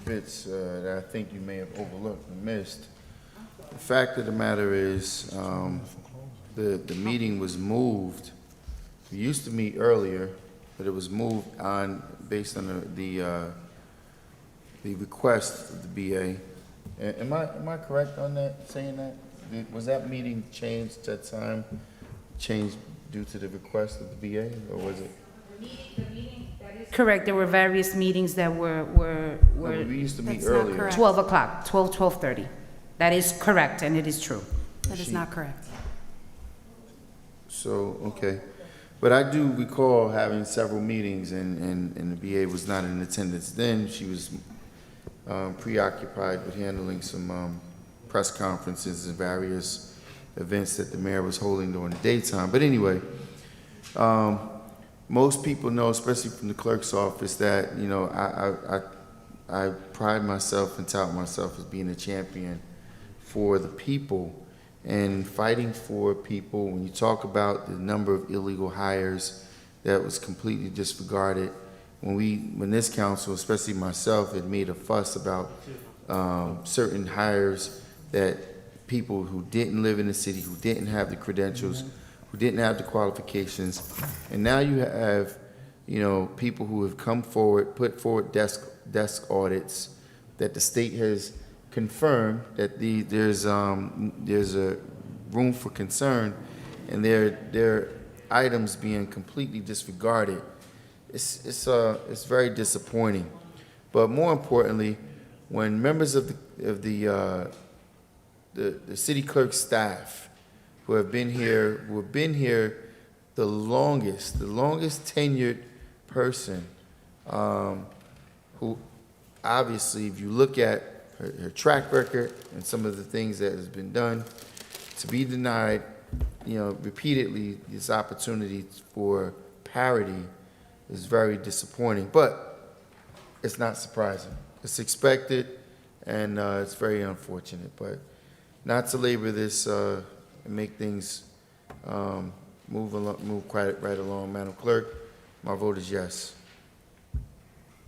bits that I think you may have overlooked and missed. The fact of the matter is, the meeting was moved. We used to meet earlier, but it was moved on based on the request of the BA. Am I correct on that, saying that? Was that meeting changed that time? Changed due to the request of the BA, or was it? Correct, there were various meetings that were No, we used to meet That's not earlier. correct. 12 o'clock, 12:30. That is correct, and it is true. That is not correct. So, okay. But I do recall having several meetings, and the BA was not in attendance then. She was preoccupied with handling some press conferences and various events that the mayor was holding during the daytime. But anyway, most people know, especially from the clerk's office, that, I pride myself and tout myself as being a champion for the people and fighting for people. When you talk about the number of illegal hires that was completely disregarded, when this council, especially myself, had made a fuss about certain hires that people who didn't live in the city, who didn't have the credentials, who didn't have the qualifications, and now you have, people who have come forward, put forward desk audits that the state has confirmed that there's a room for concern, and their items being completely disregarded. It's very disappointing. But more importantly, when members of the city clerk staff who have been here, the longest tenured person, who obviously, if you look at her track record and some of the things that has been done, to be denied, repeatedly this opportunity for parity is very disappointing, but it's not surprising. It's expected, and it's very unfortunate, but not to labor this and make things move quite right along. Madam Clerk, my vote is yes.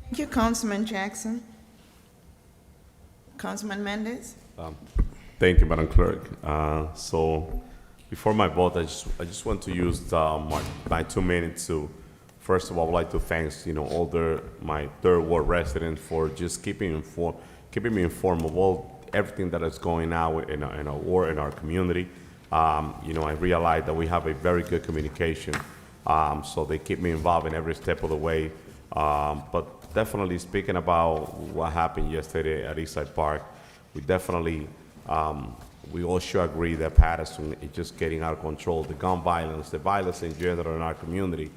Thank you, Councilman Jackson. Councilman Mendez? Thank you, Madam Clerk. So before my vote, I just want to use my 2 minutes to, first of all, I would like to thank my third ward residents for just keeping me informed of everything that is going on in our ward, in our community. I realize that we have a very good communication, so they keep me involved in every step of the way. But definitely speaking about what happened yesterday at Eastside Park, we definitely, we all should agree that Paterson is just getting out of control. The gun violence, the violence in general in our community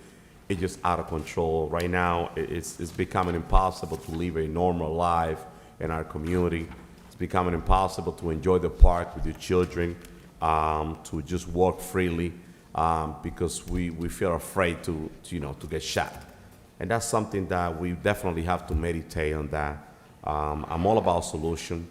is just out of control. Right now, it's becoming impossible to live a normal life in our community. It's becoming impossible to enjoy the park with your children, to just walk freely, because we feel afraid to get shot. And that's something that we definitely have to meditate on that. I'm all about solution.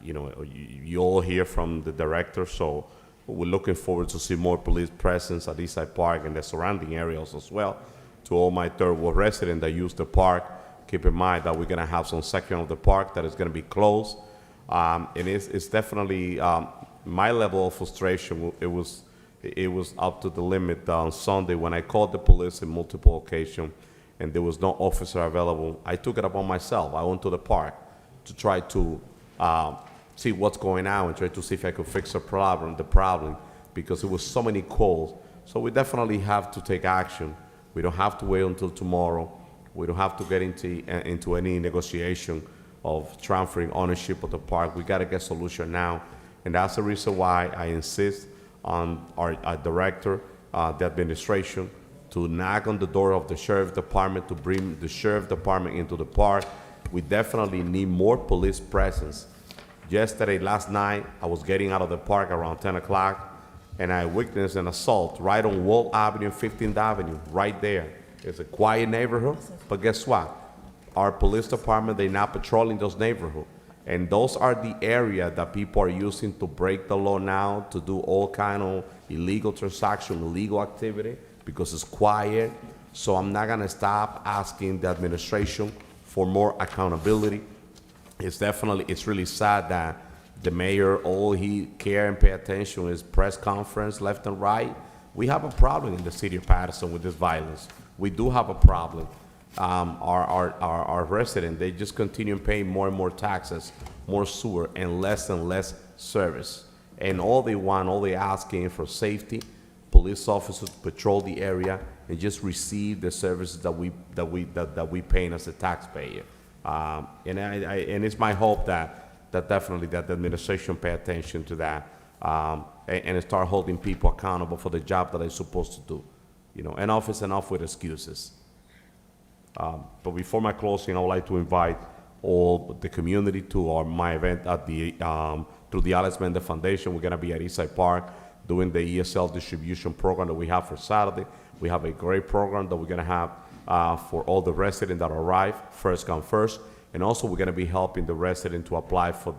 You all hear from the director, so we're looking forward to see more police presence at Eastside Park and the surrounding areas as well. To all my third ward residents that use the park, keep in mind that we're gonna have some section of the park that is gonna be closed. And it's definitely, my level of frustration, it was up to the limit on Sunday when I called the police in multiple occasions and there was no officer available. I took it upon myself. I went to the park to try to see what's going on and try to see if I could fix the problem, because it was so many calls. So we definitely have to take action. We don't have to wait until tomorrow. We don't have to get into any negotiation of transferring ownership of the park. We got to get solution now. And that's the reason why I insist on our director, the administration, to knock on the door of the sheriff department, to bring the sheriff department into the park. We definitely need more police presence. Last night, I was getting out of the park around 10 o'clock, and I witnessed an assault right on Wall Avenue and 15th Avenue, right there. It's a quiet neighborhood, but guess what? Our police department, they're not patrolling those neighborhoods. And those are the areas that people are using to break the law now, to do all kind of illegal transaction, illegal activity, because it's quiet. So I'm not gonna stop asking the administration for more accountability. It's really sad that the mayor, all he care and pay attention is press conference left and right. We have a problem in the city of Paterson with this violence. We do have a problem. Our residents, they just continue paying more and more taxes, more sewer, and less service. And all they asking for safety, police officers to patrol the area and just receive the services that we paying as a taxpayer. And it's my hope that definitely that the administration pay attention to that, and start holding people accountable for the job that they're supposed to do. Enough is enough with excuses. But before my closing, I would like to invite all the community to my event at through the Alex Mendez Foundation. We're gonna be at Eastside Park doing the ESL distribution program that we have for Saturday. We have a great program that we're gonna have for all the residents that arrive, first come first. And also we're gonna be helping the resident to apply for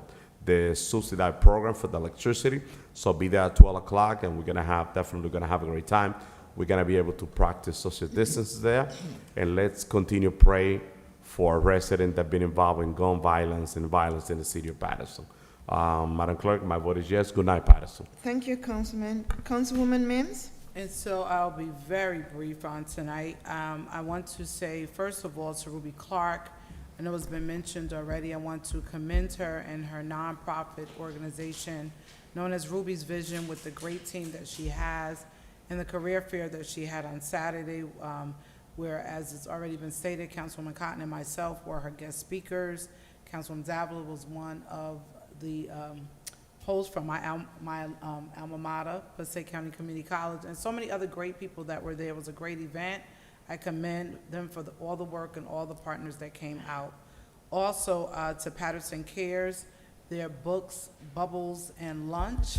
the subsidized program for the electricity. So be there at 12 o'clock, and we're definitely gonna have a great time. We're gonna be able to practice social distance there, and let's continue praying for residents that have been involved in gun violence and violence in the city of Paterson. Madam Clerk, my vote is yes. Good night, Paterson. Thank you, Councilman. Councilwoman Mims? And so I'll be very brief on tonight. I want to say, first of all, to Ruby Clark, I know it's been mentioned already, I want to commend her and her nonprofit organization known as Ruby's Vision, with the great team that she has and the career fair that she had on Saturday, where, as it's already been stated, Councilwoman Cotton and myself were her guest speakers. Councilwoman Davila was one of the host from my alma mater, Passaic County Community College, and so many other great people that were there. It was a great event. I commend them for all the work and all the partners that came out. Also, to Paterson Cares, their books, bubbles, and lunch.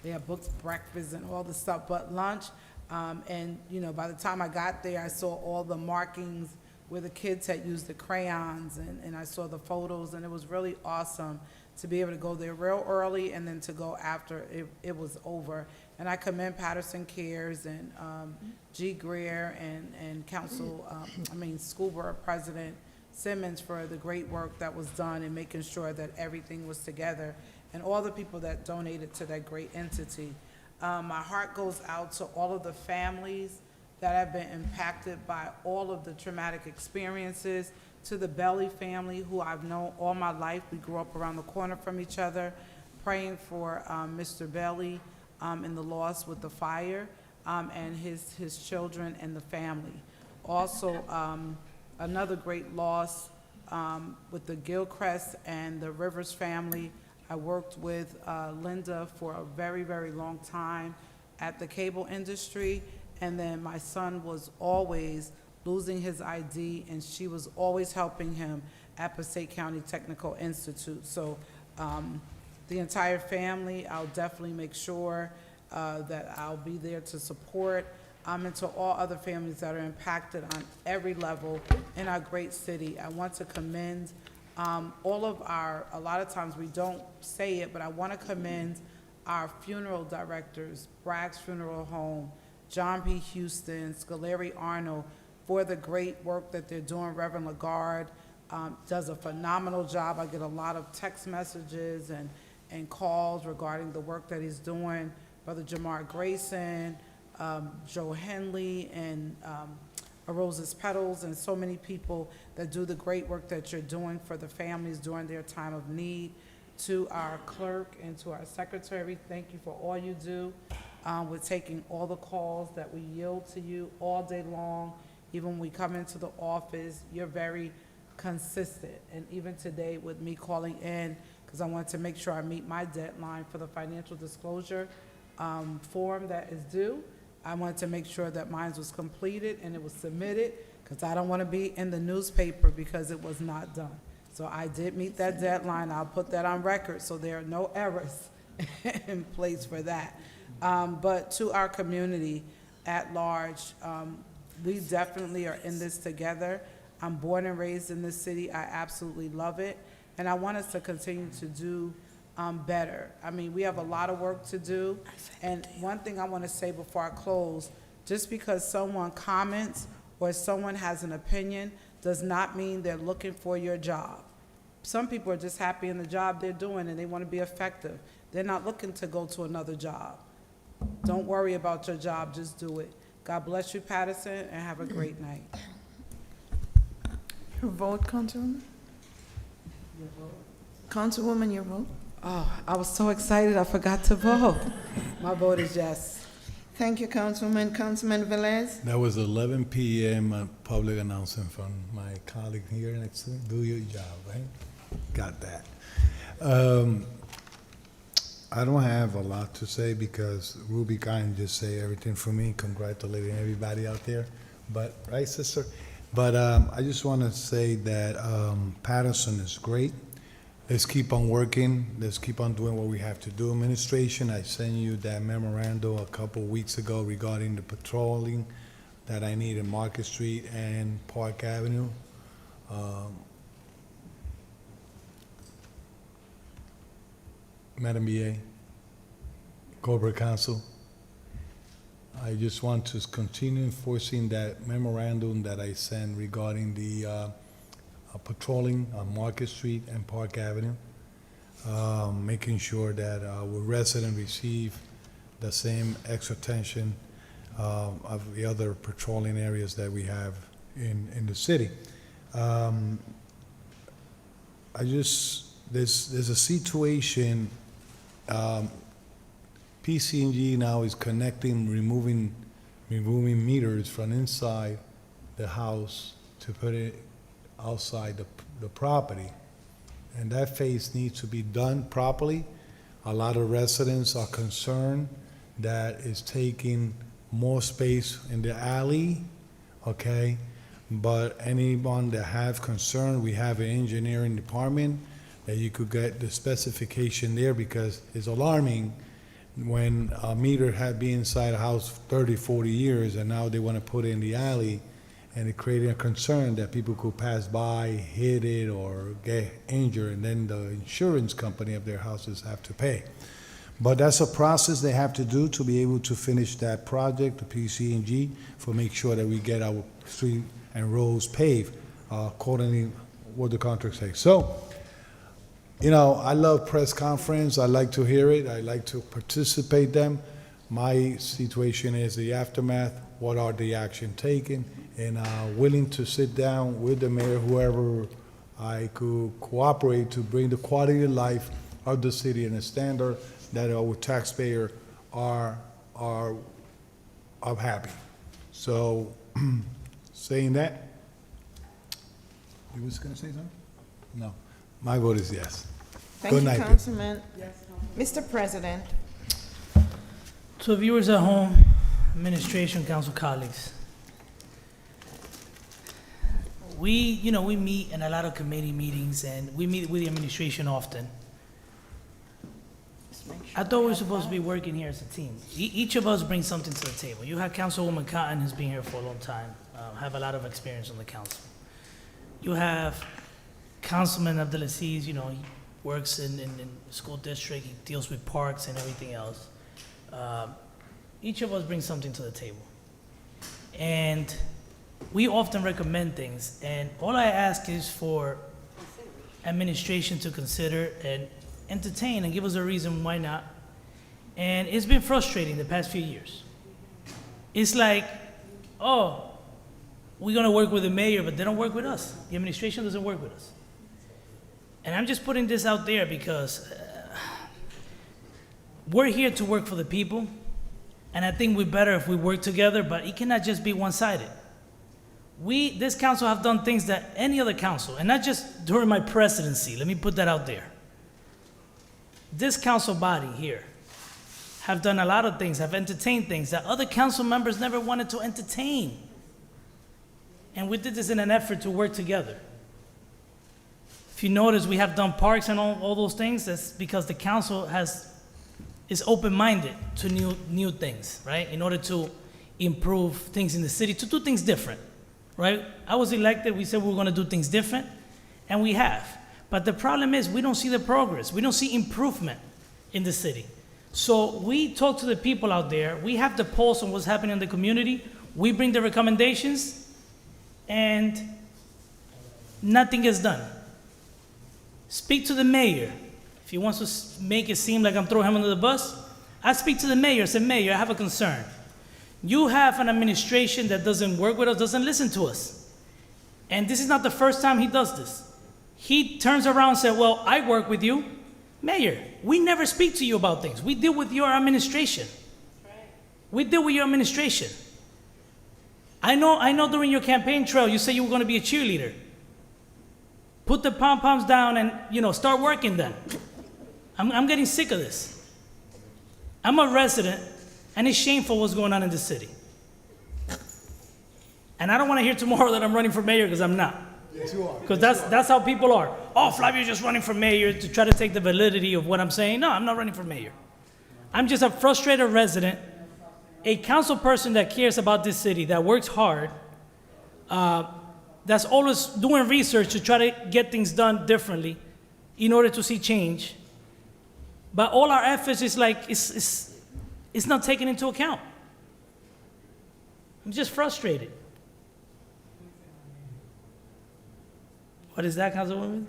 They have books, breakfast, and all the stuff, but lunch. And, you know, by the time I got there, I saw all the markings where the kids had used the crayons, and I saw the photos, and it was really awesome to be able to go there real early and then to go after it was over. And I commend Paterson Cares and G. Greer and School Board President Simmons for the great work that was done in making sure that everything was together, and all the people that donated to that great entity. My heart goes out to all of the families that have been impacted by all of the traumatic experiences, to the Belly family, who I've known all my life. We grew up around the corner from each other, praying for Mr. Belly in the loss with the fire, and his children and the family. Also, another great loss with the Gilchrist and the Rivers family. I worked with Linda for a very, very long time at the cable industry, and then my son was always losing his ID, and she was always helping him at Passaic County Technical Institute. So the entire family, I'll definitely make sure that I'll be there to support, and to all other families that are impacted on every level in our great city. I want to commend all of a lot of times we don't say it, but I want to commend our funeral directors, Bragg's Funeral Home, John P. Houston, Scolari Arnold, for the great work that they're doing. Reverend Lagarde does a phenomenal job. I get a lot of text messages and calls regarding the work that he's doing. Brother Jamar Grayson, Joe Henley, and A Rose's Petals, and so many people that do the great work that you're doing for the families during their time of need. To our clerk and to our secretary, thank you for all you do with taking all the calls that we yield to you all day long. Even when we come into the office, you're very consistent. And even today with me calling in, because I wanted to make sure I meet my deadline for the financial disclosure form that is due, I wanted to make sure that mine was completed and it was submitted, because I don't want to be in the newspaper because it was not done. So I did meet that deadline. I'll put that on record so there are no errors in place for that. But to our community at large, we definitely are in this together. I'm born and raised in this city. I absolutely love it. And I want us to continue to do better. I mean, we have a lot of work to do. And one thing I want to say before I close, just because someone comments or someone has an opinion does not mean they're looking for your job. Some people are just happy in the job they're doing and they want to be effective. They're not looking to go to another job. Don't worry about your job, just do it. God bless you, Paterson, and have a great night. Your vote, Councilwoman? Councilwoman, your vote? Oh, I was so excited I forgot to vote. My vote is yes. Thank you, Councilwoman. Councilman Velez? That was 11 p.m. Public announcement from my colleague here next to me. Do your job, right? Got that. I don't have a lot to say because Ruby Kine just say everything for me, congratulating everybody out there. But, right, sister? But I just want to say that Paterson is great. Let's keep on working. Let's keep on doing what we have to do. Administration, I sent you that memorandum a couple weeks ago regarding the patrolling that I need in Market Street and Park Avenue. Madam BA, Corporate Counsel, I just want to continue enforcing that memorandum that I sent regarding the patrolling on Market Street and Park Avenue, making sure that our residents receive the same extra attention of the other patrolling areas that we have in the city. There's a situation, PCNG now is connecting, removing meters from inside the house to put it outside the property. And that phase needs to be done properly. A lot of residents are concerned that it's taking more space in the alley, okay? But anyone that have concern, we have an engineering department that you could get the specification there, because it's alarming when a meter had been inside a house 30, 40 years, and now they want to put it in the alley, and it created a concern that people could pass by, hit it, or get injured, and then the insurance company of their houses have to pay. But that's a process they have to do to be able to finish that project, the PCNG, for make sure that we get our street and roads paved accordingly what the contract says. So, you know, I love press conference. I like to hear it. I like to participate them. My situation is the aftermath. What are the action taken? And willing to sit down with the mayor, whoever I could cooperate to bring the quality of life of the city and a standard that our taxpayer are happy. So, saying that, you was gonna say something? No. My vote is yes. Thank Good you, night. Councilman. Mr. President, To viewers at home, administration, council colleagues, we meet in a lot of committee meetings, and we meet with the administration often. I thought we were supposed to be working here as a team. Each of us brings something to the table. You have Councilwoman Cotton, who's been here for a long time, have a lot of experience on the council. You have Councilman Abdelaziz, he works in the school district, he deals with parks and everything else. Each of us brings something to the table. And we often recommend things, and all I ask is for administration to consider and entertain and give us a reason why not. And it's been frustrating the past few years. It's like, oh, we're gonna work with the mayor, but they don't work with us. The administration doesn't work with us. And I'm just putting this out there because we're here to work for the people, and I think we're better if we work together, but it cannot just be one-sided. This council have done things that any other council, and not just during my presidency, let me put that out there. This council body here have done a lot of things, have entertained things that other council members never wanted to entertain. And we did this in an effort to work together. If you notice, we have done parks and all those things. That's because the council is open-minded to new things, right? In order to improve things in the city, to do things different, right? I was elected, we said we were gonna do things different, and we have. But the problem is, we don't see the progress. We don't see improvement in the city. So we talk to the people out there. We have the pulse on what's happening in the community. We bring the recommendations, and nothing is done. Speak to the mayor. If he wants to make it seem like I'm throwing him under the bus, I speak to the mayor. I say, Mayor, I have a concern. You have an administration that doesn't work with us, doesn't listen to us. And this is not the first time he does this. He turns around and says, well, I work with you. Mayor, we never speak to you about things. We deal with your administration. We deal with your administration. I know during your campaign trail, you said you were going to be a cheerleader. Put the pom-poms down and, start working then. I'm getting sick of this. I'm a resident, and it's shameful what's going on in the city. And I don't want to hear tomorrow that I'm running for mayor, because I'm not. Yes, you are. Because that's how people are. Oh, Flavio's just running for mayor to try to take the validity of what I'm saying. No, I'm not running for mayor. I'm just a frustrated resident, a council person that cares about this city, that works hard, that's always doing research to try to get things done differently in order to see change. But all our efforts is like, it's not taken into account. I'm just frustrated. What is that, Councilwoman?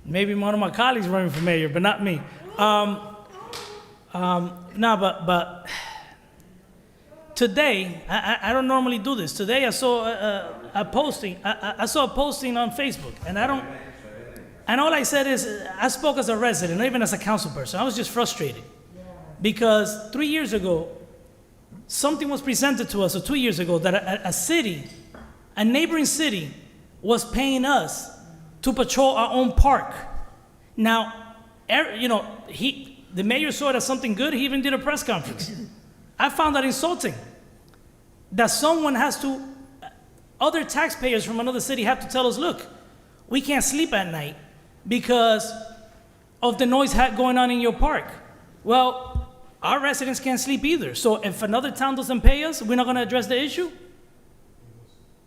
Maybe one of my colleagues running for mayor, but not me. But today, I don't normally do this. Today I saw a posting. I saw a posting on Facebook, and all I said is, I spoke as a resident, not even as a council person. I was just frustrated because 3 years ago, something was presented to us, or 2 years ago, that a city, a neighboring city, was paying us to patrol our own park. Now, The mayor saw it as something good. He even did a press conference. I found that insulting. That someone has to, other taxpayers from another city have to tell us, look, we can't sleep at night because of the noise going on in your park. Well, our residents can't sleep either. So if another town doesn't pay us, we're not going to address the issue?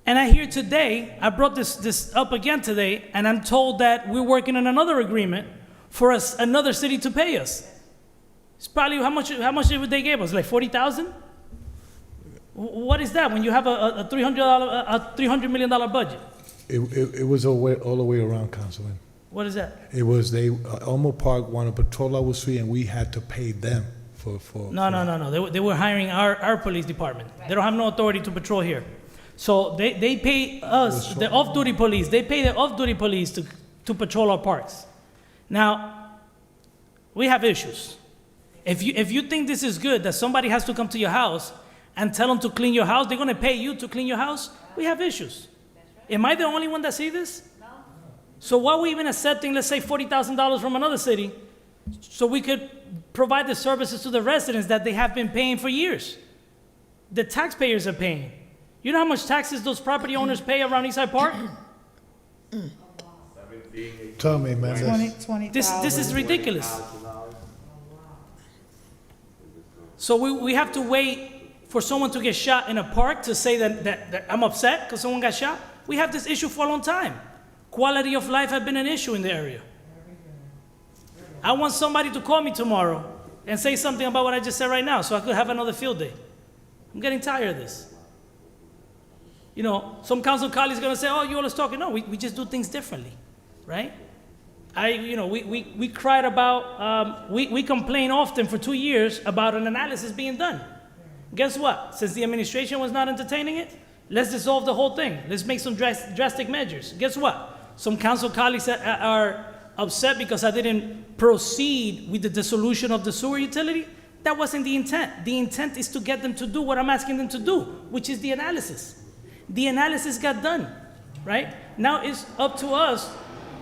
And I hear today, I brought this up again today, and I'm told that we're working on another agreement for another city to pay us. It's probably, how much they gave us, like 40,000? What is that when you have a $300 million budget? It was all the way around, Councilman. What is that? It was, Elmo Park wanted to patrol our street, and we had to pay them for. No. They were hiring our police department. They don't have no authority to patrol here. So they pay us, the off-duty police, they pay the off-duty police to patrol our parks. Now, we have issues. If you think this is good, that somebody has to come to your house and tell them to clean your house, they're going to pay you to clean your house, we have issues. Am I the only one that see this? No. So why are we even accepting, let's say, $40,000 from another city so we could provide the services to the residents that they have been paying for years? The taxpayers are paying. You know how much taxes those property owners pay around Eastside Park? Tell me, man. This is ridiculous. So we have to wait for someone to get shot in a park to say that I'm upset because someone got shot? We have this issue for a long time. Quality of life has been an issue in the area. I want somebody to call me tomorrow and say something about what I just said right now so I could have another field day. I'm getting tired of this. Some council colleagues are going to say, oh, you always talking. No, we just do things differently, right? We cried about, we complain often for 2 years about an analysis being done. Guess what? Since the administration was not entertaining it, let's dissolve the whole thing. Let's make some drastic measures. Guess what? Some council colleagues are upset because I didn't proceed with the dissolution of the sewer utility. That wasn't the intent. The intent is to get them to do what I'm asking them to do, which is the analysis. The analysis got done, right? Now it's up to us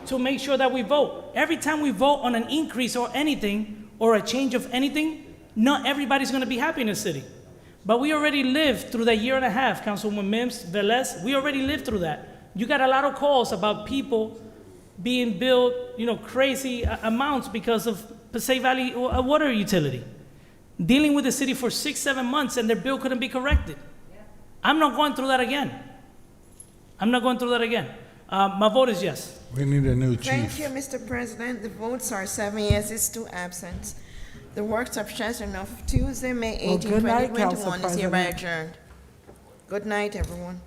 to make sure that we vote. Every time we vote on an increase or anything, or a change of anything, not everybody's going to be happy in the city. But we already lived through that year and a half, Councilwoman Mims, Velez, we already lived through that. You got a lot of calls about people being billed, crazy amounts because of Passaic Valley water utility. Dealing with the city for 6-7 months and their bill couldn't be corrected. I'm not going through that again. My vote is yes. We need a new chief. Thank you, Mr. President. The votes are 7 yeses, 2 absent. The work session of Tuesday, May 18, 2021 is hereby adjourned. Good night, everyone.